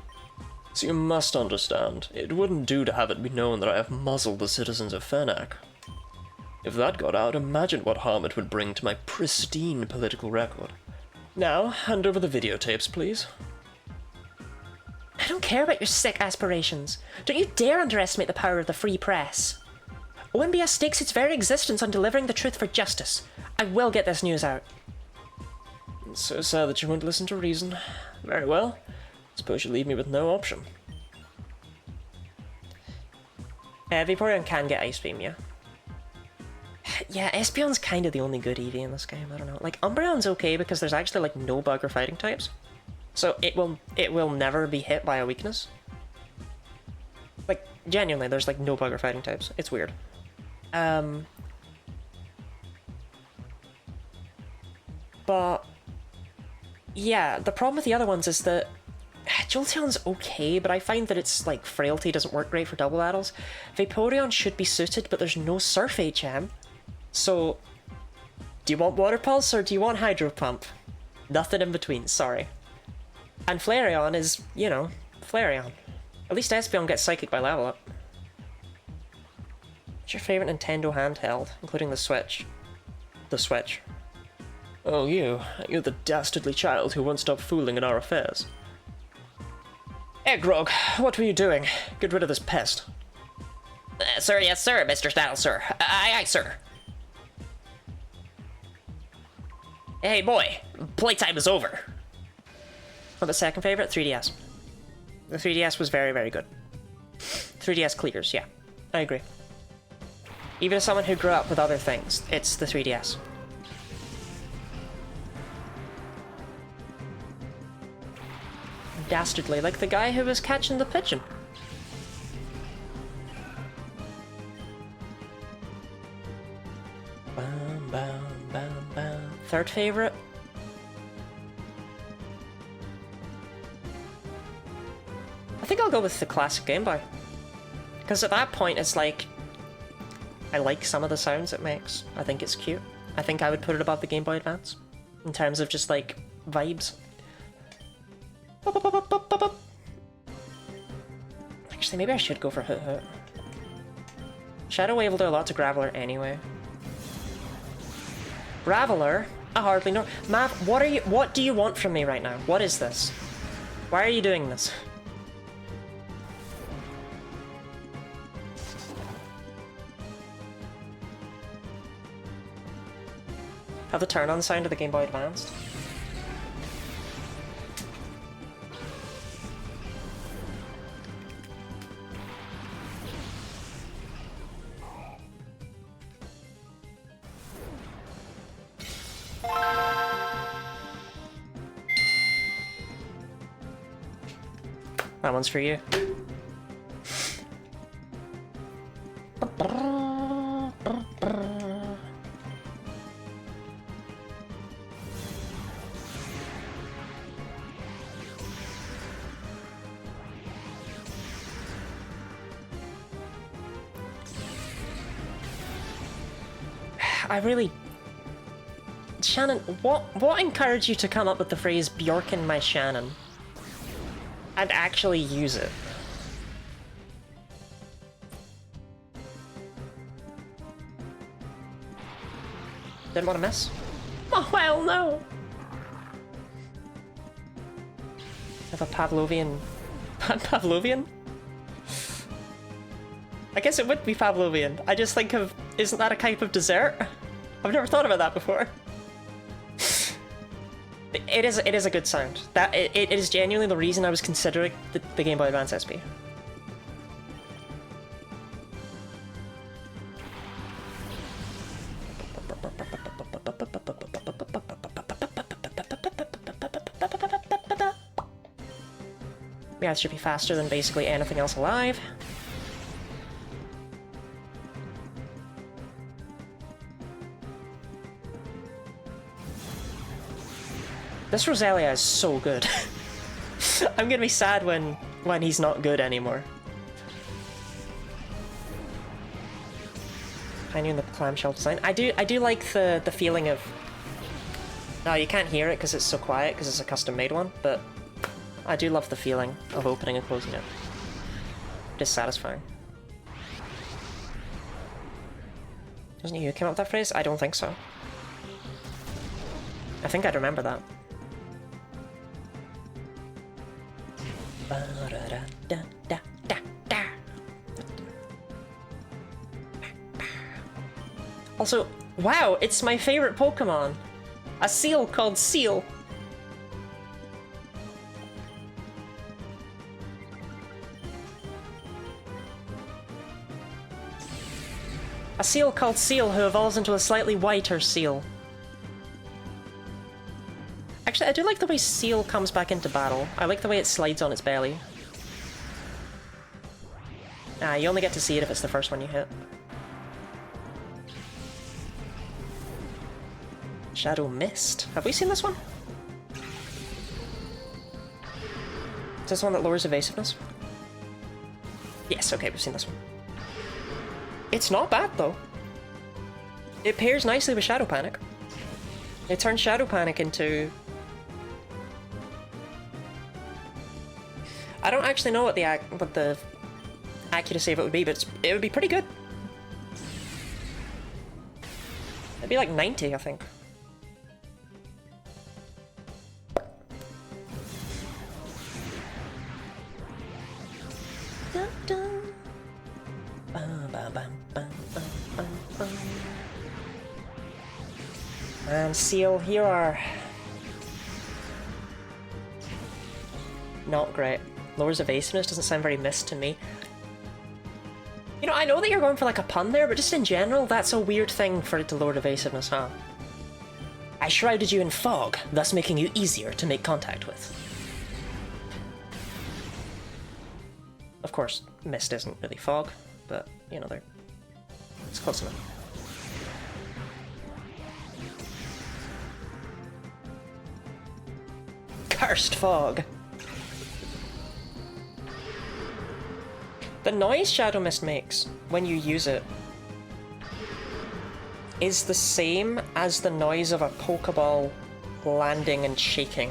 So you must understand, it wouldn't do to have it be known that I have muzzled the citizens of Fernac. If that got out, imagine what harm it would bring to my pristine political record. Now, hand over the videotapes, please. I don't care about your sick aspirations. Don't you dare underestimate the power of the free press. OMBS stakes its very existence on delivering the truth for justice. I will get this news out. It's so sad that you won't listen to reason. Very well. Suppose you leave me with no option. Vaporeon can get Ice Beam, yeah. Yeah, Espeon's kind of the only good Eevee in this game, I don't know. Like, Umbreon's okay because there's actually, like, no bug or fighting types. So it will never be hit by a weakness. Like, genuinely, there's, like, no bug or fighting types. It's weird. But yeah, the problem with the other ones is that Jolteon's okay, but I find that its like frailty doesn't work great for double battles. Vaporeon should be suited, but there's no Surf HM. So, do you want Water Pulse or do you want Hydro Pump? Nothing in between, sorry. And Flareon is, you know, Flareon. At least Espeon gets Psychic by level up. What's your favourite Nintendo handheld, including the Switch? The Switch. Oh, you're the dastardly child who won't stop fooling in our affairs. Grog, what were you doing? Get rid of this pest. Sir, yes, sir, Mr. Style, sir. Aye, sir. Hey, boy, playtime is over. Well, the second favourite? 3DS. The 3DS was very, very good. 3DS clears, yeah. I agree. Even as someone who grew up with other things, it's the 3DS. Dastardly, like the guy who was catching the pigeon. Bam, bam, bam, bam. Third favorite? I think I'll go with the classic Game Boy. Because at that point it's like, I like some of the sounds it makes. I think it's cute. I think I would put it above the Game Boy Advance. In terms of just like, vibes. Actually, maybe I should go for Hoot Hoot. Shadow Wave will do a lot to Graveler anyway. Graveler? I hardly know. Mav, what do you want from me right now? What is this? Why are you doing this? Have the turn-on sound of the Game Boy Advanced. That one's for you. Shannon, what encouraged you to come up with the phrase Bjorkin my Shannon? And actually use it? Didn't want to miss? Oh, well, no! Have a Pavlovian... Pavlovian? I guess it would be Pavlovian. I just think of... Isn't that a type of dessert? I've never thought about that before. It is a good sound. It is genuinely the reason I was considering the Game Boy Advance SP. Yeah, it should be faster than basically anything else alive. This Roselia is so good. I'm gonna be sad when he's not good anymore. Pioneering the clamshell design. I do like the feeling of... No, you can't hear it because it's so quiet because it's a custom-made one, but I do love the feeling of opening and closing it. It is satisfying. Wasn't it you who came up with that phrase? I don't think so. I think I'd remember that. Also, wow, it's my favorite Pokemon! A seal called Seal! A seal called Seal who evolves into a slightly whiter seal. Actually, I do like the way Seal comes back into battle. I like the way it slides on its belly. Ah, you only get to see it if it's the first one you hit. Shadow Mist. Have we seen this one? Is this one that lowers evasiveness? Yes, okay, we've seen this one. It's not bad, though. It pairs nicely with Shadow Panic. It turns Shadow Panic into... I don't actually know what the accuracy of it would be, but it would be pretty good. It'd be like 90, I think. And Seal, you are... not great. Lowers evasiveness doesn't sound very missed to me. You know, I know that you're going for like a pun there, but just in general, that's a weird thing for it to lower evasiveness, huh? I shrouded you in fog, thus making you easier to make contact with. Of course, mist isn't really fog, but, you know, it's close enough. Cursed fog! The noise Shadow Mist makes when you use it is the same as the noise of a Pokeball landing and shaking.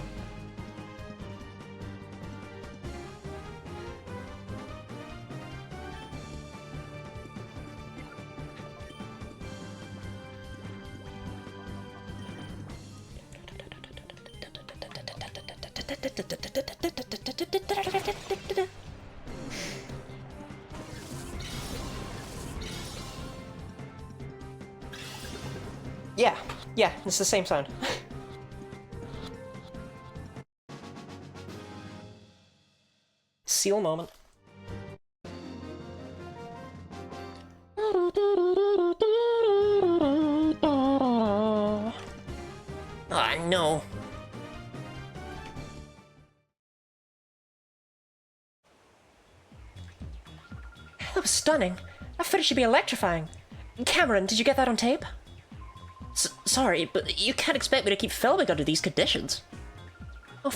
Yeah, it's the same sound. Seal moment. Ah, no. That was stunning. I thought it should be electrifying. Cameron, did you get that on tape? Sorry, but you can't expect me to keep filming under these conditions. Oh,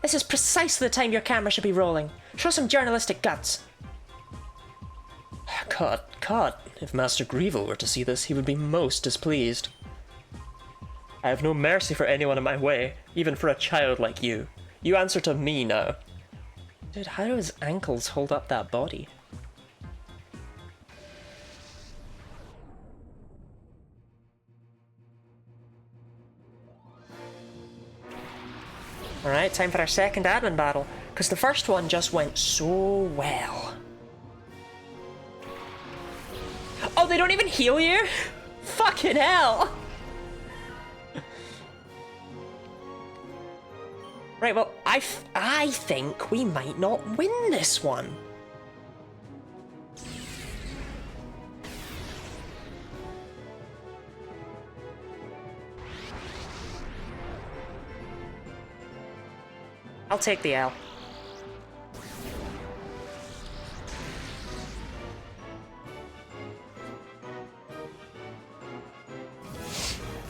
this is precisely the time your camera should be rolling. Show some journalistic guts. God, if Master Greevil were to see this, he would be most displeased. I have no mercy for anyone in my way, even for a child like you. You answer to me now. Dude, how do his ankles hold up that body? Alright, time for our second admin battle, because the first one just went so well. Oh, they don't even heal you? Fucking hell! Right, well, I think we might not win this one. I'll take the L.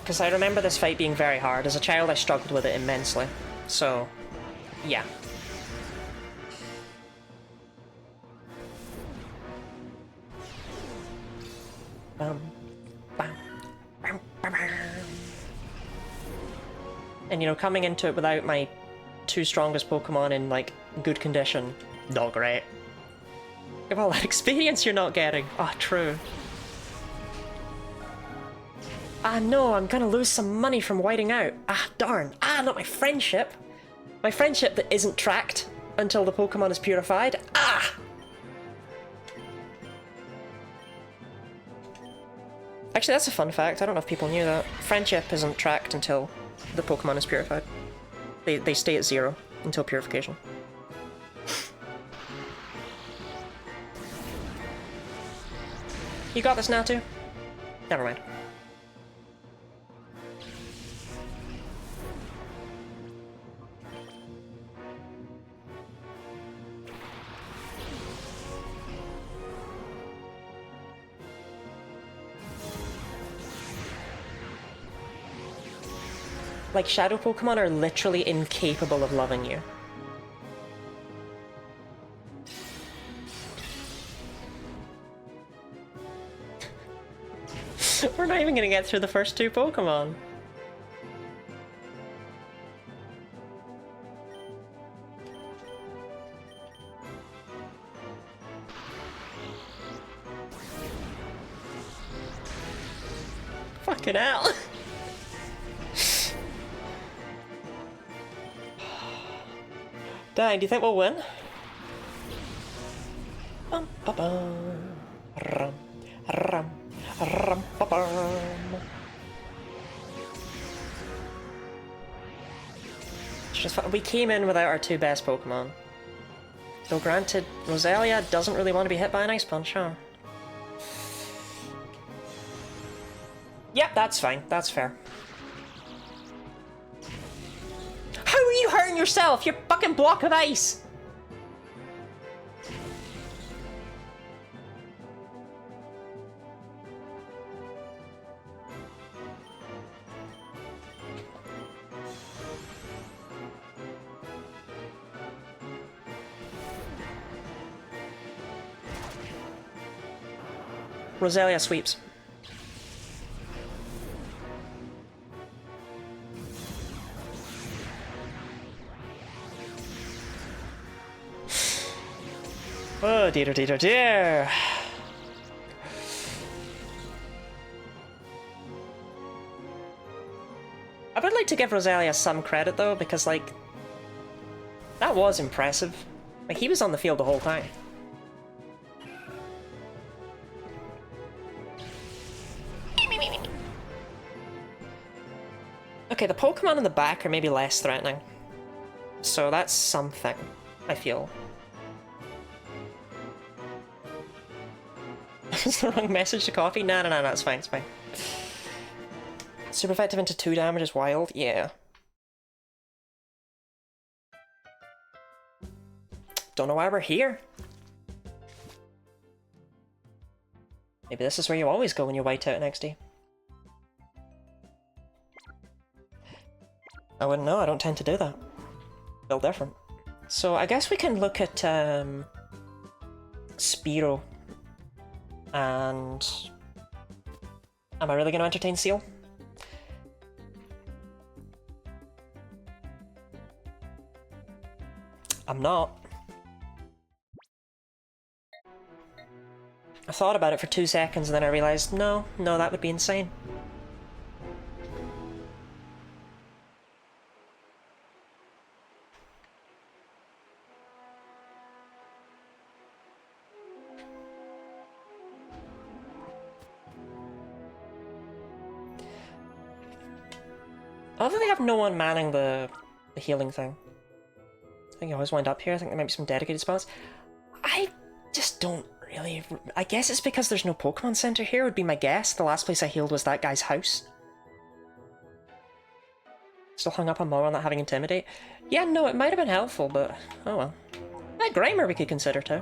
Because I remember this fight being very hard. As a child, I struggled with it immensely. So, yeah. Bum, And, you know, coming into it without my two strongest Pokemon in, like, good condition, not great. Give all that experience you're not getting. Ah, oh, true. Ah, no, I'm gonna lose some money from whiting out. Ah, darn. Ah, not my friendship. My friendship that isn't tracked until the Pokemon is purified. Ah! Actually, that's a fun fact. I don't know if people knew that. Friendship isn't tracked until the Pokemon is purified. They stay at 0 until purification. You got this now, too? Never mind. Like, shadow Pokemon are literally incapable of loving you. We're not even gonna get through the first two Pokemon. Fucking hell. Dang, do you think we'll win? Bum, ba, bum. Rum, rum, rum, ba, bum. We came in without our two best Pokemon. Though granted, Roselia doesn't really want to be hit by an Ice Punch, huh? Yep, that's fine. That's fair. How are you hurting yourself? You're fucking block of ice! Roselia sweeps. Oh dear, dear, dear. I would like to give Roselia some credit though, because like, that was impressive. Like, he was on the field the whole time. Okay, the Pokemon in the back are maybe less threatening. So that's something, I feel. Is the wrong message to Coffee? No, it's fine, it's fine. Super effective into 2 damage is wild? Yeah. Don't know why we're here. Maybe this is where you always go when you white out in XD. I wouldn't know, I don't tend to do that. Feel different. So I guess we can look at Spearow. And am I really going to entertain Seal? I'm not. I thought about it for 2 seconds and then I realized, no, that would be insane. I think they have no one manning the healing thing. I think I always wind up here. I think there might be some dedicated spots. I just don't really... I guess it's because there's no Pokemon Center here, would be my guess. The last place I healed was that guy's house. Still hung up on Mo on not having Intimidate. Yeah, no, it might have been helpful, but oh well. Grimer we could consider too.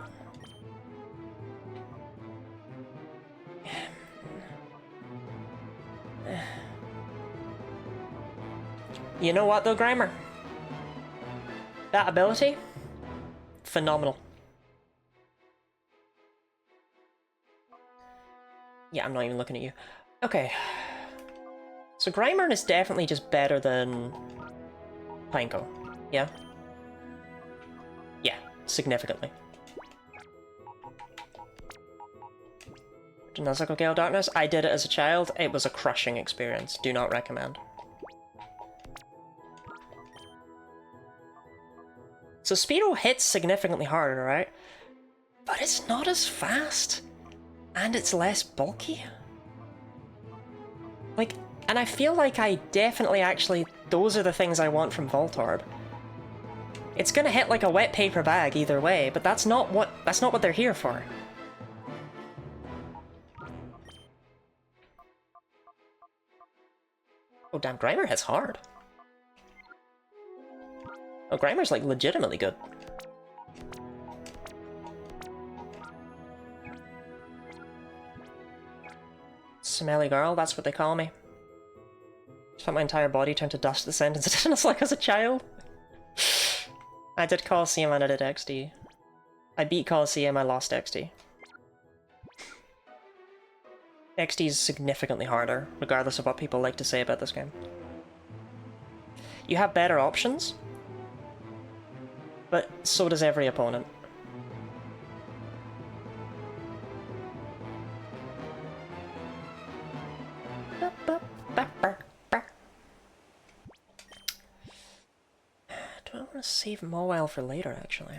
You know what though, Grimer? That ability? Phenomenal. Yeah, I'm not even looking at you. Okay. So Grimer is definitely just better than Pineco. Yeah? Yeah, significantly. Nuzlocke Gale of Darkness? I did it as a child. It was a crushing experience. Do not recommend. So Spearow hits significantly harder, right? But it's not as fast. And it's less bulky. Like, and I feel like I definitely actually... Those are the things I want from Voltorb. It's gonna hit like a wet paper bag either way, but that's not what they're here for. Oh damn, Grimer hits hard. Oh, Grimer's like legitimately good. Smelly girl, that's what they call me. Just felt my entire body turn to dust the sentence it didn't like as a child. I did Coliseum and I did XD. I beat Coliseum, I lost XD. XD is significantly harder, regardless of what people like to say about this game. You have better options, but so does every opponent. Do I want to save Mawile for later, actually?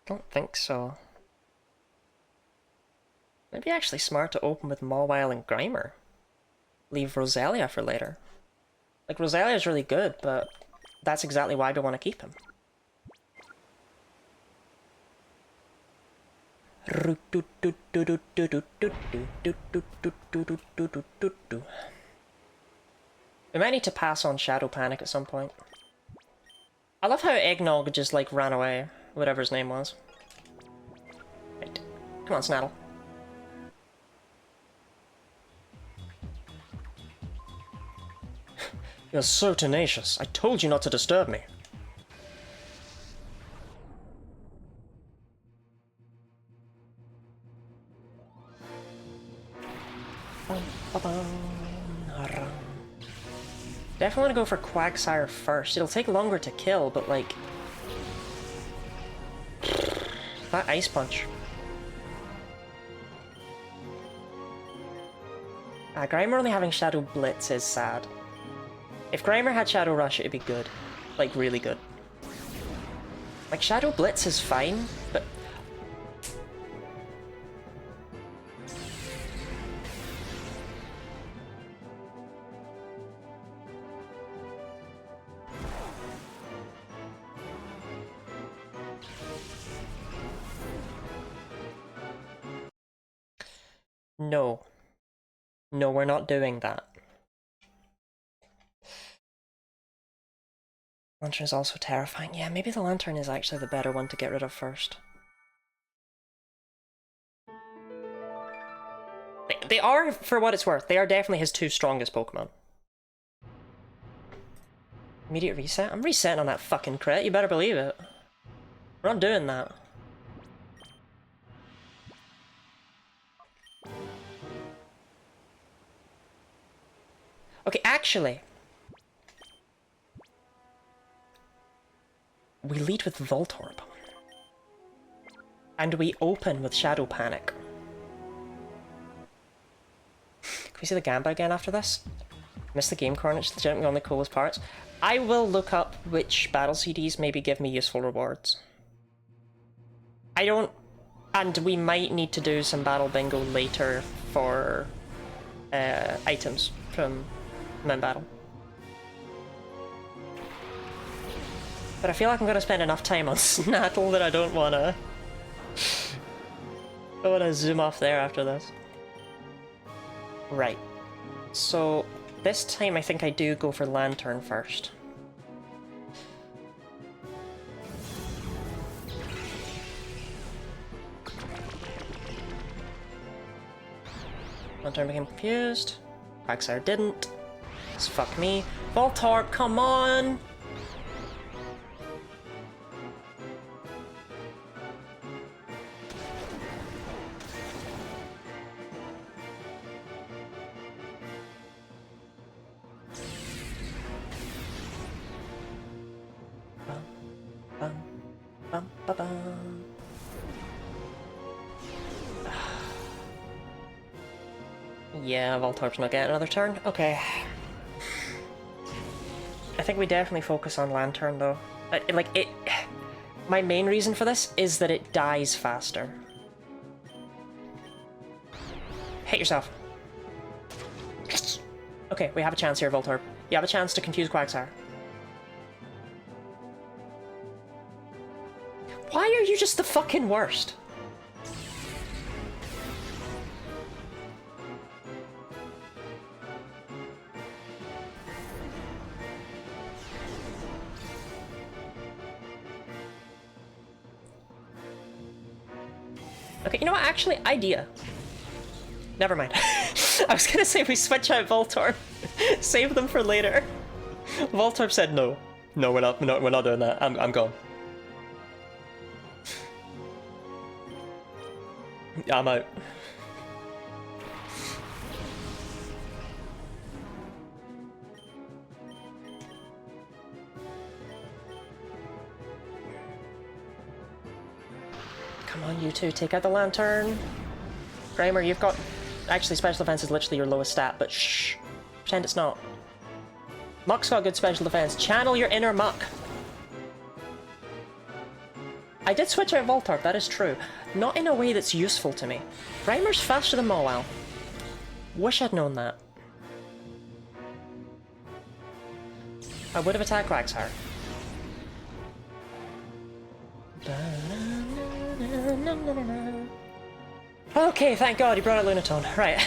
Don't think so. Maybe actually smart to open with Mawile and Grimer. Leave Roselia for later. Like, Roselia's really good, but that's exactly why I want to keep him. We might need to pass on Shadow Panic at some point. I love how Eggnog just, like, ran away, whatever his name was. Right. Come on, Snaddle. You're so tenacious. I told you not to disturb me. Definitely want to go for Quagsire first. It'll take longer to kill, but like... that Ice Punch. Grimer only having Shadow Blitz is sad. If Grimer had Shadow Rush, it'd be good. Like, really good. Like, Shadow Blitz is fine, but... No. No, we're not doing that. Lantern is also terrifying. Yeah, maybe the Lantern is actually the better one to get rid of first. They are, for what it's worth, they are definitely his two strongest Pokemon. Immediate reset? I'm resetting on that fucking crit, you better believe it. We're not doing that. Okay, actually... we lead with Voltorb. And we open with Shadow Panic. Can we see the Gamba again after this? Missed the game corner, it's legitimately one of the coolest parts. I will look up which battle CDs maybe give me useful rewards. I don't... and we might need to do some battle bingo later for items from Moon Battle. But I feel like I'm gonna spend enough time on Snaddle that I don't wanna... I wanna zoom off there after this. Right. So, this time I think I do go for Lantern first. Lantern became confused. Quagsire didn't. Just fuck me. Voltorb, come on! Bum, ba, bum. Yeah, Voltorb's not getting another turn. Okay. I think we definitely focus on Lantern, though. My main reason for this is that it dies faster. Hit yourself. Okay, we have a chance here, Voltorb. You have a chance to confuse Quagsire. Why are you just the fucking worst? Okay, you know what? Actually, idea. Never mind. I was gonna say we switch out Voltorb. Save them for later. Voltorb said no. No, we're not doing that. I'm gone. I'm out. Come on, you two, take out the Lantern. Grimer, you've got... Actually, special defense is literally your lowest stat, but shh. Pretend it's not. Muck's got good special defense. Channel your inner Muck. I did switch out Voltorb, that is true. Not in a way that's useful to me. Grimer's faster than Mawile. Wish I'd known that. I would have attacked Quagsire. Okay, thank God he brought out Lunatone. Right.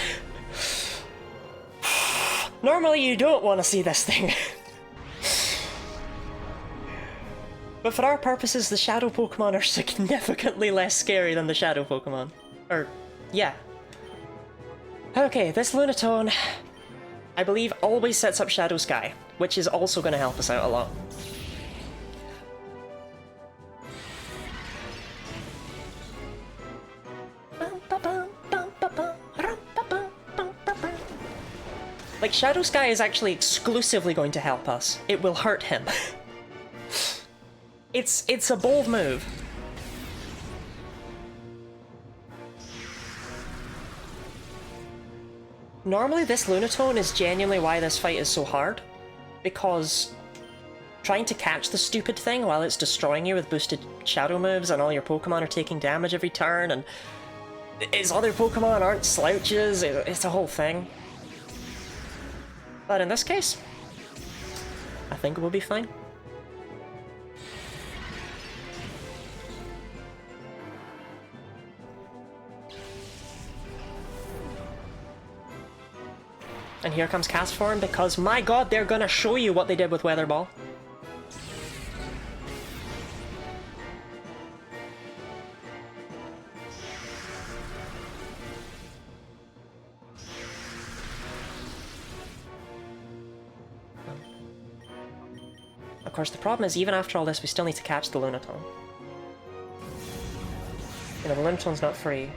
Normally you don't want to see this thing. But for our purposes, the Shadow Pokemon are significantly less scary than the Shadow Pokemon. Or, yeah. Okay, this Lunatone, I believe, always sets up Shadow Sky, which is also going to help us out a lot. Like, Shadow Sky is actually exclusively going to help us. It will hurt him. It's a bold move. Normally this Lunatone is genuinely why this fight is so hard, because trying to catch the stupid thing while it's destroying you with boosted shadow moves and all your Pokemon are taking damage every turn and its other Pokemon aren't slouches, it's a whole thing. But in this case, I think we'll be fine. And here comes Cast Form because, my god, they're gonna show you what they did with Weather Ball. Of course, the problem is, even after all this, we still need to catch the Lunatone. You know, the Lunatone's not free.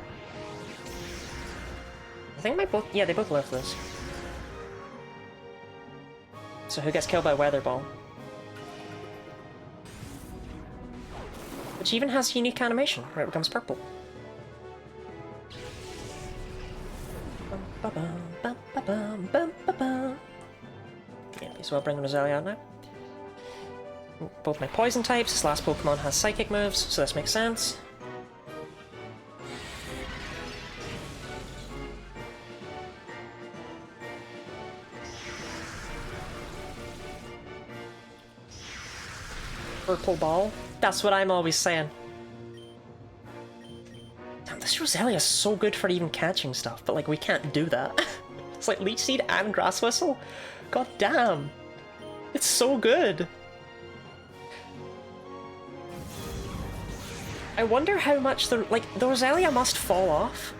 I think they both live this. So who gets killed by Weather Ball? Which even has unique animation, where it becomes purple. Yeah, may as well bring Roselia out now. Both my poison types, this last Pokemon has psychic moves, so this makes sense. Purple ball? That's what I'm always saying. Damn, this Roselia is so good for even catching stuff, but like we can't do that. It's like Leech Seed and Grass Whistle? God damn. It's so good. I wonder how much the Roselia must fall off.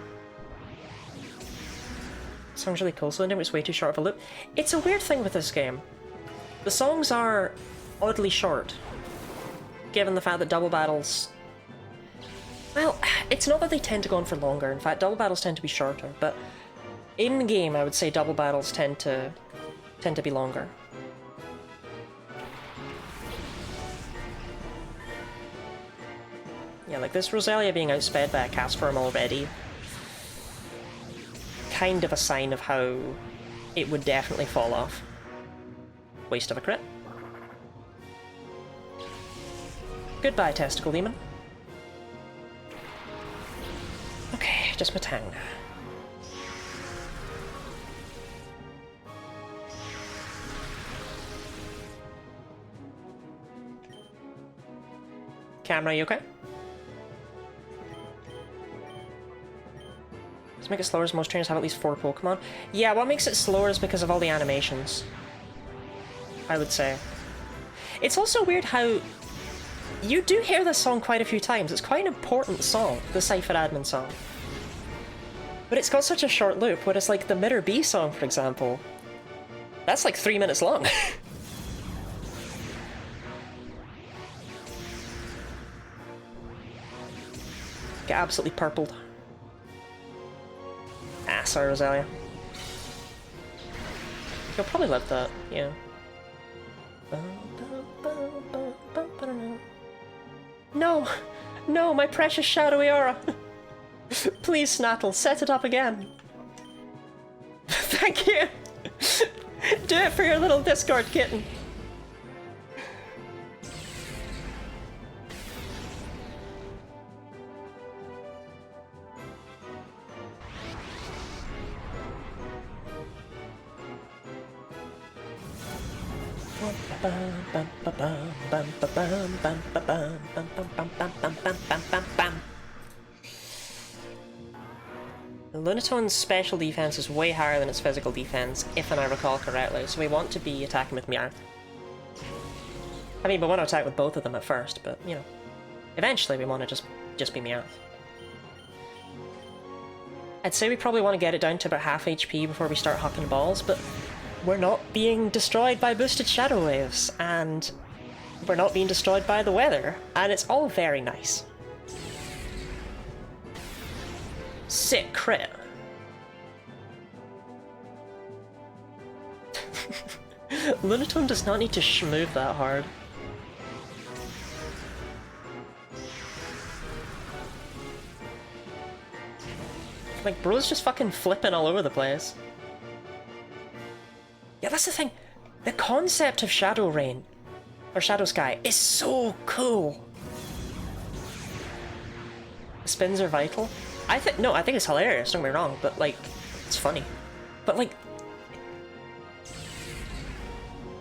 Sounds really cool, so I know it's way too short of a loop. It's a weird thing with this game. The songs are oddly short, given the fact that double battles... Well, it's not that they tend to go on for longer. In fact, double battles tend to be shorter, but in-game I would say double battles tend to be longer. Yeah, like this Roselia being outsped by a cast form already. Kind of a sign of how it would definitely fall off. Waste of a crit. Goodbye, Testicle Demon. Okay, just my tongue. Camera, you okay? Let's make it slower as most trainers have at least 4 Pokemon. Yeah, what makes it slower is because of all the animations, I would say. It's also weird how you do hear this song quite a few times. It's quite an important song, the Cypher Admin song. But it's got such a short loop, whereas like the Mirror B song, for example, that's like 3 minutes long. Get absolutely purpled. Ah, sorry, Roselia. You'll probably love that, yeah. No! No, my precious shadowy aura! Please, Snattle, set it up again! Thank you! Do it for your little Discord kitten! Lunatone's special defense is way higher than its physical defense, if I recall correctly, so we want to be attacking with Meowth. I mean, we want to attack with both of them at first, but, you know, eventually we want to just be Meowth. I'd say we probably want to get it down to about half HP before we start hucking balls, but we're not being destroyed by boosted Shadow Waves, and we're not being destroyed by the weather, and it's all very nice. Sick crit. Lunatone does not need to schmove that hard. Like, bro's just fucking flipping all over the place. Yeah, that's the thing. The concept of Shadow Rain, or Shadow Sky, is so cool. Spins are vital. I think it's hilarious, don't get me wrong, but like, it's funny. But like,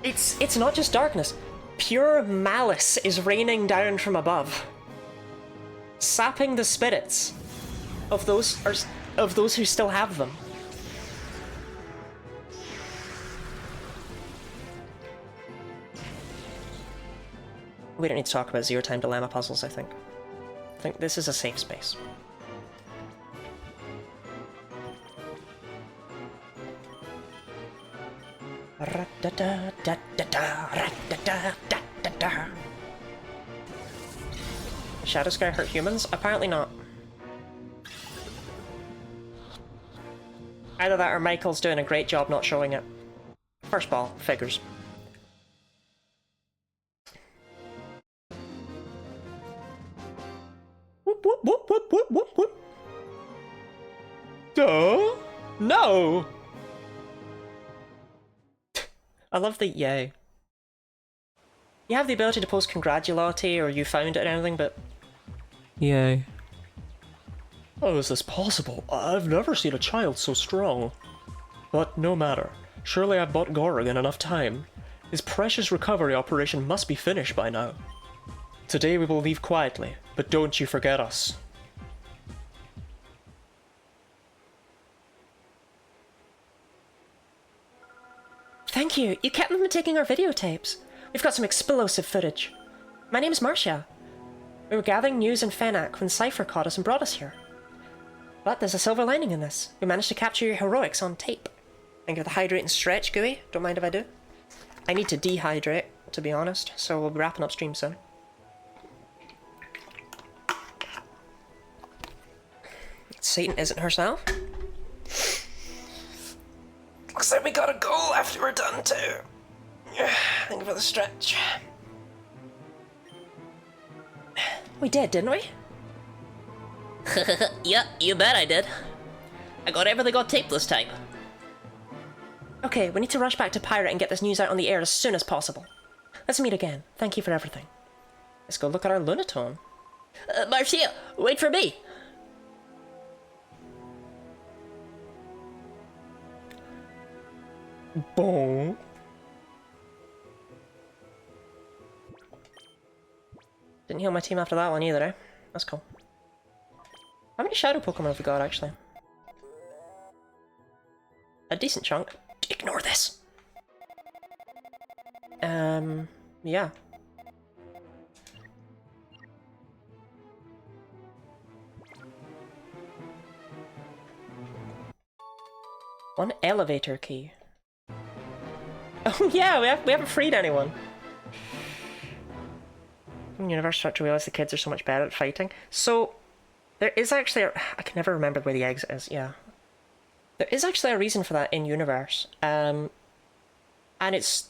it's not just darkness. Pure malice is raining down from above, sapping the spirits of those who still have them. We don't need to talk about zero-time dilemma puzzles, I think. I think this is a safe space. Shadow Sky hurt humans? Apparently not. Either that or Michael's doing a great job not showing it. First ball, figures. Whoop whoop whoop whoop whoop whoop whoop. Duh? No! I love the yay. You have the ability to post congratulati or you found it or anything, but yay. How is this possible? I've never seen a child so strong. But no matter. Surely I've bought Gorg in enough time. His precious recovery operation must be finished by now. Today we will leave quietly, but don't you forget us. Thank you. You kept them from taking our videotapes. We've got some explosive footage. My name's Marcia. We were gathering news in Fenac when Cypher caught us and brought us here. But there's a silver lining in this. We managed to capture your heroics on tape. Thank you for the hydrate and stretch, Gooey. Don't mind if I do. I need to dehydrate, to be honest, so we'll be wrapping up stream soon. Satan isn't herself. Looks like we got a goal after we're done too. Thank you for the stretch. We did, didn't we? Yeah, you bet I did. I got everything on tape this time. Okay, we need to rush back to Pirate and get this news out on the air as soon as possible. Let's meet again. Thank you for everything. Let's go look at our Lunatone. Marcia, wait for me. Boom. Didn't heal my team after that one either, eh? That's cool. How many Shadow Pokemon have we got, actually? A decent chunk. Ignore this! Yeah. One elevator key. Oh yeah, we haven't freed anyone. In universe, start to realize the kids are so much better at fighting. So, there is actually I can never remember where the exit is, yeah. There is actually a reason for that in universe. And it's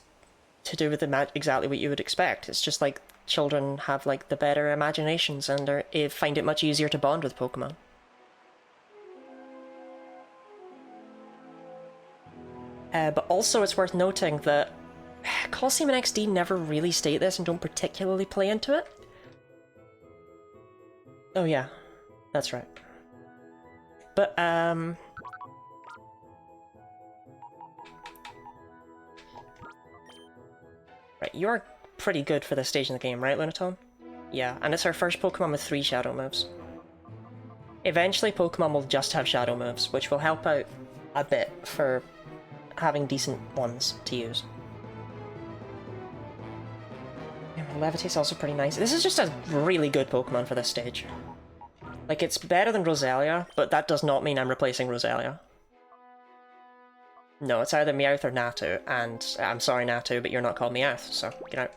to do with exactly what you would expect. It's just like children have like the better imaginations and find it much easier to bond with Pokemon. But also it's worth noting that Colosseum and XD never really state this and don't particularly play into it. Oh yeah, that's right. But right, you're pretty good for this stage in the game, right, Lunatone? Yeah, and it's our first Pokemon with 3 Shadow moves. Eventually Pokemon will just have Shadow moves, which will help out a bit for having decent ones to use. Yeah, Levitate's also pretty nice. This is just a really good Pokemon for this stage. Like, it's better than Roselia, but that does not mean I'm replacing Roselia. No, it's either Meowth or Natu, and I'm sorry Natu, but you're not called Meowth, so get out.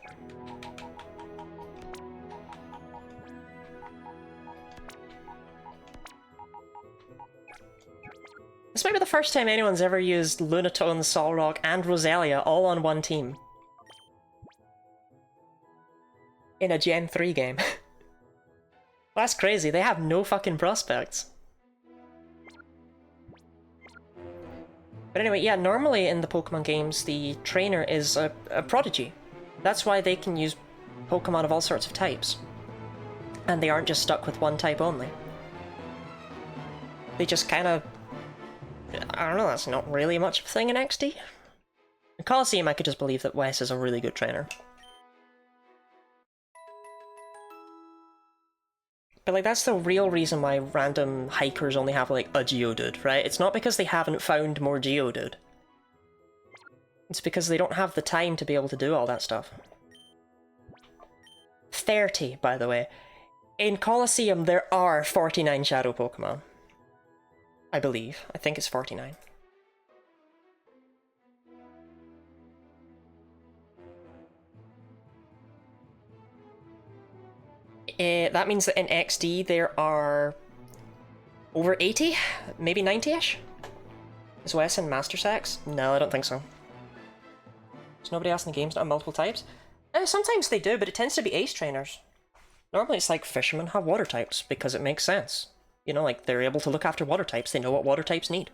This might be the first time anyone's ever used Lunatone, Solrock, and Roselia all on one team. In a Gen 3 game. That's crazy, they have no fucking prospects. But anyway, yeah, normally in the Pokemon games, the trainer is a prodigy. That's why they can use Pokemon of all sorts of types. And they aren't just stuck with one type only. They just kind of... I don't know, that's not really much of a thing in XD. In Colosseum, I could just believe that Wes is a really good trainer. But like, that's the real reason why random hikers only have like a Geodude, right? It's not because they haven't found more Geodude. It's because they don't have the time to be able to do all that stuff. 30, by the way. In Colosseum, there are 49 Shadow Pokemon. I believe. I think it's 49. That means that in XD there are over 80? Maybe 90-ish? Is Wes in Master Sex? No, I don't think so. There's nobody else in the game's not multiple types? Sometimes they do, but it tends to be ace trainers. Normally it's like fishermen have water types, because it makes sense. You know, like, they're able to look after water types, they know what water types need.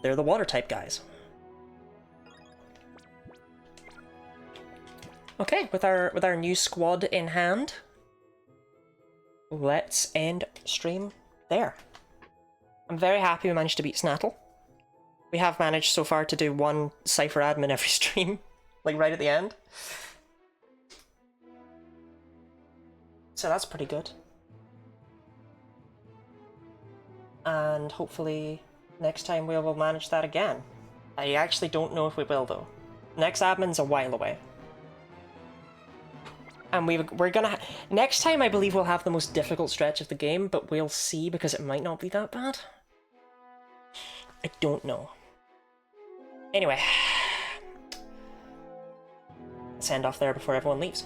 They're the water type guys. Okay, with our new squad in hand, let's end stream there. I'm very happy we managed to beat Snattle. We have managed so far to do one Cypher admin every stream, like right at the end. So that's pretty good. And hopefully next time we will manage that again. I actually don't know if we will though. Next admin's a while away. And we're gonna... Next time I believe we'll have the most difficult stretch of the game, but we'll see because it might not be that bad. I don't know. Anyway. Let's end off there before everyone leaves.